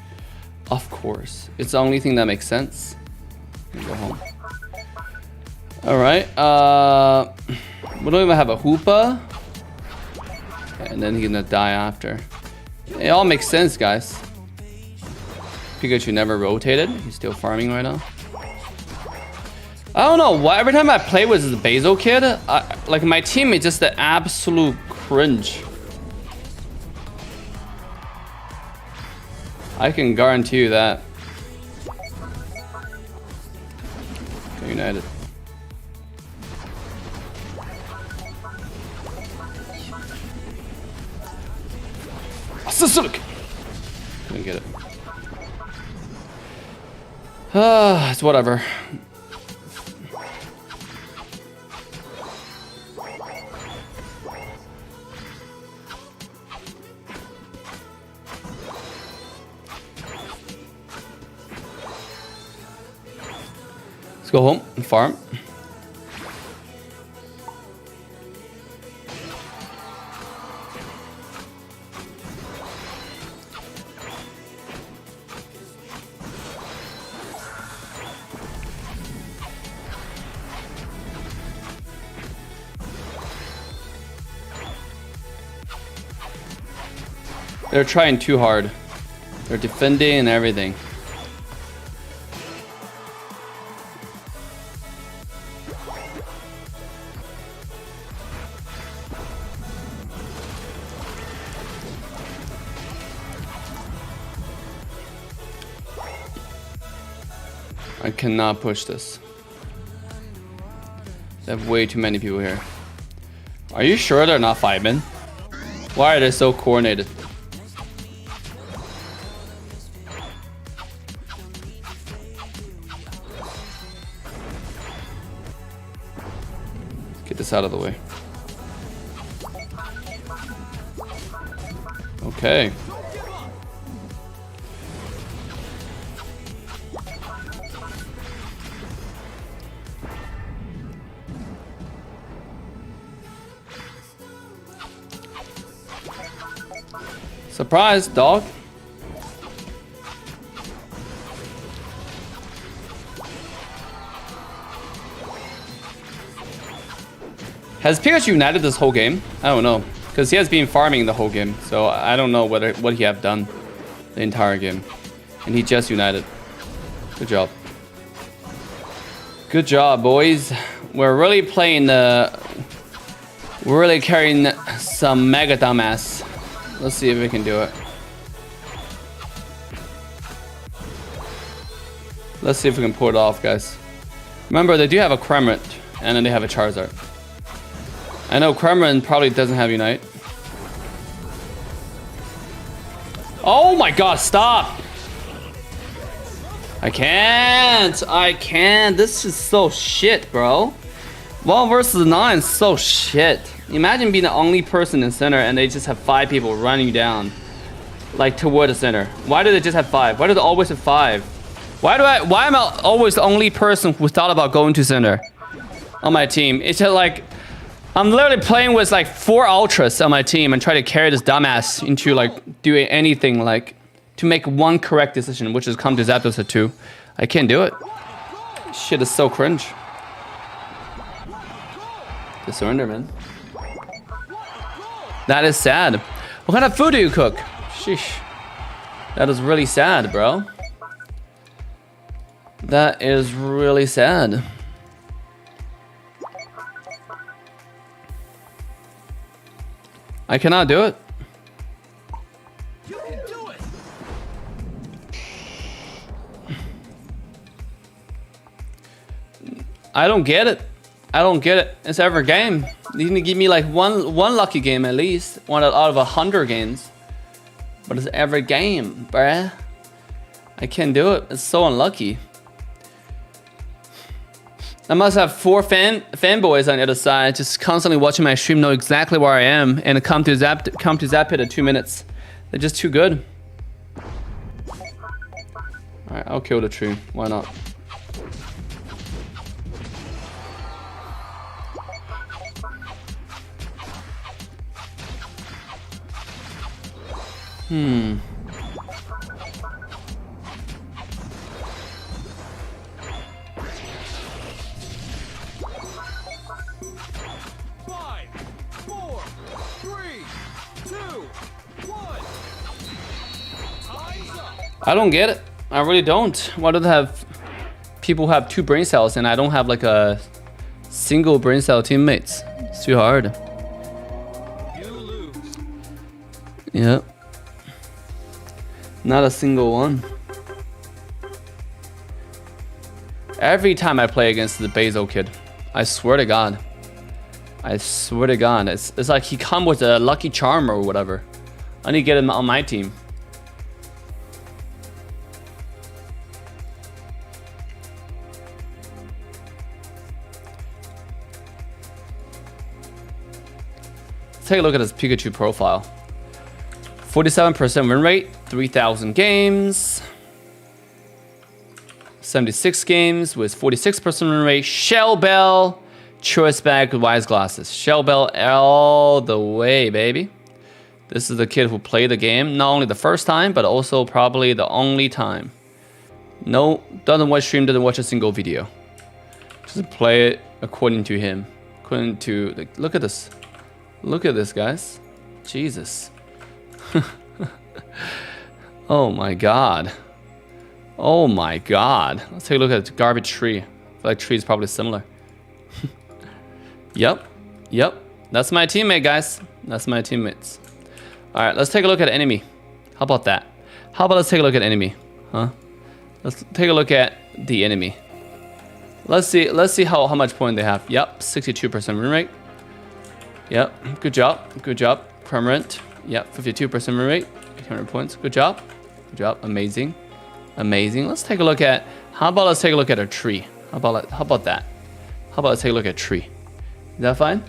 Of course. It's the only thing that makes sense. Go home. Alright. We don't even have a Hoopa. And then he's gonna die after. It all makes sense, guys. Pikachu never rotated. He's still farming right now. I don't know why every time I play with this Basil kid, like my team is just the absolute cringe. I can guarantee you that. Okay, United. Couldn't get it. It's whatever. Let's go home and farm. They're trying too hard. They're defending and everything. I cannot push this. They have way too many people here. Are you sure they're not fighting? Why are they so coordinated? Get this out of the way. Okay. Surprise, dog. Has Pikachu united this whole game? I don't know, because he has been farming the whole game, so I don't know what he have done the entire game, and he just united. Good job. Good job, boys. We're really playing the. We're really carrying some mega dumbass. Let's see if we can do it. Let's see if we can pull it off, guys. Remember, they do have a Cramorant, and then they have a Charizard. I know Cramorant probably doesn't have Unite. Oh my god, stop! I can't. This is so shit, bro. 1 versus 9 is so shit. Imagine being the only person in center and they just have 5 people running you down. Like toward the center. Why do they just have 5? Why do they always have 5? Why am I always the only person who thought about going to center on my team? It's just like, I'm literally playing with like 4 ultras on my team and try to carry this dumbass into like doing anything like to make one correct decision, which is come to Zapdos at 2. I can't do it. Shit is so cringe. The surrender, man. That is sad. What kind of food do you cook? Sheesh. That is really sad, bro. That is really sad. I cannot do it. You can do it. I don't get it. I don't get it. It's every game. You need to give me like one lucky game at least. 1 out of 100 games. But it's every game, bruh. I can't do it. It's so unlucky. I must have 4 fanboys on the other side, just constantly watching my stream, know exactly where I am, and come to Zap Pit in 2 minutes. They're just too good. Alright, I'll kill the tree. Why not? Hmm. Five, four, three, two, one. Time's up. I don't get it. I really don't. Why do they have people who have 2 brain cells and I don't have like a single brain cell teammates? It's too hard. You lose. Yep. Not a single one. Every time I play against the Basil kid, I swear to God. I swear to God. It's like he come with a lucky charm or whatever. I need to get him on my team. Let's take a look at his Pikachu profile. 47% win rate, 3,000 games. 76 games with 46% win rate. Shell Bell, choice bag, wise glasses. Shell Bell all the way, baby. This is the kid who played the game, not only the first time, but also probably the only time. No, doesn't watch stream, doesn't watch a single video. Just play it according to him. According to, like, look at this. Look at this, guys. Jesus. Oh my god. Oh my god. Let's take a look at the garbage tree. I feel like tree is probably similar. Yep. That's my teammate, guys. That's my teammates. Alright, let's take a look at enemy. How about that? How about let's take a look at enemy? Huh? Let's take a look at the enemy. Let's see how much point they have. Yep, 62% win rate. Yep, good job. Cramorant. Yep, 52% win rate. 800 points. Good job. Amazing. Let's take a look at. How about let's take a look at a tree? How about that? How about let's take a look at tree? Is that fine?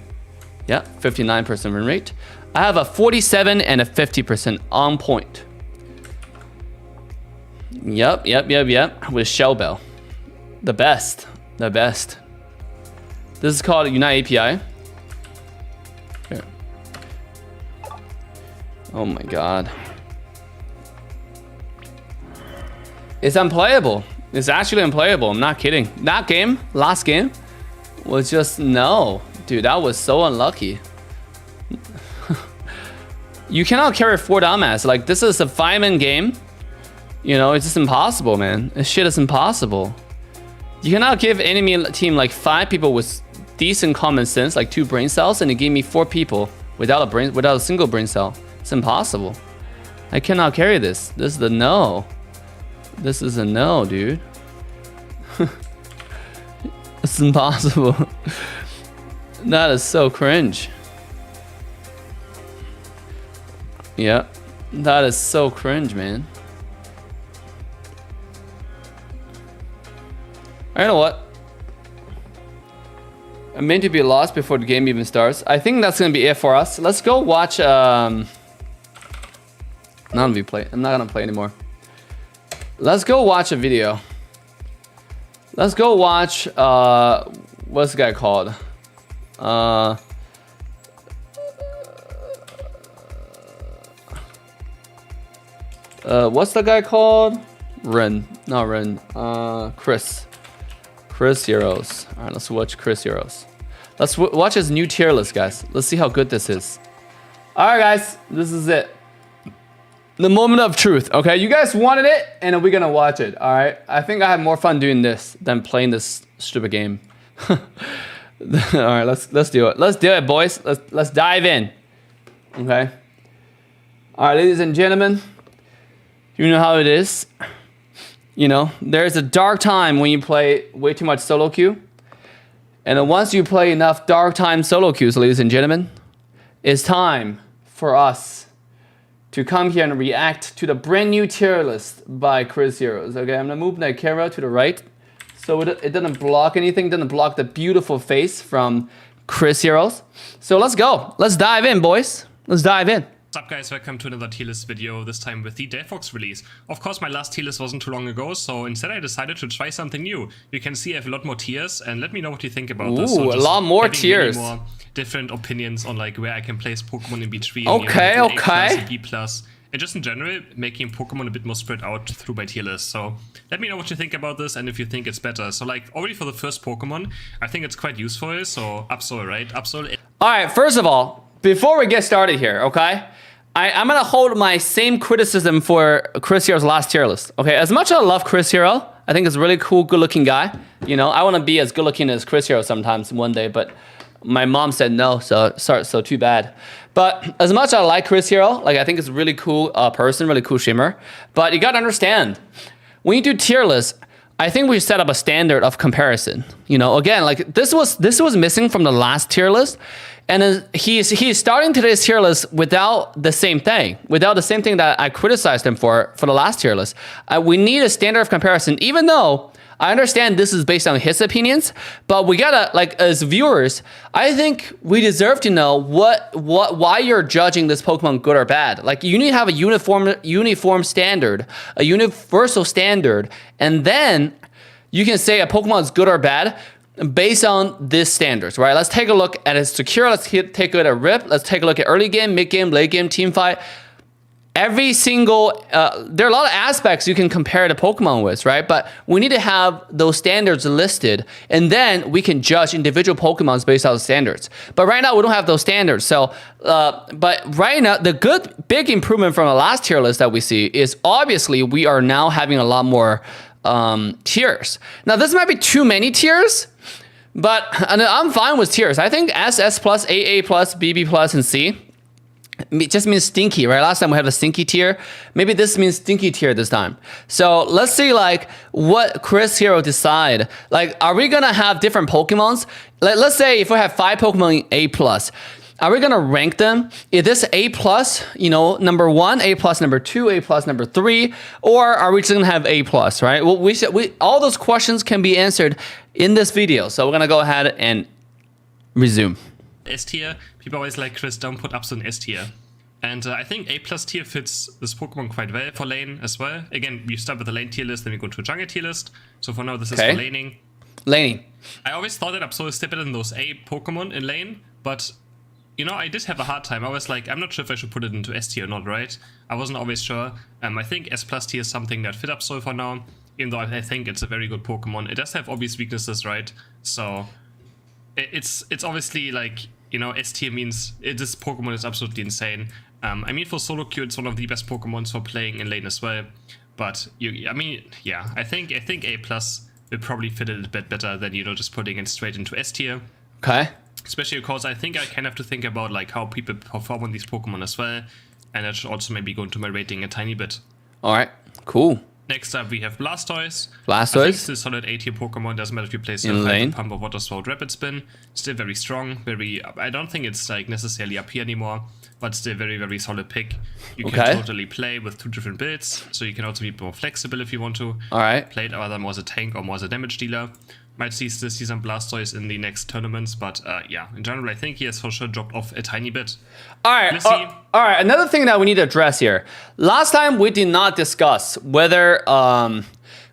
Yeah, 59% win rate. I have a 47 and a 50% on point. Yep. With Shell Bell. The best. This is called Unite API. Here. Oh my god. It's unplayable. It's actually unplayable. I'm not kidding. That game, last game, was just no. Dude, that was so unlucky. You cannot carry 4 dumbass. Like, this is a 5-man game. You know, it's just impossible, man. This shit is impossible. You cannot give enemy team like 5 people with decent common sense, like 2 brain cells, and you give me 4 people without a single brain cell. It's impossible. I cannot carry this. This is a no. This is a no, dude. It's impossible. That is so cringe. Yeah, that is so cringe, man. I know what. I'm meant to be lost before the game even starts. I think that's gonna be it for us. Let's go watch. I'm not gonna play anymore. Let's go watch a video. Let's go watch. What's the guy called? What's the guy called? Ren, not Ren. Chris Heroes. All right, let's watch Chris Heroes. Let's watch his new tier list, guys. Let's see how good this is. All right, guys, this is it. The moment of truth. Okay, you guys wanted it, and we're gonna watch it. All right. I think I had more fun doing this than playing this stupid game. All right, let's do it. Let's do it, boys. Let's dive in. Okay. All right, ladies and gentlemen. You know how it is. You know, there's a dark time when you play way too much solo queue. And then once you play enough dark time solo queues, ladies and gentlemen, it's time for us to come here and react to the brand new tier list by Chris Heroes. Okay, I'm gonna move my camera to the right so it doesn't block anything, doesn't block the beautiful face from Chris Heroes. So let's go. Let's dive in, boys. Let's dive in. What's up, guys? Welcome to another tier list video, this time with the Delphox release. Of course, my last tier list wasn't too long ago, so instead I decided to try something new. You can see I have a lot more tiers, and let me know what you think about this. Ooh, a lot more tiers. More different opinions on like where I can place Pokemon in between. Okay, okay. A+, B+, and just in general, making Pokemon a bit more spread out through my tier list. So let me know what you think about this, and if you think it's better. So like, already for the first Pokemon, I think it's quite useful, so Absol, right? Absol. Alright, first of all, before we get started here, okay? I'm gonna hold my same criticism for Chris Hero's last tier list. Okay, as much as I love Chris Hero, I think he's a really cool, good-looking guy. You know, I want to be as good-looking as Chris Hero sometimes one day, but my mom said no, so sorry, so too bad. But as much as I like Chris Hero, like I think he's a really cool person, really cool streamer. But you gotta understand, when you do tier lists, I think we set up a standard of comparison. You know, again, like this was missing from the last tier list. And he's starting today's tier list without the same thing that I criticized him for the last tier list. We need a standard of comparison, even though I understand this is based on his opinions, but we gotta, like, as viewers, I think we deserve to know why you're judging this Pokemon good or bad. Like, you need to have a uniform standard, a universal standard, and then you can say a Pokemon is good or bad based on these standards, right? Let's take a look at its secure. Let's take a look at RIP. Let's take a look at early game, mid game, late game, team fight. Every single, there are a lot of aspects you can compare the Pokemon with, right? But we need to have those standards listed, and then we can judge individual Pokemons based on the standards. But right now, we don't have those standards. So, but right now, the big improvement from the last tier list that we see is obviously we are now having a lot more tiers. Now, this might be too many tiers, but I'm fine with tiers. I think S, S+, AA+, BB+, and C. It just means stinky, right? Last time we had a stinky tier. Maybe this means stinky tier this time. So let's see, like, what Chris Hero decide. Like, are we gonna have different Pokemons? Let's say if we have 5 Pokemon A+, are we gonna rank them? Is this A+, you know, number 1, A+, number 2, A+, number 3, or are we just gonna have A+, right? Well, all those questions can be answered in this video. So we're gonna go ahead and resume. S tier, people always like, Chris, don't put up to an S tier. And I think A+ tier fits this Pokemon quite well for lane as well. Again, we start with the lane tier list, then we go to a jungle tier list. So for now, this is for laning. Laning. I always thought that Absol is better than those A Pokemon in lane, but you know, I did have a hard time. I was like, I'm not sure if I should put it into S tier or not, right? I wasn't always sure. I think S+ tier is something that fit Absol for now, even though I think it's a very good Pokemon. It does have obvious weaknesses, right? So it's obviously like, you know, S tier means this Pokemon is absolutely insane. I mean, for solo queue, it's one of the best Pokemons for playing in lane as well. But I mean, yeah, I think A+ will probably fit it a bit better than, you know, just putting it straight into S tier. Okay. Especially because I think I kind of have to think about like how people perform on these Pokemon as well, and that should also maybe go into my rating a tiny bit. All right, cool. Next up, we have Blastoise. Blastoise. I think it's a solid A tier Pokemon. Doesn't matter if you play Surf, lane. Pump, or Water Spout, Rapid Spin. Still very strong. I don't think it's like necessarily up here anymore, but still very, very solid pick. You can totally play with 2 different builds, so you can also be more flexible if you want to. All right. Play it either more as a tank or more as a damage dealer. Might still see some Blastoise in the next tournaments, but yeah, in general, I think he has for sure dropped off a tiny bit. All right. All right. Another thing that we need to address here. Last time we did not discuss whether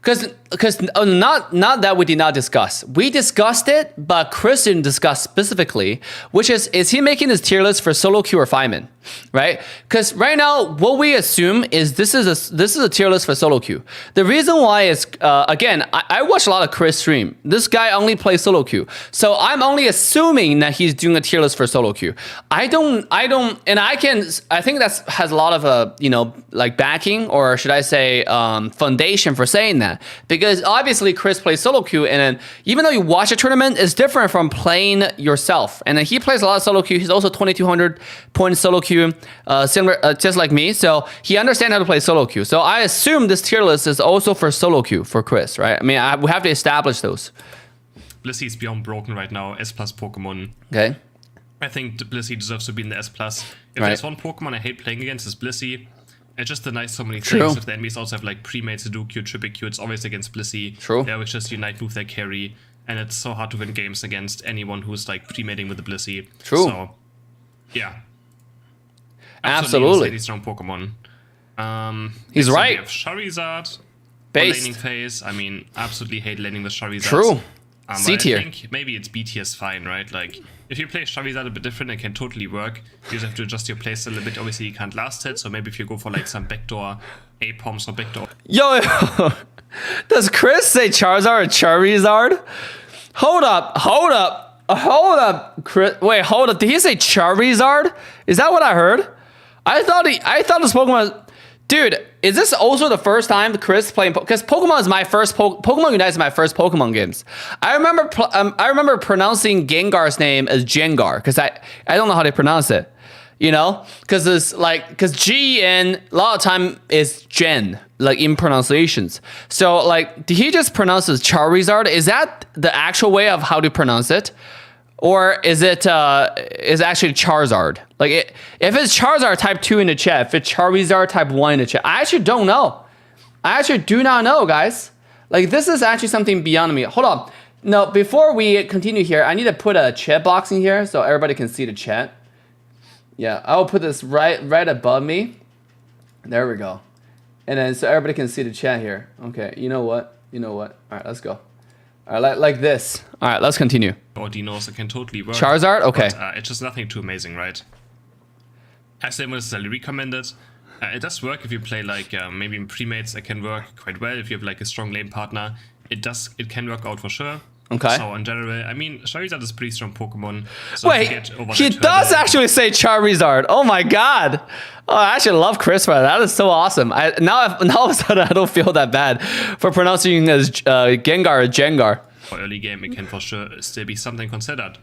because not that we did not discuss. We discussed it, but Chris didn't discuss specifically, which is he making this tier list for solo queue or Fireman, right? Because right now, what we assume is this is a tier list for solo queue. The reason why is again, I watch a lot of Chris stream. This guy only plays solo queue, so I'm only assuming that he's doing a tier list for solo queue. I think that has a lot of like backing, or should I say foundation for saying that. Because obviously Chris plays solo queue, and then even though you watch a tournament, it's different from playing yourself. And then he plays a lot of solo queue. He's also 2,200 point solo queue, similar just like me. So he understands how to play solo queue. So I assume this tier list is also for solo queue for Chris, right? I mean, we have to establish those. Blissey is beyond broken right now. S+ Pokemon. Okay. I think Blissey deserves to be in the S+. If there's one Pokemon I hate playing against, it's Blissey. It just denies so many things. If the enemies also have like pre-made Sudoku, triple Q, it's always against Blissey. True. They always just unite move their carry, and it's so hard to win games against anyone who's like pre-mating with the Blissey. True. So, yeah. Absolutely. Strong Pokemon. He's right. We have Charizard. Based. Laning phase. I mean, absolutely hate laning with Charizard. True. C tier. I think maybe it's B tier is fine, right? Like, if you play Charizard a bit different, it can totally work. You just have to adjust your playstyle a bit. Obviously, you can't last hit, so maybe if you go for like some backdoor A-Poms or backdoor... Yo, does Chris say Charizard or Charizard? Hold up, Chris. Wait, hold up. Did he say Charizard? Is that what I heard? I thought this Pokemon... Dude, is this also the first time Chris playing? Because Pokemon is my first Pokemon Unite is my first Pokemon games. I remember pronouncing Gengar's name as Jengar because I don't know how they pronounce it. You know, because G in a lot of time is Gen, like in pronunciations. So like, did he just pronounce it as Charizard? Is that the actual way of how to pronounce it? Or is it is actually Charizard? Like, if it's Charizard type 2 in the chat, if it's Charizard type 1 in the chat, I actually don't know. I actually do not know, guys. Like, this is actually something beyond me. Hold on. No, before we continue here, I need to put a chat box in here so everybody can see the chat. Yeah, I'll put this right above me. There we go. And then so everybody can see the chat here. Okay, you know what? All right, let's go. All right, like this. All right, let's continue. Or Dinos, it can totally work. Charizard? Okay. But, it's just nothing too amazing, right? I say most necessarily recommended. It does work if you play like maybe in pre-mates. It can work quite well if you have like a strong lane partner. It can work out for sure. Okay. So in general, I mean, Charizard is a pretty strong Pokemon. So wait, he does actually say Charizard. Oh my god. Oh, I actually love Chris for that. That is so awesome. Now all of a sudden I don't feel that bad for pronouncing as Gengar or Jengar. For early game, it can for sure still be something considered.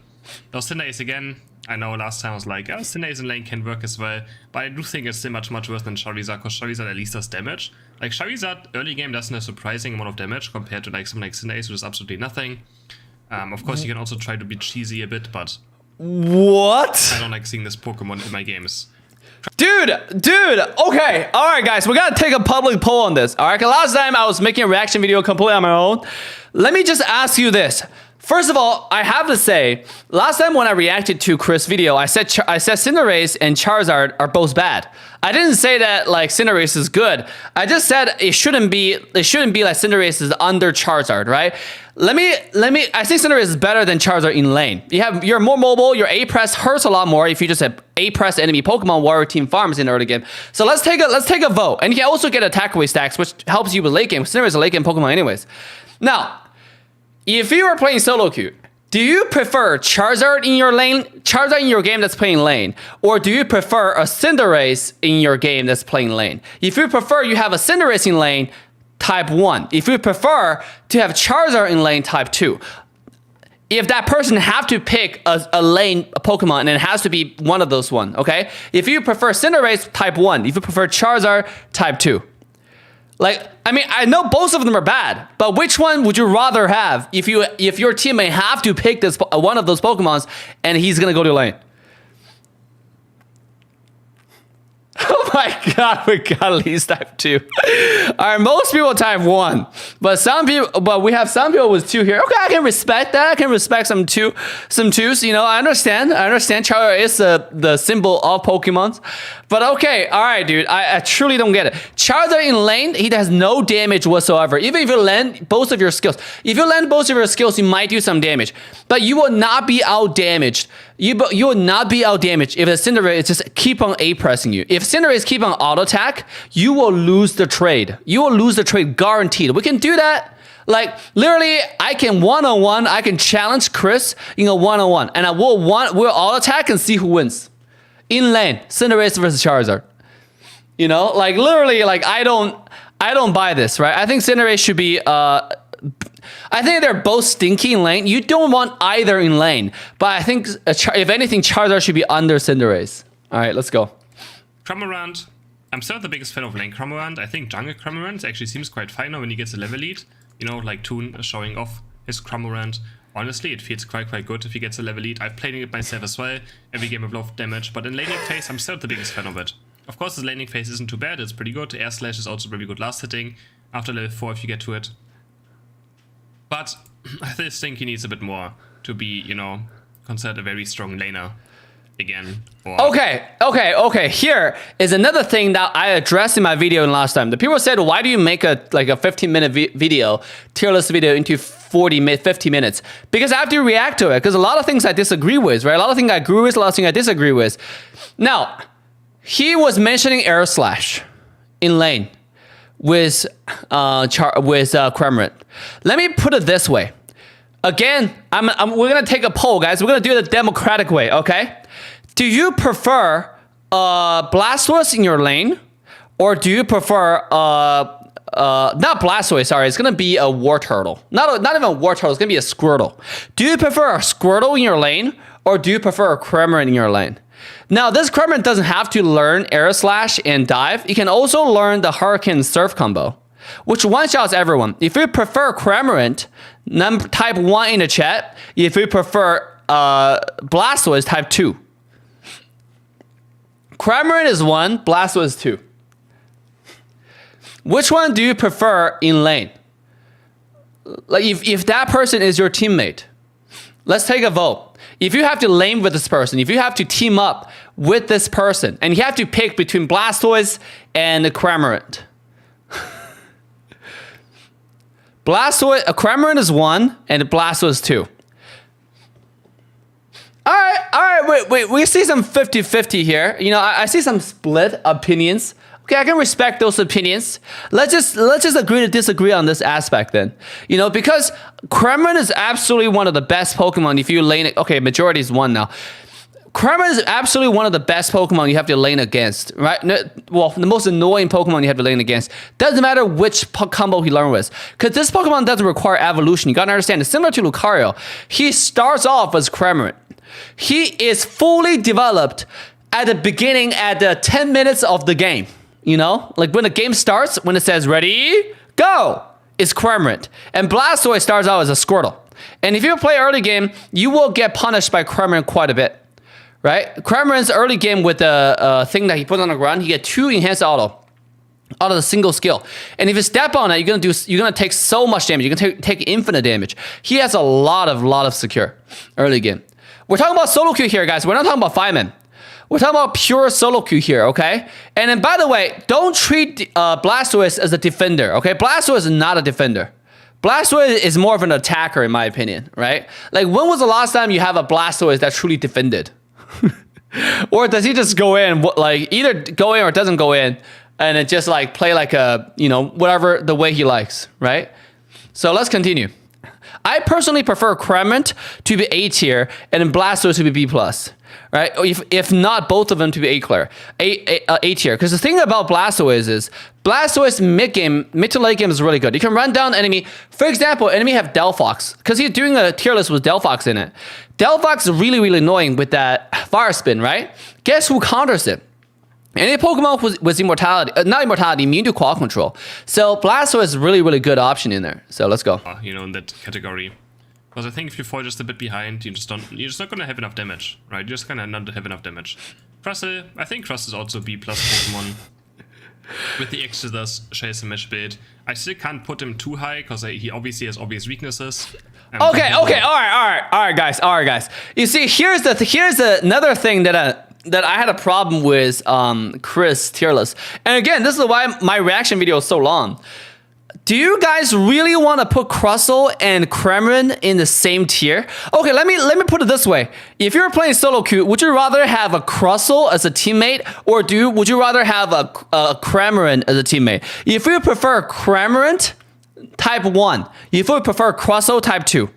Now Cinderace again. I know last time I was like, oh, Cinderace in lane can work as well, but I do think it's still much worse than Charizard, because Charizard at least does damage. Like, Charizard early game doesn't have a surprising amount of damage compared to like something like Cinderace, which is absolutely nothing. Of course, you can also try to be cheesy a bit, but... What? I don't like seeing this Pokemon in my games. Dude, okay, all right, guys, we gotta take a public poll on this, all right? Because last time I was making a reaction video completely on my own. Let me just ask you this. First of all, I have to say, last time when I reacted to Chris' video, I said Cinderace and Charizard are both bad. I didn't say that like Cinderace is good. I just said it shouldn't be like Cinderace is under Charizard, right? I think Cinderace is better than Charizard in lane. You're more mobile, your A-press hurts a lot more if you just have A-press enemy Pokemon while your team farms in the early game. So let's take a vote. And you can also get attack away stacks, which helps you with late game. Cinderace is a late game Pokemon anyways. Now, if you are playing solo queue, do you prefer Charizard in your game that's playing lane? Or do you prefer a Cinderace in your game that's playing lane? If you prefer, you have a Cinderace in lane, type 1. If you prefer to have Charizard in lane, type 2. If that person have to pick a lane Pokemon, and it has to be one of those one, okay? If you prefer Cinderace, type 1. If you prefer Charizard, type 2. Like, I mean, I know both of them are bad, but which one would you rather have if your teammate have to pick this one of those Pokemons and he's gonna go to lane? Oh my god, we got at least type 2. Alright, most people type 1. But we have some people with 2 here. Okay, I can respect that. I can respect some 2s. You know, I understand. Charizard is the symbol of Pokemon. But okay, alright, dude. I truly don't get it. Charizard in lane, he has no damage whatsoever. Even if you land both of your skills. If you land both of your skills, you might do some damage. But you will not be out damaged. You will not be out damaged if the Cinderace is just keep on A-pressing you. If Cinderace keep on auto attack, you will lose the trade. You will lose the trade guaranteed. We can do that. Like literally, I can one-on-one. I can challenge Chris in a one-on-one, and we'll auto attack and see who wins. In lane, Cinderace versus Charizard. You know, like literally, like I don't buy this, right? I think Cinderace should be I think they're both stinky in lane. You don't want either in lane. But I think, if anything, Charizard should be under Cinderace. All right, let's go. Cramorant. I'm still not the biggest fan of lane Cramorant. I think Jungle Cramorant actually seems quite fine now when he gets a level lead. You know, like Toon showing off his Cramorant. Honestly, it feels quite good if he gets a level lead. I've played it myself as well. Every game of low damage. But in laning phase, I'm still not the biggest fan of it. Of course, the laning phase isn't too bad. It's pretty good. Air Slash is also pretty good last hitting. After level 4, if you get to it. But I still think he needs a bit more to be, you know, considered a very strong laner again. Okay. Here is another thing that I addressed in my video last time. The people said, why do you make a 15-minute video, tier list video into 50 minutes? Because I have to react to it. Because a lot of things I disagree with, right? A lot of things I agree with, a lot of things I disagree with. Now, he was mentioning Air Slash in lane with Cramorant. Let me put it this way. Again, we're gonna take a poll, guys. We're gonna do it the democratic way, okay? Do you prefer Blastoise in your lane, or do you prefer not Blastoise? Sorry, it's gonna be a Wartortle. Not even a Wartortle. It's gonna be a Squirtle. Do you prefer a Squirtle in your lane, or do you prefer a Cramorant in your lane? Now, this Cramorant doesn't have to learn Air Slash and Dive. You can also learn the Hurricane Surf combo, which one-shots everyone. If you prefer Cramorant, type 1 in the chat. If you prefer Blastoise, type 2. Cramorant is 1, Blastoise is 2. Which one do you prefer in lane? Like if that person is your teammate, let's take a vote. If you have to lane with this person, if you have to team up with this person, and you have to pick between Blastoise and Cramorant. Cramorant is 1 and Blastoise is 2. All right, wait. We see some 50-50 here. You know, I see some split opinions. Okay, I can respect those opinions. Let's just agree to disagree on this aspect then. You know, because Cramorant is absolutely one of the best Pokemon if you lane it. Okay, majority is 1 now. Cramorant is absolutely one of the best Pokemon you have to lane against, right? Well, the most annoying Pokemon you have to lane against. Doesn't matter which combo he learns with. Because this Pokemon doesn't require evolution. You gotta understand, it's similar to Lucario. He starts off as Cramorant. He is fully developed at the beginning, at the 10 minutes of the game. You know, like when the game starts, when it says ready, go, it's Cramorant. And Blastoise starts out as a Squirtle. And if you play early game, you will get punished by Cramorant quite a bit, right? Cramorant's early game with the thing that he put on the ground, he get 2 enhanced auto out of the single skill. And if you step on it, you're gonna take so much damage. You're gonna take infinite damage. He has a lot of secure early game. We're talking about solo queue here, guys. We're not talking about 5-man. We're talking about pure solo queue here, okay? And then, by the way, don't treat Blastoise as a defender, okay? Blastoise is not a defender. Blastoise is more of an attacker, in my opinion, right? Like, when was the last time you have a Blastoise that truly defended? Or does he just go in, like, either go in or doesn't go in, and it just, like, play like a, you know, whatever the way he likes, right? So let's continue. I personally prefer Cramorant to be A tier and Blastoise to be B+. Right? If not both of them to be A tier. Because the thing about Blastoise is Blastoise mid to late game is really good. You can run down enemy. For example, enemy have Delphox. Because he's doing a tier list with Delphox in it. Delphox is really annoying with that fire spin, right? Guess who counters it? Any Pokemon with immortality, not immortality, immune to qual control. So Blastoise is a really, really good option in there. So let's go. You know, in that category. Because I think if you fall just a bit behind, you're just not gonna have enough damage, right? You're just gonna not have enough damage. Crustle, I think Crustle is also B+ Pokemon. With the Exodus Chase and Mesh build. I still can't put him too high, because he obviously has obvious weaknesses. Okay, all right, guys. You see, here's another thing that I had a problem with Chris tier list. And again, this is why my reaction video is so long. Do you guys really want to put Crustle and Cramorant in the same tier? Okay, let me put it this way. If you're playing solo queue, would you rather have a Crustle as a teammate, or would you rather have a Cramorant as a teammate? If you prefer Cramorant, type 1. If you prefer Crustle, type 2.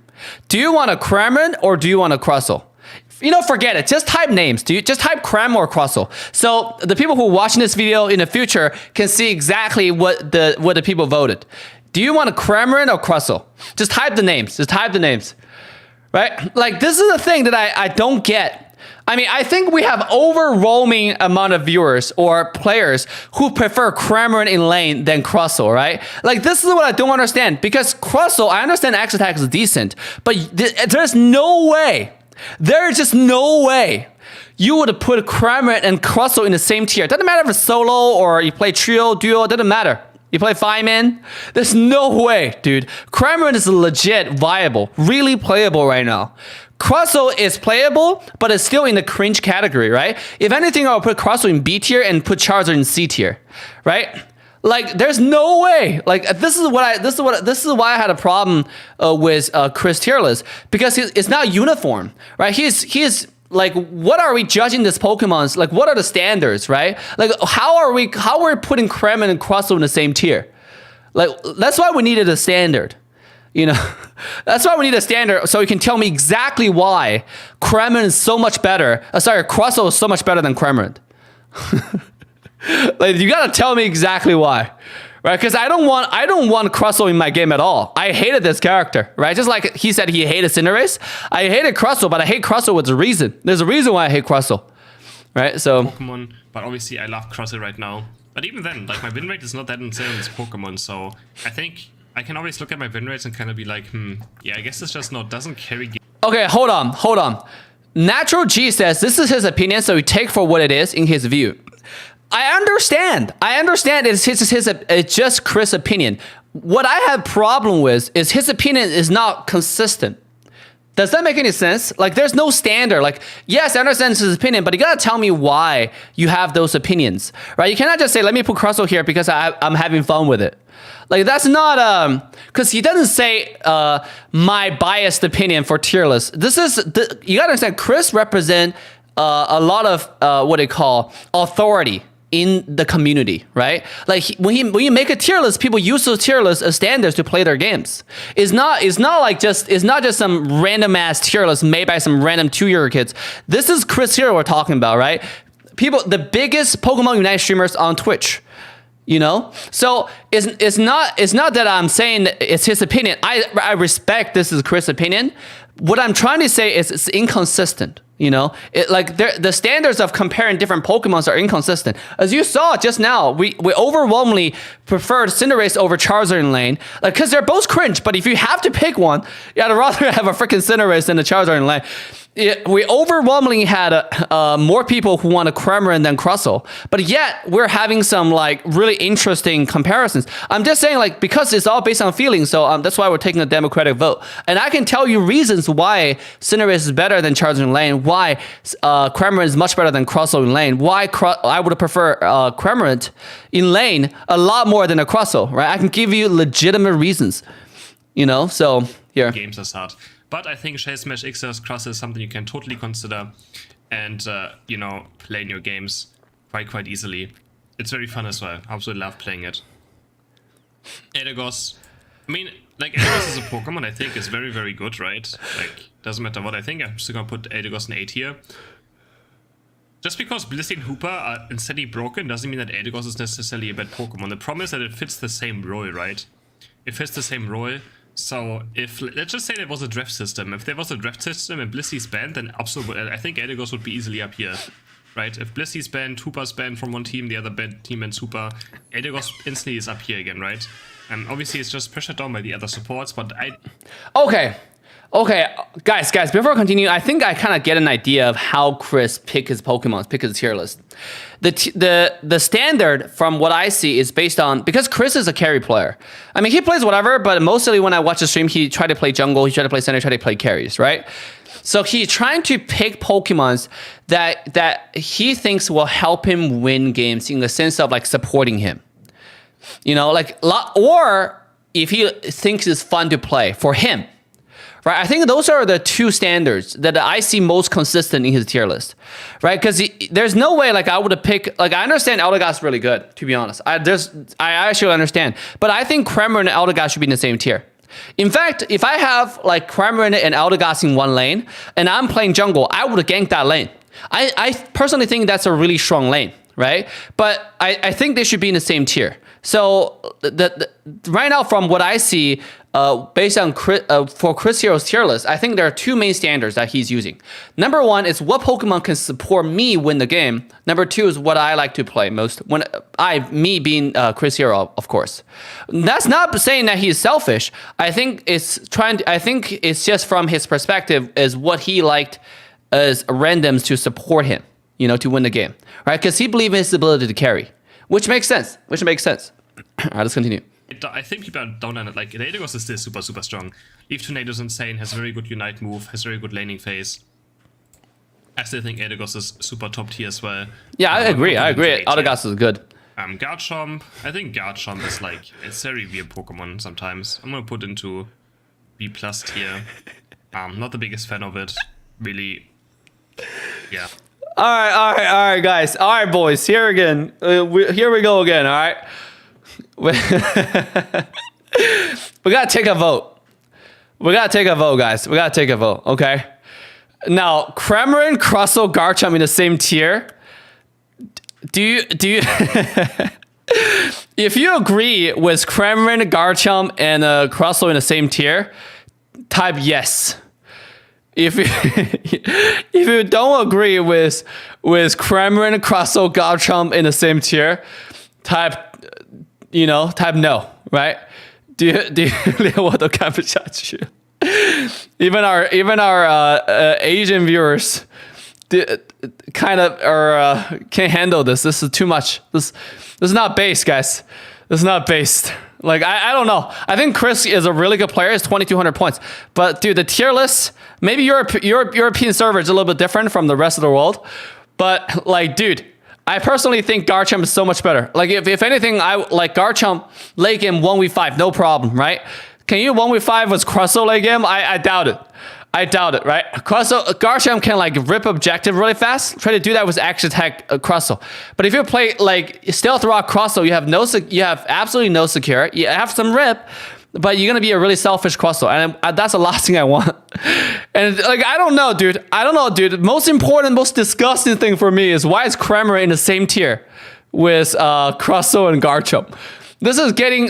Do you want a Cramorant or do you want a Crustle? You know, forget it. Just type names. Just type Cram or Crustle. So the people who are watching this video in the future can see exactly what the people voted. Do you want a Cramorant or Crustle? Just type the names. Right? Like, this is the thing that I don't get. I mean, I think we have overwhelming amount of viewers or players who prefer Cramorant in lane than Crustle, right? Like, this is what I don't understand. Because Crustle, I understand X attack is decent, but there's no way. There is just no way you would put Cramorant and Crustle in the same tier. Doesn't matter if it's solo or you play trio, duo, doesn't matter. You play 5-man. There's no way, dude. Cramorant is legit viable, really playable right now. Crustle is playable, but it's still in the cringe category, right? If anything, I'll put Crustle in B tier and put Charizard in C tier, right? Like, there's no way. Like, this is why I had a problem with Chris tier list, because it's not uniform, right? He's like, what are we judging this Pokemon's? Like, what are the standards, right? Like, how we're putting Cramorant and Crustle in the same tier? Like, that's why we needed a standard, you know. That's why we need a standard, so you can tell me exactly why Cramorant is so much better. Crustle is so much better than Cramorant. Like, you gotta tell me exactly why, right? Because I don't want Crustle in my game at all. I hated this character, right? Just like he said he hated Cinderace. I hated Crustle, but I hate Crustle with a reason. There's a reason why I hate Crustle, right? So Pokemon, but obviously I love Crustle right now. But even then, like, my win rate is not that insane in this Pokemon, so I think I can always look at my win rates and kind of be like, yeah, I guess it's just doesn't carry. Okay, hold on. Natural G says this is his opinion, so we take for what it is in his view. I understand. It's just Chris' opinion. What I have problem with is his opinion is not consistent. Does that make any sense? Like, there's no standard. Like, yes, I understand his opinion, but you gotta tell me why you have those opinions, right? You cannot just say, let me put Crustle here because I'm having fun with it. Like, that's not, because he doesn't say my biased opinion for tier list. You gotta understand, Chris represent a lot of what they call authority in the community, right? Like, when you make a tier list, people use those tier lists as standards to play their games. It's not just some random ass tier list made by some random 2-year kids. This is Chris here we're talking about, right? The biggest Pokemon Unite streamers on Twitch. You know, so it's not that I'm saying it's his opinion. I respect this is Chris' opinion. What I'm trying to say is it's inconsistent. You know, the standards of comparing different Pokemons are inconsistent. As you saw just now, we overwhelmingly preferred Cinderace over Charizard in lane, like, because they're both cringe. But if you have to pick one, I'd rather have a freaking Cinderace than a Charizard in lane. We overwhelmingly had more people who want a Cramorant than Crustle, but yet we're having some like really interesting comparisons. I'm just saying, like, because it's all based on feelings, so that's why we're taking a democratic vote. And I can tell you reasons why Cinderace is better than Charizard in lane, why Cramorant is much better than Crustle in lane, why I would prefer Cramorant in lane a lot more than a Crustle, right? I can give you legitimate reasons, you know. So here, games are hard. But I think Shell Smash X's Cross is something you can totally consider and, you know, play in your games quite easily. It's very fun as well. I absolutely love playing it. Elagos. I mean, like, Elagos is a Pokemon I think is very, very good, right? Like, doesn't matter what I think. I'm still gonna put Elagos in A tier. Just because Blissey and Hooper are insanely broken doesn't mean that Elagos is necessarily a bad Pokemon. The problem is that it fits the same role, right? It fits the same role. So if, let's just say there was a draft system. If there was a draft system and Blissey's banned, then absolutely, I think Elagos would be easily up here. right? If Blissey's banned, Hooper's banned from one team, the other team bans Hooper, Eldegoss instantly is up here again, right? Obviously, it's just pressured down by the other supports, but Okay, guys, before I continue, I think I kind of get an idea of how Chris pick his Pokemon, pick his tier list. The standard from what I see is based on, because Chris is a carry player. I mean, he plays whatever, but mostly when I watch the stream, he tried to play jungle, he tried to play center, tried to play carries, right? So he's trying to pick Pokemons that he thinks will help him win games in the sense of like supporting him. You know, like, or if he thinks it's fun to play for him. Right, I think those are the two standards that I see most consistent in his tier list, right? Because there's no way like I would have picked, like I understand Eldegoss really good, to be honest. I actually understand, but I think Cramorant and Eldegoss should be in the same tier. In fact, if I have like Cramorant and Eldegoss in one lane and I'm playing jungle, I would gank that lane. I personally think that's a really strong lane, right? But I think they should be in the same tier. So right now, from what I see, based on for Chris Hero's tier list, I think there are two main standards that he's using. Number one is what Pokemon can support me win the game. Number two is what I like to play most. Me being Chris Hero, of course. That's not saying that he's selfish. I think it's just from his perspective is what he liked as randoms to support him, you know, to win the game, right? Because he believes in his ability to carry. Which makes sense. All right, let's continue. I think people don't understand, like, Eldegoss is still super, super strong. Eve Tornado's insane, has a very good Unite move, has very good laning phase. I still think Eldegoss is super top tier as well. Yeah, I agree. Eldegoss is good. Garchomp, I think Garchomp is like, it's a very weird Pokemon sometimes. I'm gonna put into B+ tier. Not the biggest fan of it. Really, yeah. All right, guys. All right, boys. Here again. Here we go again. All right. We gotta take a vote. Guys. We gotta take a vote. Okay. Now, Cramorant, Crustle, Garchomp in the same tier. Do you? If you agree with Cramorant, Garchomp, and Crustle in the same tier, type yes. If you don't agree with Cramorant, Crustle, Garchomp in the same tier, type no, right? Do you Even our Asian viewers kind of can't handle this. This is too much. This is not based, guys. This is not based. Like, I don't know. I think Chris is a really good player. He's 2,200 points. But, dude, the tier list, maybe European server is a little bit different from the rest of the world. But, like, dude, I personally think Garchomp is so much better. Like, if anything, I like Garchomp late game 1v5, no problem, right? Can you 1v5 with Crustle late game? I doubt it. Right? Garchomp can like rip objective really fast. Try to do that with action attack Crustle. But if you play like Stealth Rock Crustle, you have absolutely no secure. You have some rip, but you're gonna be a really selfish Crustle, and that's the last thing I want. And like I don't know, dude. Most important, most disgusting thing for me is why is Cramorant in the same tier with Crustle and Garchomp? This is getting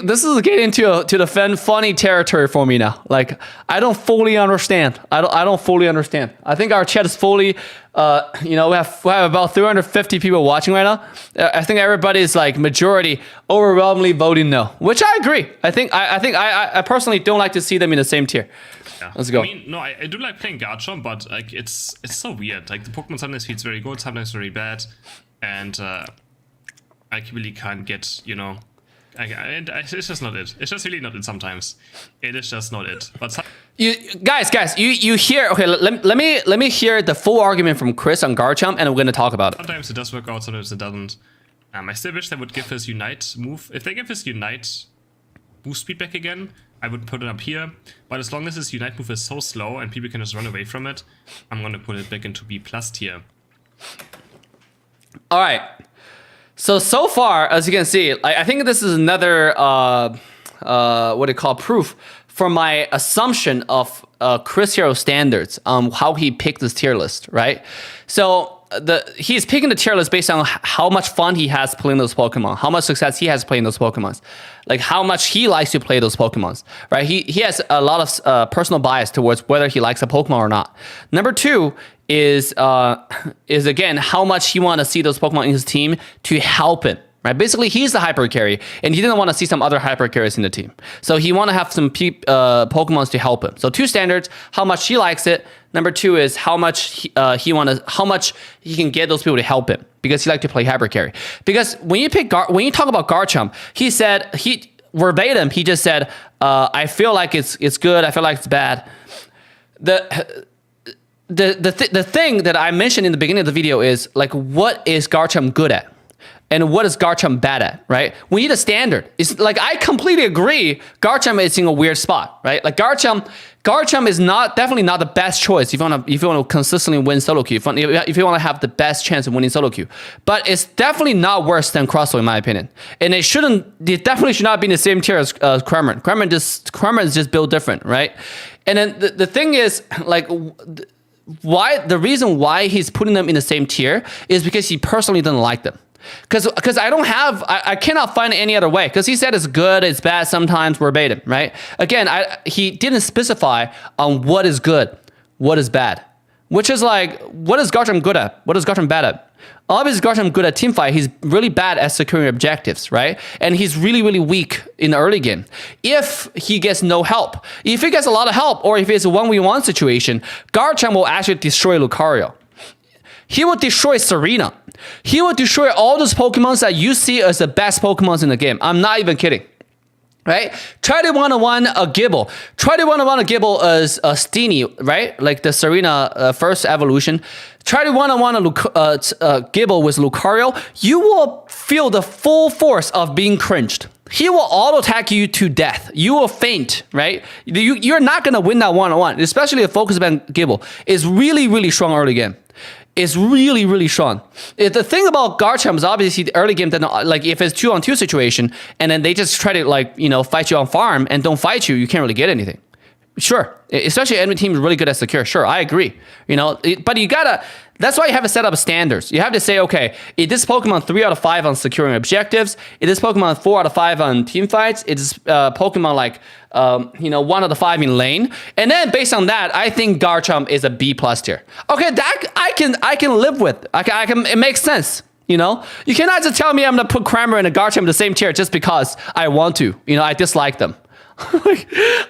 to the funny territory for me now. Like I don't fully understand. I don't fully understand. I think our chat is fully, we have about 350 people watching right now. I think everybody is like majority overwhelmingly voting no, which I agree. I personally don't like to see them in the same tier. Yeah. Let's go. I mean, no, I do like playing Garchomp, but like it's so weird. Like the Pokemon sometimes feels very good, sometimes very bad, and I really can't get it's just not it. It's just really not it sometimes. It is just not it. But you hear, okay, let me hear the full argument from Chris on Garchomp, and we're going to talk about it. Sometimes it does work out, sometimes it doesn't. I still wish they would give his Unite move. If they give his Unite boost speed back again, I would put it up here. But as long as his Unite move is so slow and people can just run away from it, I'm going to put it back into B+ tier. All right. So far, as you can see, I think this is another proof for my assumption of Chris Hero standards, how he picked this tier list, right? So he's picking the tier list based on how much fun he has playing those Pokemon, how much success he has playing those Pokemon, like how much he likes to play those Pokemon, right? He has a lot of personal bias towards whether he likes a Pokemon or not. Number 2 is again how much he want to see those Pokemon in his team to help him. Right, basically he's the hyper carry, and he didn't want to see some other hyper carries in the team. So he want to have some Pokemons to help him. So 2 standards: how much he likes it. Number 2 is how much how much he can get those people to help him because he like to play hyper carry. Because when you talk about Garchomp, he said verbatim he just said, "I feel like it's good. I feel like it's bad." The thing that I mentioned in the beginning of the video is like, what is Garchomp good at? And what is Garchomp bad at, right? We need a standard. It's like, I completely agree, Garchomp is in a weird spot, right? Like Garchomp is definitely not the best choice if you want to consistently win solo queue, if you want to have the best chance of winning solo queue. But it's definitely not worse than Crustle, in my opinion. And it definitely should not be in the same tier as Kremlin. Kremlin is just built different, right? And then the thing is, like, the reason why he's putting them in the same tier is because he personally doesn't like them. Because I cannot find any other way. Because he said it's good, it's bad, sometimes verbatim, right? Again, he didn't specify on what is good, what is bad. Which is like, what is Garchomp good at? What is Garchomp bad at? Obviously, Garchomp good at teamfight. He's really bad at securing objectives, right? And he's really, really weak in the early game. If he gets no help, if he gets a lot of help, or if it's a 1v1 situation, Garchomp will actually destroy Lucario. He will destroy Serena. He will destroy all those Pokemons that you see as the best Pokemons in the game. I'm not even kidding. Right? Try to one-on-one a Gibble. Try to one-on-one a Gibble as a Steenie, right? Like the Serena first evolution. Try to one-on-one a Gibble with Lucario. You will feel the full force of being cringed. He will auto-attack you to death. You will faint, right? You're not going to win that one-on-one, especially if Focus Band Gibble is really, really strong early game. It's really, really strong. The thing about Garchomp is obviously the early game, like if it's 2-on-2 situation, and then they just try to fight you on farm and don't fight you, you can't really get anything. Sure, especially enemy team is really good at secure. Sure, I agree. But you gotta. That's why you have to set up standards. You have to say, okay, is this Pokemon 3 out of 5 on securing objectives? Is this Pokemon 4 out of 5 on team fights? Is Pokemon like 1 out of 5 in lane? And then based on that, I think Garchomp is a B+ tier. Okay, that I can live with. It makes sense. You cannot just tell me I'm gonna put Kramer and a Garchomp in the same tier just because I want to. I dislike them.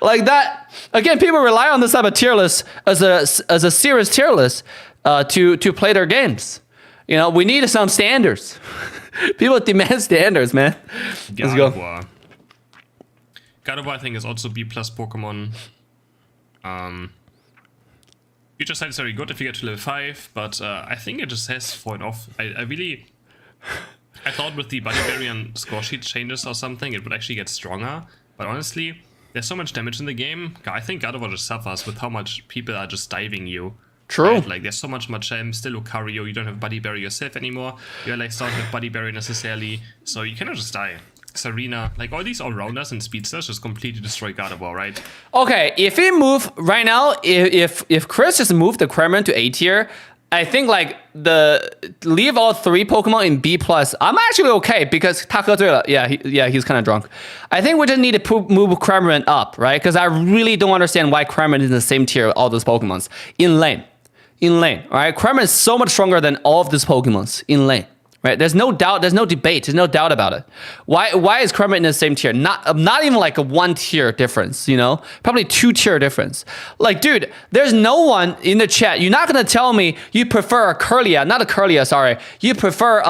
like that. Again, people rely on this type of tier list as a serious tier list to play their games. We need some standards. People demand standards, man. Let's go. Gardevoir, I think, is also B+ Pokemon. Future Sight is very good if you get to level 5, but I think it just has fallen off. I thought with the Buddy Berry and score sheet changes or something, it would actually get stronger. But honestly, there's so much damage in the game. I think Gardevoir just suffers with how much people are just diving you. True. Right? Like, there's so much Machamp, still Lucario, you don't have Buddy Berry yourself anymore. You're like, don't have Buddy Berry necessarily, so you cannot just die. Serena, like all these all-rounders and speedsters just completely destroy Gardevoir, right? Okay, if we move right now, if Chris just moved the Kremlin to A tier, I think like leave all 3 Pokemon in B+. I'm actually okay because he's kind of drunk. I think we just need to move Kremlin up, right? Because I really don't understand why Kremlin is in the same tier with all those Pokemons in lane. All right? Kremlin is so much stronger than all of these Pokemons in lane. Right? There's no doubt. There's no debate. There's no doubt about it. Why is Kremlin in the same tier? Not even like a 1-tier difference. Probably 2-tier difference. Like, dude, there's no one in the chat. You're not gonna tell me you prefer a Kirlia, not a Kirlia. Sorry, you prefer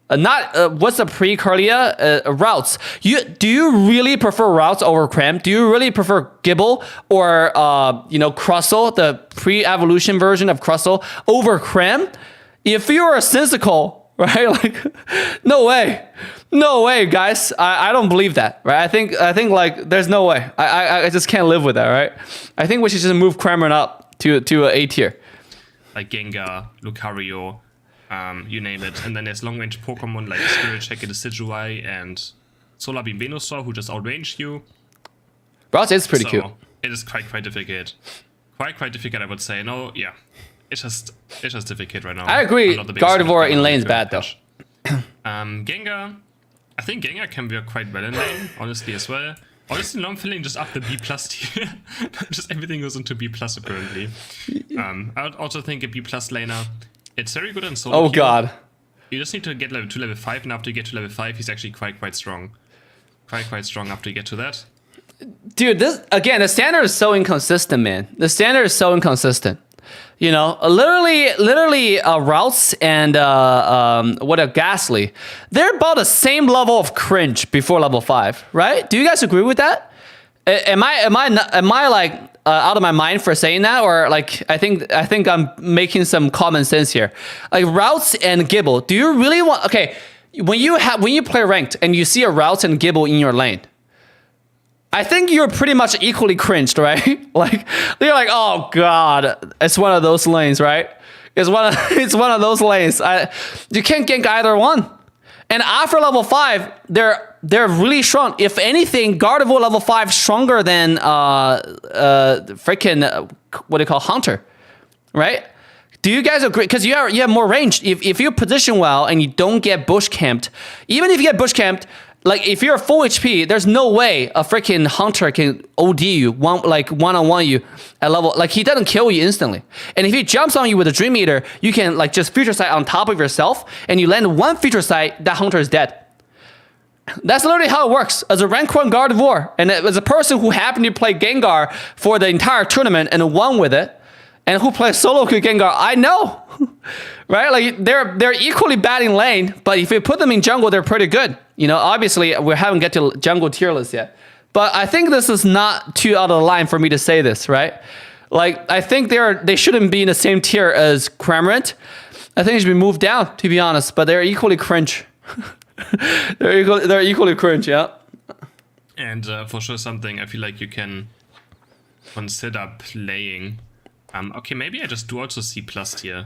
what's the pre-Kirlia routes? Do you really prefer routes over Krem? Do you really prefer Gibble or Crustle, the pre-evolution version of Crustle over Krem? If you're a Sensical, right? Like, no way, guys. I don't believe that, right? I think like there's no way. I just can't live with that, right? I think we should just move Kremlin up to a A tier. Like Gengar, Lucario, you name it. And then there's long-range Pokemon like Spirit Checker, Decidueye, and Solar Beam Venusaur, who just outrange you. Bro, it's pretty cute. It is quite difficult. Quite difficult, I would say. No, yeah. it's just difficult right now. I agree. I'm not the biggest fan of Gardevoir in Gardevoir lane is to bad though. catch. Gengar. I think Gengar can work quite well in lane, honestly as well. Honestly, now I'm feeling just up the B+ tier. Just everything goes into B+ apparently. I would also think a B+ laner. It's very good in solo. Oh queue. god. You just need to get level 2, level 5, and after you get to level 5, he's actually quite strong. Quite strong after you get to that. Dude, this again, the standard is so inconsistent, man. The standard is so inconsistent. You know, literally, Routes and Ghastly, they're about the same level of cringe before level 5, right? Do you guys agree with that? Am I like out of my mind for saying that, or like I think I'm making some common sense here? Like Routes and Gibble, do you really want? Okay, when you play ranked and you see a Routes and Gibble in your lane, I think you're pretty much equally cringed, right? Like you're like, oh god, it's one of those lanes, right? It's one of those lanes. You can't gank either one. And after level 5, they're really strong. If anything, Gardevoir level 5 stronger than freaking what do you call Hunter, right? Do you guys agree? Because you have more range. If you position well and you don't get bush camped, even if you get bush camped, like if you're full HP, there's no way a freaking Hunter can OD you one-on-one you at level. Like he doesn't kill you instantly. And if he jumps on you with a Dream Eater, you can like just future sight on top of yourself, and you land one future sight, that Hunter is dead. That's literally how it works as a rank 1 Gardevoir, and as a person who happened to play Gengar for the entire tournament and won with it, and who plays solo queue Gengar, I know, right? Like they're equally bad in lane, but if you put them in jungle, they're pretty good. You know, obviously we haven't get to jungle tier list yet, but I think this is not too out of the line for me to say this, right? Like I think they shouldn't be in the same tier as Cramorant. I think it should be moved down, to be honest. But they're equally cringe. they're equally cringe, yeah. And for sure, something I feel like you can consider playing. Okay, maybe I just do also C+ tier.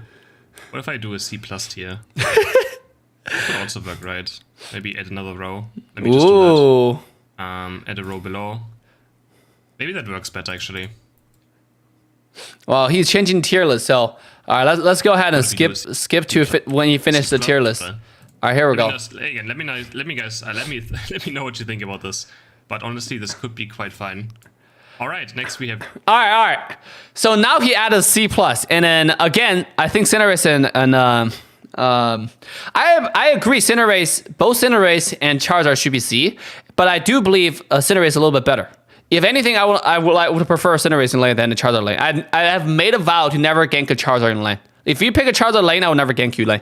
What if I do a C+ tier? That could also work, right? Maybe add another row. Let me just do that. Add a row below. Maybe that works better, actually. Well, he's changing tier list, so all right, let's go ahead and skip to when you finish the tier list. All right, here we go. Again, let me know what you think about this. But honestly, this could be quite fine. All right, next we have. All right. So now he added C+, and then again, I think Cinderace and I agree. Both Cinderace and Charizard should be C, but I do believe Cinderace is a little bit better. If anything, I would prefer Cinderace in lane than the Charizard lane. I have made a vow to never gank a Charizard in lane. If you pick a Charizard lane, I will never gank you lane.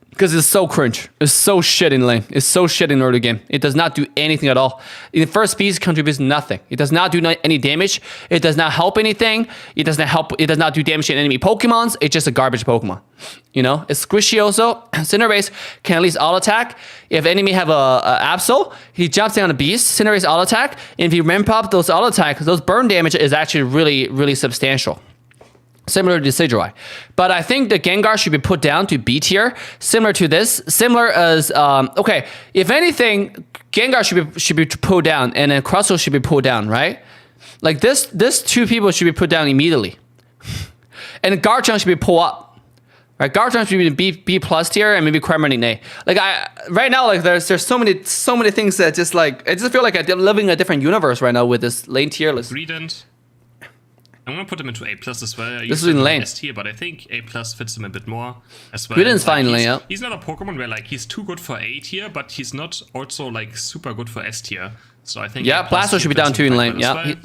Because it's so cringe. It's so shit in lane. It's so shit in early game. It does not do anything at all. In the first piece, contributes nothing. It does not do any damage. It does not help anything. It does not do damage to enemy Pokemons. It's just a garbage Pokemon. You know, it's squishy also. Cinderace can at least auto attack. If enemy have a Absol, he jumps down a beast. Cinderace auto attack. And if you ramp up those auto attacks, those burn damage is actually really, really substantial. Similar to Decidueye. But I think the Gengar should be put down to B tier, similar to this. Similar as, okay, if anything, Gengar should be pulled down, and then Crustle should be pulled down, right? Like this two people should be put down immediately. And Garchomp should be pulled up. Right? Garchomp should be B+ tier, and maybe Cramorant in A. Like right now, like there's so many things that just like, I just feel like I'm living in a different universe right now with this lane tier list. Greedent. I'm gonna put him into A+ as well. This is in lane. S tier, but I think A+ fits him a bit more as well. Greedent's fine in lane, yeah. He's not a Pokemon where like he's too good for A tier, but he's not also like super good for S tier. So I think Blastoise should be down 2 in lane. Yeah, well.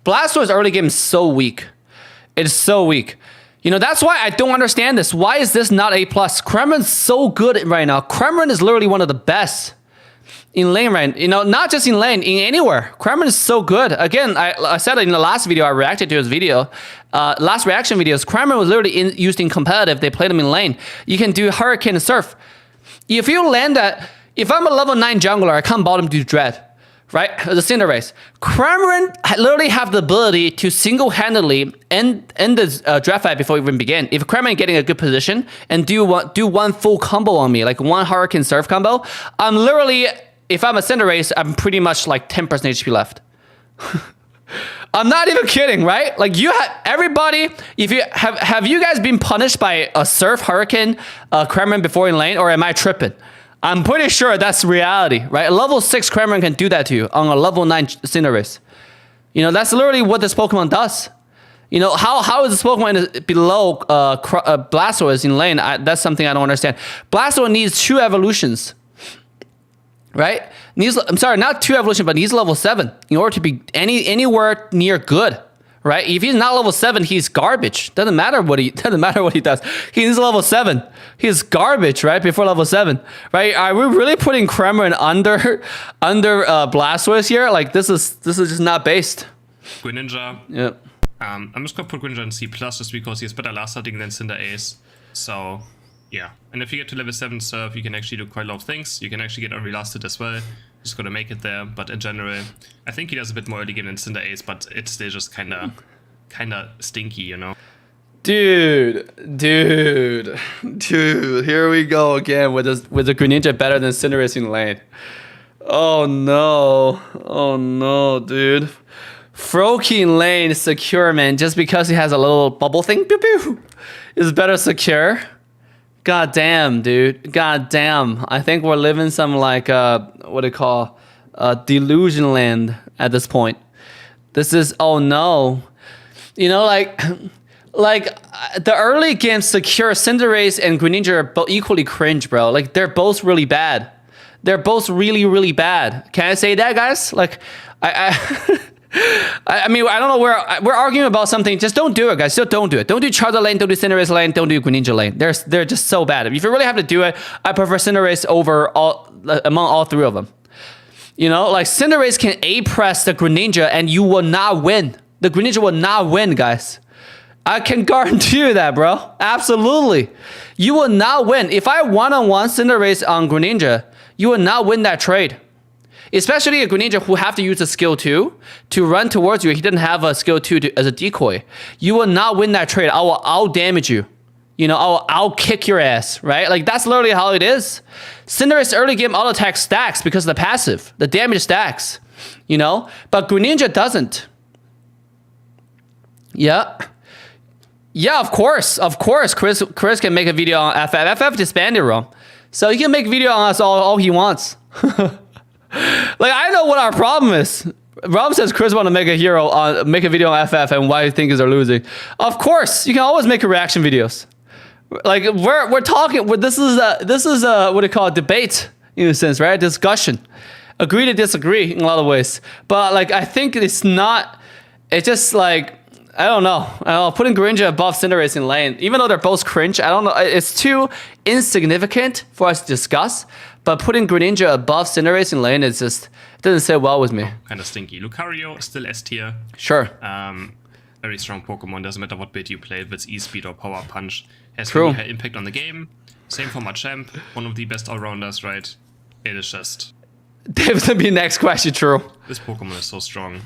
Blastoise early game is so weak. It's so weak. You know, that's why I don't understand this. Why is this not A+? Cramorant's so good right now. Cramorant is literally one of the best in lane, right? You know, not just in lane, in anywhere. Cramorant is so good. Again, I said it in the last video, I reacted to his video. Last reaction videos, Cramorant was literally used in competitive. They played him in lane. You can do Hurricane and Surf. If you land that, if I'm a level 9 jungler, I come bottom to Dread, right? The Cinderace. Cramorant literally have the ability to single-handedly end the draft fight before it even begin. If Cramorant getting a good position and do one full combo on me, like one Hurricane Surf combo, I'm literally, if I'm a Cinderace, I'm pretty much like 10% HP left. I'm not even kidding, right? Like you have everybody. If you have you guys been punished by a Surf, Hurricane, Kremlin before in lane, or am I tripping? I'm pretty sure that's reality, right? A level 6 Kremlin can do that to you on a level 9 Cinderace. You know, that's literally what this Pokemon does. You know, how is this Pokemon below Blastoise in lane? That's something I don't understand. Blastoise needs 2 evolutions, right? I'm sorry, not 2 evolutions, but needs level 7 in order to be anywhere near good, right? If he's not level 7, he's garbage. Doesn't matter what he does. He needs level 7. He's garbage, right? Before level 7, right? Are we really putting Kremlin under Blastoise here? Like this is just not based. Greninja. Yep. I'm just gonna put Greninja in C+ just because he has better last starting than Cinderace. So yeah, and if you get to level 7 Surf, you can actually do quite a lot of things. You can actually get early lasted as well. Just gotta make it there. But in general, I think he does a bit more early game than Cinderace, but it's still just kinda stinky, you know. Dude, here we go again with the Greninja better than Cinderace in lane. Oh no, dude. Froakie in lane is secure, man, just because he has a little bubble thing, pew pew, is better secure. God damn, dude. God damn. I think we're living some like what do you call delusion land at this point. This is oh no. You know, like the early game secure Cinderace and Greninja are both equally cringe, bro. Like they're both really bad. They're both really bad. Can I say that, guys? Like I mean, I don't know where we're arguing about something. Just don't do it, guys. Just don't do it. Don't do Charizard lane. Don't do Cinderace lane. Don't do Greninja lane. They're just so bad. If you really have to do it, I prefer Cinderace over among all 3 of them. You know, like Cinderace can A press the Greninja and you will not win. The Greninja will not win, guys. I can guarantee you that, bro. Absolutely. You will not win. If I one-on-one Cinderace on Greninja, you will not win that trade. Especially a Greninja who have to use a skill 2 to run towards you. He didn't have a skill 2 as a decoy. You will not win that trade. I will out-damage you. You know, I'll kick your ass, right? Like, that's literally how it is. Cinderace early game auto attack stacks because of the passive. The damage stacks, you know? But Greninja doesn't. Yeah. Yeah, of course. Of course, Chris can make a video on FF. FF disbanded, bro. So he can make a video on us all he wants. Like, I know what our problem is. Rob says Chris want to make a video on FF and why he thinks they're losing. Of course, you can always make reaction videos. Like we're talking. This is a what do you call it? Debate in a sense, right? Discussion. Agree to disagree in a lot of ways. But like I think it's not. It's just like I don't know. Putting Greninja above Cinderace in lane, even though they're both cringe, I don't know. It's too insignificant for us to discuss. But putting Greninja above Cinderace in lane is just it doesn't sit well with me. Kind of stinky. Lucario still S tier. Sure. Very strong Pokemon. Doesn't matter what build you play, if it's E-Speed or Power Punch. Has True. really high impact on the game. Same for Machamp. One of the best all-rounders, right? It is just... David's gonna be next question, true. This Pokemon is so strong.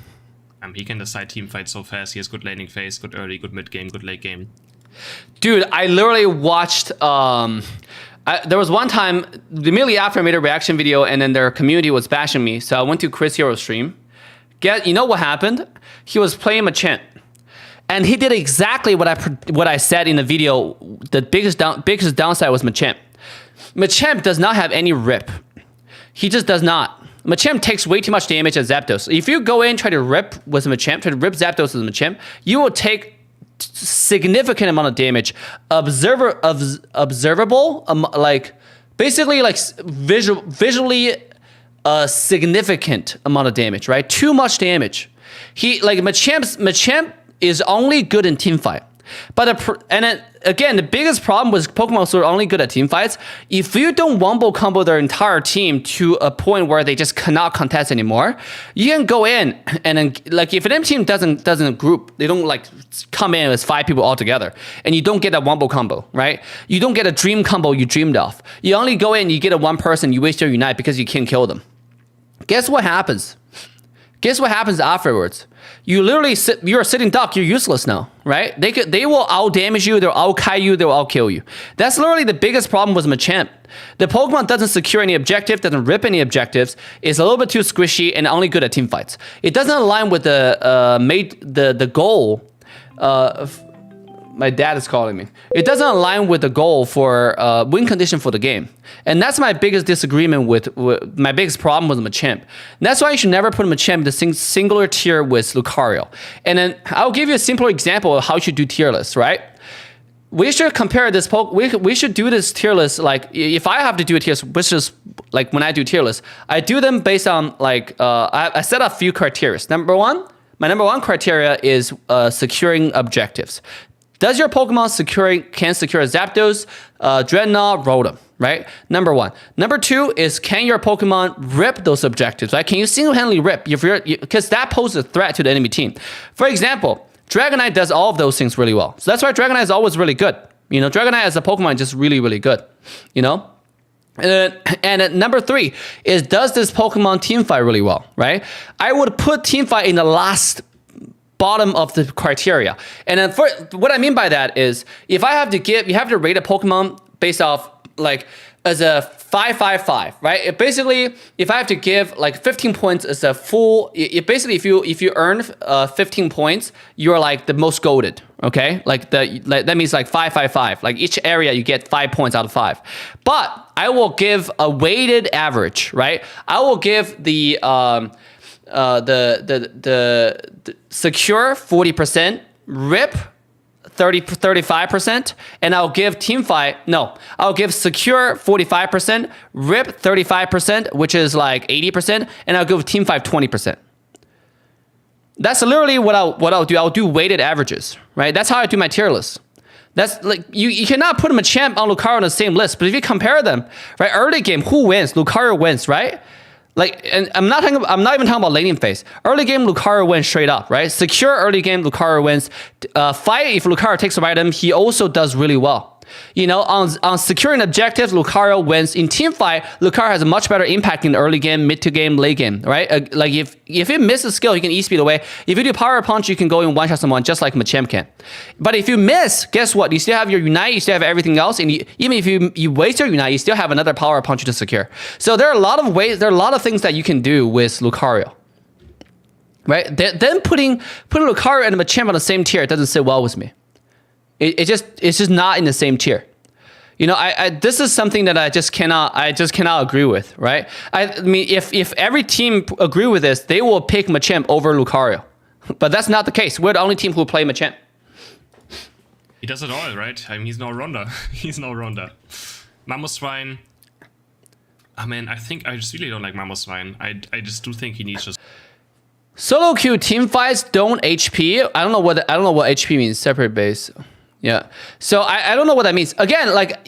He can decide team fights so fast. He has good laning phase, good early, good mid game, good late game. Dude, I literally watched... there was one time, immediately after I made a reaction video and then their community was bashing me, so I went to Chris Hero's stream. You know what happened? He was playing Machamp. And he did exactly what I said in the video. The biggest downside was Machamp. Machamp does not have any rip. He just does not. Machamp takes way too much damage as Zapdos. If you go in and try to rip with Machamp, try to rip Zapdos with Machamp, you will take significant amount of damage. Observable, like basically like visually significant amount of damage, right? Too much damage. Machamp is only good in team fight. But again, the biggest problem was Pokemon were only good at team fights. If you don't wombo combo their entire team to a point where they just cannot contest anymore, you can go in and then, like, if an M team doesn't group, they don't like come in as 5 people all together, and you don't get a wombo combo, right? You don't get a dream combo you dreamed of. You only go in, you get a 1 person, you waste your unite because you can't kill them. Guess what happens? Guess what happens afterwards? You literally you're a sitting duck. You're useless now, right? They will out damage you. They'll out Kai you. They'll out kill you. That's literally the biggest problem with Machamp. The Pokemon doesn't secure any objective, doesn't rip any objectives. It's a little bit too squishy and only good at team fights. It doesn't align with the goal. My dad is calling me. It doesn't align with the goal for win condition for the game. And that's my biggest disagreement with my biggest problem with Machamp. And that's why you should never put Machamp in the singular tier with Lucario. And then I'll give you a simpler example of how you should do tier lists, right? We should compare this we should do this tier list like if I have to do a tier list, which is like when I do tier lists, I do them based on like I set up a few criteria. My number one criteria is securing objectives. Does your Pokemon can secure Zapdos, Dreadnought, Rotom, right? Number one. Number two is can your Pokemon rip those objectives, right? Can you single-handedly rip? Because that poses a threat to the enemy team. For example, Dragonite does all of those things really well. So that's why Dragonite is always really good. You know, Dragonite as a Pokemon is just really, really good, you know? And number three is does this Pokemon team fight really well, right? I would put team fight in the last bottom of the criteria. And then for what I mean by that is if I have to you have to rate a Pokemon based off like as a 5-5-5, right? Basically, if I have to give like 15 points as a full, basically if you earn 15 points, you're like the most goated, okay? Like that means like 5-5-5. Like each area you get 5 points out of 5. But I will give a weighted average, right? I will give the secure 40%, rip 35%, and I'll give I'll give secure 45%, rip 35%, which is like 80%, and I'll give team fight 20%. That's literally what I'll do. I'll do weighted averages, right? That's how I do my tier list. That's like you cannot put Machamp on Lucario on the same list, but if you compare them, right? Early game, who wins? Lucario wins, right? Like, and I'm not even talking about laning phase. Early game, Lucario wins straight up, right? Secure early game, Lucario wins. Fight, if Lucario takes a item, he also does really well. You know, on securing objectives, Lucario wins. In team fight, Lucario has a much better impact in the early game, mid to game, late game, right? Like if you miss a skill, you can e-speed away. If you do power punch, you can go and one-shot someone just like Machamp can. But if you miss, guess what? You still have your Unite, you still have everything else, and even if you waste your Unite, you still have another power punch to secure. So there are a lot of ways, there are a lot of things that you can do with Lucario. Right? Then putting Lucario and Machamp on the same tier doesn't sit well with me. It's just not in the same tier. You know, this is something that I just cannot agree with, right? I mean, if every team agree with this, they will pick Machamp over Lucario. But that's not the case. We're the only team who play Machamp. He does it all, right? I mean, he's no Ronda. He's no Ronda. Mamoswine. I mean, I just really don't like Mamoswine. I just do think he needs just... Solo queue team fights don't HP. I don't know what HP means. Separate base. Yeah. So I don't know what that means. Again, like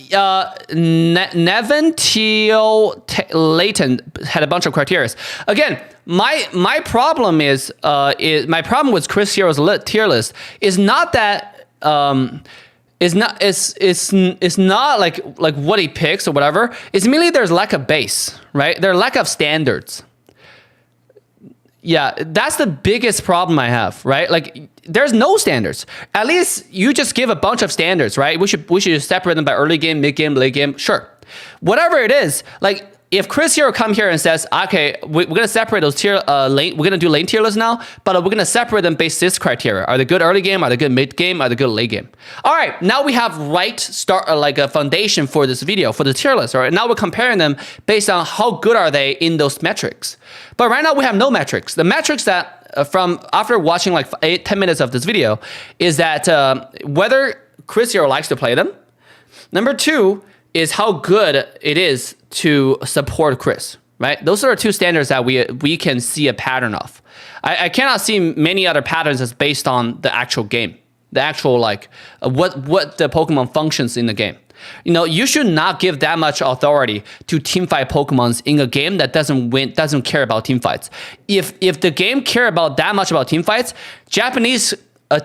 Nevin, Teal, Layton had a bunch of criteria. Again, my problem is my problem with Chris Hero's tier list is not that it's not like what he picks or whatever. It's merely there's lack of base, right? There's lack of standards. Yeah, that's the biggest problem I have, right? Like, there's no standards. At least you just give a bunch of standards, right? We should separate them by early game, mid game, late game. Sure, whatever it is. Like, if Chris Hero come here and says, okay, we're gonna separate those tier lane, we're gonna do lane tier lists now, but we're gonna separate them based this criteria: are they good early game? Are they good mid game? Are they good late game? All right, now we have like a foundation for this video for the tier list. All right, now we're comparing them based on how good are they in those metrics. But right now we have no metrics. The metrics that from after watching like 8-10 minutes of this video is that whether Chris Hero likes to play them. Number two is how good it is to support Chris, right? Those are two standards that we can see a pattern of. I cannot see many other patterns that's based on the actual game, the actual like what the Pokemon functions in the game. You know, you should not give that much authority to teamfight Pokemons in a game that doesn't care about teamfights. If the game care about that much about teamfights, Japanese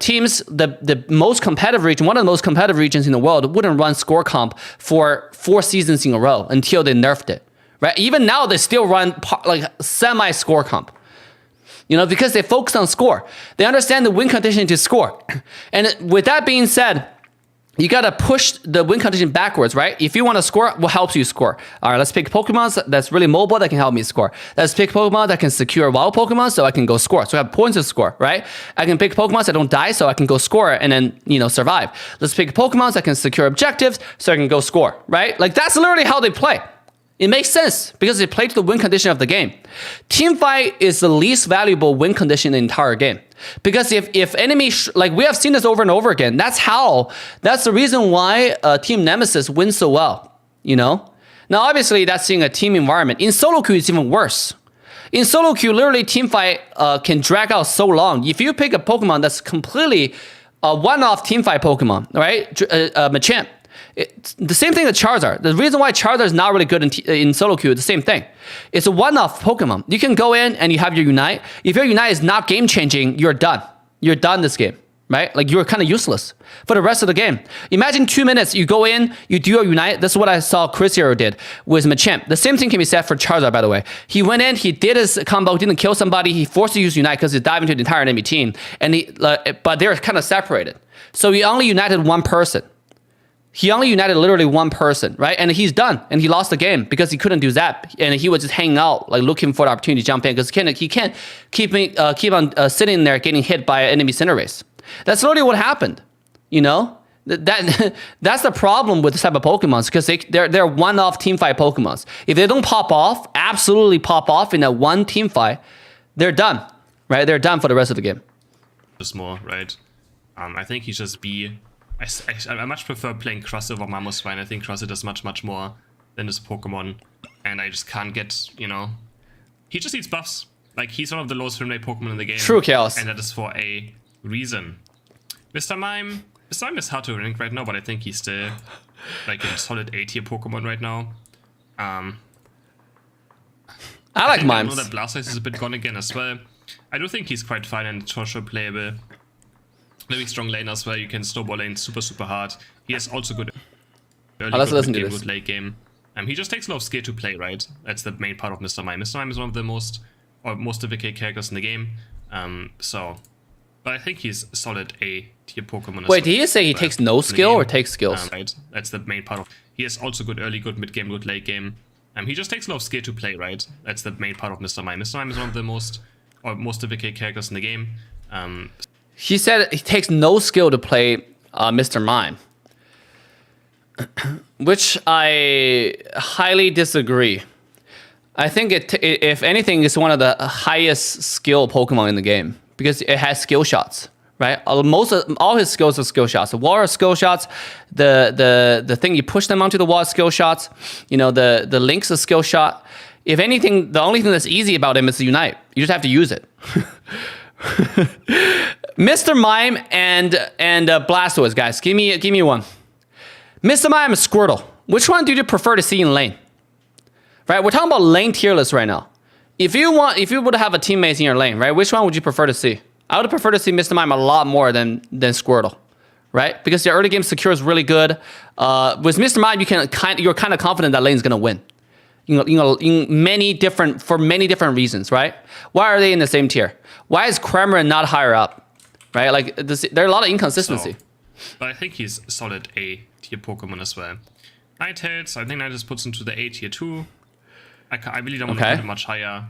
teams, the most competitive region, one of the most competitive regions in the world, wouldn't run score comp for 4 seasons in a row until they nerfed it, right? Even now, they still run like semi score comp. because they focus on score. They understand the win condition to score. And with that being said, you got to push the win condition backwards, right? If you want to score, what helps you score? All right, let's pick Pokemon that's really mobile that can help me score. Let's pick Pokemon that can secure wild Pokemon so I can go score. So I have points to score, right? I can pick Pokemon that don't die so I can go score and then, survive. Let's pick Pokemon that can secure objectives so I can go score, right? Like that's literally how they play. It makes sense because they play to the win condition of the game. Teamfight is the least valuable win condition in the entire game. Because if enemy, like we have seen this over and over again, that's the reason why Team Nemesis wins so well, Now, obviously that's seeing a team environment. In solo queue, it's even worse. In solo queue, literally teamfight can drag out so long. If you pick a Pokemon that's completely a one-off teamfight Pokemon, right? Machamp. It's the same thing with Charizard. The reason why Charizard is not really good in solo queue is the same thing. It's a one-off Pokemon. You can go in and you have your Unite. If your Unite is not game-changing, you're done. You're done this game, right? Like you're kind of useless for the rest of the game. Imagine 2 minutes, you go in, you do your Unite. This is what I saw Chris Hero did with Machamp. The same thing can be said for Charizard, by the way. He went in, he did his combo, didn't kill somebody. He forced to use Unite because he dived into the entire enemy team. But they're kind of separated. So he only united one person. He only united literally one person, right? And he's done. And he lost the game because he couldn't do that. And he was just hanging out, like looking for the opportunity to jump in because he can't keep on sitting there getting hit by an enemy center race. That's literally what happened, That's the problem with this type of Pokemon because they're one-off teamfight Pokemons. If they don't absolutely pop off in that one teamfight, they're done, right? They're done for the rest of the game. Just more, right? I think he just I much prefer playing Cross over Mamoswine. I think Cross does much more than this Pokemon. And I just can't get, He just needs buffs. Like, he's one of the lowest frame rate Pokemon in the game. True, Chaos. And that is for a reason. Mr. Mime is hard to rank right now, but I think he's still, like, a solid A-tier Pokemon right now. I like Mimes. I know that Blastoise is a bit gone again as well. I do think he's quite fine and sure playable. Very strong lane as well. You can snowball lane super hard. He has also good early game, good late game. He just takes a lot of skill to play, right? That's the main part of Mr. Mime. Mr. Mime is one of the most difficult characters in the game. But I think he's solid A-tier Pokemon. Wait, did he say he takes no skill or takes skills? Right. That's the main part of. He has also good early, good mid game, good late game. He just takes a lot of skill to play, right? That's the main part of Mr. Mime. Mr. Mime is one of the most difficult characters in the game. He said he takes no skill to play Mr. Mime, which I highly disagree. I think if anything, it's one of the highest skill Pokemon in the game because it has skill shots, right? All his skills are skill shots. The wall are skill shots. The thing you push them onto the wall is skill shots. The link's a skill shot. If anything, the only thing that's easy about him is the Unite. You just have to use it. Mr. Mime and Blastoise, guys. Give me one. Mr. Mime and Squirtle. Which one do you prefer to see in lane? Right, we're talking about lane tier list right now. If you would have a teammate in your lane, right, which one would you prefer to see? I would prefer to see Mr. Mime a lot more than Squirtle, right? Because your early game secure is really good. With Mr. Mime, you're kind of confident that lane's gonna win. In many different reasons, right? Why are they in the same tier? Why is Cramoran not higher up? Right, like there are a lot of inconsistency. But I think he's solid A-tier Pokemon as well. Ninetales, I think Ninetales puts into the A-tier too. I really don't want to put it much higher.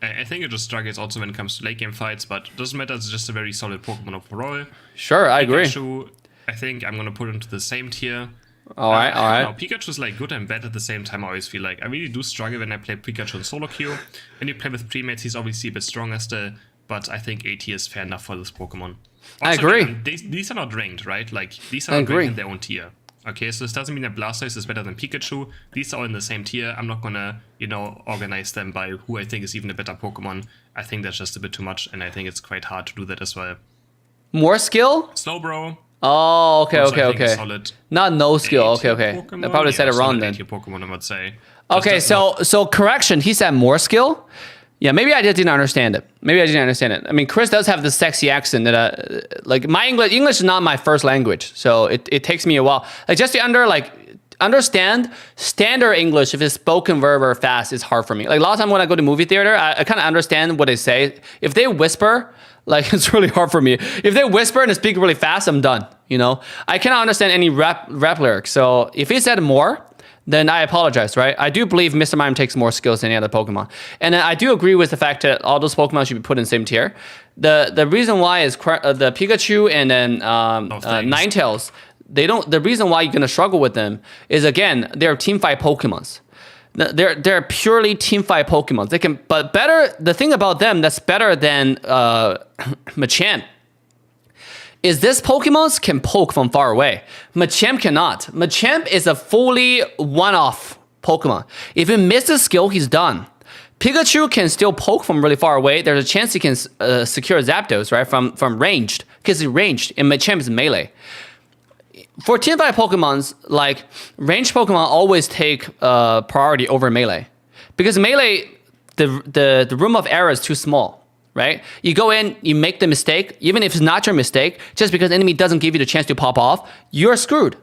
I think it just struggles also when it comes to late game fights, but it doesn't matter. It's just a very solid Pokemon overall. Sure, I agree. Pikachu, I think I'm gonna put into the same tier. All right. No, Pikachu's like good and bad at the same time. I always feel like I really do struggle when I play Pikachu in solo queue. When you play with premates, he's obviously a bit stronger still. But I think AT is fair enough for this Pokemon. Also, I agree. These are not ranked, right? Like, these are not ranked in their own tier. Okay, so this doesn't mean that Blastoise is better than Pikachu. These are all in the same tier. I'm not gonna, organize them by who I think is even a better Pokemon. I think that's just a bit too much, and I think it's quite hard to do that as well. More skill? Slowbro. Oh, okay. Solid. Not no skill. Okay. Pokemon. I probably said it wrong then. Pokemon, I would say. Okay, so correction. He said more skill. Yeah, maybe I didn't understand it. I mean, Chris does have this sexy accent that, like, my English is not my first language, so it takes me a while. Like, just understand standard English if it's spoken very, very fast is hard for me. Like a lot of time when I go to movie theater, I kind of understand what they say. If they whisper, like it's really hard for me. If they whisper and they speak really fast, I'm done. You know, I cannot understand any rap lyrics. So if he said more, then I apologize, right? I do believe Mr. Mime takes more skills than any other Pokemon. And then I do agree with the fact that all those Pokemon should be put in the same tier. The reason why is the Pikachu and then Ninetales, the reason why you're gonna struggle with them is, again, they're team fight Pokemons. They're purely team fight Pokemons. They can, but better, the thing about them that's better than Machamp is this Pokemon can poke from far away. Machamp cannot. Machamp is a fully one-off Pokemon. If he misses skill, he's done. Pikachu can still poke from really far away. There's a chance he can secure Zapdos, right, from ranged, because he's ranged, and Machamp is melee. For team fight Pokemons, like ranged Pokemon always take priority over melee, because melee, the room of error is too small. Right? You go in, you make the mistake, even if it's not your mistake, just because the enemy doesn't give you the chance to pop off, you're screwed.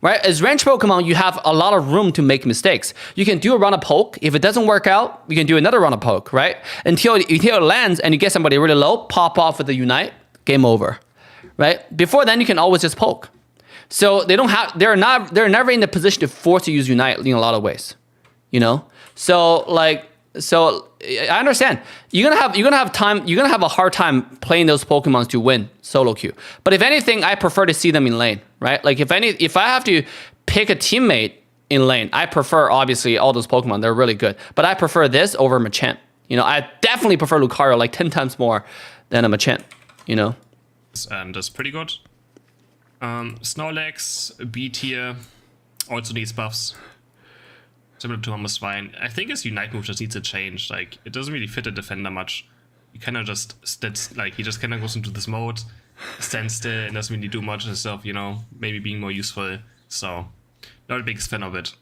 Right? As ranged Pokemon, you have a lot of room to make mistakes. You can do a run of poke. If it doesn't work out, you can do another run of poke, right? Until it lands and you get somebody really low, pop off with the Unite, game over. Right? Before then, you can always just poke. So they're never in the position to force to use Unite in a lot of ways. You know? So I understand. You're gonna have a hard time playing those Pokemon to win solo queue. But if anything, I prefer to see them in lane, right? Like if I have to pick a teammate in lane, I prefer obviously all those Pokemon. They're really good. But I prefer this over Machamp. You know, I definitely prefer Lucario like 10 times more than a Machamp, you know? And that's pretty good. Snorlax, B tier, also needs buffs. Similar to Mamoswine. I think his Unite move just needs a change. Like, it doesn't really fit a defender much. He kind of just he just kind of goes into this mode, stands still, and doesn't really do much instead of, you know, maybe being more useful. So, not a big fan of it.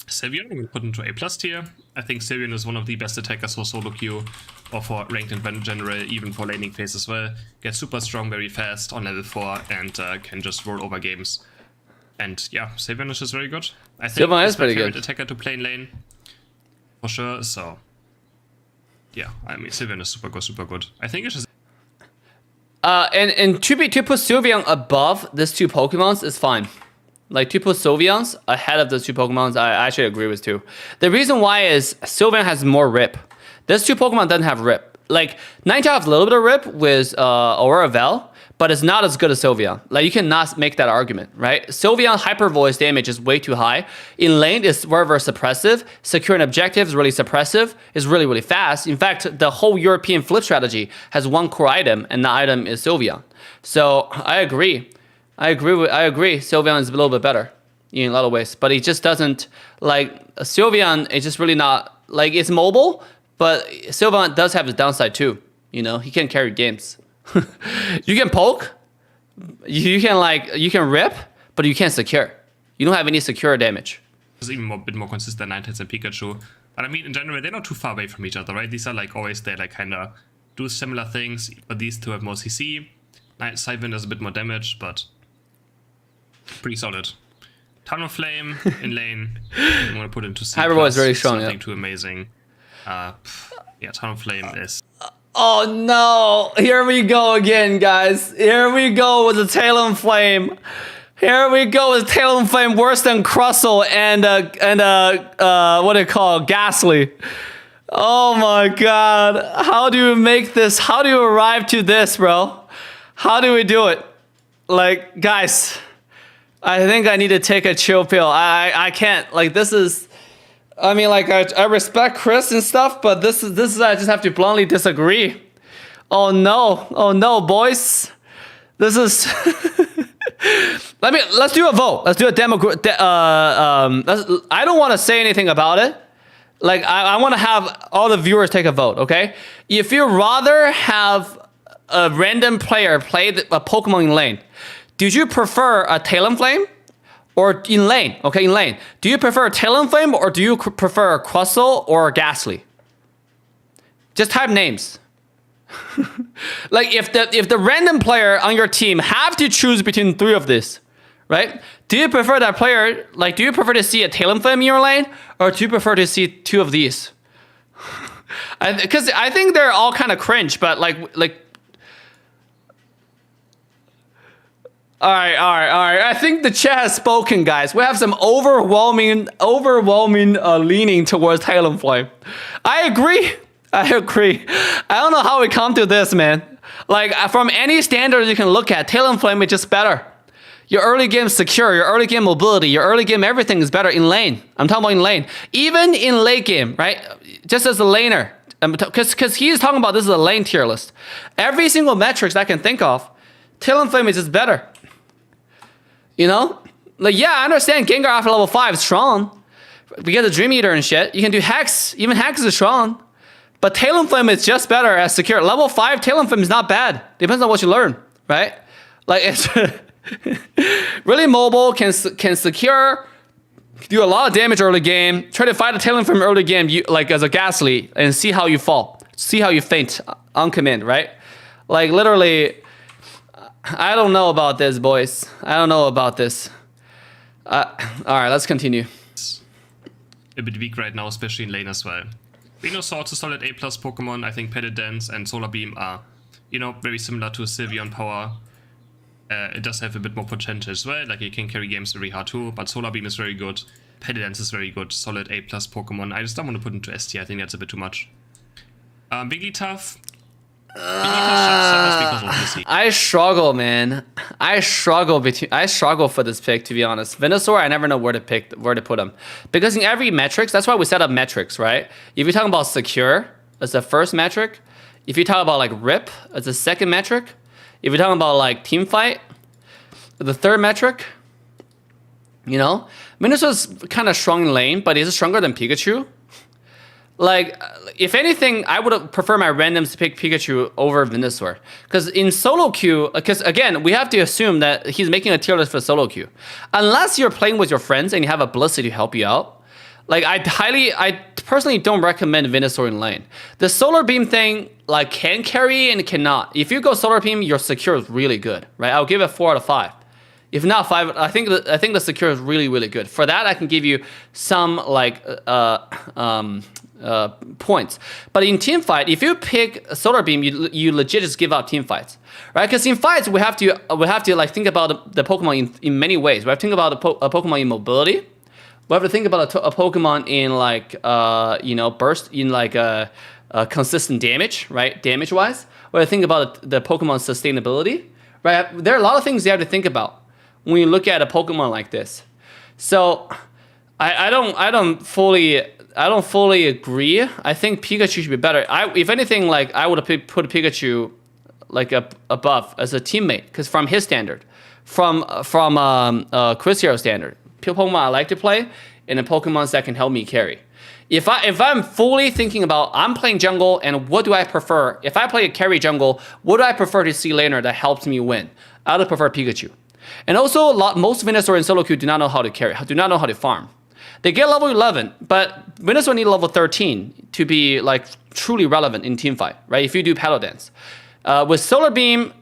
Sylveon, we put into A+ tier. I think Sylveon is one of the best attackers for solo queue, or for ranked in general, even for laning phase as well. Gets super strong very fast on level 4, and can just roll over games. And yeah, Sylveon is just very good. I think Sylveon he's is my pretty favorite good attacker to play in lane, for sure. So yeah, I mean Sylveon is super good. I think it's just and to put Sylveon above these two Pokemons is fine. Like to put Sylveons ahead of those two Pokemons, I actually agree with too. The reason why is Sylveon has more rip. These two Pokemon doesn't have rip. Like Ninetale has a little bit of rip with Aurora Vel, but it's not as good as Sylveon. Like you cannot make that argument, right? Sylveon hyper voice damage is way too high. In lane, it's very, very suppressive. Securing objectives is really suppressive. It's really, really fast. In fact, the whole European flip strategy has one core item, and the item is Sylveon. So I agree. Sylveon is a little bit better in a lot of ways, but it just doesn't, like Sylveon is just really not, like it's mobile, but Sylveon does have the downside too. You know, he can carry games. You can poke, you can rip, but you can't secure. You don't have any secure damage. It's even a bit more consistent than Ninetales and Pikachu. But I mean, in general, they're not too far away from each other, right? These are like always, they like kind of do similar things, but these two have more CC. Sylveon does a bit more damage, but pretty solid. Talonflame in lane. I'm gonna put into C+. Hyperbola is very strong. Nothing too amazing. Yeah, Talonflame is. Oh no! Here we go again, guys. Here we go with the Talonflame. Here we go with Talonflame worse than Crustle and what do you call Ghastly. Oh my god! How do you make this? How do you arrive to this, bro? How do we do it? Like, guys, I think I need to take a chill pill. I can't. Like, this is. I mean, like, I respect Chris and stuff, but this is I just have to bluntly disagree. Oh no, boys. This is. Let's do a vote. Let's do a demo. I don't want to say anything about it. Like, I want to have all the viewers take a vote. Okay, if you rather have a random player play a Pokemon in lane, did you prefer a Talonflame? Or in lane, okay, in lane. Do you prefer Talonflame or do you prefer Crustle or Ghastly? Just type names. Like if the random player on your team have to choose between three of this, right? Do you prefer that player, like, do you prefer to see a Talonflame in your lane, or do you prefer to see 2 of these? Because I think they're all kind of cringe, but like. All right. I think the chat has spoken, guys. We have some overwhelming leaning towards Talonflame. I agree. I don't know how we come to this, man. Like, from any standard you can look at, Talonflame is just better. Your early game secure, your early game mobility, your early game everything is better in lane. I'm talking about in lane. Even in late game, right? Just as a laner. Because he's talking about this is a lane tier list. Every single metrics I can think of, Talonflame is just better. You know? Like, yeah, I understand Gengar after level 5 is strong. We get the Dream Eater and shit. You can do Hex. Even Hex is strong. But Talonflame is just better as secure. Level 5 Talonflame is not bad. Depends on what you learn, right? Like, it's really mobile, can secure, do a lot of damage early game. Try to fight a Talonflame early game, like as a Ghastly, and see how you fall. See how you faint on command, right? Like, literally, I don't know about this, boys. I don't know about this. All right, let's continue. A bit weak right now, especially in lane as well. Venusaur is a solid A+ Pokemon. I think Petidance and Solar Beam are, you know, very similar to Sylveon power. It does have a bit more potential as well. Like, it can carry games very hard too, but Solar Beam is very good. Petidance is very good. Solid A+ Pokemon. I just don't want to put into ST. I think that's a bit too much. Wigglytuff. I struggle, man. I struggle for this pick, to be honest. Venusaur, I never know where to put him, because in every metrics, that's why we set up metrics, right? If you're talking about secure as the first metric, if you talk about like rip as the second metric, if you're talking about like team fight, the third metric, you know, Venusaur's kind of strong in lane, but is it stronger than Pikachu? Like, if anything, I would prefer my randoms to pick Pikachu over Venusaur. Because in solo queue, because again, we have to assume that he's making a tier list for solo queue. Unless you're playing with your friends and you have a Blissey to help you out. Like, I personally don't recommend Venusaur in lane. The Solar Beam thing, like, can carry and cannot. If you go Solar Beam, your secure is really good, right? I'll give it 4 out of 5. If not 5, I think the secure is really, really good. For that, I can give you some, like, points. But in team fight, if you pick Solar Beam, you legit just give up team fights, right? Because in fights, we have to like think about the Pokemon in many ways. We have to think about a Pokemon in mobility. We have to think about a Pokemon in like you know, burst, in like consistent damage, right? Damage wise. We have to think about the Pokemon sustainability, right? There are a lot of things you have to think about when you look at a Pokemon like this. So I don't fully agree. I think Pikachu should be better. If anything, like, I would have put Pikachu like above as a teammate, because from his standard, from Chris Hero's standard, Pokemon I like to play, and the Pokemons that can help me carry. If I'm fully thinking about I'm playing jungle and what do I prefer? If I play a carry jungle, what do I prefer to see laner that helps me win? I would prefer Pikachu. And also, most Venusaur in solo queue do not know how to carry, do not know how to farm. They get level 11, but Venusaur need level 13 to be like truly relevant in teamfight, right? If you do Paddle Dance. With Solar Beam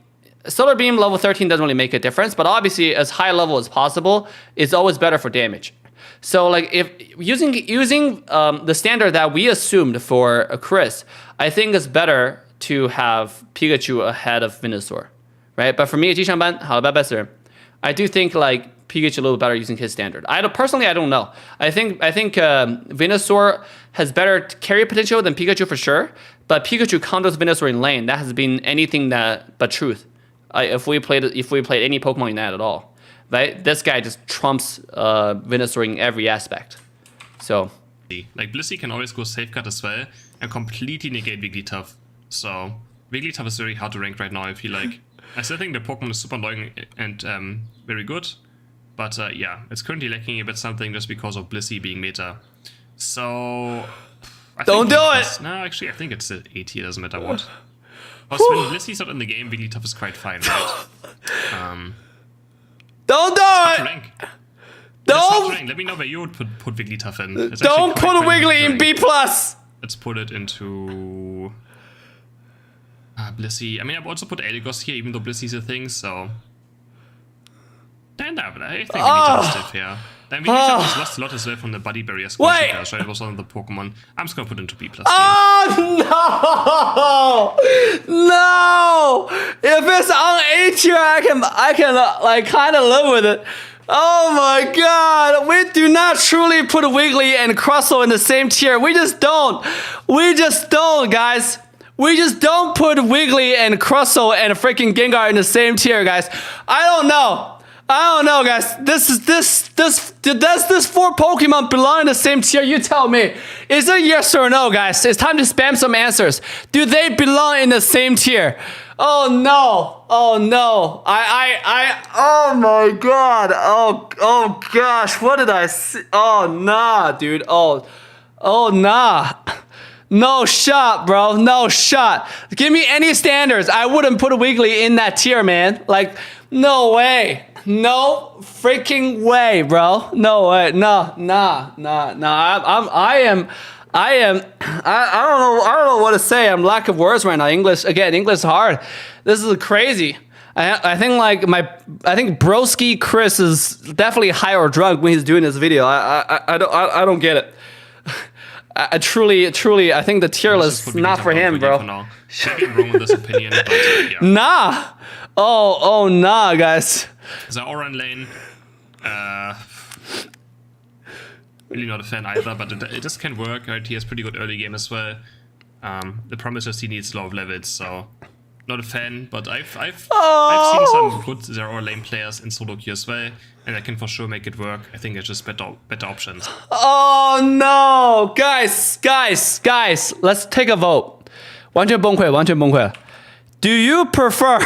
level 13 doesn't really make a difference, but obviously as high level as possible is always better for damage. So like if using the standard that we assumed for Chris, I think it's better to have Pikachu ahead of Venusaur, right? But for me, 机上班好吧 better. I do think like Pikachu a little better using his standard. Personally, I don't know. I think Venusaur has better carry potential than Pikachu for sure, but Pikachu counters Venusaur in lane. That has been anything but truth. If we played any Pokemon in that at all, right? This guy just trumps Venusaur in every aspect. So, like Blissey can always go Safeguard as well and completely negate Wigglytuff. So Wigglytuff is very hard to rank right now, I feel like. I still think the Pokemon is super annoying and very good. But yeah, it's currently lacking a bit something just because of Blissey being meta. So don't do it! No, actually I think it's an 80, it doesn't matter what. Because when Blissey's not in the game, Wigglytuff is quite fine, right? Don't do it! Rank. Don't! Let me know where you would put Wigglytuff in. It's don't put Wiggly in B+! Let's put it into Blissey. I mean, I've also put Elagos here, even though Blissey's a thing, so but I think we need to stiff here. And we lost a lot as well from the body barrier squash, right? It was one of the Pokemon. I'm just gonna put into B+. Oh no! If it's on A tier, I can like kind of live with it. Oh my god! We do not truly put Wiggly and Crustle in the same tier. We just don't. We just don't, guys. We just don't put Wiggly and Crustle and freaking Gengar in the same tier, guys. I don't know. Guys. Does this 4 Pokemon belong in the same tier? You tell me. Is it yes or no, guys? It's time to spam some answers. Do they belong in the same tier? Oh no. Oh no. Oh my god. Oh gosh. What did I see? Oh nah, dude. Oh nah. No shot, bro. No shot. Give me any standards. I wouldn't put Wiggly in that tier, man. Like, no way. No freaking way, bro. No way. No, nah. I don't know what to say. I'm lack of words right now. English is hard. This is crazy. I think Broski Chris is definitely high or drunk when he's doing this video. I don't get it. I truly, I think the tier list is not for him, bro. Maybe I'm wrong with this opinion, but yeah. Nah. Oh, nah, guys. The Oran lane, really not a fan either, but it just can work. Right? He has pretty good early game as well. The problem is just he needs low levels, so not a fan. But I've seen some good Zero lane players in solo queue as well, and I can for sure make it work. I think it's just better options. Oh no, guys, let's take a vote. 完全崩溃. Do you prefer?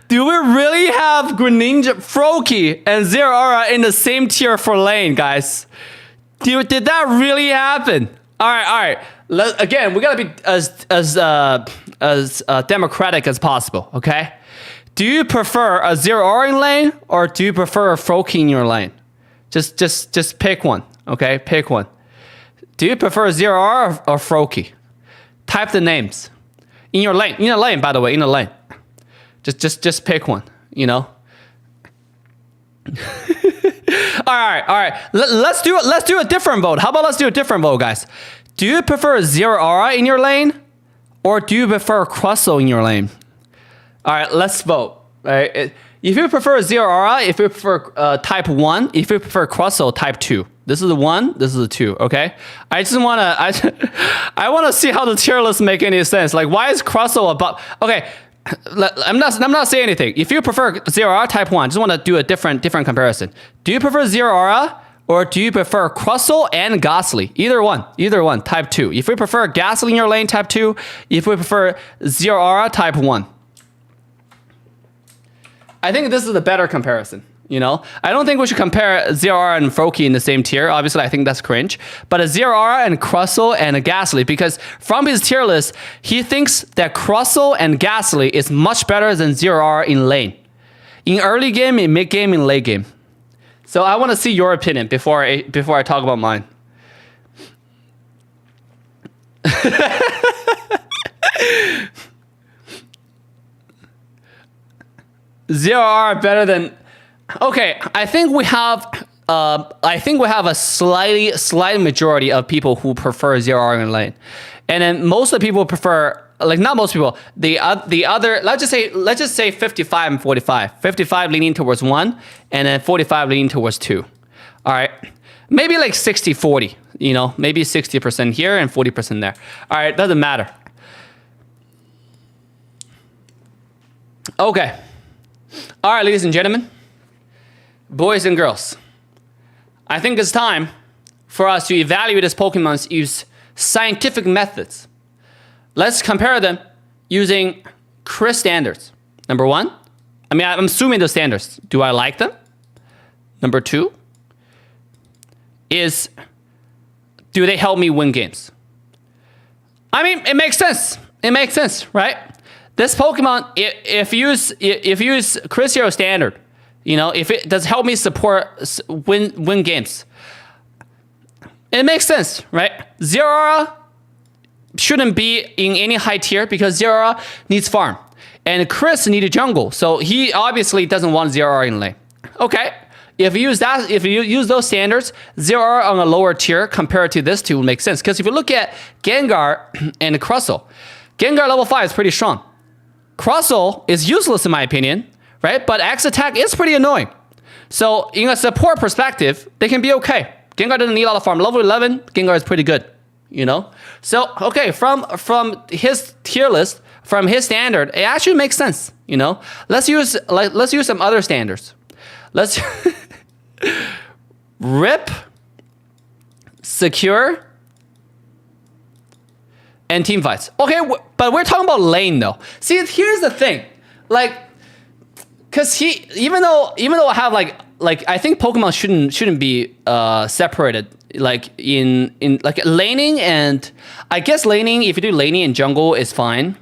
Do we really have Greninja, Froakie, and Zeraora in the same tier for lane, guys? Did that really happen? All right. Again, we gotta be as democratic as possible. Okay? Do you prefer a Zeraora in lane, or do you prefer a Froakie in your lane? Just pick one. Okay, pick one. Do you prefer Zeraora or Froakie? Type the names. In your lane, by the way, in the lane. Just pick one, you know? all right. Let's do a different vote. How about let's do a different vote, guys? Do you prefer Zeraora in your lane, or do you prefer Crustle in your lane? All right, let's vote. All right. If you prefer Zeraora, if you prefer type 1, if you prefer Crustle, type 2. This is the 1, this is the 2, okay? I wanna see how the tier lists make any sense. Like, why is Crustle above? Okay, I'm not saying anything. If you prefer Zeraora type 1, just wanna do a different comparison. Do you prefer Zeraora, or do you prefer Crustle and Ghastly? Either one, type 2. If you prefer Ghastly in your lane, type 2. If you prefer Zeraora, type 1. I think this is the better comparison. You know, I don't think we should compare Zeraora and Froakie in the same tier. Obviously, I think that's cringe. But a Zeraora and Crustle and a Ghastly, because from his tier list, he thinks that Crustle and Ghastly is much better than Zeraora in lane. In early game, in mid game, in late game. So I want to see your opinion before I talk about mine. Zeraora better than. Okay, I think we have a slight majority of people who prefer Zeraora in lane, and then most of the people prefer, like, not most people, the other. Let's just say 55 and 45. 55 leaning towards 1, and then 45 leaning towards 2. All right, maybe like 60-40. You know, maybe 60% here and 40% there. All right, doesn't matter. Okay. All right, ladies and gentlemen. Boys and girls, I think it's time for us to evaluate this Pokemon's use scientific methods. Let's compare them using Chris standards. Number 1, I'm assuming the standards. Do I like them? Number 2 is, do they help me win games? I mean, it makes sense. It makes sense, right? This Pokemon, if you use Chris Hero standard, you know, if it does help me win games, it makes sense, right? Zeraora shouldn't be in any high tier because Zeraora needs farm. and Chris needed jungle, so he obviously doesn't want 0R in lane. Okay, if you use those standards, 0R on a lower tier compared to this two will make sense. Because if you look at Gengar and Crustle, Gengar level 5 is pretty strong. Crustle is useless in my opinion, right? But X attack is pretty annoying. So in a support perspective, they can be okay. Gengar doesn't need a lot of farm. Level 11, Gengar is pretty good, you know? So, okay, from his tier list, from his standard, it actually makes sense, you know? Let's use some other standards. Let's Rip, Secure, and team fights. Okay, but we're talking about lane though. See, here's the thing. Like, cause even though I have like I think Pokemon shouldn't be separated like in like laning, and I guess laning, if you do laning and jungle is fine.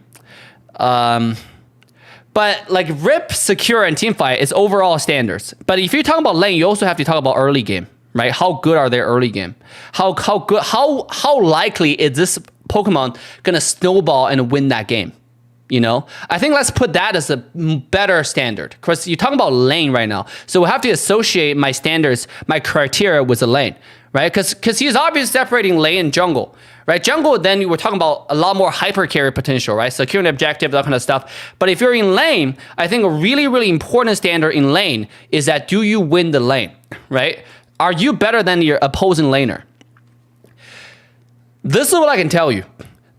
But like Rip, Secure, and Teamfight is overall standards. But if you're talking about lane, you also have to talk about early game, right? How good are they early game? How likely is this Pokemon gonna snowball and win that game? You know, I think let's put that as a better standard, because you're talking about lane right now. So we have to associate my standards, my criteria with the lane, right? Because he's obviously separating lane and jungle, right? Jungle, then you were talking about a lot more hyper carry potential, right? Securing objective, that kind of stuff. But if you're in lane, I think a really, really important standard in lane is that do you win the lane, right? Are you better than your opposing laner? This is what I can tell you.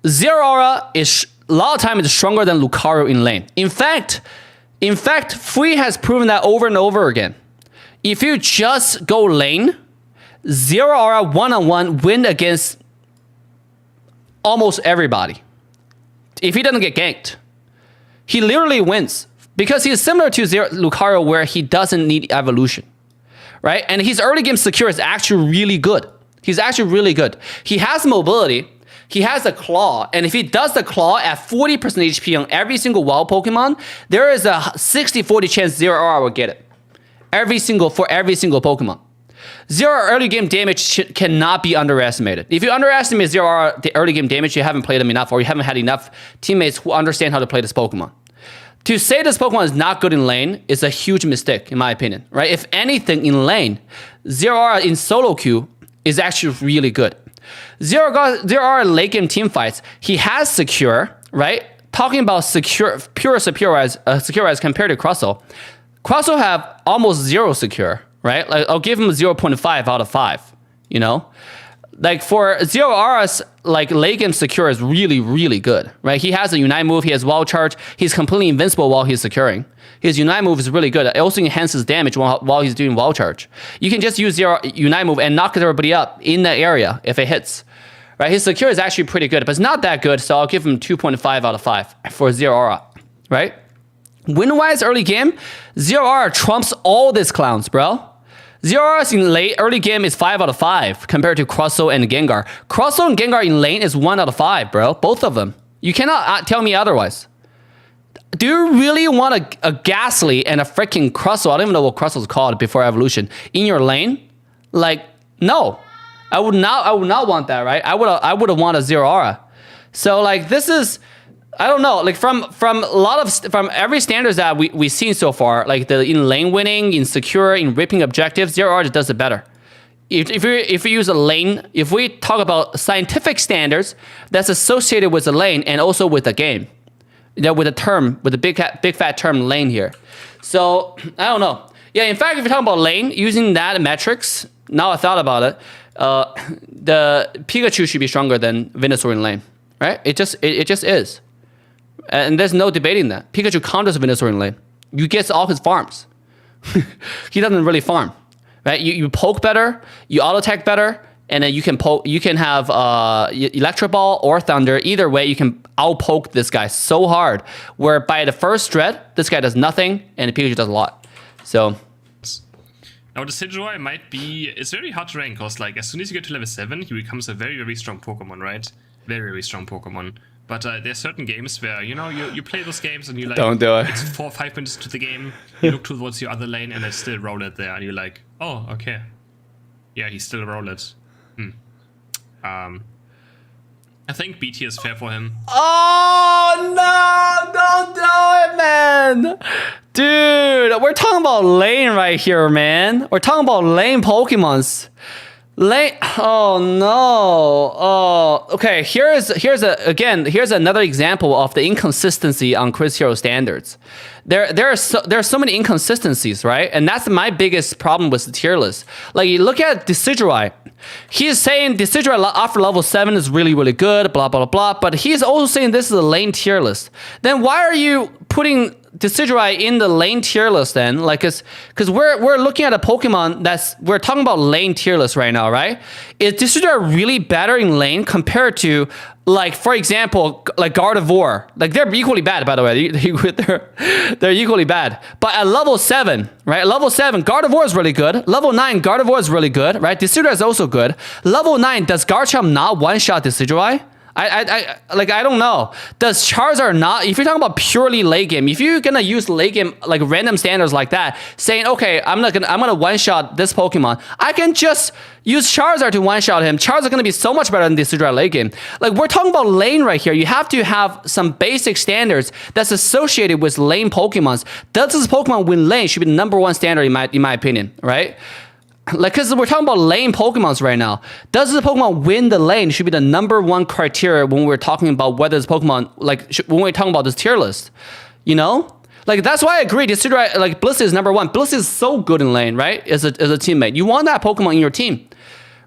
Zeraora is a lot of time is stronger than Lucario in lane. In fact, Free has proven that over and over again. If you just go lane, Zeraora one-on-one win against almost everybody. If he doesn't get ganked, he literally wins because he is similar to Lucario, where he doesn't need evolution, right? And his early game secure is actually really good. He's actually really good. He has mobility. He has a claw, and if he does the claw at 40% HP on every single wild Pokemon, there is a 60-40 chance Zeraora will get it. For every single Pokemon. Zeraora early game damage cannot be underestimated. If you underestimate Zeraora the early game damage, you haven't played him enough, or you haven't had enough teammates who understand how to play this Pokemon. To say this Pokemon is not good in lane is a huge mistake, in my opinion, right? If anything in lane, Zeraora in solo queue is actually really good. Zeraora late game team fights, he has secure, right? Talking about pure secure as compared to Crustle. Crustle have almost 0 secure, right? Like I'll give him 0.5 out of 5, you know? Like for Zeraora's like late game secure is really, really good, right? He has a Unite move, he has Wild Charge, he's completely invincible while he's securing. His Unite move is really good. It also enhances damage while he's doing Wild Charge. You can just use your Unite move and knock everybody up in the area if it hits. Right? His secure is actually pretty good, but it's not that good, so I'll give him 2.5 out of 5 for Zeraora, right? Win-wise early game, Zeraora trumps all these clowns, bro. Zeraora's in late early game is 5 out of 5 compared to Crustle and Gengar. Crustle and Gengar in lane is 1 out of 5, bro. Both of them. You cannot tell me otherwise. Do you really want a Ghastly and a freaking Crustle? I don't even know what Crustle's called before evolution in your lane? Like, no. I would not want that, right? I would have wanted a Zeraora. So like this is, I don't know, like from every standards that we've seen so far, like the in lane winning, in secure, in ripping objectives, Zeraora does it better. If we use a lane, if we talk about scientific standards that's associated with the lane and also with the game, you know, with the big fat term lane here. So I don't know. Yeah, in fact, if you're talking about lane using that metrics, now I thought about it. The Pikachu should be stronger than Venusaur in lane, right? It just is, and there's no debating that. Pikachu counters Venusaur in lane. You get all his farms. He doesn't really farm, right? You poke better, you auto attack better, and then you can poke. You can have Electro Ball or Thunder. Either way, you can out poke this guy so hard. Where by the first dread, this guy does nothing, and Pikachu does a lot. So. Now the Decidueye might be, it's very hard to rank, because like as soon as you get to level 7, he becomes a very, very strong Pokemon, right? Very, very strong Pokemon. But there's certain games where, you know, you play those games and you like, don't do it. It's 4 or 5 minutes to the game, you look towards your other lane and it's still Rowlet there, and you're like, oh, okay. Yeah, he's still Rowlet. I think BT is fair for him. Oh no! Don't do it, man! Dude, we're talking about lane right here, man. We're talking about lane Pokemons. Lane. Oh no. Oh, okay. Here's another example of the inconsistency on Chris Hero standards. There are so many inconsistencies, right? And that's my biggest problem with the tier list. Like, you look at Decidueye. He's saying Decidueye after level 7 is really, really good, blah, blah, blah, blah. But he's also saying this is a lane tier list. Then why are you putting Decidueye in the lane tier list then? Like, because we're looking at a Pokemon we're talking about lane tier list right now, right? Is Decidueye really better in lane compared to, like, for example, like Gardevoir? Like, they're equally bad, by the way. They're equally bad. But at level 7, right? Level 7, Gardevoir is really good. Level 9, Gardevoir is really good, right? Decidueye is also good. Level 9, does Garchomp not one-shot Decidueye? I don't know. Does Charizard not? If you're talking about purely late game, if you're gonna use late game like random standards like that, saying, okay, I'm gonna one shot this Pokemon, I can just use Charizard to one shot him. Charizard gonna be so much better than Decidueye late game. Like, we're talking about lane right here. You have to have some basic standards that's associated with lane Pokemons. Does this Pokemon win lane? Should be the #1 standard in my opinion, right? Like, because we're talking about lane Pokemons right now. Does the Pokemon win the lane should be the #1 criteria when we're talking about whether this Pokemon, like, when we're talking about this tier list, you know? Like, that's why I agree. Decidueye, like, Bliss is #1. Bliss is so good in lane, right? As a teammate. You want that Pokemon in your team,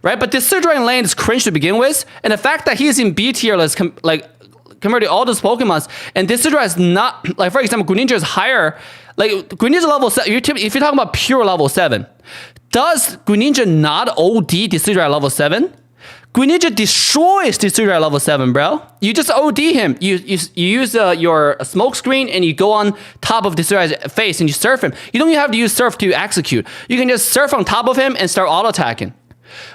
right? But Decidueye in lane is cringe to begin with. And the fact that he's in B tier list, compared to all those Pokemons, and Decidueye is not, like, for example, Greninja is higher. Like, Greninja level 7, if you're talking about pure level 7, does Greninja not OD Decidueye level 7? Greninja destroys Decidueye level 7, bro. You just OD him. You use your smoke screen and you go on top of Decidueye's face and you surf him. You don't even have to use surf to execute. You can just surf on top of him and start auto attacking.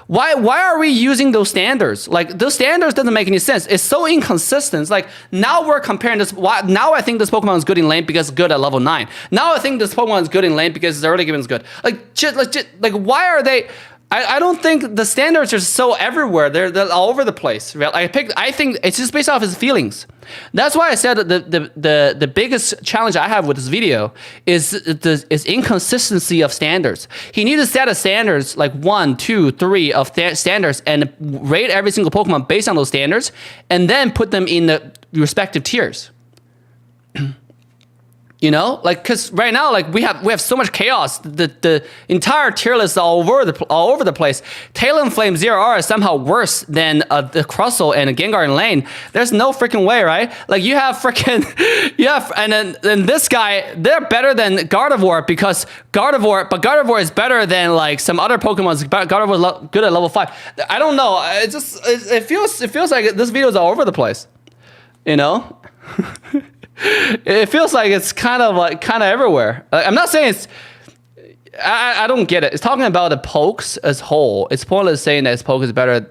Why are we using those standards? Like, those standards doesn't make any sense. It's so inconsistent. It's like, now we're comparing this. Now I think this Pokemon is good in lane because it's good at level 9. Now I think this Pokemon is good in lane because its early game is good. Like, why are they? I don't think the standards are so everywhere. They're all over the place. I think it's just based off his feelings. That's why I said the biggest challenge I have with this video is inconsistency of standards. He needs to set a standards like 1, 2, 3 of standards and rate every single Pokemon based on those standards, and then put them in the respective tiers. You know, like, because right now, like, we have so much chaos. The entire tier list is all over the place. Talonflame 0R is somehow worse than the Crustle and a Gengar in lane. There's no freaking way, right? Like, and then this guy, they're better than Gardevoir because Gardevoir is better than, like, some other Pokemon. Gardevoir is good at level 5. I don't know. It feels like this video is all over the place. You know. It feels like it's kind of everywhere. I'm not saying it's. I don't get it. It's talking about the pokes as whole. It's pointless saying that its poke is better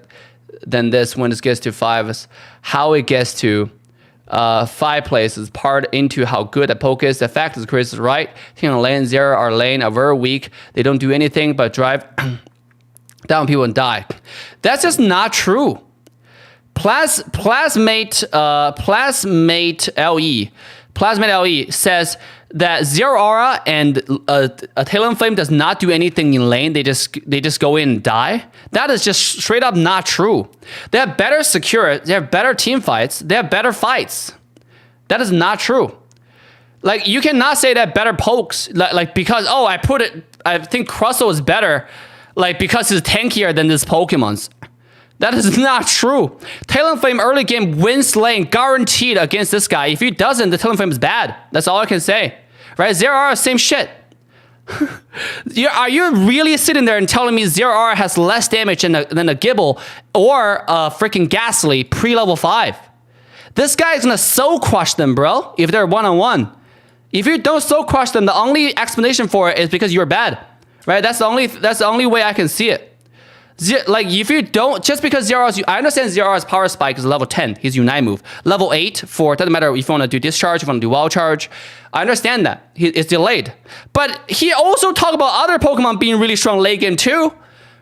than this when it gets to 5. How it gets to 5 places part into how good a poke is. The fact is, Chris is right. Team lane 0 or lane are very weak. They don't do anything but drive down people and die. That's just not true. Plasmate LE says that Zero Aura and a Talonflame does not do anything in lane. They just go in and die. That is just straight up not true. They have better secure. They have better team fights. They have better fights. That is not true. Like, you cannot say that better pokes like because I think Crustle is better, like, because it's tankier than this Pokemon's. That is not true. Talonflame early game wins lane guaranteed against this guy. If he doesn't, the Talonflame is bad. That's all I can say. Right? Zero R, same shit. Are you really sitting there and telling me Zero R has less damage than a Gibble or a freaking Ghastly pre-level 5? This guy is gonna soul crush them, bro, if they're one-on-one. If you don't soul crush them, the only explanation for it is because you're bad. Right? That's the only way I can see it. Like, if you don't, just because Zero R's, I understand Zero R's power spike is level 10, his Unite move. Level 8 doesn't matter if you want to do Discharge, if you want to do Wild Charge. I understand that. It's delayed. But he also talked about other Pokemon being really strong late game too,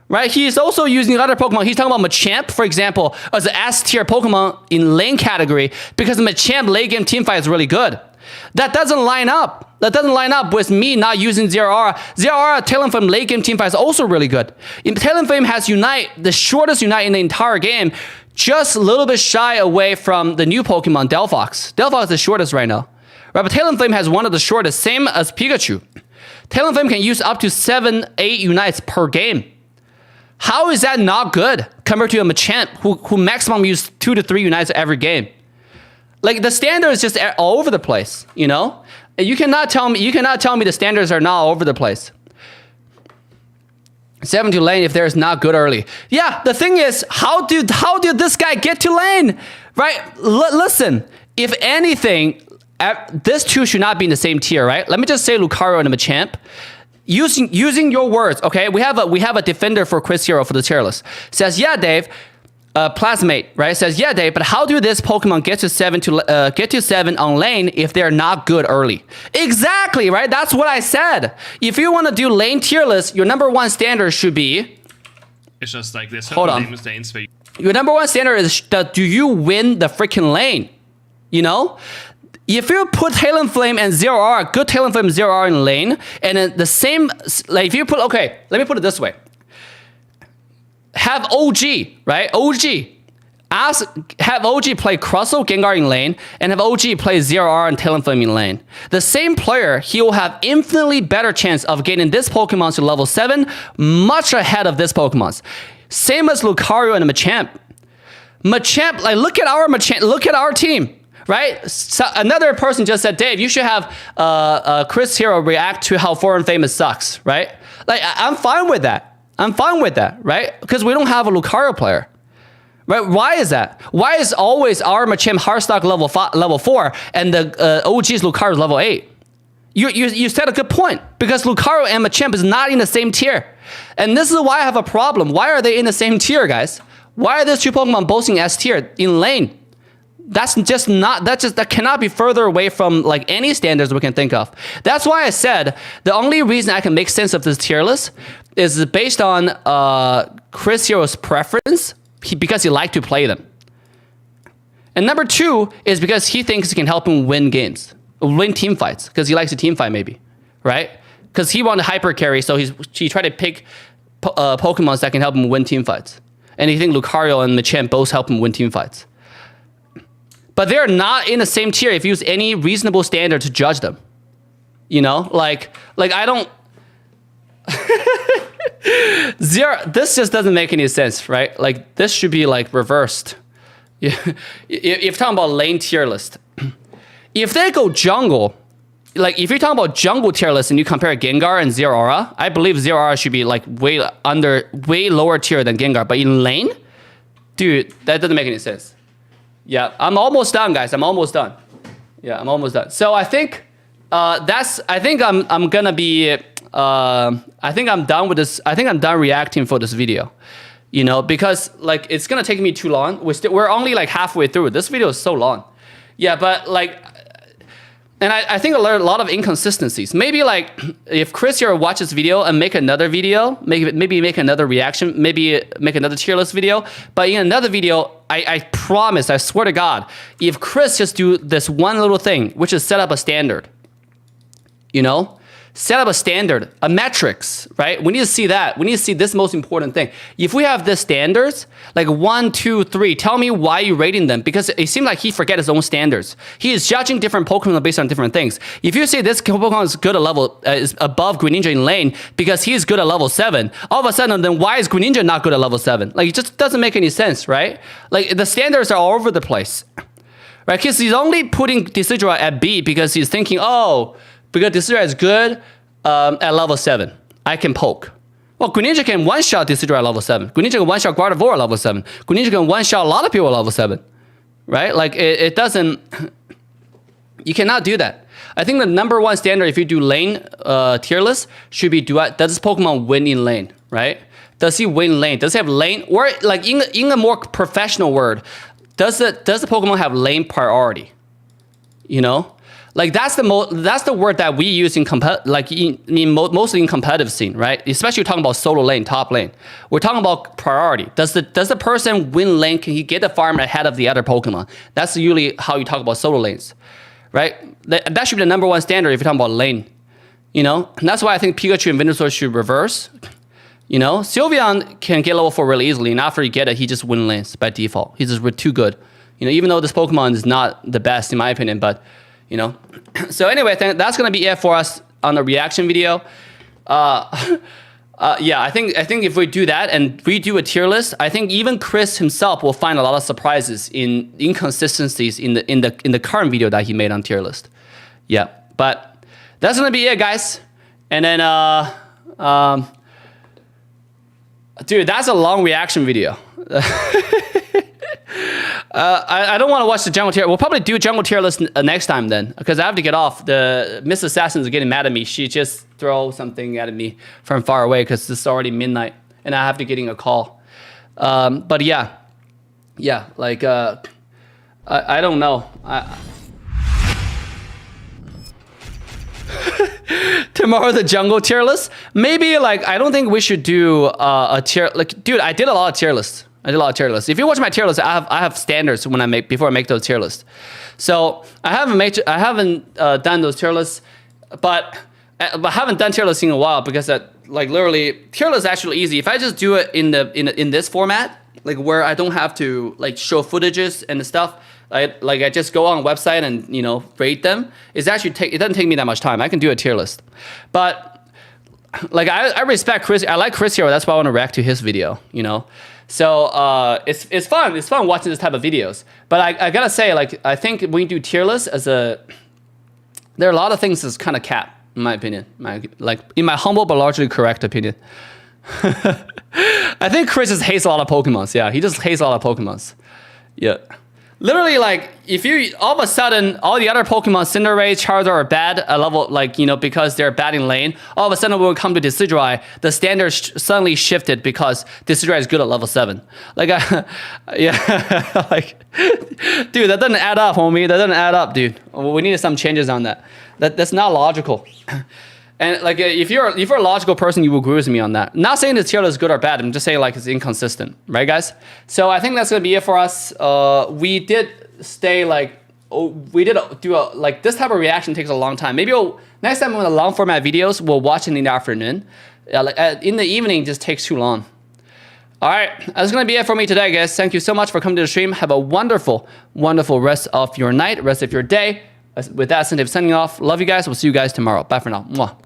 right? He's also using other Pokemon. He's talking about Machamp, for example, as an S tier Pokemon in lane category because Machamp late game teamfight is really good. That doesn't line up. That doesn't line up with me not using Zero Aura. Zero Aura Talonflame late game teamfight is also really good. Talonflame has Unite, the shortest Unite in the entire game, just a little bit shy away from the new Pokemon, Delphox. Delphox is the shortest right now. Right, but Talonflame has one of the shortest, same as Pikachu. Talonflame can use up to 7-8 Unites per game. How is that not good compared to a Machamp who maximum use 2 to 3 Unites every game? Like the standard is just all over the place, you know? You cannot tell me the standards are not all over the place. 7 to lane if there is not good early. Yeah, the thing is, how did this guy get to lane? Right? Listen, if anything, this two should not be in the same tier, right? Let me just say Lucario and Machamp. Using your words, okay? We have a defender for Chris Hero for the tier list. Says, yeah, Dave. Plasmate, right? Says, yeah, Dave, but how do this Pokemon get to 7 on lane if they're not good early? Exactly, right? That's what I said. If you want to do lane tier list, your number one standard should be. It's just like this. Hold on. Lanes where Your number one standard is do you win the freaking lane? You know? If you put Talonflame and Zero Aura, good Talonflame and Zero Aura in lane, and then the same, like if you put, okay, let me put it this way. Have OG, right? Have OG play Crustle, Gengar in lane, and have OG play Zero Aura and Talonflame in lane. The same player, he will have infinitely better chance of getting this Pokemon to level 7, much ahead of this Pokemon's. Same as Lucario and Machamp. Machamp, like look at our team. Right? So another person just said, Dave, you should have Chris Hero react to how Foreign Famous sucks, right? Like, I'm fine with that. Right? Because we don't have a Lucario player. Right? Why is that? Why is always our Machamp Heartstock level 4 and the OG's Lucario level 8? You said a good point. Because Lucario and Machamp is not in the same tier. And this is why I have a problem. Why are they in the same tier, guys? Why are these two Pokemon both in S tier in lane? That cannot be further away from like any standards we can think of. That's why I said the only reason I can make sense of this tier list is based on Chris Hero's preference because he liked to play them. And number 2 is because he thinks it can help him win games, win team fights, because he likes to team fight maybe, right? Because he wanted hyper carry, so he tried to pick Pokemon that can help him win team fights. And he thinks Lucario and Machamp both help him win team fights. But they're not in the same tier if you use any reasonable standard to judge them. You know, like I don't. This just doesn't make any sense, right? Like this should be like reversed. If you're talking about lane tier list, if they go jungle, like if you're talking about jungle tier list and you compare Gengar and Zero Aura, I believe Zero Aura should be like way lower tier than Gengar. But in lane, dude, that doesn't make any sense. Yeah, I'm almost done, guys. I'm almost done. Yeah, I'm almost done. So I think I think I'm gonna be. I think I'm done with this. I think I'm done reacting for this video. You know, because like it's gonna take me too long. We're only like halfway through. This video is so long. Yeah, but like. And I think I learned a lot of inconsistencies. Maybe like if Chris here watches this video and make another video, maybe make another reaction, maybe make another tier list video. But in another video, I promise, I swear to God, if Chris just do this one little thing, which is set up a standard, you know, set up a standard, a metrics, right? We need to see that. We need to see this most important thing. If we have the standards, like 1, 2, 3, tell me why you're rating them, because it seems like he forget his own standards. He is judging different Pokemon based on different things. If you say this Pokemon is good at level, is above Greninja in lane because he's good at level 7, all of a sudden, then why is Greninja not good at level 7? Like, it just doesn't make any sense, right? Like, the standards are all over the place, right? Because he's only putting Decidueye at B because he's thinking, oh, because Decidueye is good at level 7. I can poke. Well, Greninja can one-shot Decidueye at level 7. Greninja can one-shot Gardevoir at level 7. Greninja can one-shot a lot of people at level 7. Right? Like, it doesn't... You cannot do that. I think the number one standard if you do lane tier list should be, does this Pokemon win in lane? Right? Does he win lane? Does he have lane? Or, like, in a more professional word, does the Pokemon have lane priority? You know? Like that's the word that we use in mostly in competitive scene, right? Especially talking about solo lane, top lane. We're talking about priority. Does the person win lane? Can he get the farm ahead of the other Pokemon? That's usually how you talk about solo lanes, right? That should be the number one standard if you're talking about lane. You know, and that's why I think Pikachu and Venusaur should reverse. You know, Sylveon can get level 4 really easily, and after you get it, he just win lanes by default. He's just too good. You know, even though this Pokemon is not the best in my opinion, but you know. So anyway, that's gonna be it for us on the reaction video. Yeah, I think if we do that and we do a tier list, I think even Chris himself will find a lot of surprises in inconsistencies in the current video that he made on tier list. Yeah, but that's gonna be it, guys. And then dude, that's a long reaction video. I don't want to watch the jungle tier. We'll probably do jungle tier list next time then, because I have to get off. The Miss Assassin's getting mad at me. She just throw something at me from far away because it's already midnight and I have to get in a call. But yeah, like I don't know. Tomorrow the jungle tier list. Maybe like I don't think we should do a tier. Like, dude, I did a lot of tier lists. If you watch my tier list, I have standards before I make those tier lists. So I haven't done those tier lists, but I haven't done tier lists in a while because like literally tier list is actually easy. If I just do it in this format, like where I don't have to like show footages and stuff, I just go on a website and you know rate them. It doesn't take me that much time. I can do a tier list, but like I respect Chris. I like Chris here. That's why I want to react to his video. You know. So it's fun. It's fun watching this type of videos. But I gotta say, like I think when you do tier lists there are a lot of things that's kind of cap, in my opinion. In my humble but largely correct opinion. I think Chris just hates a lot of Pokemons. Yeah, he just hates a lot of Pokemons. Yeah. Literally, like, if you, all of a sudden, all the other Pokemon, Cinderace, Charizard are bad at level, like, you know, because they're bad in lane, all of a sudden when we come to Decidueye, the standards suddenly shifted because Decidueye is good at level 7. Like, yeah, like, dude, that doesn't add up, homie. That doesn't add up, dude. We need some changes on that. That's not logical. And like, if you're a logical person, you will agree with me on that. Not saying this tier list is good or bad. I'm just saying like it's inconsistent, right, guys? So I think that's gonna be it for us. We did stay like, we did do a like this type of reaction takes a long time. Maybe next time with the long format videos, we'll watch in the afternoon. In the evening, just takes too long. All right, that's gonna be it for me today, guys. Thank you so much for coming to the stream. Have a wonderful, wonderful rest of your night, rest of your day. With that, Sandeep signing off. Love you guys. We'll see you guys tomorrow. Bye for now. Mwah.